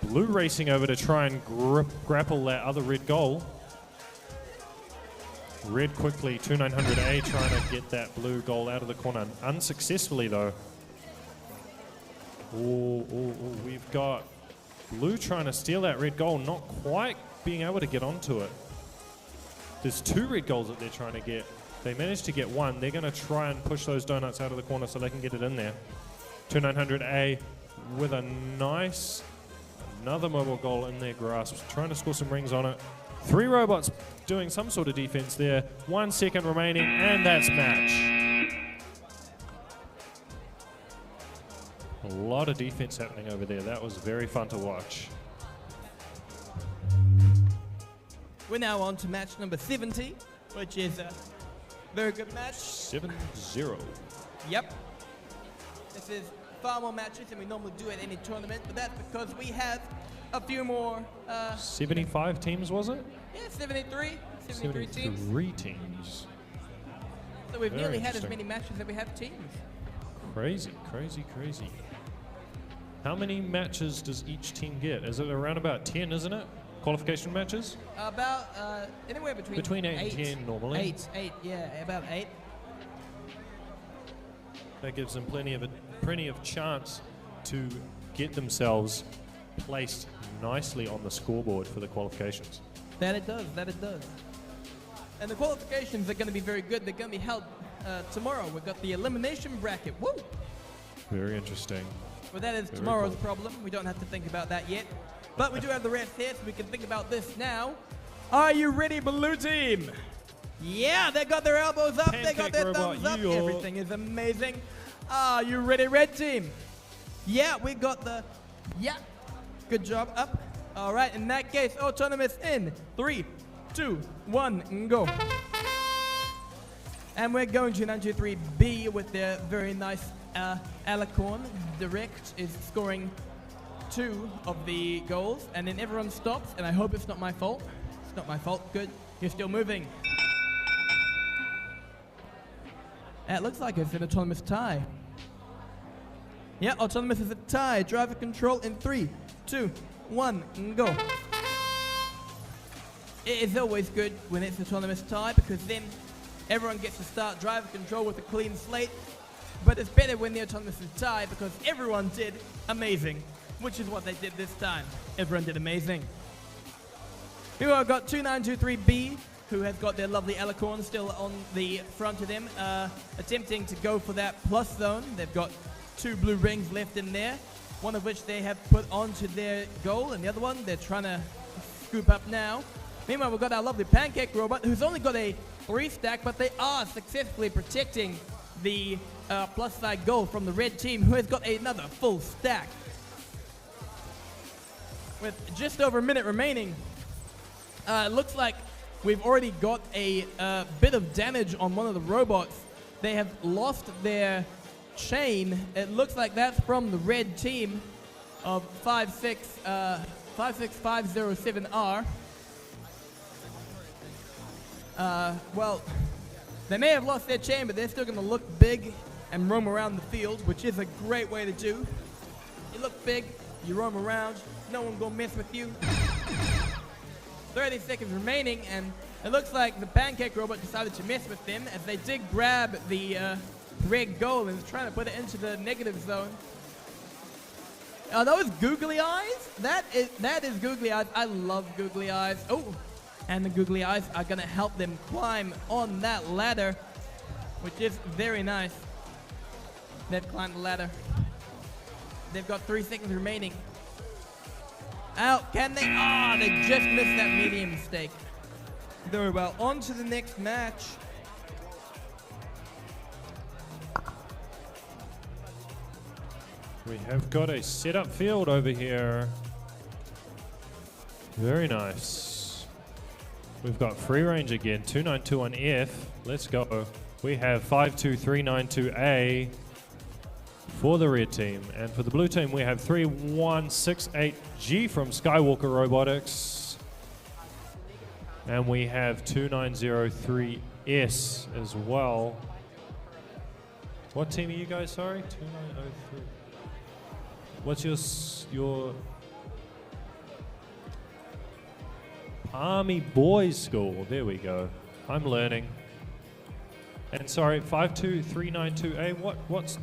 Blue racing over to try and grapple that other red goal. Red quickly, 2900A trying to get that blue goal out of the corner. Unsuccessfully though. We've got blue trying to steal that red goal, not quite being able to get onto it. There's 2 red goals that they're trying to get. They managed to get 1. They're going to try and push those donuts out of the corner so they can get it in there. 2900A with a nice, another mobile goal in their grasp, trying to score some rings on it. 3 robots doing some sort of defense there. 1 second remaining, and that's match. A lot of defense happening over there. That was very fun to watch. We're now on to match number 70, which is a very good match. 7-0. Yep. This is far more matches than we normally do at any tournament, but that's because we have a few more. 75 teams, was it? Yeah, 73 teams. 73 teams. So we've Very nearly had as interesting. many matches as we have teams. Crazy, crazy, crazy. How many matches does each team get? Is it around about 10, isn't it? Qualification matches? About anywhere between 8 and 10 normally. 8, yeah, about 8. That gives them plenty of chance to get themselves placed nicely on the scoreboard for the qualifications. That it does, that it does. And the qualifications are going to be very good. They're going to be held tomorrow. We've got the elimination bracket. Woo! Very interesting. Well, that is Very tomorrow's cool. problem. We don't have to think about that yet. But we do have the rest here, so we can think about this now. Are you ready, blue team? Yeah, they got their elbows up. They got their thumbs up. Everything is amazing. Are you ready, red team? Yeah, we got the... Yeah. Good job. Up. All right, in that case, autonomous in 3, 2, 1, and go. And we're going to 923B with their very nice Alicorn. Direct is scoring 2 of the goals, and then everyone stops, and I hope it's not my fault. It's not my fault. Good. You're still moving. It looks like it's an autonomous tie. Yeah, autonomous is a tie. Driver control in 3, 2, 1, and go. It is always good when it's autonomous tie because then everyone gets to start driver control with a clean slate. But it's better when the autonomous is tie because everyone did amazing, which is what they did this time. Everyone did amazing. Here I've got 2923B, who has got their lovely Alicorn still on the front of them, attempting to go for that plus zone. They've got 2 blue rings left in there, one of which they have put onto their goal, and the other one they're trying to scoop up now. Meanwhile, we've got our lovely pancake robot, who's only got a 3 stack, but they are successfully protecting the plus side goal from the red team, who has got another full stack. With just over a minute remaining, it looks like we've already got a bit of damage on one of the robots. They have lost their chain. It looks like that's from the red team of 56507R. Well, they may have lost their chain, but they're still going to look big and roam around the field, which is a great way to do. You look big, you roam around, no one gonna mess with you. 30 seconds remaining, and it looks like the pancake robot decided to mess with them as they did grab the red goal and is trying to put it into the negative zone. Are those googly eyes? That is googly eyes. I love googly eyes. Oh, and the googly eyes are gonna help them climb on that ladder, which is very nice. They've climbed the ladder. They've got 3 seconds remaining. Out, can they? Ah, they just missed that medium mistake. Very well, on to the next match. We have got a setup field over here. Very nice. We've got free range again, 2921F. Let's go. We have 52392A for the red team. And for the blue team, we have 3168G from Skywalker Robotics. And we have 2903S as well. What team are you guys, sorry? 2903. What's your Army Boys School? There we go. I'm learning. And sorry, 52392A. What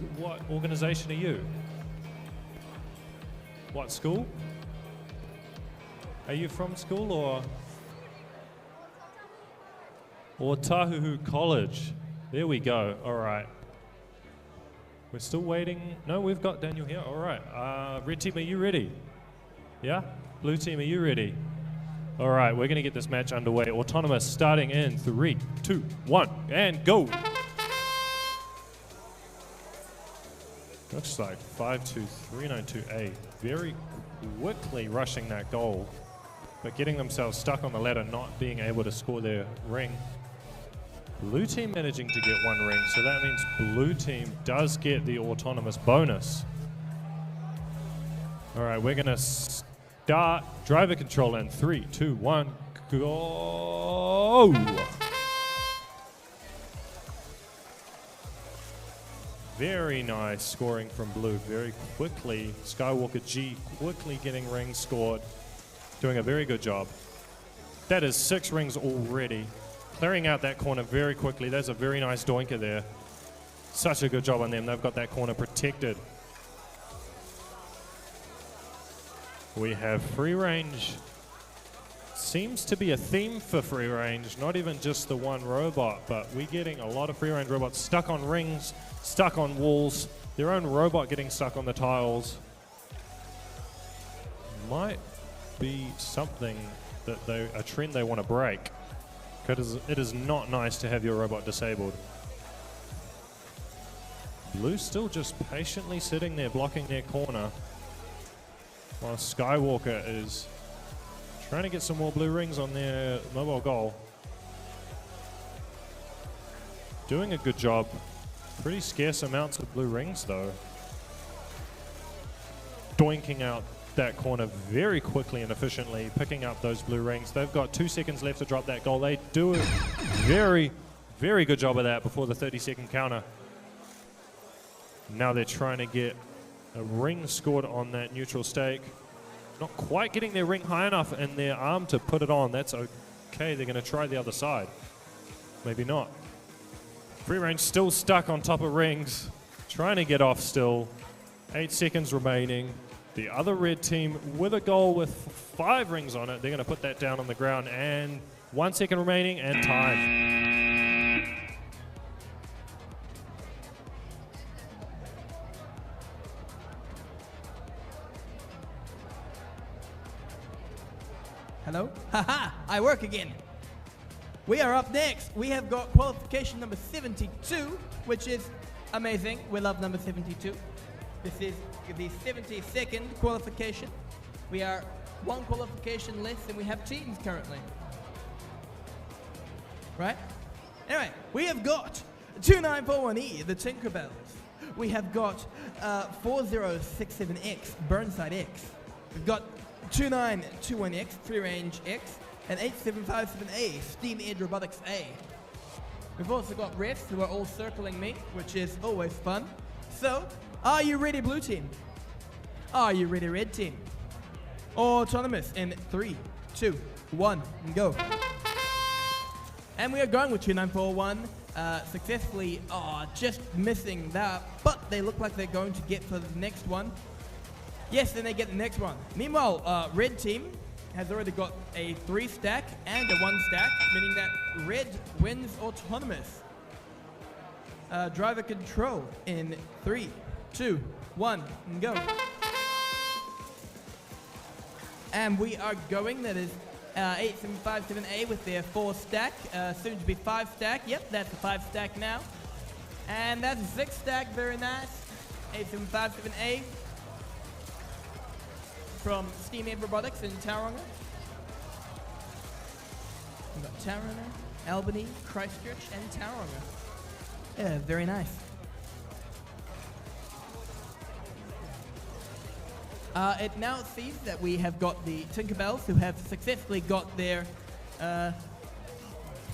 organization are you? What school? Are you from school or? or Tahuhu College. There we go. All right. We're still waiting. No, we've got Daniel here. All right. Red team, are you ready? Yeah? Blue team, are you ready? All right, we're going to get this match underway. Autonomous starting in 3, 2, 1, and go. Looks like 5-2-3-9-2-A. Very quickly rushing that goal, but getting themselves stuck on the ladder, not being able to score their ring. Blue team managing to get 1 ring, so that means blue team does get the autonomous bonus. All right, we're going to start driver control in 3, 2, 1, go! Very nice scoring from blue, very quickly. Skywalker G quickly getting rings scored, doing a very good job. That is 6 rings already. Clearing out that corner very quickly. That's a very nice doinker there. Such a good job on them. They've got that corner protected. We have free range. Seems to be a theme for free range, not even just the one robot, but we're getting a lot of free range robots stuck on rings, stuck on walls, their own robot getting stuck on the tiles. Might be something that a trend they want to break, because it is not nice to have your robot disabled. Blue still just patiently sitting there blocking their corner, while Skywalker is trying to get some more blue rings on their mobile goal. Doing a good job. Pretty scarce amounts of blue rings though. Doinking out that corner very quickly and efficiently, picking up those blue rings. They've got 2 seconds left to drop that goal. They do a very, very good job of that before the 30-second counter. Now they're trying to get a ring scored on that neutral stake. Not quite getting their ring high enough in their arm to put it on. That's okay. They're going to try the other side. Maybe not. Free range still stuck on top of rings. Trying to get off still. 8 seconds remaining. The other red team with a goal with 5 rings on it. They're going to put that down on the ground. And 1 second remaining and time. Hello? Haha, I work again. We are up next. We have got qualification number 72, which is amazing. We love number 72. This is the 72nd qualification. We are 1 qualification less than we have teams currently. Right? Anyway, we have got 2941E, the Tinkerbells. We have got 4067X, Burnside X. We've got 2921X, Free Range X, and 8757A, Steam Edge Robotics A. We've also got refs who are all circling me, which is always fun. So, are you ready, blue team? Are you ready, red team? Autonomous in 3, 2, 1, and go. And we are going with 2941, successfully just missing that, but they look like they're going to get for the next one. Yes, then they get the next one. Meanwhile, red team has already got a 3 stack and a 1 stack, meaning that red wins autonomous. Driver control in 3, 2, 1, and go. And we are going, that is 8757A with their 4 stack, soon to be 5 stack. Yep, that's a 5 stack now. And that's a 6 stack, very nice. 8757A. From Steam Edge Robotics in Tauranga. We've got Tauranga, Albany, Christchurch, and Tauranga. Yeah, very nice. It now seems that we have got the Tinkerbells who have successfully got their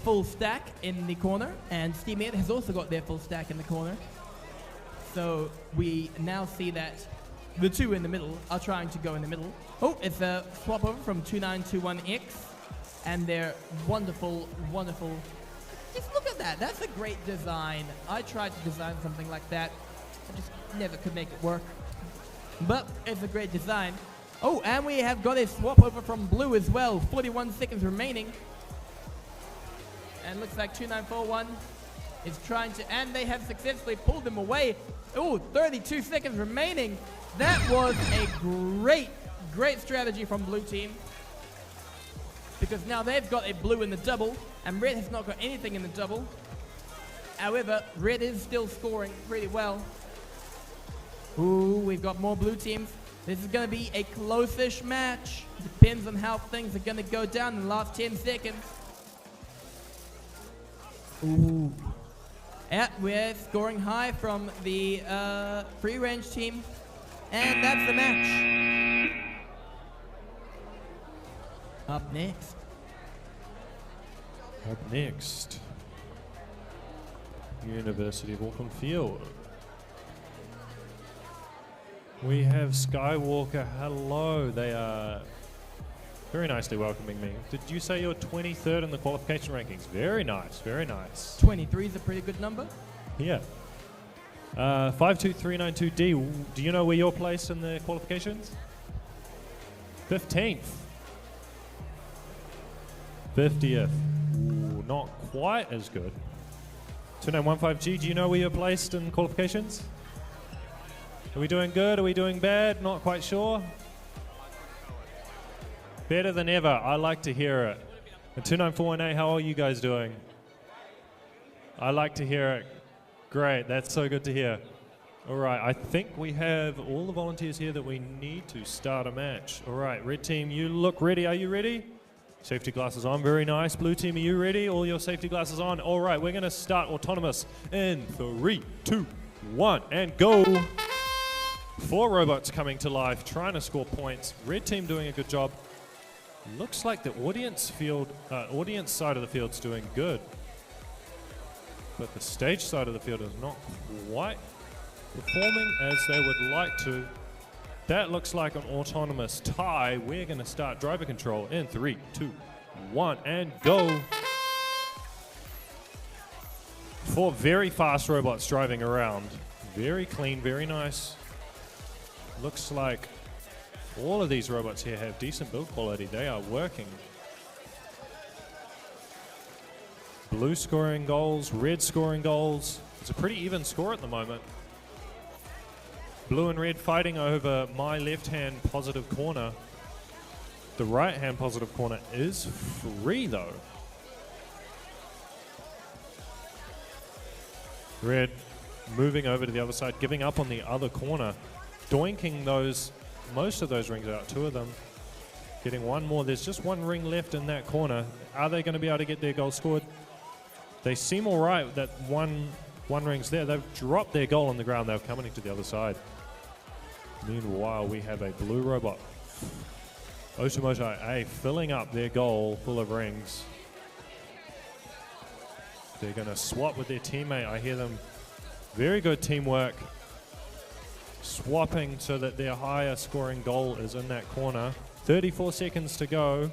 full stack in the corner, and Steam Edge has also got their full stack in the corner. So we now see that the 2 in the middle are trying to go in the middle. Oh, it's a swap over from 2921X and their wonderful, wonderful... Just look at that. That's a great design. I tried to design something like that. I just never could make it work. But it's a great design. Oh, and we have got a swap over from blue as well. 41 seconds remaining. And looks like 2941 is trying to, and they have successfully pulled them away. Ooh, 32 seconds remaining. That was a great strategy from blue team. Because now they've got a blue in the double, and red has not got anything in the double. However, red is still scoring pretty well. Ooh, we've got more blue teams. This is going to be a close-ish match. Depends on how things are going to go down in the last 10 seconds. Ooh. Yeah, we're scoring high from the free-range team. And that's the match. Up next. Up next, University of Auckland Field. We have Skywalker. Hello. They are very nicely welcoming me. Did you say you're 23rd in the qualification rankings? Very nice, very nice. 23 is a pretty good number. Yeah. 52392D, do you know where you're placed in the qualifications? 15th. 50th. Ooh, not quite as good. 2915G, do you know where you're placed in qualifications? Are we doing good? Are we doing bad? Not quite sure. Better than ever. I like to hear it. And 2941A, how are you guys doing? I like to hear it. Great. That's so good to hear. All right. I think we have all the volunteers here that we need to start a match. All right. Red team, you look ready. Are you ready? Safety glasses on. Very nice. Blue team, are you ready? All your safety glasses on. All right. We're going to start autonomous in 3, 2, 1, and go. 4 robots coming to life, trying to score points. Red team doing a good job. Looks like the audience side of the field's doing good, but the stage side of the field is not quite performing as they would like to. That looks like an autonomous tie. We're going to start driver control in 3, 2, 1, and go. 4 very fast robots driving around. Very clean, very nice. Looks like all of these robots here have decent build quality. They are working. Blue scoring goals, red scoring goals. It's a pretty even score at the moment. Blue and red fighting over my left-hand positive corner. The right-hand positive corner is free though. Red moving over to the other side, giving up on the other corner. Doinking most of those rings out, 2 of them. Getting 1 more. There's just 1 ring left in that corner. Are they going to be able to get their goal scored? They seem all right that one ring's there. They've dropped their goal on the ground. They're coming to the other side. Meanwhile, we have a blue robot. Otomoto A filling up their goal full of rings. They're going to swap with their teammate. I hear them. Very good teamwork. Swapping so that their higher scoring goal is in that corner. 34 seconds to go.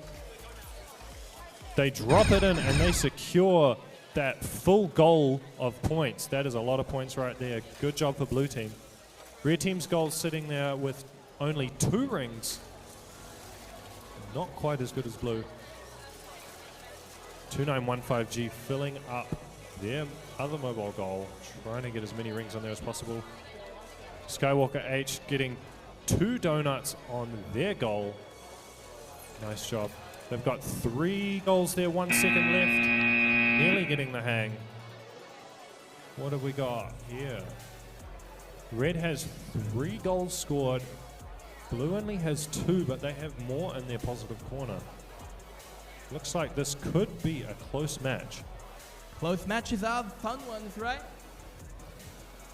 They drop it in and they secure that full goal of points. That is a lot of points right there. Good job for blue team. Red team's goal sitting there with only 2 rings. Not quite as good as blue. 2915G filling up their other mobile goal. Trying to get as many rings on there as possible. Skywalker H getting 2 donuts on their goal. Nice job. They've got 3 goals there, 1 second left. Nearly getting the hang. What have we got here? Red has 3 goals scored. Blue only has 2, but they have more in their positive corner. Looks like this could be a close match. Close matches are fun ones, right?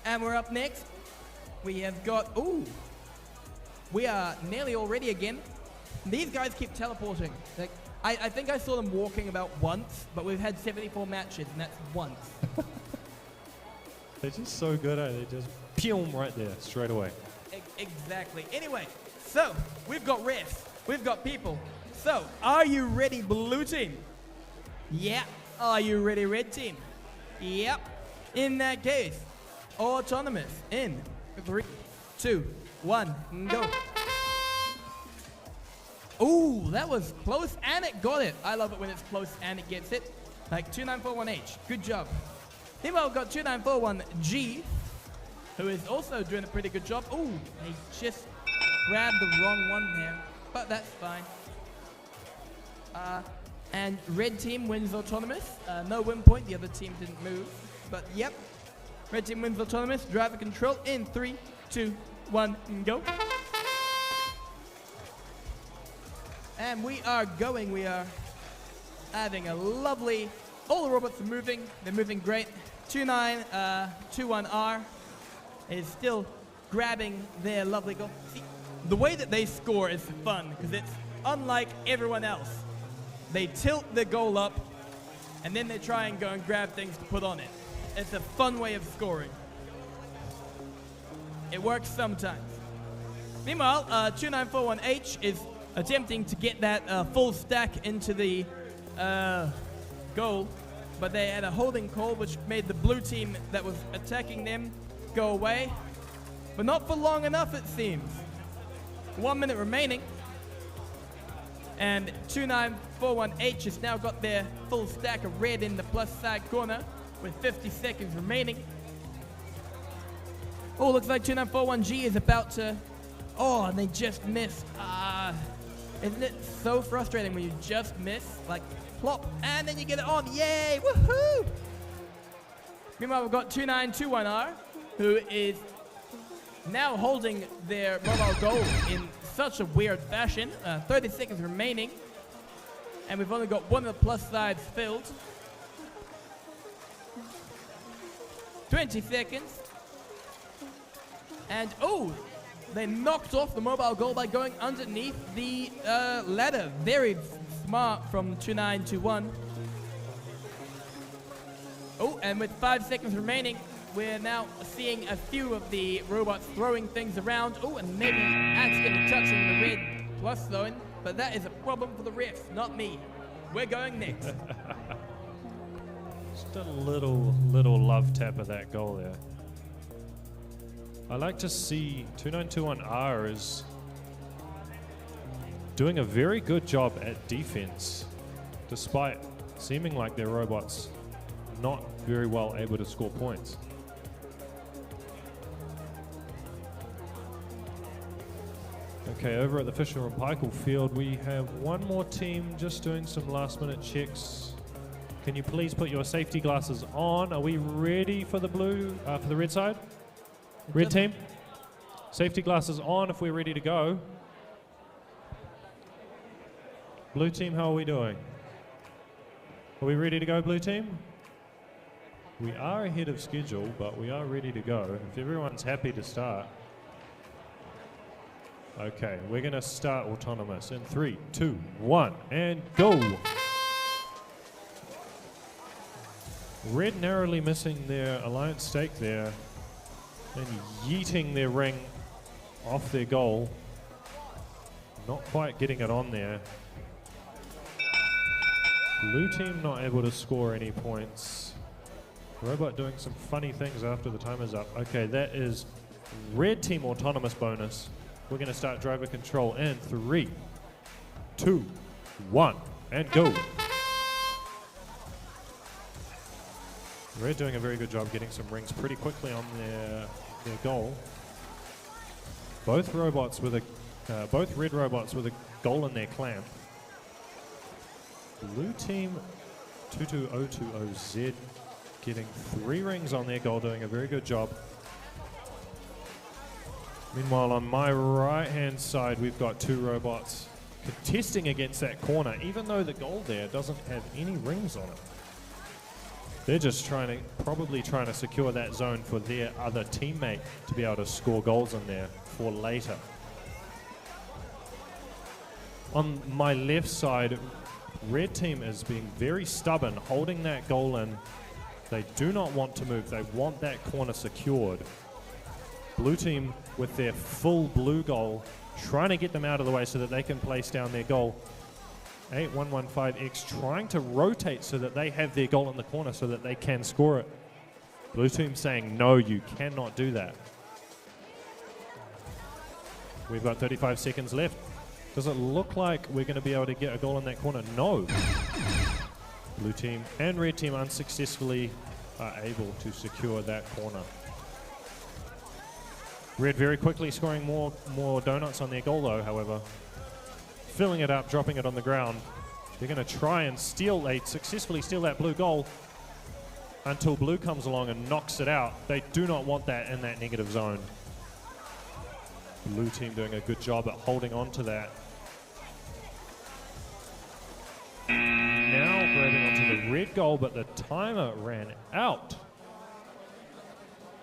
And we're up next. We have got, we are nearly all ready again. These guys keep teleporting. Like, I think I saw them walking about once, but we've had 74 matches, and that's once. They're just so good at it. They just pew right there, straight away. Exactly. Anyway, so we've got refs, we've got people. So, are you ready, blue team? Yeah. Are you ready, red team? Yep. In that case, autonomous in 3, 2, 1, go. Ooh, that was close and it got it. I love it when it's close and it gets it. like 2941H. Good job. Meanwhile, we've got 2941G, who is also doing a pretty good job. Ooh, he just grabbed the wrong one there, but that's fine. And red team wins autonomous. No win point, the other team didn't move. But yep, red team wins autonomous. Driver control in 3, 2, 1, and go. And we are going. We are having a lovely, all the robots are moving. They're moving great. 2921R is still grabbing their lovely goal. See, the way that they score is fun because it's unlike everyone else. They tilt the goal up and then they try and go and grab things to put on it. It's a fun way of scoring. It works sometimes. Meanwhile, 2941H is attempting to get that full stack into the goal, but they had a holding call which made the blue team that was attacking them go away, but not for long enough it seems. 1 minute remaining, and 2941H has now got their full stack of red in the plus side corner with 50 seconds remaining. Oh, looks like 2941G is about to, oh, and they just missed. Isn't it so frustrating when you just miss, like plop, and then you get it on, yay, woohoo! Meanwhile, we've got 2921R, who is now holding their mobile goal in such a weird fashion. 30 seconds remaining, and we've only got one of the plus sides filled. 20 seconds, and oh, they knocked off the mobile goal by going underneath the ladder. Very smart from 2921. Oh, and with 5 seconds remaining, we're now seeing a few of the robots throwing things around. Oh, and maybe accidentally touching the red plus zone, but that is a problem for the refs, not me. We're going next. Just a little love tap of that goal there. I like to see 2921R is doing a very good job at defense, despite seeming like their robots not very well able to score points. Okay, over at the Fisher and Paykel field, we have one more team just doing some last minute checks. Can you please put your safety glasses on? Are we ready for the for the red side? Red team, safety glasses on if we're ready to go. Blue team, how are we doing? Are we ready to go, blue team? We are ahead of schedule, but we are ready to go. If everyone's happy to start. Okay, we're going to start autonomous in 3, 2, 1, and go. Red narrowly missing their alliance stake there and yeeting their ring off their goal. Not quite getting it on there. Blue team not able to score any points. Robot doing some funny things after the timer's up. Okay, that is red team autonomous bonus. We're going to start driver control in 3, 2, 1, and go. Red doing a very good job getting some rings pretty quickly on their goal. Both robots with both red robots with a goal in their clamp. Blue team 22020Z getting 3 rings on their goal, doing a very good job. Meanwhile, on my right-hand side, we've got 2 robots contesting against that corner, even though the goal there doesn't have any rings on it. They're just probably trying to secure that zone for their other teammate to be able to score goals in there for later. On my left side, red team is being very stubborn, holding that goal in. They do not want to move. They want that corner secured. Blue team with their full blue goal, trying to get them out of the way so that they can place down their goal. 8115X trying to rotate so that they have their goal in the corner so that they can score it. Blue team saying, no, you cannot do that. We've got 35 seconds left. Does it look like we're going to be able to get a goal in that corner? No. Blue team and red team unsuccessfully are able to secure that corner. Red very quickly scoring more donuts on their goal though, however. Filling it up, dropping it on the ground. They're going to try and successfully steal that blue goal until blue comes along and knocks it out. They do not want that in that negative zone. Blue team doing a good job at holding on to that. Now grabbing onto the red goal, but the timer ran out.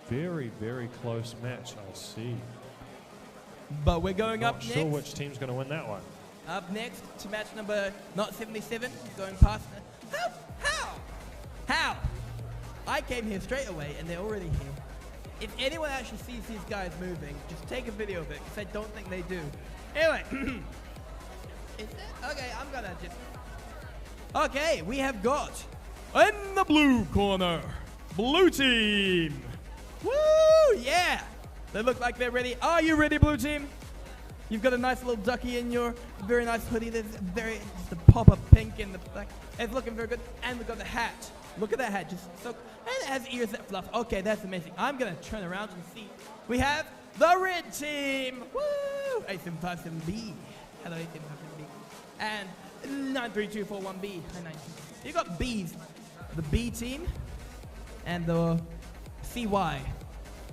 Very, very close match, I see. But we're going up Not next. sure which team's going to win that one. Up next to match number, not 77, going past. How? I came here straight away and they're already here. If anyone actually sees these guys moving, just take a video of it, because I don't think they do. Anyway. Okay, I'm gonna just... Okay, we have got, in the blue corner, blue team. Woo, yeah. They look like they're ready. Are you ready, blue team? You've got a nice little ducky in your very nice hoodie. There's just a pop of pink in the back. It's looking very good. And we've got the hat. Look at that hat. Just so, and it has ears that fluff. Okay, that's amazing. I'm going to turn around and see. We have the red team. Woo! 8757B. Hello, 8757B. And 93241B. You got B's. The B team and the CY.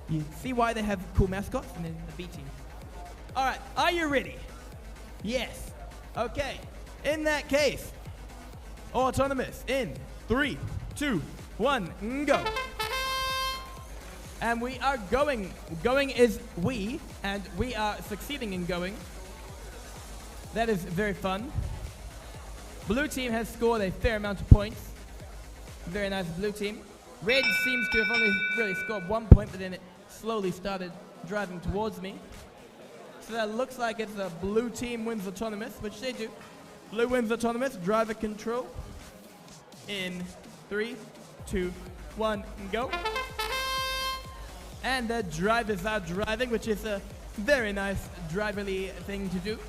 You see why they have cool mascots, and then the B team. All right, are you ready? Yes. Okay. In that case, autonomous in 3, 2, 1, go. And we are going. Going is we, and we are succeeding in going. That is very fun. Blue team has scored a fair amount of points. Very nice blue team. Red seems to have only really scored 1 point, but then it slowly started driving towards me. So that looks like it's a blue team wins autonomous, which they do. Blue wins autonomous, driver control. In 3, 2, 1, go. And the drivers are driving, which is a very nice driverly thing to do.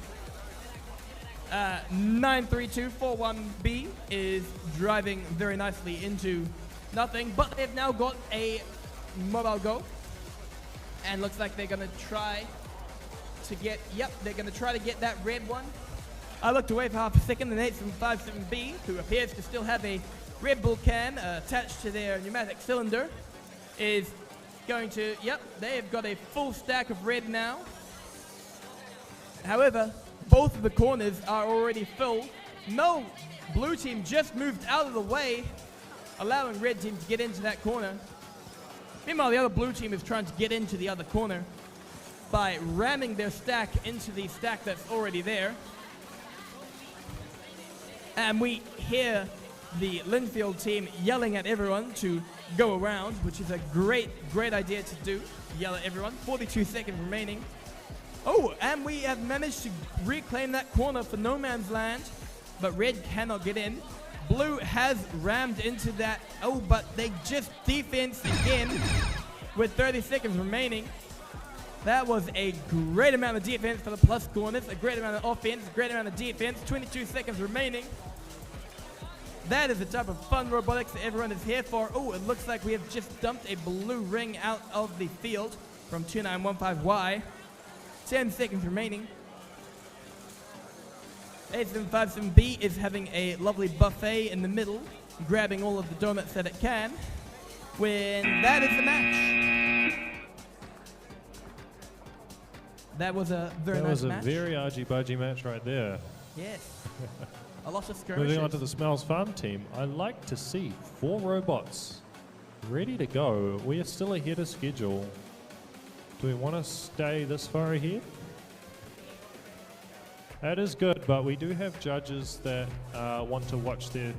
93241B is driving very nicely into nothing, but they've now got a mobile go. And looks like they're going to try to get, they're going to try to get that red one. I looked away for half a second, and 8757B, who appears to still have a Red Bull can attached to their pneumatic cylinder, is going to, they've got a full stack of red now. However, both of the corners are already filled. No, blue team just moved out of the way, allowing red team to get into that corner. Meanwhile, the other blue team is trying to get into the other corner by ramming their stack into the stack that's already there. And we hear the Linfield team yelling at everyone to go around, which is a great idea to do. Yell at everyone. 42 seconds remaining. Oh, and we have managed to reclaim that corner for no man's land, but red cannot get in. Blue has rammed into that. Oh, but they just defense again with 30 seconds remaining. That was a great amount of defense for the plus corners, a great amount of offense, a great amount of defense. 22 seconds remaining. That is the type of fun robotics that everyone is here for. Oh, it looks like we have just dumped a blue ring out of the field from 2915Y. 10 seconds remaining. 8757B is having a lovely buffet in the middle, grabbing all of the donuts that it can. When that is the match. That was a very nice match. That was a very argy-bargy match right there. Yes. A lot of skirmishes. Moving on to the Smells Farm team, I like to see 4 robots ready to go. We are still ahead of schedule. Do we want to stay this far ahead? That is good, but we do have judges that want to watch their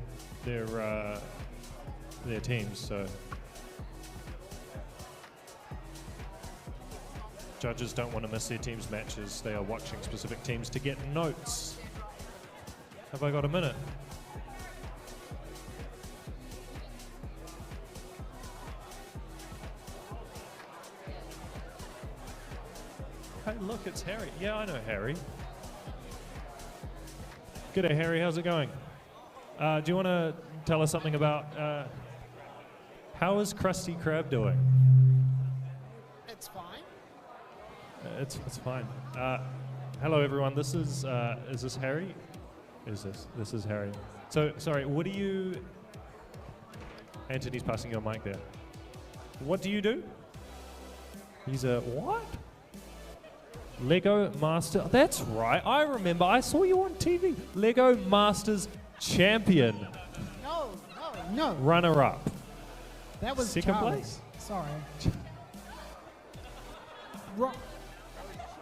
teams. So judges don't want to miss their team's matches. They are watching specific teams to get notes. Have I got a minute? Hey, look, it's Harry. Yeah, I know Harry. G'day, Harry. How's it going? Do you want to tell us something about how is Krusty Krab doing? It's fine. It's fine. Hello, everyone. This is this Harry? This is Harry. So, sorry, what do you... Anthony's passing your mic there. What do you do? He's a what? Lego Master. That's right. I remember. I saw you on TV. Lego Masters Champion. No. Runner-up. That was second Charlie. place. Sorry.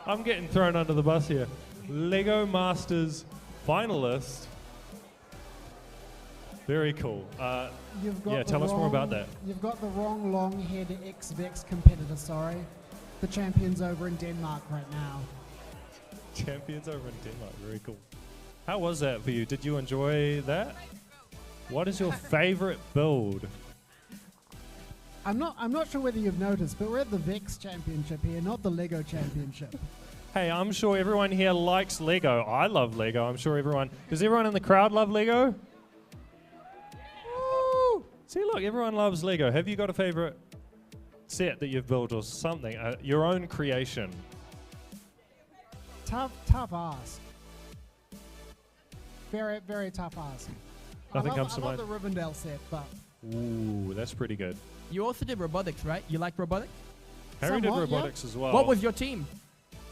I'm getting thrown under the bus here. Lego Masters finalist. Very cool. Tell us more about that. You've got the wrong long-haired ex-Vex competitor, sorry. The champion's over in Denmark right now. Champions over in Denmark. Very cool. How was that for you? Did you enjoy that? What is your favorite build? I'm not sure whether you've noticed, but we're at the Vex Championship here, not the Lego Championship. Hey, I'm sure everyone here likes Lego. I love Lego. I'm sure everyone... Does everyone in the crowd love Lego? Woo! See, look, everyone loves Lego. Have you got a favorite set that you've built or something? Your own creation? Tough ask. Very, very tough ask. Nothing comes to I mind. love the Rivendell set, but... Ooh, that's pretty good. You also did robotics, right? You like robotics? Harry did Somewhat, robotics as well. What was your team?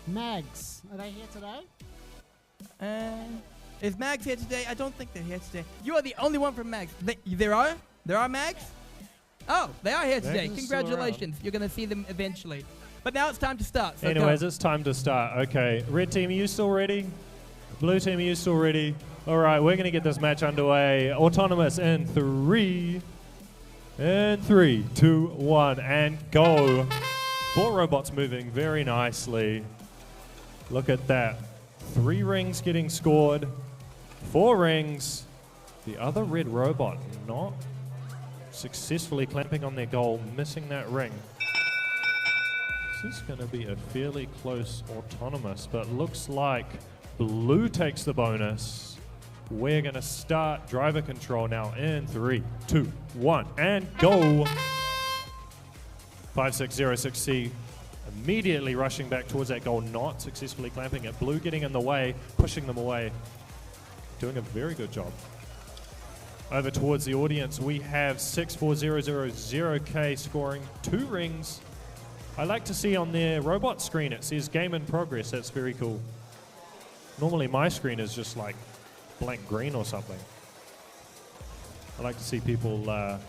Mags. Are they here today? Is Mags here today? I don't think they're here today. You are the only one from Mags. There are Mags? Oh, they are here today. Mags is still Congratulations. You're going to see them eventually. But now it's time to start. So Anyways, go. it's time to start. Okay, red team, are you still ready? Blue team, are you still ready? All right, we're going to get this match underway. Autonomous in 3, 2, 1, and go. 4 robots moving very nicely. Look at that. 3 rings getting scored. 4 rings. The other red robot not successfully clamping on their goal, missing that ring. This is going to be a fairly close autonomous, but looks like blue takes the bonus. We're going to start driver control now in 3, 2, 1, and go. 5606C immediately rushing back towards that goal, not successfully clamping it. Blue getting in the way, pushing them away. Doing a very good job. Over towards the audience, we have 64000K scoring 2 rings. I like to see on their robot screen it says game in progress. That's very cool. Normally my screen is just like blank green or something. I like to see people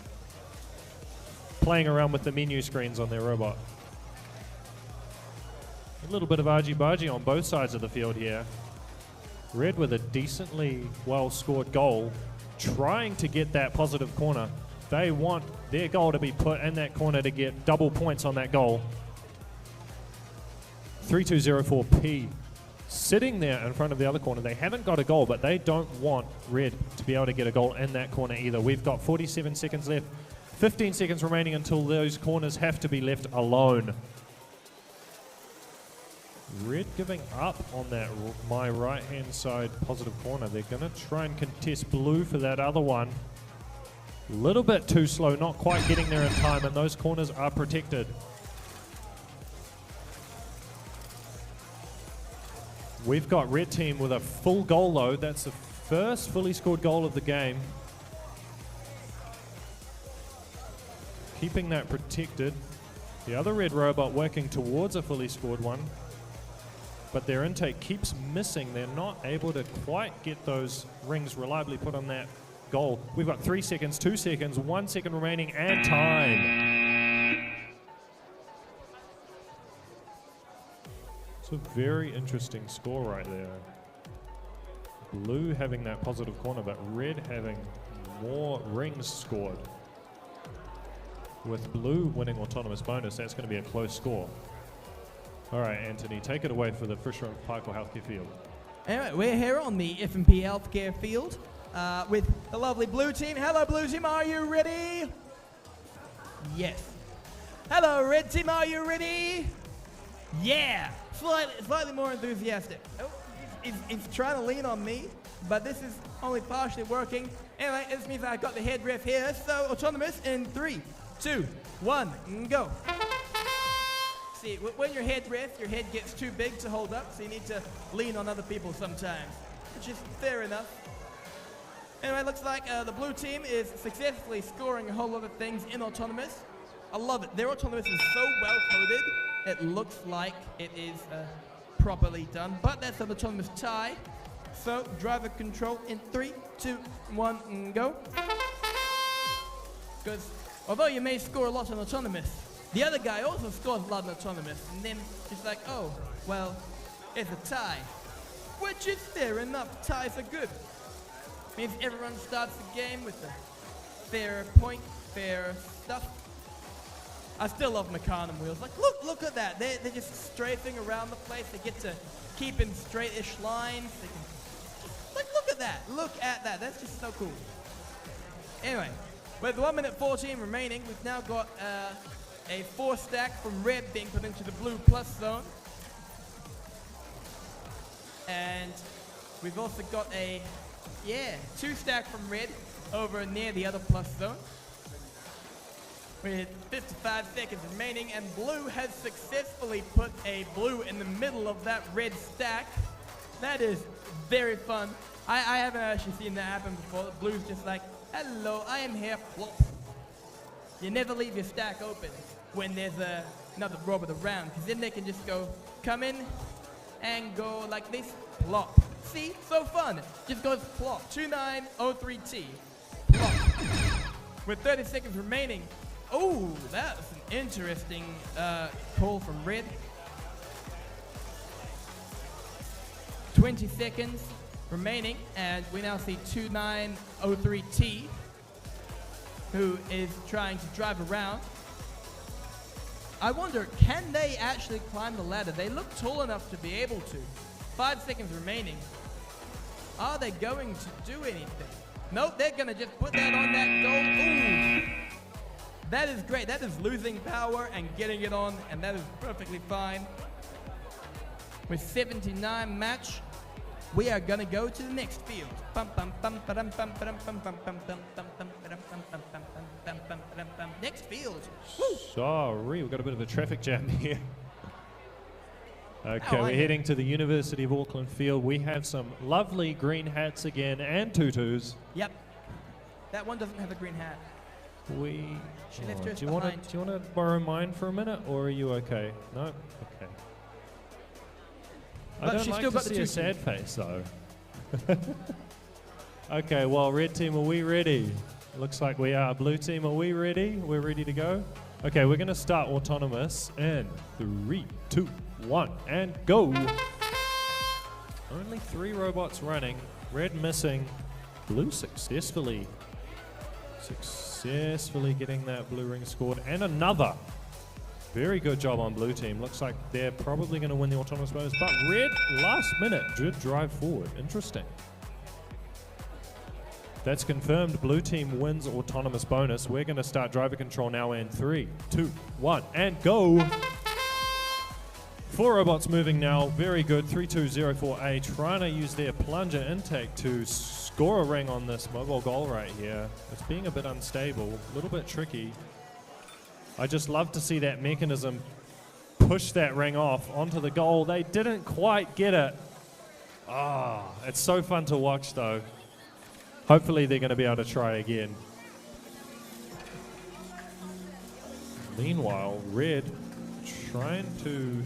playing around with the menu screens on their robot. A little bit of argy-bargy on both sides of the field here. Red with a decently well-scored goal, trying to get that positive corner. They want their goal to be put in that corner to get double points on that goal. 3204P sitting there in front of the other corner. They haven't got a goal, but they don't want Red to be able to get a goal in that corner either. We've got 47 seconds left. 15 seconds remaining until those corners have to be left alone. Red giving up on that my right-hand side positive corner. They're going to try and contest blue for that other one. A little bit too slow, not quite getting there in time, and those corners are protected. We've got red team with a full goal load. That's the first fully scored goal of the game. Keeping that protected. The other red robot working towards a fully scored one. But their intake keeps missing. They're not able to quite get those rings reliably put on that goal. We've got 3 seconds, 2 seconds, 1 second remaining, and time. It's a very interesting score right there. Blue having that positive corner, but red having more rings scored. With blue winning autonomous bonus, that's going to be a close score. All right, Anthony, take it away for the Fisher & Paykel Healthcare Field. Anyway, we're here on the F&P Healthcare Field with the lovely blue team. Hello, blue team, are you ready? Yes. Hello, red team, are you ready? Yeah. Slightly more enthusiastic. Oh, he's trying to lean on me, but this is only partially working. Anyway, this means I got the head ref here, so autonomous in 3, 2, 1, and go. See, when you're head ref, your head gets too big to hold up, so you need to lean on other people sometimes, which is fair enough. Anyway, looks like the blue team is successfully scoring a whole lot of things in autonomous. I love it. Their autonomous is so well coded, it looks like it is properly done, but that's an autonomous tie. So, driver control in 3, 2, 1, and go. Because although you may score a lot in autonomous, the other guy also scores a lot in autonomous, and then it's like, oh, well, it's a tie. Which is fair enough, ties are good. Means everyone starts the game with a fair point, fair stuff. I still love Meccano wheels. Like, look at that. They're just strafing around the place. They get to keep in straight-ish lines. They can, like, look at that. Look at that. That's just so cool. Anyway, with 1 minute 14 remaining, we've now got a 4 stack from red being put into the blue plus zone. And we've also got a 2 stack from red over near the other plus zone. With 55 seconds remaining, and blue has successfully put a blue in the middle of that red stack. That is very fun. I haven't actually seen that happen before. The blue's just like, hello, I am here, plop. You never leave your stack open when there's another robot around, because then they can just go, come in, and go like this, plop. See, so fun. Just goes plop, 2903T, plop. With 30 seconds remaining, oh, that was an interesting call from red. 20 seconds remaining, and we now see 2903T, who is trying to drive around. I wonder, can they actually climb the ladder? They look tall enough to be able to. 5 seconds remaining. Are they going to do anything? Nope, they're gonna just put that on that goal. Ooh. That is great. That is losing power and getting it on, and that is perfectly fine. With 79 match, we are gonna go to the next field. Next field. Woo. Sorry, we've got a bit of a traffic jam here. Okay, Oh, we're heading to the University of Auckland field. We have some lovely green hats again and tutus. Yep. That one doesn't have a green hat. She left hers do you want behind. to borrow mine for a minute, or are you okay? No? Okay. I But don't she's like still to got the see a tutu. sad face, though. Okay, well, red team, are we ready? Looks like we are. Blue team, are we ready? We're ready to go? Okay, we're going to start autonomous in 3, 2, 1, and go. Only 3 robots running. Red missing. Blue successfully getting that blue ring scored. And another. Very good job on blue team. Looks like they're probably going to win the autonomous bonus. But red, last minute, did drive forward. Interesting. That's confirmed. Blue team wins autonomous bonus. We're going to start driver control now in 3, 2, 1, and go. 4 robots moving now. Very good. 3204A trying to use their plunger intake to score a ring on this mobile goal right here. It's being a bit unstable, a little bit tricky. I just love to see that mechanism push that ring off onto the goal. They didn't quite get it. It's so fun to watch though. Hopefully they're going to be able to try again. Meanwhile, red trying to...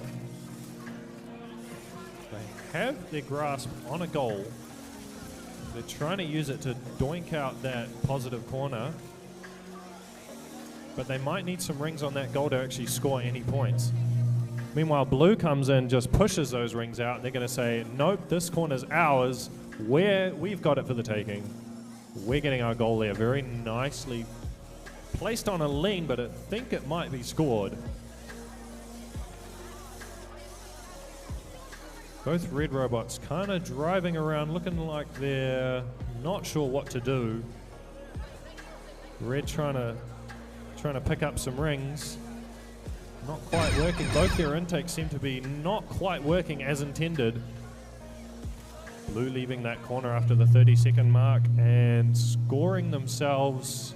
They have their grasp on a goal. They're trying to use it to doink out that positive corner. But they might need some rings on that goal to actually score any points. Meanwhile, blue comes in, just pushes those rings out. They're going to say, nope, this corner's ours. We've got it for the taking. We're getting our goal there. Very nicely placed on a lean, but I think it might be scored. Both red robots kind of driving around, looking like they're not sure what to do. Red trying to pick up some rings. Not quite working. Both their intakes seem to be not quite working as intended. Blue leaving that corner after the 30-second mark and scoring themselves.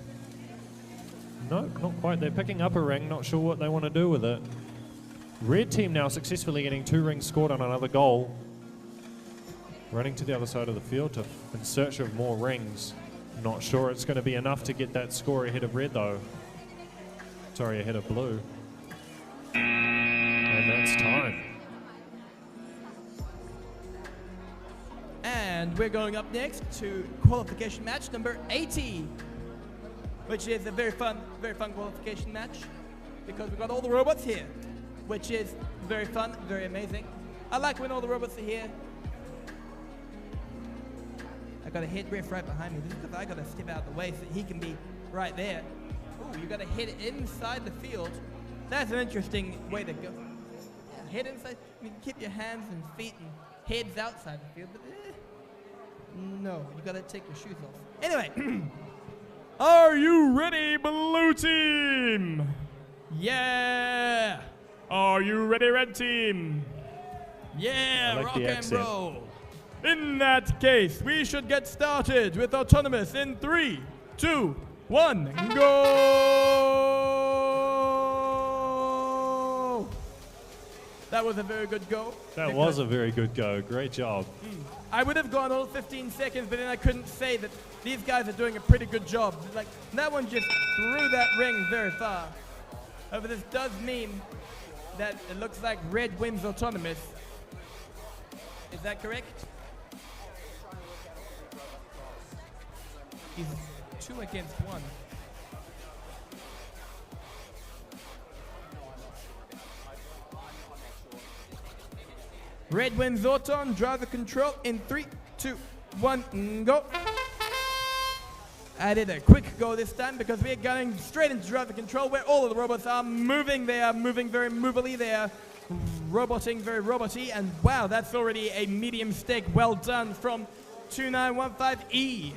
No, not quite. They're picking up a ring, not sure what they want to do with it. Red team now successfully getting 2 rings scored on another goal. Running to the other side of the field in search of more rings. Not sure it's going to be enough to get that score ahead of red though. Sorry, ahead of blue. And that's time. And we're going up next to qualification match number 80, which is a very fun qualification match because we've got all the robots here, which is very fun, very amazing. I like when all the robots are here. I got a head ref right behind me. This is because I got to step out of the way so he can be right there. Ooh, you got to head inside the field. That's an interesting way to go. Yeah, head inside. You can keep your hands and feet and heads outside the field, but no, you got to take your shoes off. Anyway, are you ready, blue team? Yeah. Are you ready, red team? Yeah, I like rock the and accent. roll. In that case, we should get started with autonomous in 3, 2, 1, go! That was a very good go. That was a very good go. Great job. I would have gone all 15 seconds, but then I couldn't say that these guys are doing a pretty good job. Like, that one just threw that ring very far. However, this does mean that it looks like red wins autonomous. Is that correct? He's 2 against 1. Red wins Auton, driver control in 3, 2, 1, go. I did a quick go this time because we're going straight into driver control where all of the robots are moving. They are moving very movably. They are roboting very roboty. And wow, that's already a medium steak. Well done from 2915E.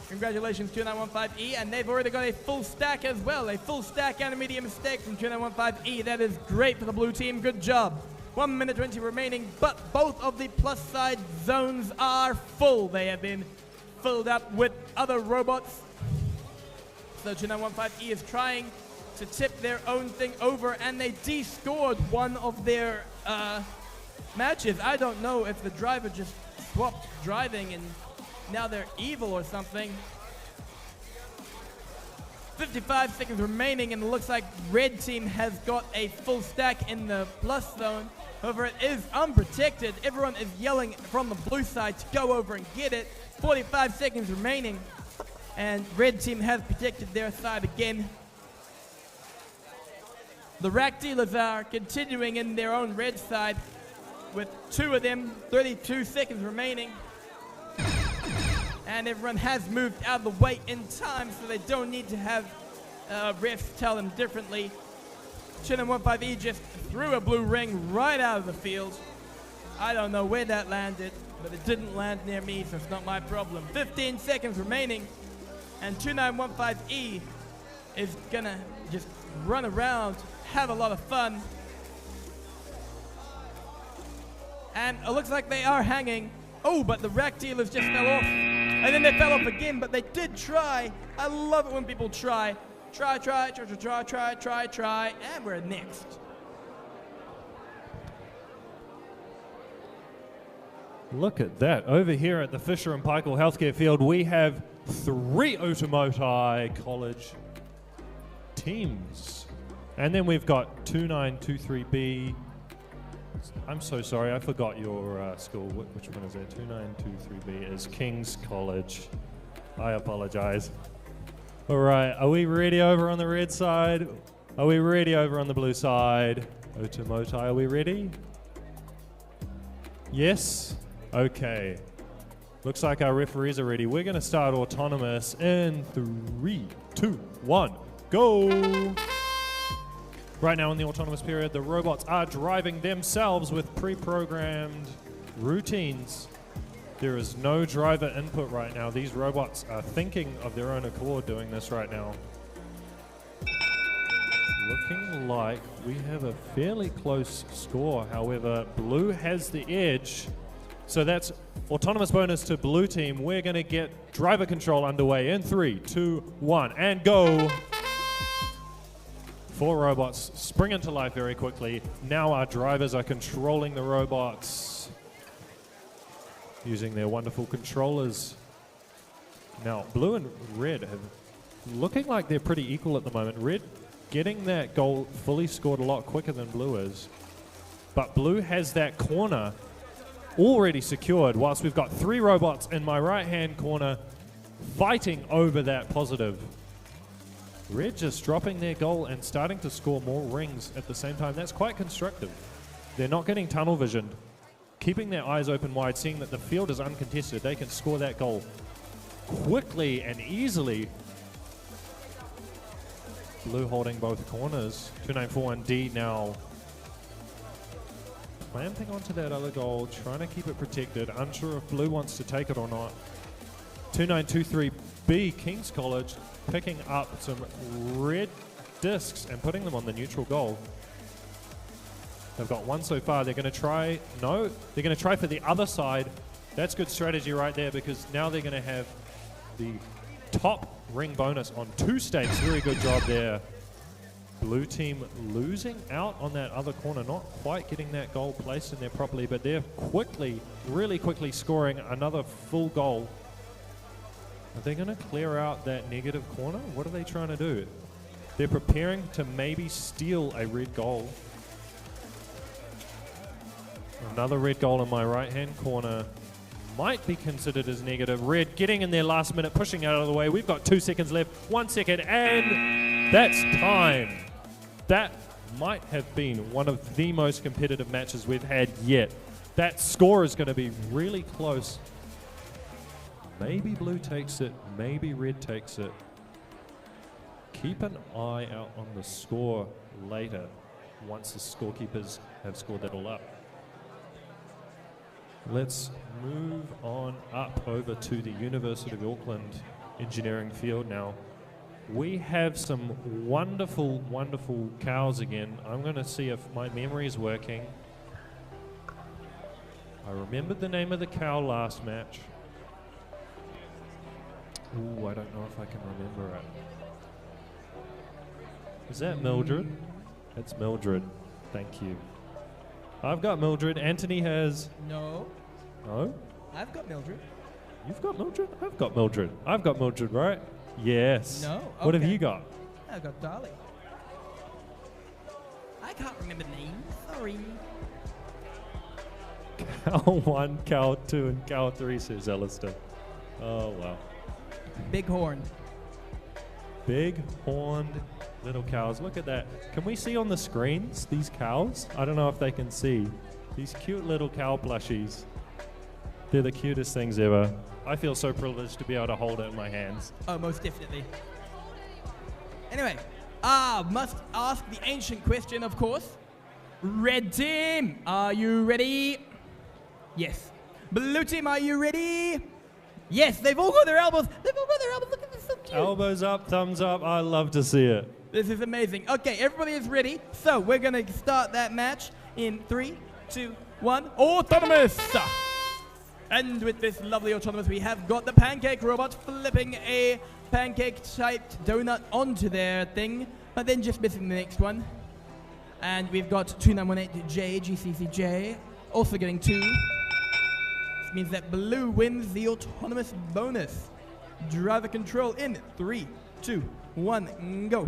Congratulations, 2915E. And they've already got a full stack as well. A full stack and a medium steak from 2915E. That is great for the blue team. Good job. 1 minute 20 remaining, but both of the plus side zones are full. They have been filled up with other robots. So 2915E is trying to tip their own thing over, and they de-scored one of their matches. I don't know if the driver just swapped driving and now they're evil or something. 55 seconds remaining, and it looks like red team has got a full stack in the plus zone. However, it is unprotected. Everyone is yelling from the blue side to go over and get it. 45 seconds remaining, and red team has protected their side again. The rack dealers are continuing in their own red side with 2 of them, 32 seconds remaining. And everyone has moved out of the way in time, so they don't need to have refs tell them differently. 2915E just threw a blue ring right out of the field. I don't know where that landed, but it didn't land near me, so it's not my problem. 15 seconds remaining, and 2915E is gonna just run around, have a lot of fun. And it looks like they are hanging. Oh, but the rack dealers just fell off. And then they fell off again, but they did try. I love it when people try. Try, and we're next. Look at that. Over here at the Fisher and Paykel Healthcare Field, we have 3 Automotai College teams. And then we've got 2923B. I'm so sorry, I forgot your school. Which one is that? 2923B is King's College. I apologize. All right, are we ready over on the red side? Are we ready over on the blue side? Automotai, are we ready? Yes? Okay. Looks like our referees are ready. We're going to start autonomous in 3, 2, 1, go! Right now in the autonomous period, the robots are driving themselves with pre-programmed routines. There is no driver input right now. These robots are thinking of their own accord doing this right now. Looking like we have a fairly close score. However, blue has the edge So that's autonomous bonus to blue team. We're going to get driver control underway in 3, 2, 1, and go. 4 robots spring into life very quickly. Now our drivers are controlling the robots using their wonderful controllers. Now, blue and red have looking like they're pretty equal at the moment. Red getting that goal fully scored a lot quicker than blue is. But blue has that corner already secured, whilst we've got 3 robots in my right-hand corner fighting over that positive. Red just dropping their goal and starting to score more rings at the same time. That's quite constructive. They're not getting tunnel visioned. Keeping their eyes open wide, seeing that the field is uncontested, they can score that goal quickly and easily. Blue holding both corners. 2941D now clamping onto that other goal, trying to keep it protected. Unsure if blue wants to take it or not. 2923B, King's College, picking up some red discs and putting them on the neutral goal. They've got 1 so far. They're going to try, no, they're going to try for the other side. That's good strategy right there, because now they're going to have the top ring bonus on 2 stakes. Very good job there. Blue team losing out on that other corner, not quite getting that goal placed in there properly, but they're quickly, really quickly scoring another full goal. Are they going to clear out that negative corner? What are they trying to do? They're preparing to maybe steal a red goal. Another red goal in my right-hand corner might be considered as negative. Red getting in there last minute, pushing out of the way. We've got 2 seconds left, 1 second, and that's time. That might have been one of the most competitive matches we've had yet. That score is going to be really close. Maybe blue takes it, maybe red takes it. Keep an eye out on the score later, once the scorekeepers have scored that all up. Let's move on up over to the University of Auckland engineering field now. We have some wonderful, wonderful cows again. I'm going to see if my memory is working. I remembered the name of the cow last match. Ooh, I don't know if I can remember it. Is that Mildred? It's Mildred. Thank you. I've got Mildred. Anthony has... No. No? I've got Mildred. You've got Mildred? I've got Mildred. I've got Mildred, right? Yes. No? What have Okay. you got? I've got Dolly. I can't remember names. Sorry. Cow 1, Cow 2, and Cow 3, says Alistair. Oh, wow. Big horn. Big horned little cows. Look at that. Can we see on the screens these cows? I don't know if they can see. These cute little cow plushies. They're the cutest things ever. I feel so privileged to be able to hold it in my hands. Oh, most definitely. Anyway, must ask the ancient question, of course. Red team, are you ready? Yes. Blue team, are you ready? Yes, they've all got their elbows. They've all got their elbows. Look at this, so cute. Elbows up, thumbs up. I love to see it. This is amazing. Okay, everybody is ready. So we're going to start that match in 3, 2, 1. Autonomous! And with this lovely autonomous, we have got the pancake robot flipping a pancake-shaped donut onto their thing, but then just missing the next one. And we've got 2918J, GCCJ, also getting 2. This means that blue wins the autonomous bonus. Driver control in 3, 2, 1, go.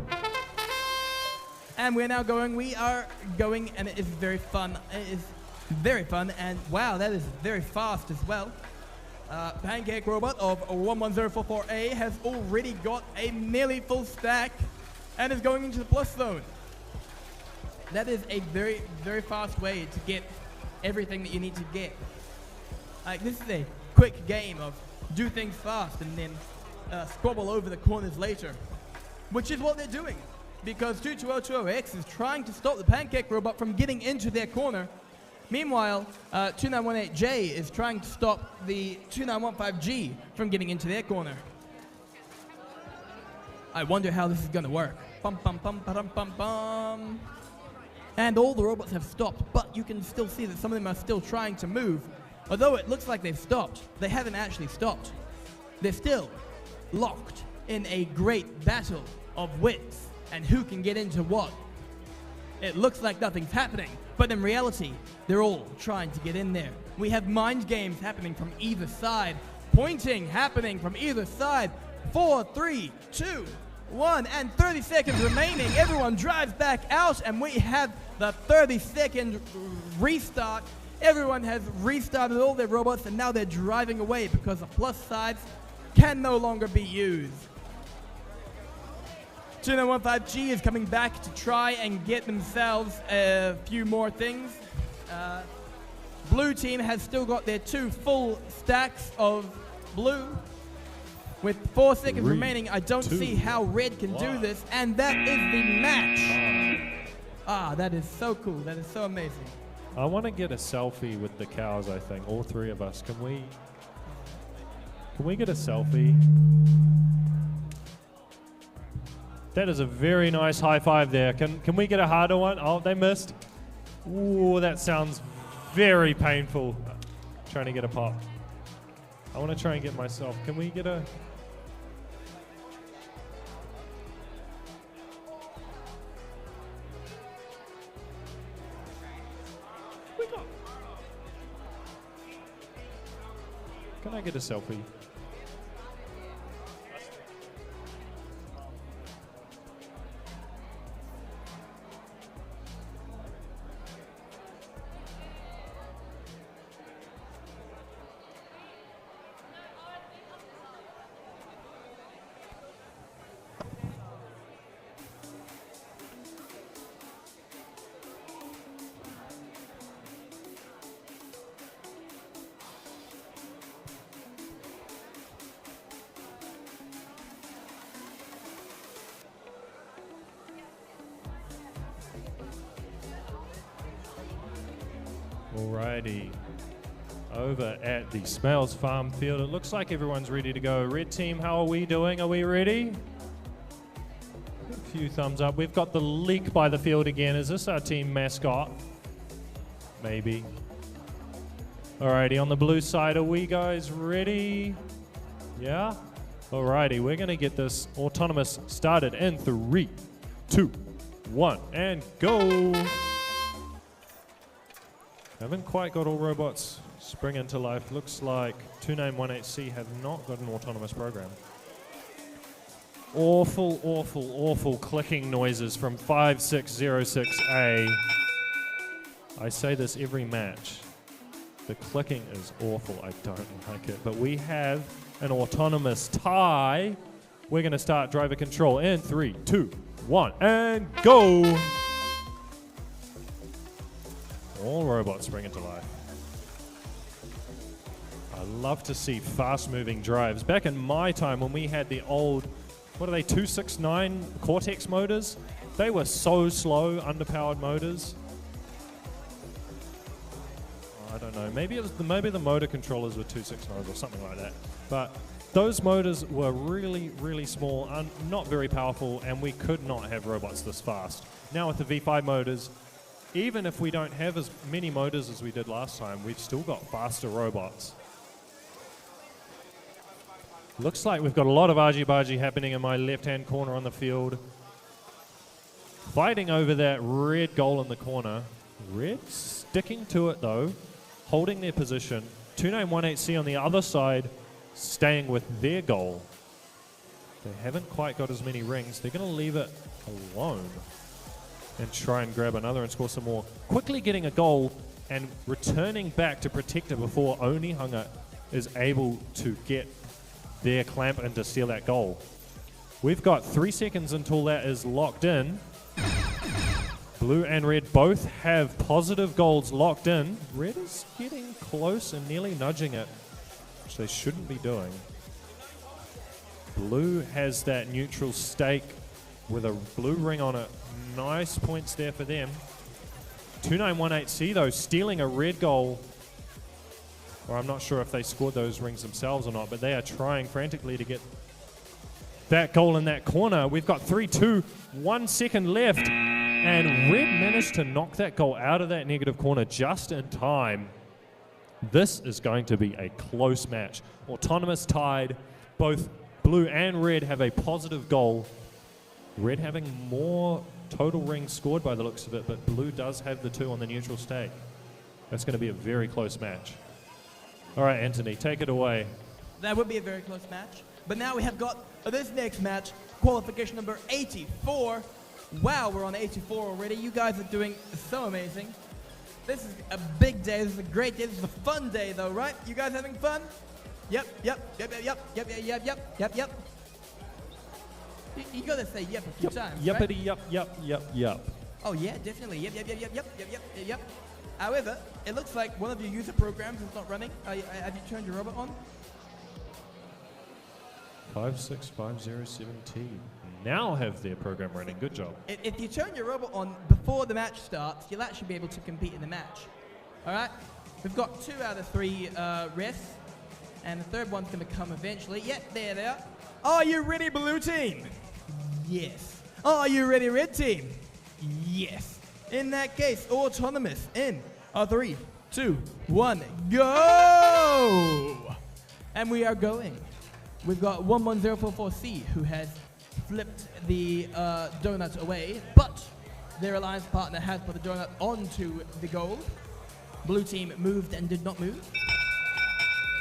And we're now going, we are going, and it is very fun. It is very fun, and wow, that is very fast as well. Pancake robot of 11044A has already got a nearly full stack and is going into the plus zone. That is a very, very fast way to get everything that you need to get. Like, this is a quick game of do things fast and then squabble over the corners later, which is what they're doing, because 22020X is trying to stop the pancake robot from getting into their corner. Meanwhile, 2918J is trying to stop the 2915G from getting into their corner. I wonder how this is going to work. Bum, bum, bum, ba-dum, bum, bum. And all the robots have stopped, but you can still see that some of them are still trying to move. Although it looks like they've stopped, they haven't actually stopped. They're still locked in a great battle of wits and who can get into what. It looks like nothing's happening, but in reality, they're all trying to get in there. We have mind games happening from either side, pointing happening from either side. 4, 3, 2, 1, and 30 seconds remaining. Everyone drives back out, and we have the 30-second restart. Everyone has restarted all their robots, and now they're driving away because the plus sides can no longer be used. 2915G is coming back to try and get themselves a few more things. Blue team has still got their 2 full stacks of blue. With 4 seconds remaining, I don't see how red can do this, and that is the match. That is so cool. That is so amazing. I want to get a selfie with the cows, I think. All 3 of us. Can we get a selfie? That is a very nice high five there. Can we get a harder one? Oh, they missed. Ooh, that sounds very painful. Trying to get a pop. I want to try and get myself. Can we get a... Can I get a selfie? Alrighty, over at the Smails Farm Field, it looks like everyone's ready to go. Red team, how are we doing? Are we ready? A few thumbs up. We've got the leak by the field again. Is this our team mascot? Maybe. Alrighty, on the blue side, are we guys ready? Yeah? Alrighty, we're gonna get this autonomous started in 3, 2, 1, and go! Haven't quite got all robots spring into life. Looks like 2918C have not got an autonomous program. Awful, awful, awful clicking noises from 5606A. I say this every match. The clicking is awful. I don't like it. But we have an autonomous tie. We're going to start driver control in 3, 2, 1, and go! All robots spring into life. I love to see fast-moving drives. Back in my time when we had the old, what are they, 269 Cortex motors? They were so slow, underpowered motors. I don't know. Maybe the motor controllers were 269s or something like that. But those motors were really, really small, not very powerful, and we could not have robots this fast. Now with the V5 motors, even if we don't have as many motors as we did last time, we've still got faster robots. Looks like we've got a lot of argy-bargy happening in my left-hand corner on the field. Fighting over that red goal in the corner. Red sticking to it though, holding their position. 2918C on the other side, staying with their goal. They haven't quite got as many rings. They're going to leave it alone and try and grab another and score some more. Quickly getting a goal and returning back to protect it before Onihunga is able to get their clamp and to steal that goal. We've got 3 seconds until that is locked in. Blue and red both have positive goals locked in. Red is getting close and nearly nudging it, which they shouldn't be doing. Blue has that neutral stake with a blue ring on it. Nice points there for them. 2918C though, stealing a red goal. Or I'm not sure if they scored those rings themselves or not, but they are trying frantically to get that goal in that corner. We've got 3, 2, 1 second left. And red managed to knock that goal out of that negative corner just in time. This is going to be a close match. Autonomous tied. Both blue and red have a positive goal. Red having more total rings scored by the looks of it, but blue does have the 2 on the neutral stake. That's going to be a very close match. All right, Anthony, take it away. That would be a very close match. But now we have got this next match, qualification number 84. Wow, we're on 84 already. You guys are doing so amazing. This is a big day. This is a great day. This is a fun day, though, right? You guys having fun? Yep. You gotta say yep a few times. Yuppity, right? yup. Oh yeah, definitely. Yep. However, it looks like one of your user programs is not running. Have you turned your robot on? 565017 now have their program running. Good job. If you turn your robot on before the match starts, you'll actually be able to compete in the match. All right? We've got 2 out of 3 rests, and the third one's going to come eventually. Yep, there they are. Are you ready, blue team? Yes. Are you ready, red team? Yes. In that case, autonomous in 3, 2, 1, go! And we are going. We've got 11044C who has flipped the donut away, but their alliance partner has put the donut onto the goal. Blue team moved and did not move.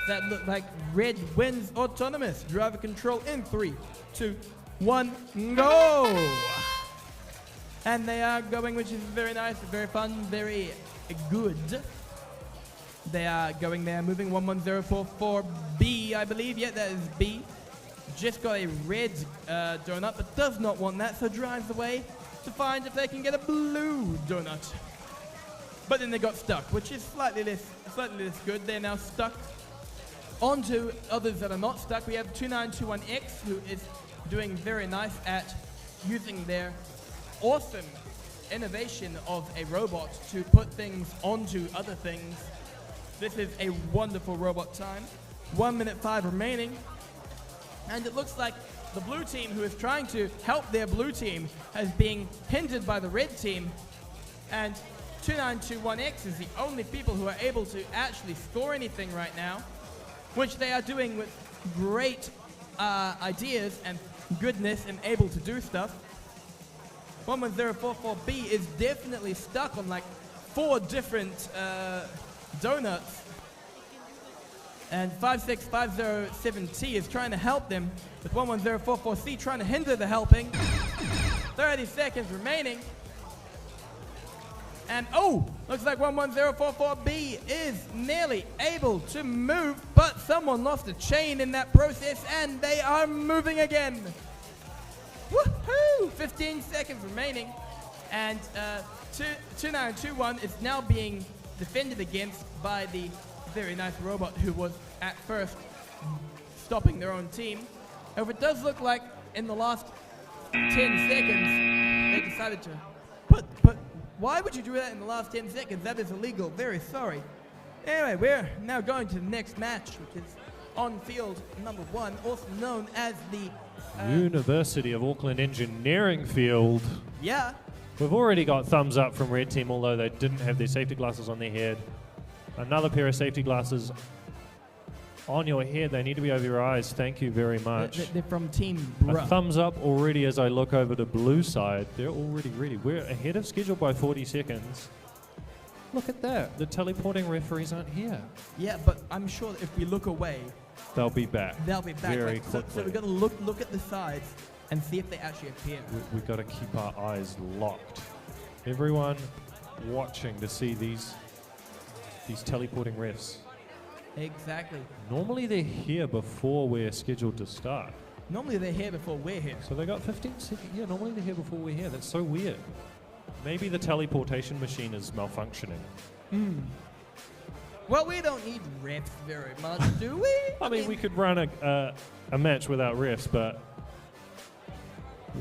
That looked like red wins autonomous. Driver control in 3, 2, 1, go! And they are going, which is very nice, very fun, very good. They are going there, moving 11044B, I believe. Yeah, that is B. Just got a red donut, but does not want that, so drives away to find if they can get a blue donut. But then they got stuck, which is slightly less good. They're now stuck. On to others that are not stuck. We have 2921X, who is doing very nice at using their awesome innovation of a robot to put things onto other things. This is a wonderful robot time. 1 minute 5 remaining. And it looks like the blue team, who is trying to help their blue team, is being hindered by the red team. And 2921X is the only people who are able to actually score anything right now, which they are doing with great ideas and goodness and able to do stuff. 11044B is definitely stuck on like 4 different donuts. And 565017T is trying to help them with 11044C trying to hinder the helping. 30 seconds remaining. And oh, looks like 11044B is nearly able to move, but someone lost a chain in that process and they are moving again. Woohoo! 15 seconds remaining. And 2921 is now being defended against by the very nice robot who was at first stopping their own team. However, it does look like in the last 10 seconds they decided to but why would you do that in the last 10 seconds? That is illegal. Very sorry. Anyway, we're now going to the next match, which is on field number 1, also known as the University of Auckland Engineering Field. Yeah. We've already got thumbs up from red team, although they didn't have their safety glasses on their head. Another pair of safety glasses on your head. They need to be over your eyes. Thank you very much. They're from Team A Bruh. thumbs up already as I look over to blue side. They're already ready. We're ahead of schedule by 40 seconds. Look at that. The teleporting referees aren't here. Yeah, but I'm sure that if we look away, They'll be back. they'll be back. very Like, so quickly. we've got to look at the sides and see if they actually appear. We've got to keep our eyes locked. Everyone watching to see these teleporting refs. Exactly. Normally they're here before we're scheduled to start. Normally they're here before we're here. So they got 15 seconds. Yeah, normally they're here before we're here. That's so weird. Maybe the teleportation machine is malfunctioning. Well, we don't need refs very much, do we? I mean, we could run a match without refs, but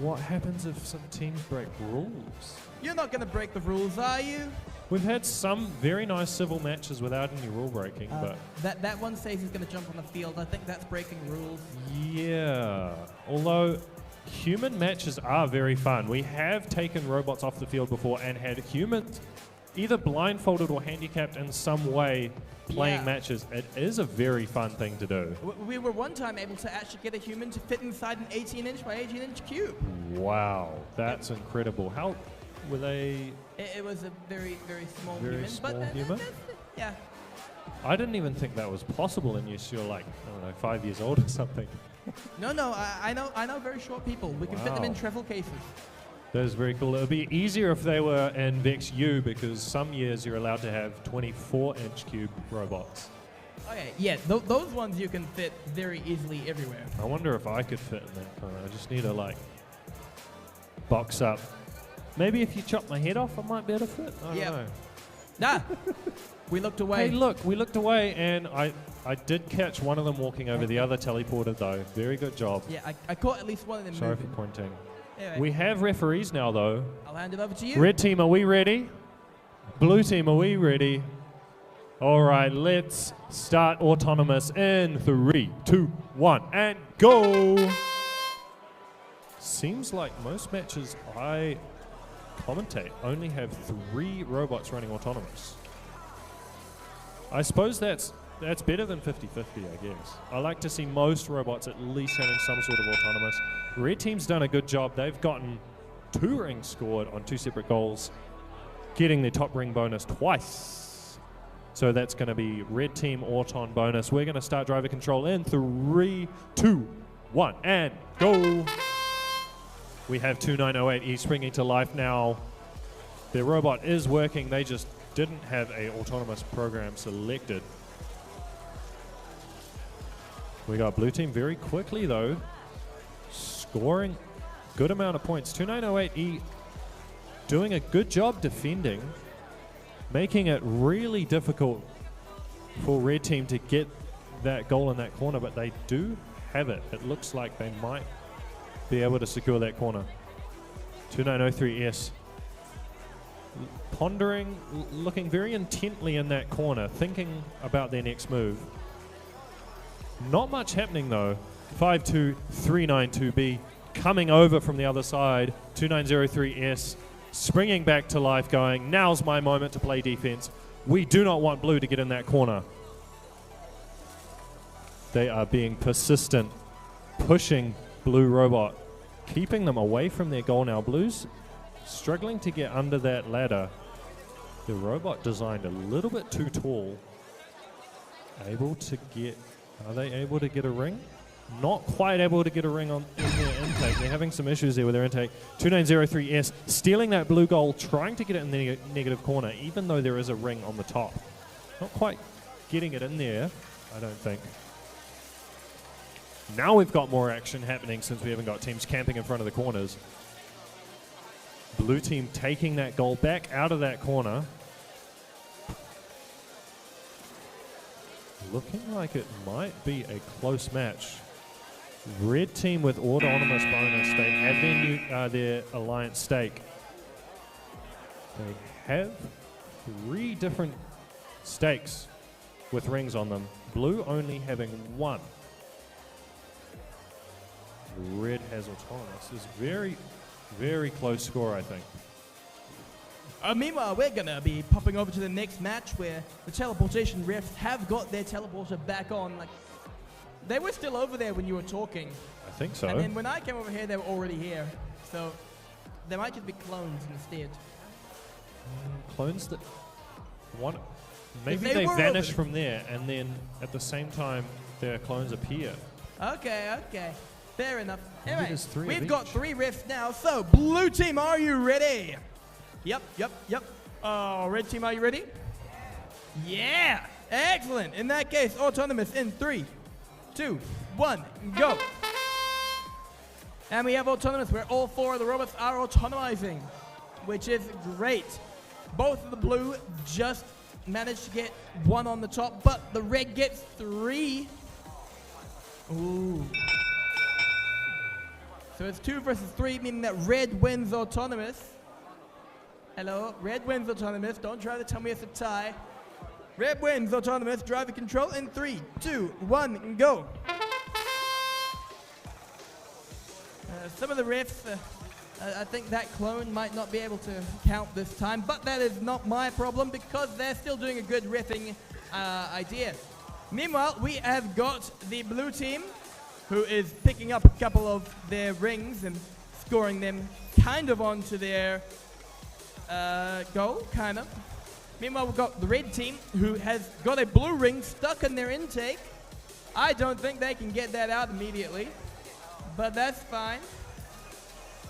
what happens if some teams break rules? You're not going to break the rules, are you? We've had some very nice civil matches without any rule breaking, but That one says he's going to jump on the field. I think that's breaking rules. yeah. Although human matches are very fun. We have taken robots off the field before and had humans either blindfolded or handicapped in some way playing Yeah. matches. It is a very fun thing to do. We were one time able to actually get a human to fit inside an 18-inch by 18-inch cube. Wow, that's incredible. How were they? It was a very, very small Very human. small but human? Yeah. I didn't even think that was possible unless you're like, I don't know, 5 years old or something. No, I know very short people. We can fit them in Wow. travel cases. That is very cool. It would be easier if they were in Vex U because some years you're allowed to have 24-inch cube robots. Okay, yeah, those ones you can fit very easily everywhere. I wonder if I could fit in that corner. I just need to like box up. Maybe if you chop my head off, I might be able to fit. I don't know. Nah, we looked away. Hey, look, we looked away, and I did catch one of them walking over the other teleporter, though. Very good job. Yeah, I caught at least one of them Sorry moving. for pointing. Anyway. We have referees now, though. I'll hand it over to you. Red team, are we ready? Blue team, are we ready? All right, let's start autonomous in 3, 2, 1, and go! Seems like most matches I commentate only have 3 robots running autonomous. I suppose that's better than 50-50, I guess. I like to see most robots at least having some sort of autonomous. Red team's done a good job. They've gotten 2 rings scored on 2 separate goals, getting their top ring bonus twice. So that's going to be red team auton bonus. We're going to start driver control in 3, 2, 1, and go. We have 2908E springing to life now. Their robot is working. They just didn't have a autonomous program selected. We got blue team very quickly though, scoring good amount of points. 2908E doing a good job defending, making it really difficult for red team to get that goal in that corner, but they do have it. It looks like they might be able to secure that corner. 2903S pondering, looking very intently in that corner, thinking about their next move. Not much happening though. 52392B coming over from the other side. 2903S springing back to life, going, now's my moment to play defense. We do not want blue to get in that corner. They are being persistent, pushing blue robot, keeping them away from their goal now. Blues struggling to get under that ladder. The robot designed a little bit too tall. Able to get, are they able to get a ring? Not quite able to get a ring on in their intake. They're having some issues there with their intake. 2903S stealing that blue goal, trying to get it in the negative corner, even though there is a ring on the top. Not quite getting it in there, I don't think. Now we've got more action happening since we haven't got teams camping in front of the corners. Blue team taking that goal back out of that corner. Looking like it might be a close match. Red team with autonomous bonus. They have their alliance stake. They have 3 different stakes with rings on them. Blue only having 1. Red has autonomous. This is very, very close score, I think. Meanwhile, we're going to be popping over to the next match where the teleportation refs have got their teleporter back on. Like, they were still over there when you were talking. I think so. And then when I came over here, they were already here. So they might just be clones instead. Clones that one, If maybe they they were vanish open. from there, and then at the same time their clones appear. Okay. Fair enough. Maybe Anyway, there's 3 of we've got each. 3 refs now. So, blue team, are you ready? Yep. Red team, are you ready? Yeah. Excellent. In that case, autonomous in 3, 2, 1, go. And we have autonomous where all 4 of the robots are autonomizing, which is great. Both of the blue just managed to get 1 on the top, but the red gets 3. Ooh. So it's 2 versus 3, meaning that red wins autonomous. Hello, red wins autonomous. Don't try to tell me it's a tie. Red wins autonomous. Driver control in 3, 2, 1, go. Some of the refs I think that clone might not be able to count this time, but that is not my problem because they're still doing a good riffing idea. Meanwhile, we have got the blue team who is picking up a couple of their rings and scoring them kind of onto their goal, kind of. Meanwhile, we've got the red team who has got a blue ring stuck in their intake. I don't think they can get that out immediately, but that's fine.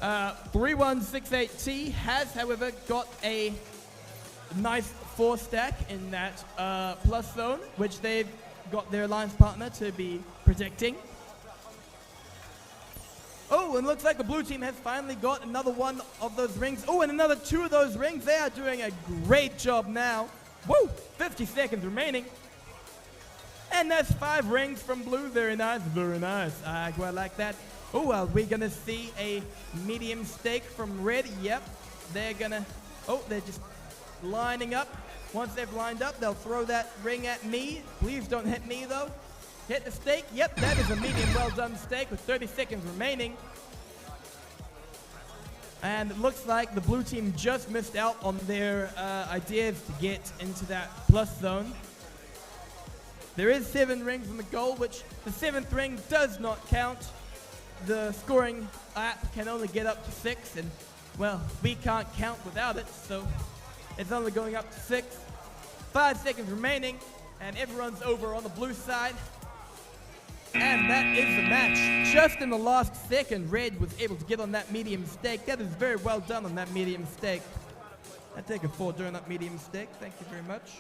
3168T has, however, got a nice 4-stack in that plus zone, which they've got their alliance partner to be protecting. Oh, and looks like the blue team has finally got another one of those rings. Oh, and another 2 of those rings. They are doing a great job now. Woo! 50 seconds remaining. And that's 5 rings from blue. Very nice, very nice. I quite like that. Oh, are we going to see a medium stake from red? Yep. They're going to... Oh, they're just lining up. Once they've lined up, they'll throw that ring at me. Please don't hit me, though. Hit the stake. Yep, that is a medium well-done stake with 30 seconds remaining. And it looks like the blue team just missed out on their ideas to get into that plus zone. There is 7 rings in the goal, which the 7th ring does not count. The scoring app can only get up to 6, and, well, we can't count without it, so it's only going up to 6. 5 seconds remaining, and everyone's over on the blue side. And that is the match. Just in the last second, red was able to get on that medium stake. That is very well done on that medium stake. I'd take a 4 donut medium stake. Thank you very much.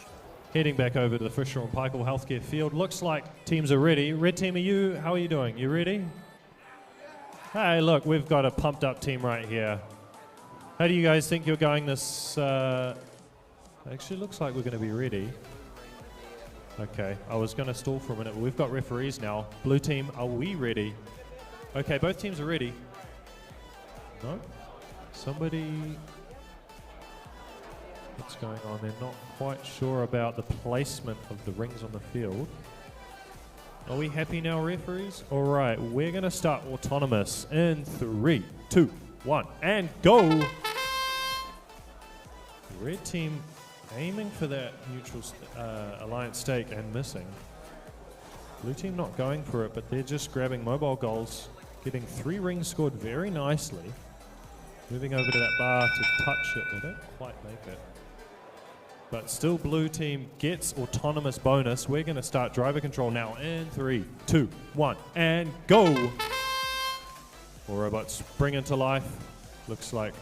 Heading back over to the Fisher and Paykel Healthcare field. Looks like teams are ready. Red team, how are you doing? You ready? Hey, look, we've got a pumped up team right here. How do you guys think you're going this... Actually, looks like we're going to be ready. Okay, I was going to stall for a minute, but we've got referees now. Blue team, are we ready? Okay, both teams are ready. No? Somebody... What's going on? They're not quite sure about the placement of the rings on the field. Are we happy now, referees? All right, we're going to start autonomous in 3, 2, 1, and go! Red team aiming for that neutral alliance stake and missing. Blue team not going for it, but they're just grabbing mobile goals, getting 3 rings scored very nicely. Moving over to that bar to touch it. They don't quite make it. But still blue team gets autonomous bonus. We're going to start driver control now in 3, 2, 1, and go! 4 robots spring into life. Looks like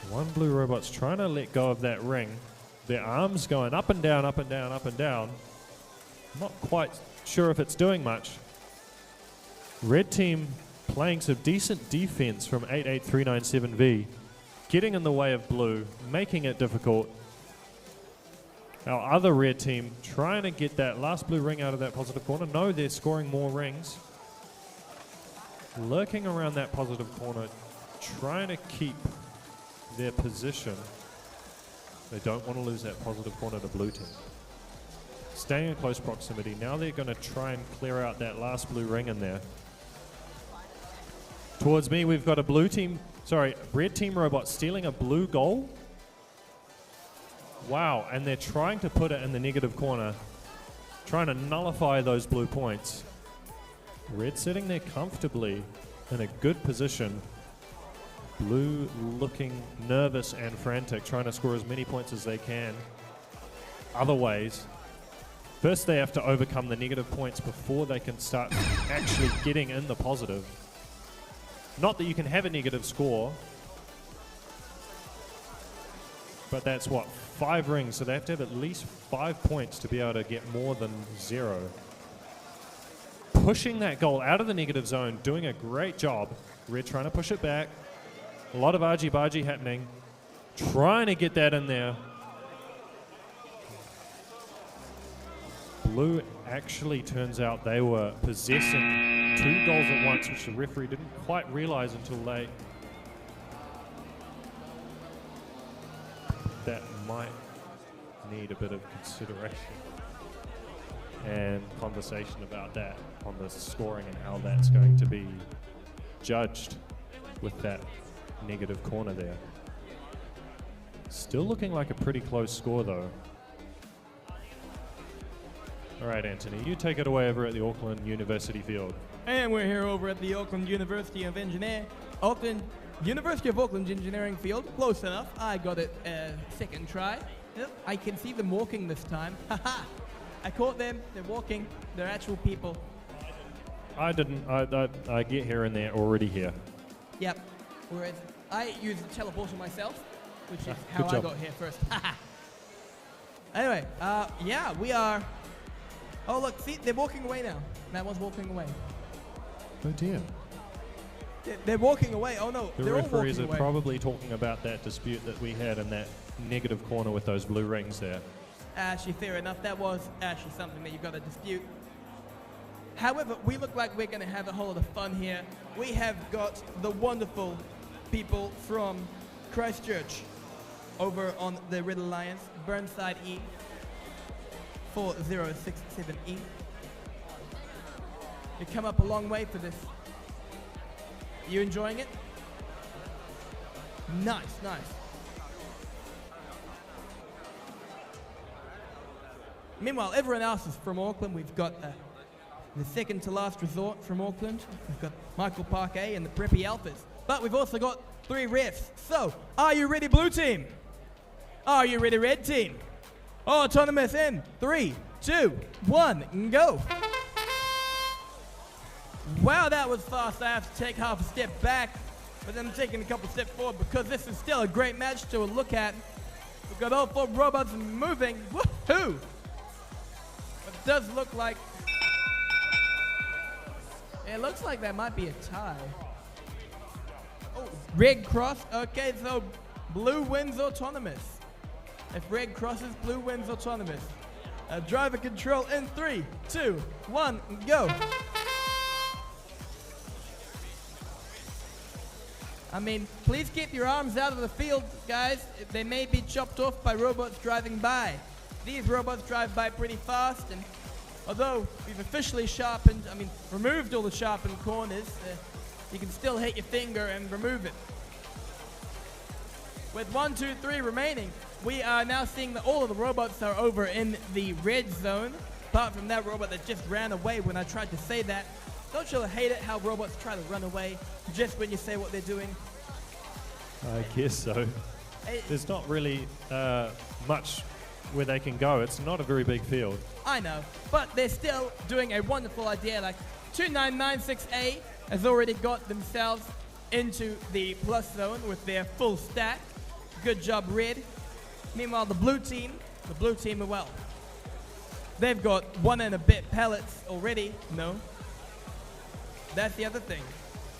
one blue robot's trying to let go of that ring. Their arms going up and down, up and down, up and down. Not quite sure if it's doing much. Red team playing some decent defense from 88397V. Getting in the way of blue, making it difficult. Our other red team trying to get that last blue ring out of that positive corner. No, they're scoring more rings. Lurking around that positive corner, trying to keep their position. They don't want to lose that positive corner to blue team. Staying in close proximity. Now they're going to try and clear out that last blue ring in there. Towards me, we've got a red team robot stealing a blue goal. Wow, and they're trying to put it in the negative corner, trying to nullify those blue points. Red sitting there comfortably in a good position. Blue looking nervous and frantic, trying to score as many points as they can. Other ways. First they have to overcome the negative points before they can start actually getting in the positive. Not that you can have a negative score, but that's what, 5 rings, so they have to have at least 5 points to be able to get more than 0. Pushing that goal out of the negative zone, doing a great job. Red trying to push it back. A lot of argy-bargy happening. Trying to get that in there. Blue actually turns out they were possessing 2 goals at once, which the referee didn't quite realize until late. That might need a bit of consideration and conversation about that on the scoring and how that's going to be judged. with that negative corner there. Still looking like a pretty close score though. All right, Anthony, you take it away over at the Auckland University field. And we're here over at the Auckland University of University of Auckland Engineering field. Close enough. I got it second try. Yep, I can see them walking this time. Haha! I caught them. They're walking. They're actual people. I didn't. I get here and they're already here. Yep. Whereas I use the teleporter myself, which is how good I job. got here first. Anyway, yeah, we are. Oh look, see, they're walking away now. That one's walking away. Oh dear. They're walking away. Oh no, The they're all referees walking are away. probably talking about that dispute that we had in that negative corner with those blue rings there. Actually, fair enough. That was actually something that you've got to dispute. However, we look like we're going to have a whole lot of fun here. We have got the wonderful people from Christchurch over on the Red Alliance, Burnside E, 4067E. You come up a long way for this. You enjoying it? Nice, nice. Meanwhile, everyone else is from Auckland. We've got the second to last resort from Auckland. We've got Michael Parquet and the Preppy Alphas. But we've also got 3 refs. So, are you ready, blue team? Are you ready, red team? Autonomous in 3, 2, 1, and go. Wow, that was fast. I have to take half a step back, but then I'm taking a couple steps forward because this is still a great match to look at. We've got all 4 robots moving. Woohoo! It does look like... It looks like there might be a tie. Oh, red cross. Okay, so blue wins autonomous. If red crosses, blue wins autonomous. Driver control in 3, 2, 1, go. I mean, please keep your arms out of the field, guys. They may be chopped off by robots driving by. These robots drive by pretty fast, and although we've officially removed all the sharpened corners, you can still hit your finger and remove it. With 1, 2, 3 remaining, we are now seeing that all of the robots are over in the red zone, apart from that robot that just ran away when I tried to say that. Don't you hate it how robots try to run away just when you say what they're doing? I guess so. There's not really much where they can go. It's not a very big field. I know, but they're still doing a wonderful idea. Like 2996A has already got themselves into the plus zone with their full stack. Good job, red. Meanwhile, the blue team are well. They've got 1 and a bit pellets already. No. That's the other thing.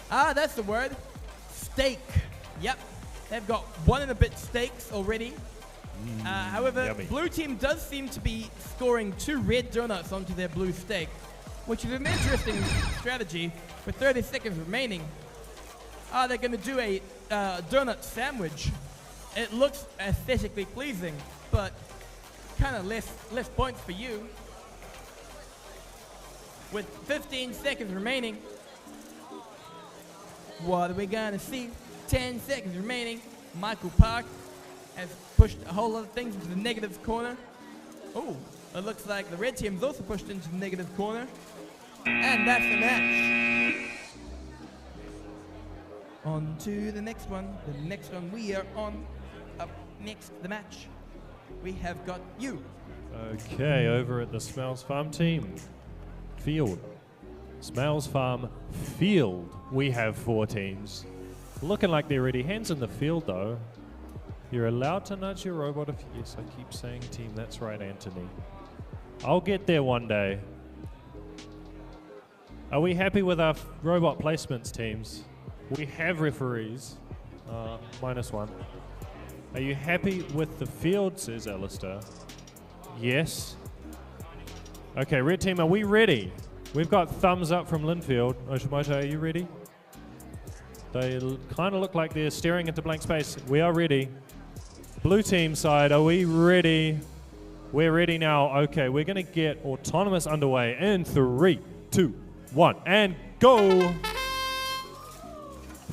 That's the word. Steak. Yep. They've got 1 and a bit steaks already. However, yummy. blue team does seem to be scoring 2 red donuts onto their blue steak, which is an interesting strategy. With 30 seconds remaining, they're going to do a donut sandwich. It looks aesthetically pleasing, but kind of less points for you. With 15 seconds remaining, what are we gonna see? 10 seconds remaining. Michael Park has pushed a whole lot of things into the negative corner. Oh, it looks like the red team's also pushed into the negative corner. And that's the match. On to the next one. The next one we are on. Up next, the match. We have got you. Okay, over at the Smells Farm team. Field. Smells Farm Field. We have 4 teams. Looking like they're ready. Hands in the field though. You're allowed to nudge your robot if... Yes, I keep saying team. That's right, Anthony. I'll get there one day. Are we happy with our robot placements, teams? We have referees. -1. Are you happy with the field, says Alistair? Yes. Okay, red team, are we ready? We've got thumbs up from Linfield. Oshimoto, are you ready? They kind of look like they're staring into blank space. We are ready. Blue team side, are we ready? We're ready now. Okay, we're going to get autonomous underway in 3, 2, 1, and go!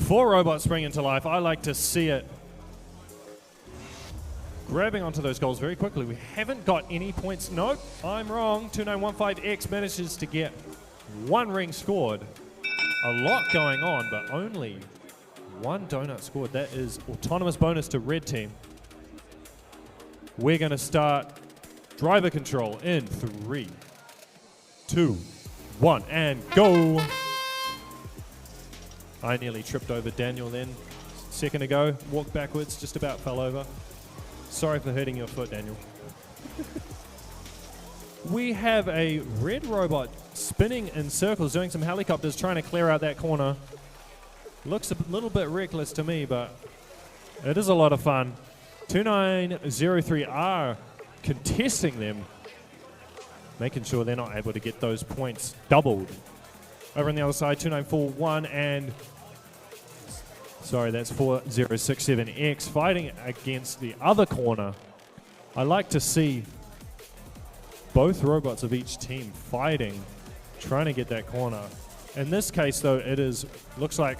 4 robots spring into life. I like to see it. Grabbing onto those goals very quickly. We haven't got any points. Nope, I'm wrong. 2915X manages to get 1 ring scored. A lot going on, but only 1 donut scored. That is autonomous bonus to red team. We're going to start driver control in 3, 2, 1, and go. I nearly tripped over Daniel then. A second ago, walked backwards, just about fell over. Sorry for hurting your foot, Daniel. We have a red robot spinning in circles, doing some helicopters, trying to clear out that corner. Looks a little bit reckless to me, but it is a lot of fun. 2903R contesting them, making sure they're not able to get those points doubled. Over on the other side, 2941 and... Sorry, that's 4067X fighting against the other corner. I like to see both robots of each team fighting, trying to get that corner. In this case, though, it looks like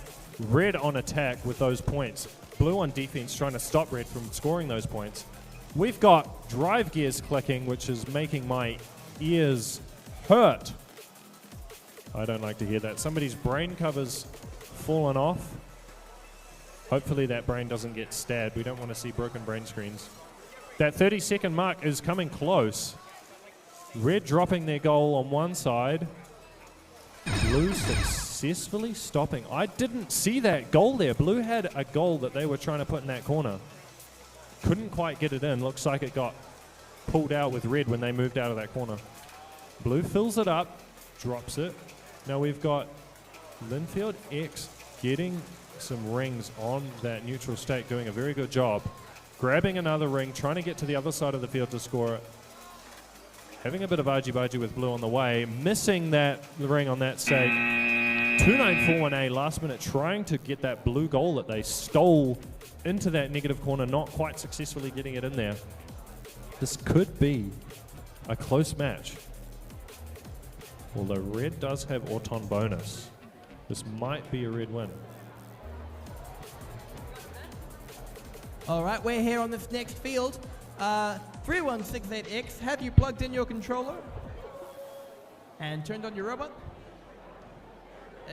red on attack with those points. Blue on defense trying to stop red from scoring those points. We've got drive gears clicking, which is making my ears hurt. I don't like to hear that. Somebody's brain cover's fallen off. Hopefully that brain doesn't get stabbed. We don't want to see broken brain screens. That 30-second mark is coming close. Red dropping their goal on one side. Blue successfully stopping. I didn't see that goal there. Blue had a goal that they were trying to put in that corner. Couldn't quite get it in. Looks like it got pulled out with red when they moved out of that corner. Blue fills it up, drops it. Now we've got Linfield X getting some rings on that neutral stake, doing a very good job. Grabbing another ring, trying to get to the other side of the field to score it. Having a bit of argy-bargy with Blue on the way. Missing that ring on that stake. 2941A last minute trying to get that blue goal that they stole into that negative corner, not quite successfully getting it in there. This could be a close match. Although red does have Auton bonus. This might be a red win. All right, we're here on this next field. 3168X, have you plugged in your controller and turned on your robot?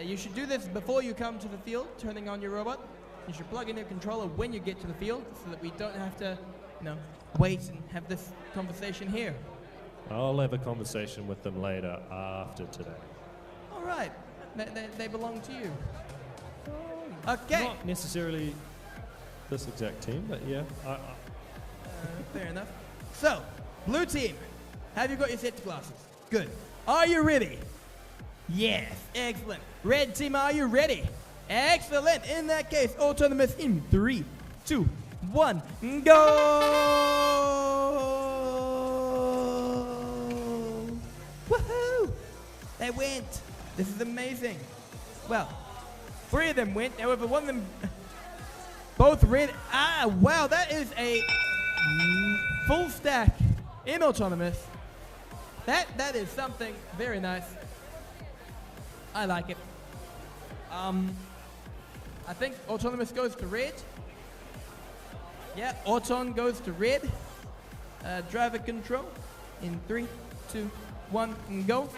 You should do this before you come to the field, turning on your robot. You should plug in your controller when you get to the field so that we don't have to, wait and have this conversation here. I'll have a conversation with them later after today. All right, they belong to you. Okay. Not necessarily this exact team, but yeah. Fair enough. So, blue team, have you got your safety glasses? Good. Are you ready? Yes, excellent. Red team, are you ready? Excellent. In that case, autonomous in 3, 2, 1, go! Woohoo! They went. This is amazing. Well, 3 of them went. However, one of them, both red. Ah, wow, that is a full stack in autonomous. That is something very nice. I like it. I think autonomous goes to red. Yeah, Auton goes to red. Driver control in 3, 2, 1, and go.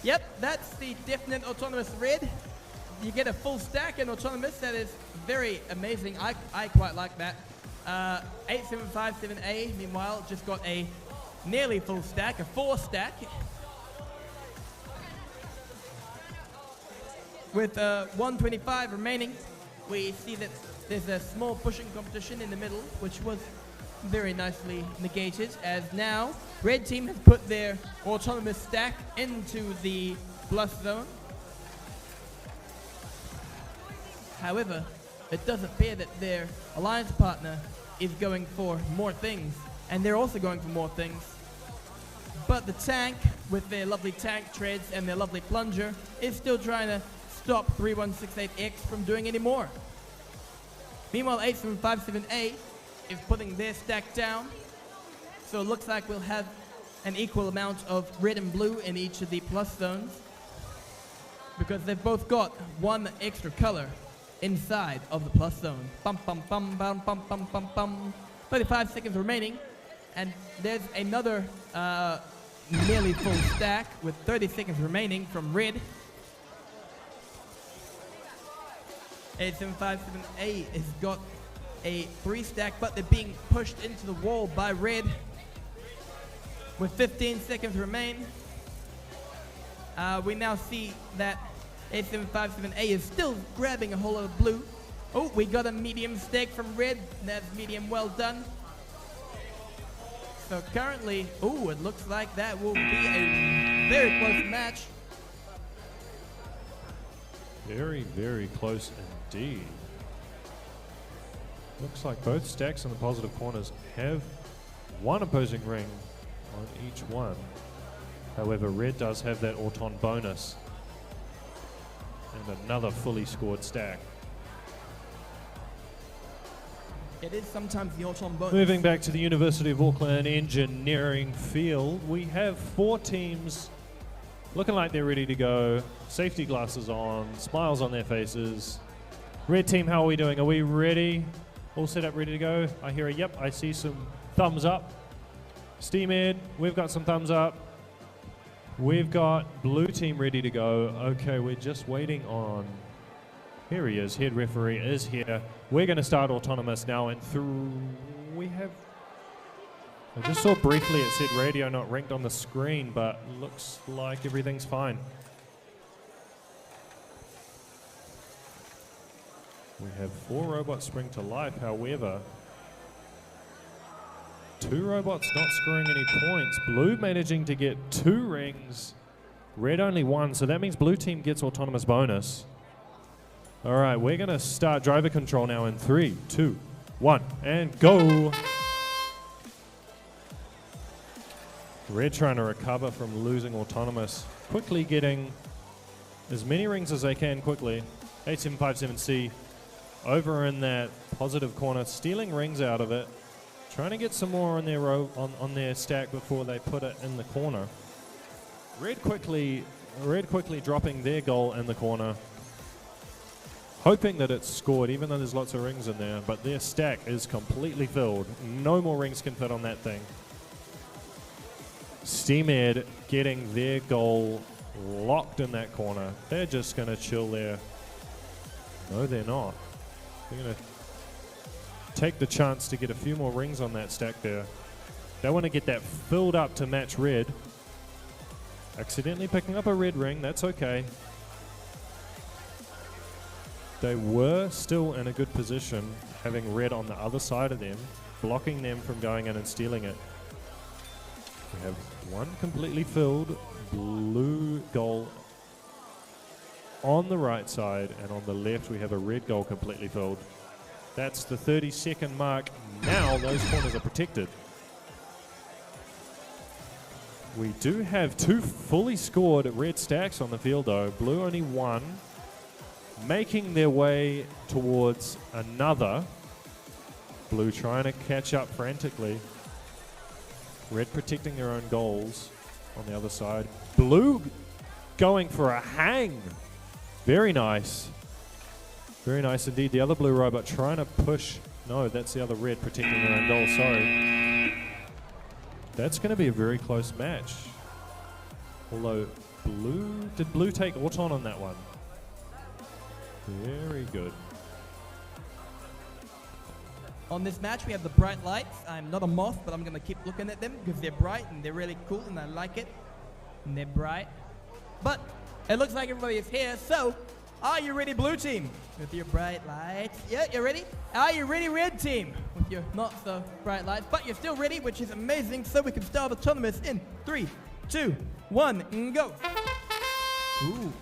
Yep, that's the definite autonomous red. You get a full stack in autonomous. That is very amazing. I quite like that. 8757A, meanwhile, just got a nearly full stack, a 4 stack. With 125 remaining, we see that there's a small pushing competition in the middle, which was very nicely negated, as now red team has put their autonomous stack into the plus zone. However, it does appear that their alliance partner is going for more things, and they're also going for more things. But the tank, with their lovely tank treads and their lovely plunger, is still trying to stop 3168X from doing any more. Meanwhile, 8757A is putting their stack down, so it looks like we'll have an equal amount of red and blue in each of the plus zones. because they've both got one extra color inside of the plus zone. Bum bum bum bum bum bum bum bum. 35 seconds remaining, and there's another nearly full stack with 30 seconds remaining from red. 8757A has got a 3 stack, but they're being pushed into the wall by red with 15 seconds remain. We now see that 8757A is still grabbing a whole lot of blue. Oh, we got a medium stack from red. That's medium well done. So currently, oh, it looks like that will be a very close match. Very, very close indeed. Looks like both stacks in the positive corners have one opposing ring on each one. However, red does have that Auton bonus and another fully scored stack. It is sometimes the Auton bonus. Moving back to the University of Auckland engineering field, we have 4 teams looking like they're ready to go. Safety glasses on, smiles on their faces. Red team, how are we doing? Are we ready? All set up, ready to go? I hear a yep, I see some thumbs up. Steam Ed, we've got some thumbs up. We've got blue team ready to go. Okay, we're just waiting on... Here he is, head referee is here. We're going to start autonomous now, and we have... I just saw briefly it said radio not ranked on the screen, but looks like everything's fine. We have 4 robots spring to life, however, 2 robots not scoring any points. Blue managing to get 2 rings, red only 1, so that means blue team gets autonomous bonus. All right, we're going to start driver control now in 3, 2, 1, and go. Red trying to recover from losing autonomous, quickly getting as many rings as they can quickly. 8757C over in that positive corner, stealing rings out of it, trying to get some more on their on their stack before they put it in the corner. Red quickly dropping their goal in the corner, hoping that it's scored, even though there's lots of rings in there, but their stack is completely filled. No more rings can fit on that thing. Steam Ed getting their goal locked in that corner. They're just going to chill there. No, they're not. They're going to take the chance to get a few more rings on that stack there. They want to get that filled up to match red. Accidentally picking up a red ring, that's okay. They were still in a good position, having red on the other side of them, blocking them from going in and stealing it. We have 1 completely filled blue goal on the right side, and on the left we have a red goal completely filled. That's the 30-second mark. Now those corners are protected. We do have 2 fully scored red stacks on the field though. Blue only 1. Making their way towards another. Blue trying to catch up frantically. Red protecting their own goals on the other side. Blue going for a hang. Very nice. Very nice indeed. The other blue robot trying to push. No, that's the other red protecting their own goal. Sorry. That's going to be a very close match. Although blue... Did blue take Auton on that one? Very good. On this match, we have the bright lights. I'm not a moth, but I'm going to keep looking at them because they're bright and they're really cool and I like it. And they're bright. But it looks like everybody is here, so are you ready, blue team? With your bright lights. Yeah, you ready? Are you ready, red team? With your not so bright lights, but you're still ready, which is amazing, so we can start autonomous in 3, 2, 1, and go. Ooh.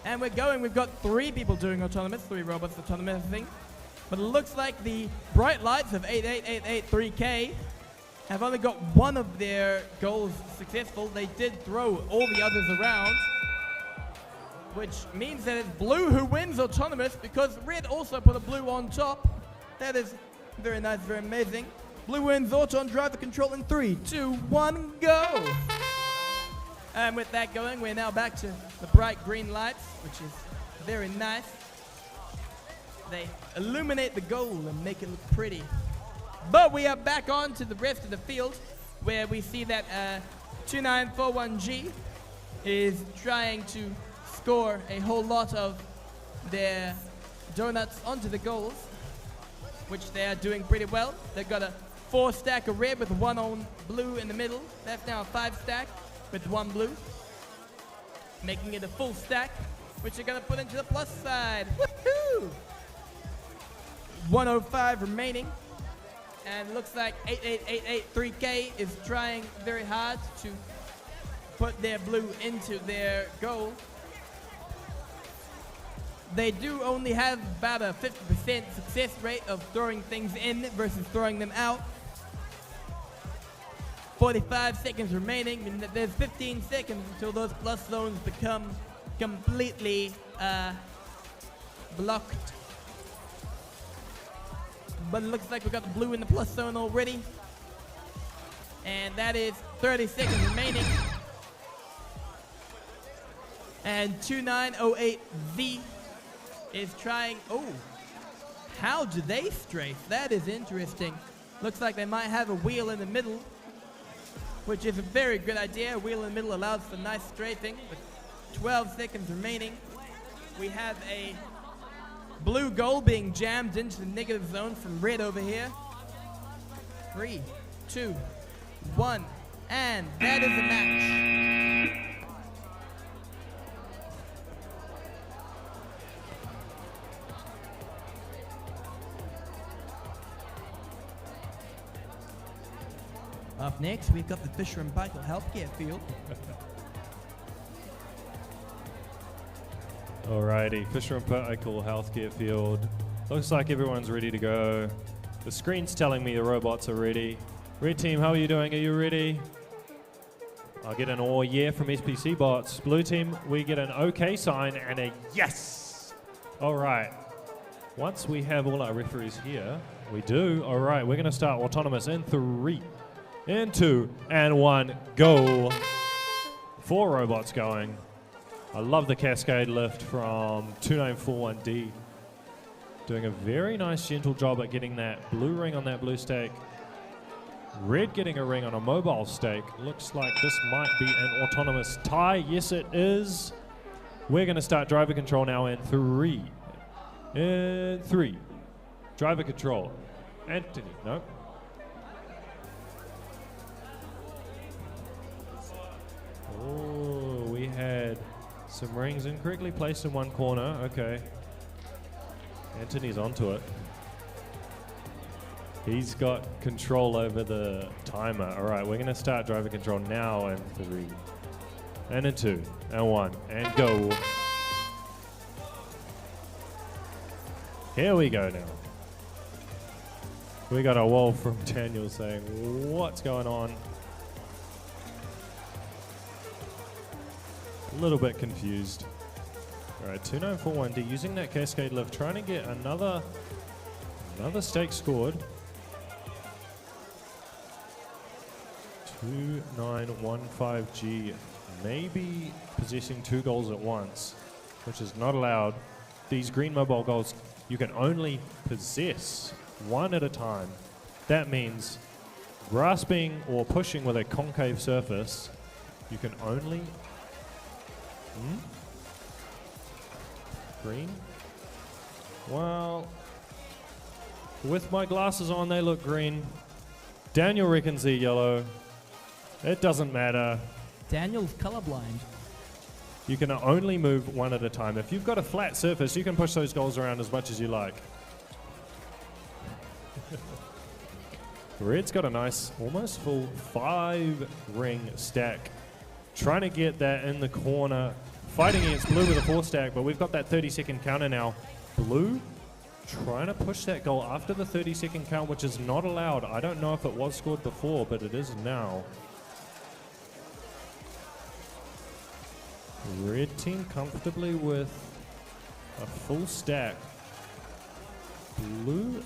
And we're going. We've got 3 people doing autonomous, 3 robots autonomous, I think. But it looks like the bright lights of 88883K have only got 1 of their goals successful. They did throw all the others around, which means that it's blue who wins autonomous because red also put a blue on top. That is very nice, very amazing. Blue wins auto on driver control in 3, 2, 1, go. And with that going, we're now back to the bright green lights, which is very nice. They illuminate the goal and make it look pretty. But we are back on to the rest of the field, where we see that 2941G is trying to score a whole lot of their donuts onto the goals, which they are doing pretty well. They've got a 4-stack of red with 1 on blue in the middle. That's now a 5-stack with 1 blue, making it a full stack, which you're gonna put into the plus side. Woohoo! 105 remaining, and looks like 88883K is trying very hard to put their blue into their goal. They do only have about a 50% success rate of throwing things in versus throwing them out. 45 seconds remaining, and there's 15 seconds until those plus zones become completely blocked. But it looks like we got the blue in the plus zone already. And that is 30 seconds remaining. And 2908V is trying, oh, how do they strafe? That is interesting. Looks like they might have a wheel in the middle, which is a very good idea. A wheel in the middle allows for nice strafing. With 12 seconds remaining, we have a blue goal being jammed into the negative zone from red over here. 3, 2, 1, and that is the match. Up next, we've got the Fisher and Paykel Healthcare field. Alrighty, Fisher and Paykel Healthcare field. Looks like everyone's ready to go. The screen's telling me the robots are ready. Red team, how are you doing? Are you ready? I'll get an "oh yeah" from SPC bots. Blue team, we get an okay sign and a yes. All right. Once we have all our referees here, we do. All right, we're going to start autonomous in 3, in 2, and 1, go. 4 robots going. I love the cascade lift from 2941D. Doing a very nice, gentle job at getting that blue ring on that blue stake. Red getting a ring on a mobile stake. Looks like this might be an autonomous tie. Yes, it is. We're going to start driver control now in 3. In 3. Driver control. Anthony, no. Oh, we had some rings incorrectly placed in one corner. Okay. Anthony's onto it. He's got control over the timer. All right, we're going to start driver control now in 3. And in 2. And 1. And go. Here we go now. We got a wall from Daniel saying, what's going on? A little bit confused. All right, 2941D using that cascade lift, trying to get another stake scored. 2915G maybe possessing 2 goals at once, which is not allowed. These green mobile goals, you can only possess 1 at a time. That means grasping or pushing with a concave surface, you can only... Green? Well, with my glasses on, they look green. Daniel reckons they're yellow. It doesn't matter. Daniel's colorblind. You can only move 1 at a time. If you've got a flat surface, you can push those goals around as much as you like. Red's got a nice, almost full 5-ring stack. Trying to get that in the corner. Fighting against blue with a 4-stack, but we've got that 30-second counter now. Blue trying to push that goal after the 30-second count, which is not allowed. I don't know if it was scored before, but it is now. Red team comfortably with a full stack. Blue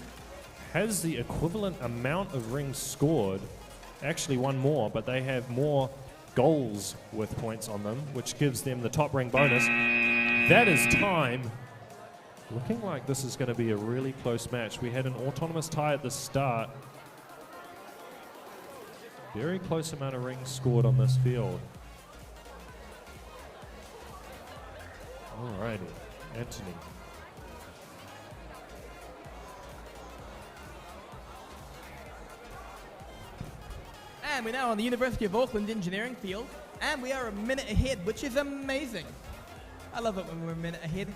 has the equivalent amount of rings scored. Actually, 1 more, but they have more goals with points on them, which gives them the top ring bonus. That is time. Looking like this is going to be a really close match. We had an autonomous tie at the start. Very close amount of rings scored on this field. Alrighty, Anthony. And we're now on the University of Auckland engineering field, and we are a minute ahead, which is amazing. I love it when we're a minute ahead.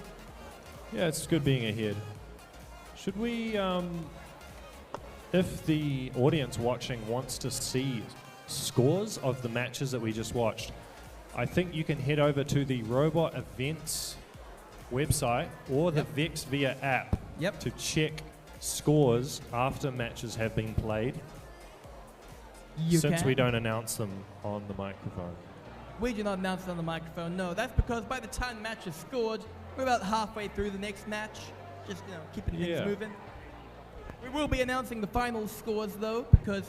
Yeah, it's good being ahead. Should we, if the audience watching wants to see scores of the matches that we just watched, I think you can head over to the Robot Events website or the Vex Via app to check scores after matches have been played. Since we don't announce them on the microphone. We do not announce it on the microphone, no. That's because by the time the match is scored, we're about halfway through the next match. Just, you know, keeping things moving. We will be announcing the final scores, though, because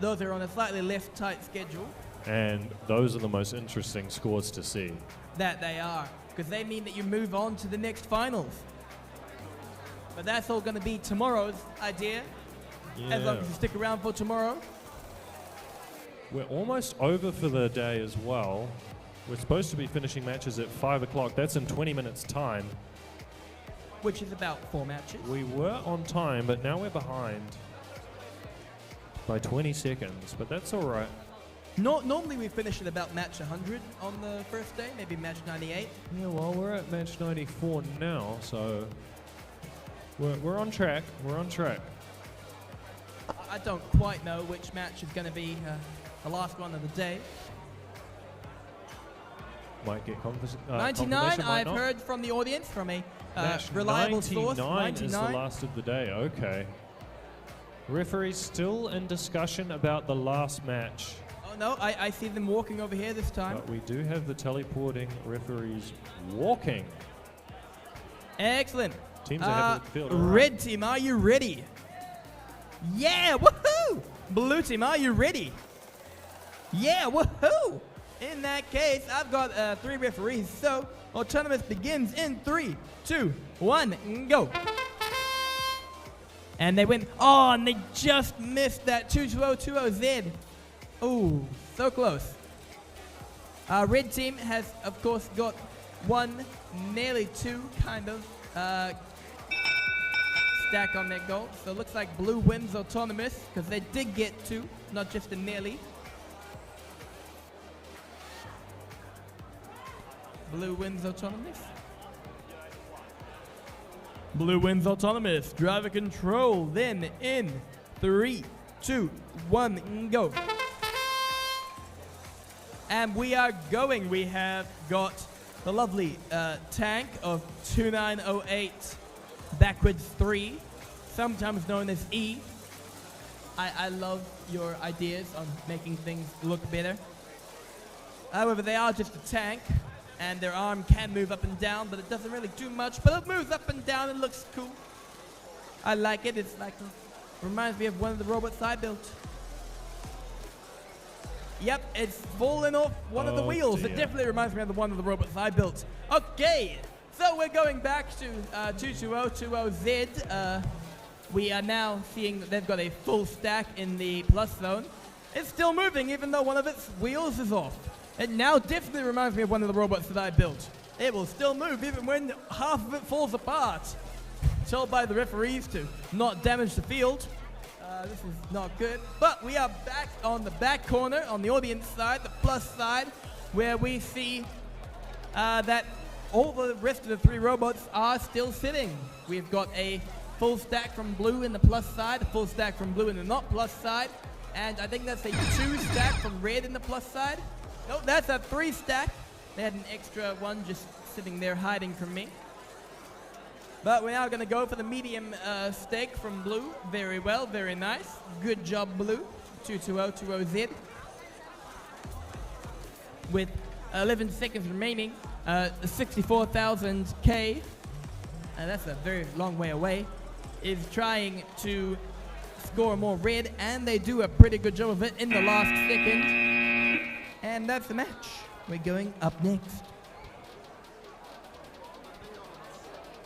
those are on a slightly less tight schedule. And those are the most interesting scores to see. That they are, because they mean that you move on to the next finals. But that's all going to be tomorrow's idea, as long as you stick around for tomorrow. We're almost over for the day as well. We're supposed to be finishing matches at 5 o'clock. That's in 20 minutes' time. Which is about 4 matches. We were on time, but now we're behind by 20 seconds, but that's all right. Normally we finish at about match 100 on the first day, maybe match 98. Yeah, well, we're at match 94 now, so we're on track. We're on track. I don't quite know which match is going to be the last one of the day. Might get 99, I've heard from the audience, from a reliable source. 99 is the last of the day, okay. Referees still in discussion about the last match. Oh no, I see them walking over here this time. But we do have the teleporting referees walking. Excellent. Teams are having the field. Red team, are you ready? Yeah, woohoo! Blue team, are you ready? Yeah, woohoo! In that case, I've got 3 referees, so autonomous begins in 3, 2, 1, go. And they went, oh, and they just missed that 220-20Z. Oh, so close. Red team has, of course, got 1, nearly 2, kind of, stack on their goal. So it looks like blue wins autonomous, because they did get 2, not just a nearly. Blue wins autonomous. Blue wins autonomous. Driver control. Then in 3, 2, 1, go. And we are going. We have got the lovely tank of 2908 backwards 3, sometimes known as E. I love your ideas on making things look better. However, they are just a tank. And their arm can move up and down, but it doesn't really do much. But it moves up and down and looks cool. I like it. It's like, reminds me of one of the robots I built. Yep, it's fallen off one of the wheels. It definitely reminds me of one of the robots I built. Okay, so we're going back to 220-20Z. We are now seeing that they've got a full stack in the plus zone. It's still moving, even though one of its wheels is off. It now definitely reminds me of one of the robots that I built. It will still move even when half of it falls apart. Told by the referees to not damage the field. This is not good. But we are back on the back corner, on the audience side, the plus side, where we see that all the rest of the 3 robots are still sitting. We've got a full stack from blue in the plus side, a full stack from blue in the not plus side, and I think that's a 2 stack from red in the plus side. Nope, that's a 3 stack. They had an extra one just sitting there hiding from me. But we're now going to go for the medium stake from blue. Very well, very nice. Good job, blue. 220-20Z. With 11 seconds remaining, 64,000 K, and that's a very long way away, is trying to score more red, and they do a pretty good job of it in the last second. And that's the match. We're going up next.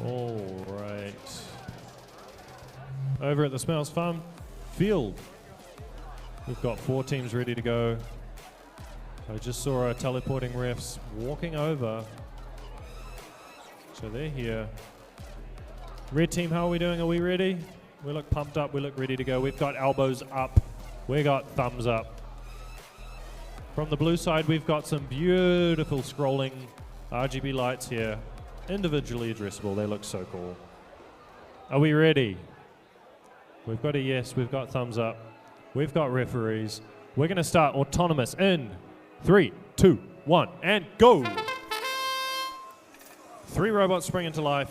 All right. Over at the Smells Farm field, we've got 4 teams ready to go. I just saw our teleporting refs walking over. So they're here. Red team, how are we doing? Are we ready? We look pumped up. We look ready to go. We've got elbows up. We got thumbs up. From the blue side, we've got some beautiful scrolling RGB lights here. Individually addressable. They look so cool. Are we ready? We've got a yes. We've got thumbs up. We've got referees. We're going to start autonomous in 3, 2, 1, and go. 3 robots spring into life.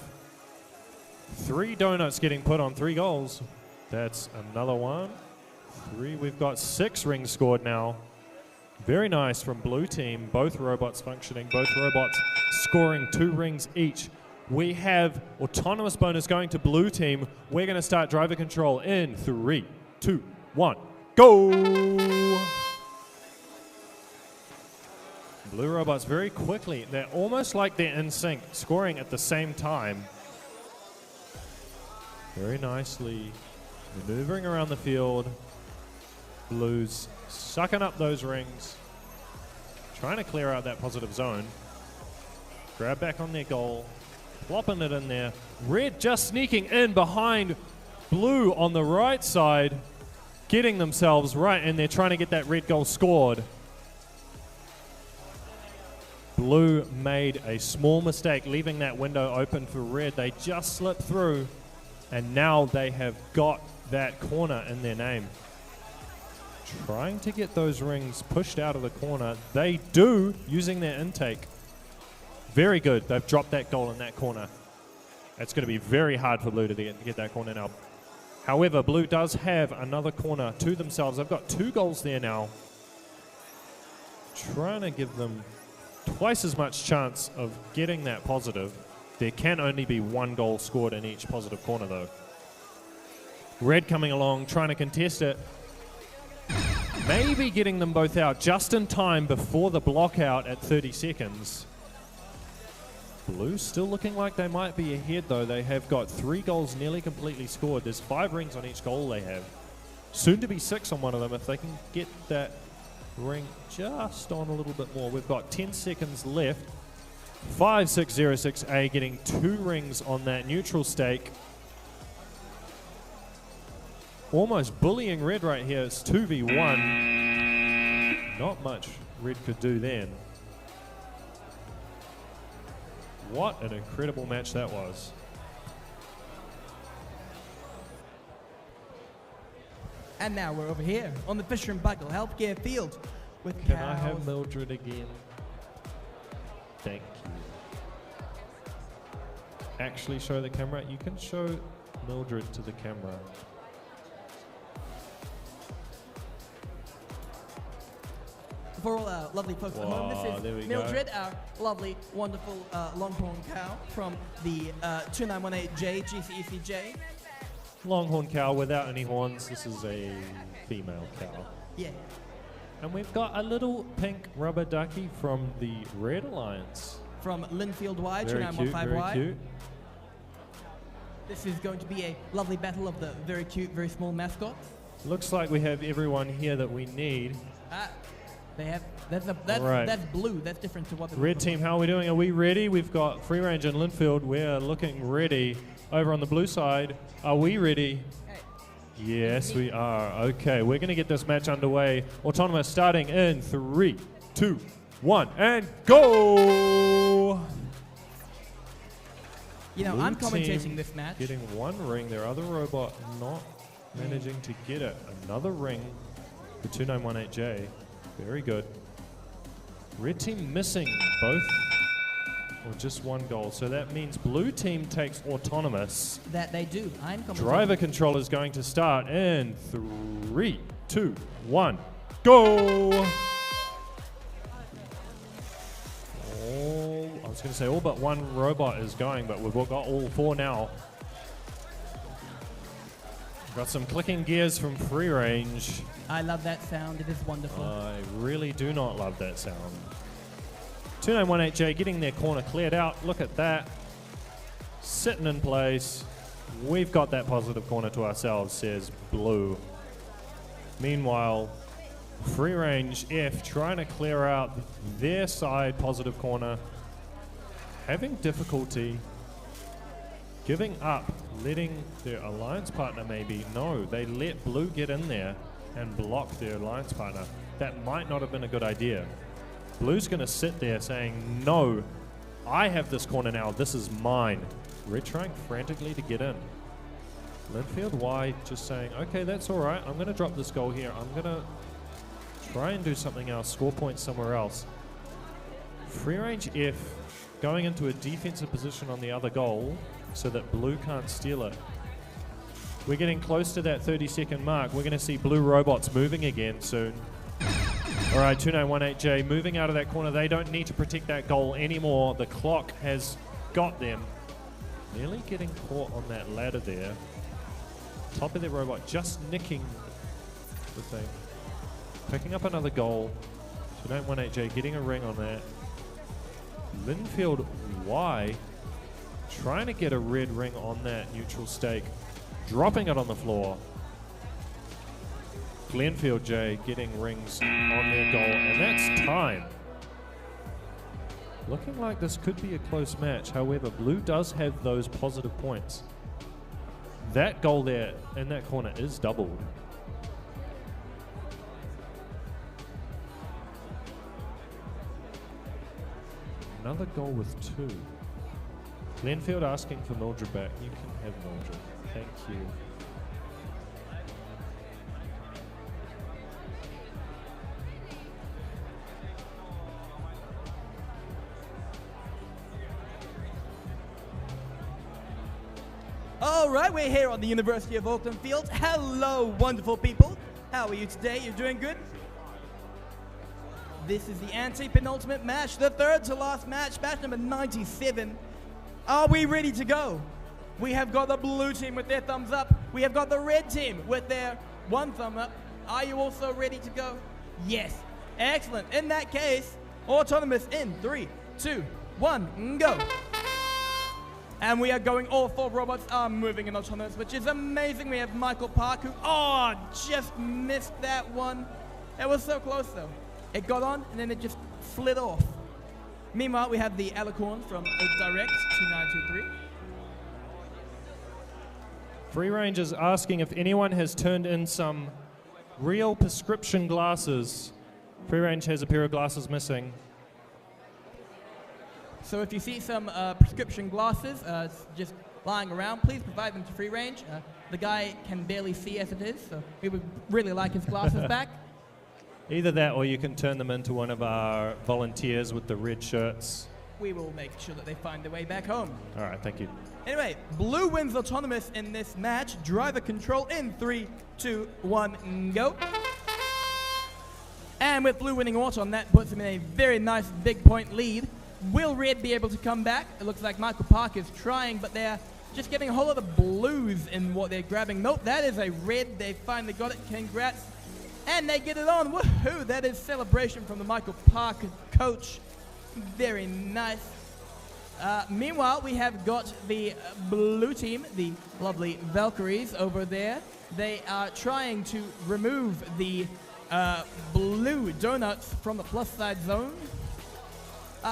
3 donuts getting put on 3 goals. That's another one. 3. We've got 6 rings scored now. Very nice from blue team. Both robots functioning. Both robots scoring 2 rings each. We have autonomous bonus going to blue team. We're going to start driver control in 3, 2, 1, go. Blue robots very quickly. They're almost like they're in sync, scoring at the same time. Very nicely maneuvering around the field. Blues sucking up those rings. Trying to clear out that positive zone. Grab back on their goal. Plopping it in there. Red just sneaking in behind blue on the right side. Getting themselves right in there, trying to get that red goal scored. Blue made a small mistake, leaving that window open for red. They just slipped through, and now they have got that corner in their name. Trying to get those rings pushed out of the corner. They do, using their intake. Very good. They've dropped that goal in that corner. It's going to be very hard for blue to get that corner now. However, blue does have another corner to themselves. They've got 2 goals there now. Trying to give them twice as much chance of getting that positive. There can only be 1 goal scored in each positive corner, though. Red coming along, trying to contest it. Maybe getting them both out just in time before the block out at 30 seconds. Blue still looking like they might be ahead, though. They have got 3 goals nearly completely scored. There's 5 rings on each goal they have. Soon to be 6 on one of them if they can get that ring just on a little bit more. We've got 10 seconds left. 5606A getting 2 rings on that neutral stake. Almost bullying red right here. It's 2v1. Not much red could do then. What an incredible match that was. And now we're over here on the Fisher & Buckle Healthcare Field with Can cows. I have Mildred again? Thank you. Actually show the camera. You can show Mildred to the camera. For all our lovely folks at home, this is Mildred, our lovely, wonderful longhorn cow from the 2918J GCECJ. Longhorn cow without any horns. This is a female cow. Yeah. And we've got a little pink rubber ducky from the Red Alliance. From Linfield Y, Very cute, 2915Y. very cute. This is going to be a lovely battle of the very cute, very small mascots. Looks like we have everyone here that we need. They have, that's blue, that's different to what the Red team, how are we doing? Are we ready? We've got Free Range and Linfield. We're looking ready. Over on the blue side, are we ready? Yes, we are. Okay, we're going to get this match underway. Autonomous starting in 3, 2, 1, and go! You know, Blue I'm commentating team this match. Getting 1 ring. Their other robot not managing to get it. Another ring for 2918J. Very good. Red team missing both or just 1 goal. So that means blue team takes autonomous. That they do. I'm commentating. Driver control is going to start in 3, 2, 1, go! I was going to say all but 1 robot is going, but we've got all 4 now. Got some clicking gears from free range. I love that sound. It is wonderful. I really do not love that sound. 2918J getting their corner cleared out. Look at that. Sitting in place. We've got that positive corner to ourselves, says Blue. Meanwhile, free range F trying to clear out their side positive corner. Having difficulty giving up, letting their alliance partner maybe. No, they let Blue get in there and block their alliance partner. That might not have been a good idea. Blue's going to sit there saying, no, I have this corner now. This is mine. Red trying frantically to get in. Linfield Y just saying, okay, that's all right. I'm going to drop this goal here. I'm going to try and do something else, score points somewhere else. Free range F going into a defensive position on the other goal so that Blue can't steal it. We're getting close to that 30-second mark. We're going to see Blue robots moving again soon. All right, 2918J moving out of that corner. They don't need to protect that goal anymore. The clock has got them. Nearly getting caught on that ladder there. Top of their robot just nicking the thing. Picking up another goal. 2918J getting a ring on that. Linfield Y trying to get a red ring on that neutral stake. Dropping it on the floor. Glenfield J getting rings on their goal, and that's time. Looking like this could be a close match. However, Blue does have those positive points. That goal there in that corner is doubled. Another goal with 2. Glenfield asking for Mildred back. You can have Mildred. Thank you. All right, we're here on the University of Auckland field. Hello, wonderful people. How are you today? You doing good? This is the anti-penultimate match, the third to last match, match number 97. Are we ready to go? We have got the blue team with their thumbs up. We have got the red team with their one thumb up. Are you also ready to go? Yes. Excellent. In that case, autonomous in 3, 2, 1, go. And we are going, all 4 robots are moving in autonomous, which is amazing. We have Michael Park, who, just missed that one. It was so close, though. It got on, and then it just slid off. Meanwhile, we have the Alicorn from Direct 2923. Free Range is asking if anyone has turned in some real prescription glasses. Free Range has a pair of glasses missing. So if you see some prescription glasses just lying around, please provide them to Free Range. The guy can barely see as it is, so we would really like his glasses back. Either that or you can turn them into one of our volunteers with the red shirts. We will make sure that they find their way back home. All right, thank you. Anyway, Blue wins autonomous in this match. Driver control in 3, 2, 1, go. And with Blue winning auto, that puts him in a very nice big point lead. Will Red be able to come back? It looks like Michael Park is trying, but they're just getting a whole lot of blues in what they're grabbing. Nope, that is a red. They finally got it. Congrats. And they get it on. Woohoo! That is celebration from the Michael Park coach. Very nice. Meanwhile, we have got the blue team, the lovely Valkyries over there. They are trying to remove the blue donuts from the plus side zone.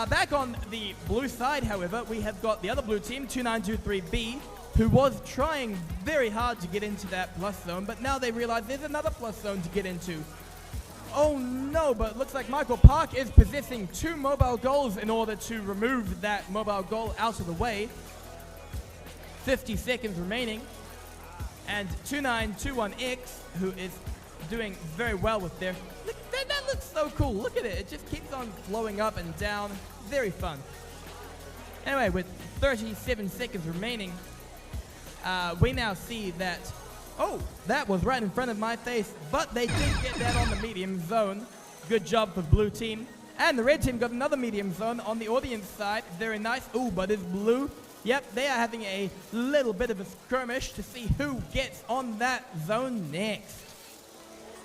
Back on the blue side, however, we have got the other blue team, 2923B, who was trying very hard to get into that plus zone, but now they realize there's another plus zone to get into. Oh no, but it looks like Michael Park is possessing 2 mobile goals in order to remove that mobile goal out of the way. 50 seconds remaining. And 2921X, who is doing very well with their... Look, that looks so cool. Look at it. It just keeps on flowing up and down. Very fun. Anyway, with 37 seconds remaining, we now see that... Oh, that was right in front of my face, but they did get that on the medium zone. Good job for blue team. And the red team got another medium zone on the audience side. Very nice. Ooh, but is blue Yep, they are having a little bit of a skirmish to see who gets on that zone next.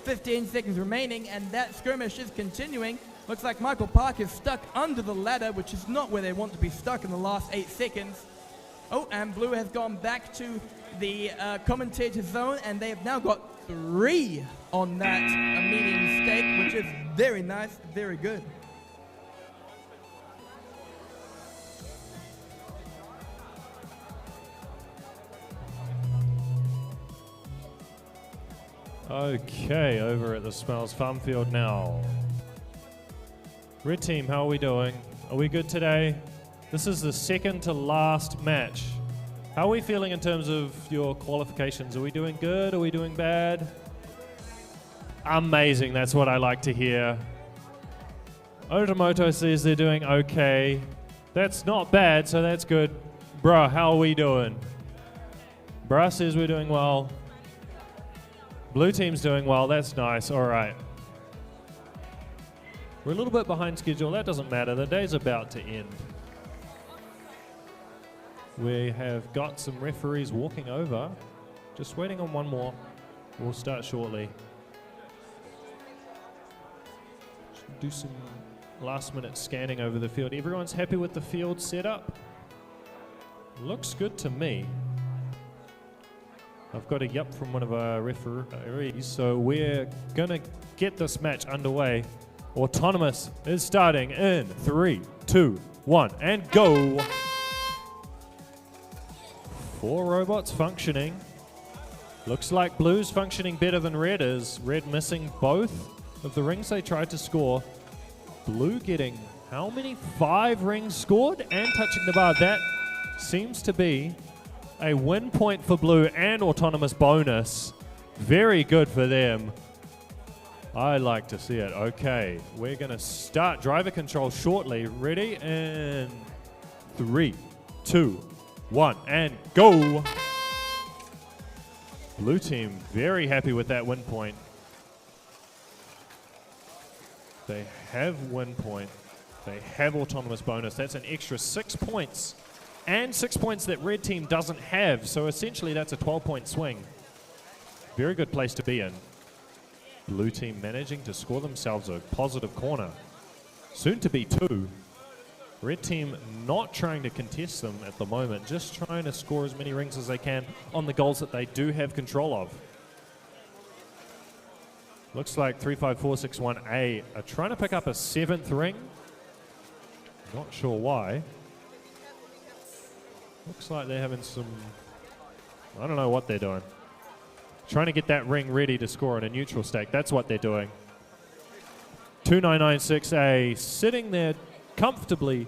15 seconds remaining, and that skirmish is continuing. Looks like Michael Park is stuck under the ladder, which is not where they want to be stuck in the last 8 seconds. Oh, and Blue has gone back to the commentator zone, and they have now got 3 on that medium stake, which is very nice, very good. Okay, over at the Smells Farm Field now. Red team, how are we doing? Are we good today? This is the second to last match. How are we feeling in terms of your qualifications? Are we doing good? Are we doing bad? Amazing, that's what I like to hear. Otomoto says they're doing okay. That's not bad, so that's good. Bruh, how are we doing? Bruh says we're doing well. Blue team's doing well, that's nice, all right. We're a little bit behind schedule, that doesn't matter, the day's about to end. We have got some referees walking over, just waiting on one more. We'll start shortly. Should do some last minute scanning over the field. Everyone's happy with the field setup? Looks good to me. I've got a yup from one of our referees, so we're gonna get this match underway. Autonomous is starting in 3, 2, 1, and go. 4 robots functioning. Looks like Blue's functioning better than Red is. Red missing both of the rings they tried to score. Blue getting how many? 5 rings scored and touching the bar. That seems to be a win point for Blue and autonomous bonus. Very good for them. I like to see it. Okay, we're going to start driver control shortly. Ready? And 3, 2, 1, and go. Blue team very happy with that win point. They have win point. They have autonomous bonus. That's an extra 6 points. And 6 points that Red team doesn't have. So essentially that's a 12-point swing. Very good place to be in. Blue team managing to score themselves a positive corner. Soon to be 2. Red team not trying to contest them at the moment. Just trying to score as many rings as they can on the goals that they do have control of. Looks like 35461A are trying to pick up a 7th ring. Not sure why. Looks like they're having some, I don't know what they're doing. Trying to get that ring ready to score on a neutral stake. That's what they're doing. 2996A sitting there comfortably,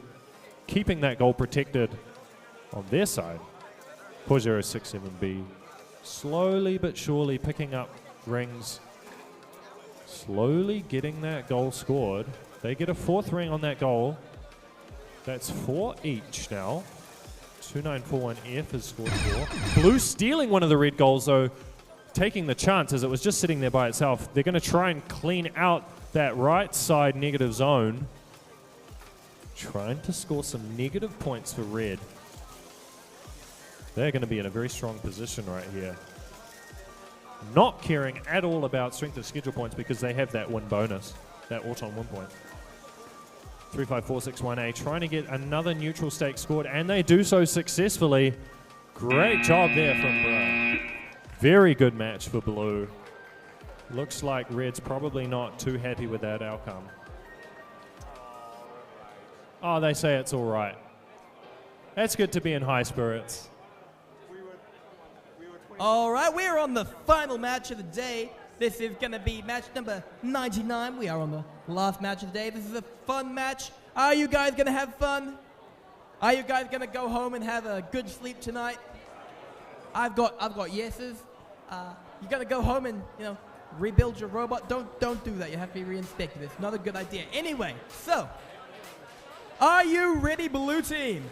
keeping that goal protected on their side. 4067B slowly but surely picking up rings. Slowly getting that goal scored. They get a 4th ring on that goal. That's 4 each now. 2941F has scored 4. Blue stealing one of the red goals, though, taking the chance as it was just sitting there by itself. They're going to try and clean out that right side negative zone. Trying to score some negative points for Red. They're going to be in a very strong position right here. Not caring at all about strength of schedule points because they have that win bonus, that auto win point. 35461A trying to get another neutral stake scored, and they do so successfully. Great job there from Bro. Very good match for Blue. Looks like Red's probably not too happy with that outcome. Oh, they say it's all right. That's good to be in high spirits. All right, we're on the final match of the day. This is going to be match number 99. We are on the last match of the day. This is a fun match. Are you guys going to have fun? Are you guys going to go home and have a good sleep tonight? I've got yeses. You're going to go home and, rebuild your robot. Don't do that. You have to be reinspected. It's not a good idea. Anyway, so are you ready, Blue team?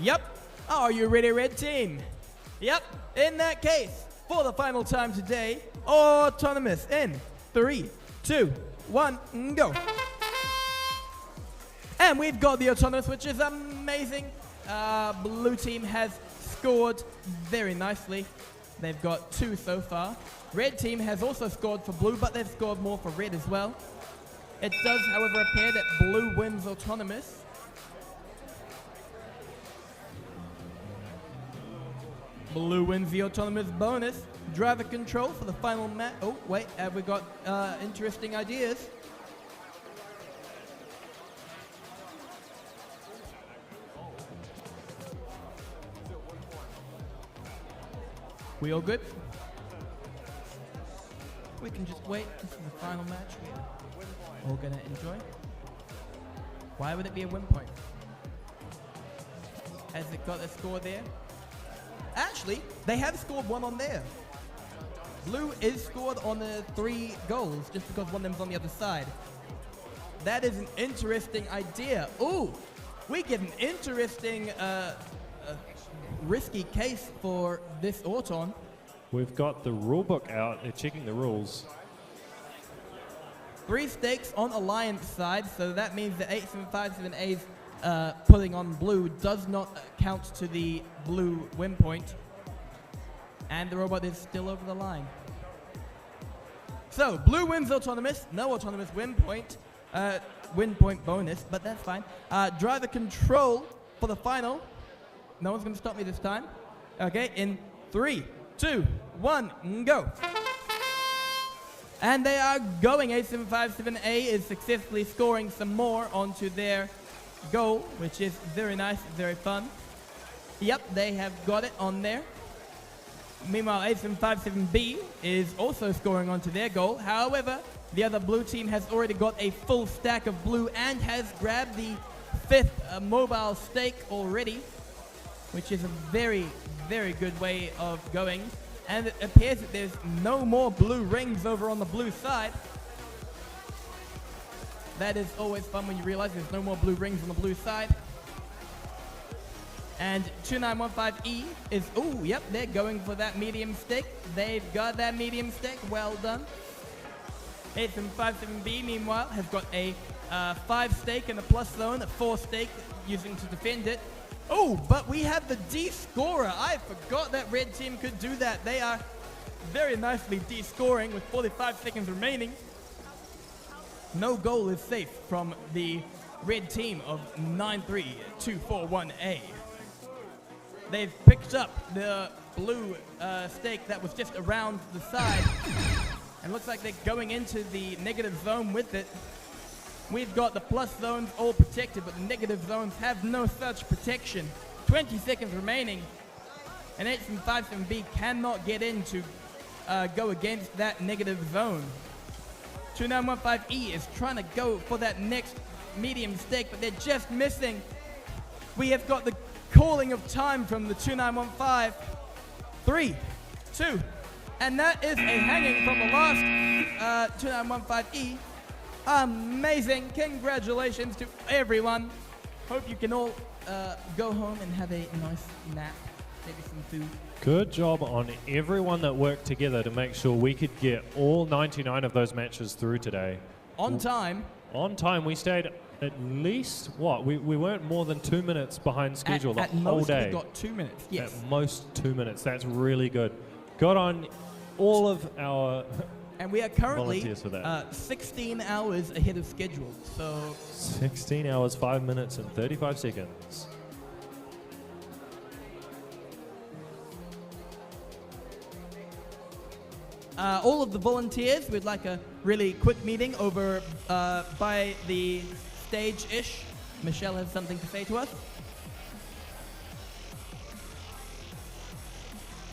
Yep. Are you ready, Red team? Yep. In that case, for the final time today, autonomous in 3, 2, 1, go. And we've got the autonomous, which is amazing. Blue team has scored very nicely. They've got 2 so far. Red team has also scored for blue, but they've scored more for red as well. It does, however, appear that blue wins autonomous. Blue wins the autonomous bonus. Driver control for the final match. Oh, wait, have we got interesting ideas? We all good? We can just wait. This is the final match we're all gonna enjoy. Why would it be a win point? Has it got a score there? Actually, they have scored 1 on there. Blue is scored on the 3 goals just because one of them's on the other side. That is an interesting idea. Ooh, we get an interesting risky case for this Auton. We've got the rule book out. They're checking the rules. 3 stakes on Alliance side, so that means the 87578's putting on blue does not count to the blue win point. And the robot is still over the line. So, blue wins autonomous, no autonomous win point bonus, but that's fine. Driver control for the final. No one's going to stop me this time. Okay, in 3, 2, 1, go. And they are going. 8757A is successfully scoring some more onto their goal, which is very nice, very fun. Yep, they have got it on there. Meanwhile, 8757B is also scoring onto their goal. However, the other blue team has already got a full stack of blue and has grabbed the 5th mobile stake already, which is a very, very good way of going. And it appears that there's no more blue rings over on the blue side. That is always fun when you realize there's no more blue rings on the blue side. And 2915E is, ooh, yep, they're going for that medium stick. They've got that medium stick, well done. 8757B, meanwhile, has got a 5 stake in the plus zone, a 4 stake using to defend it. Oh, but we have the D-scorer. I forgot that red team could do that. They are very nicely D-scoring with 45 seconds remaining. No goal is safe from the red team of 93241A. They've picked up the blue stake that was just around the side. And looks like they're going into the negative zone with it. We've got the plus zones all protected, but the negative zones have no such protection. 20 seconds remaining. And 8757B cannot get in to go against that negative zone. 2915E is trying to go for that next medium stake, but they're just missing. We have got the calling of time from the 2915. 3, 2, and that is a hanging from the last 2915E. Amazing. Congratulations to everyone. Hope you can all go home and have a nice nap, maybe some food. Good job on everyone that worked together to make sure we could get all 99 of those matches through today. On time. On time. We stayed at least, what? We weren't more than 2 minutes behind schedule the whole day. We got 2 minutes, yes. At most 2 minutes. That's really good. Got on all of our and we are currently volunteers for that. 16 hours ahead of schedule. So 16 hours, 5 minutes, and 35 seconds. All of the volunteers, we'd like a really quick meeting over by the stage-ish. Michelle has something to say to us.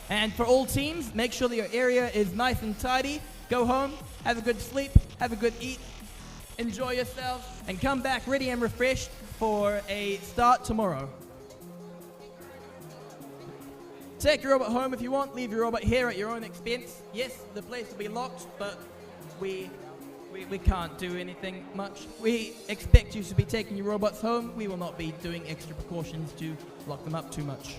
And for all teams, make sure that your area is nice and tidy. Go home, have a good sleep, have a good eat, enjoy yourselves, and come back ready and refreshed for a start tomorrow. Take your robot home if you want. Leave your robot here at your own expense. Yes, the place will be locked, but we can't do anything much. We expect you to be taking your robots home. We will not be doing extra precautions to lock them up too much.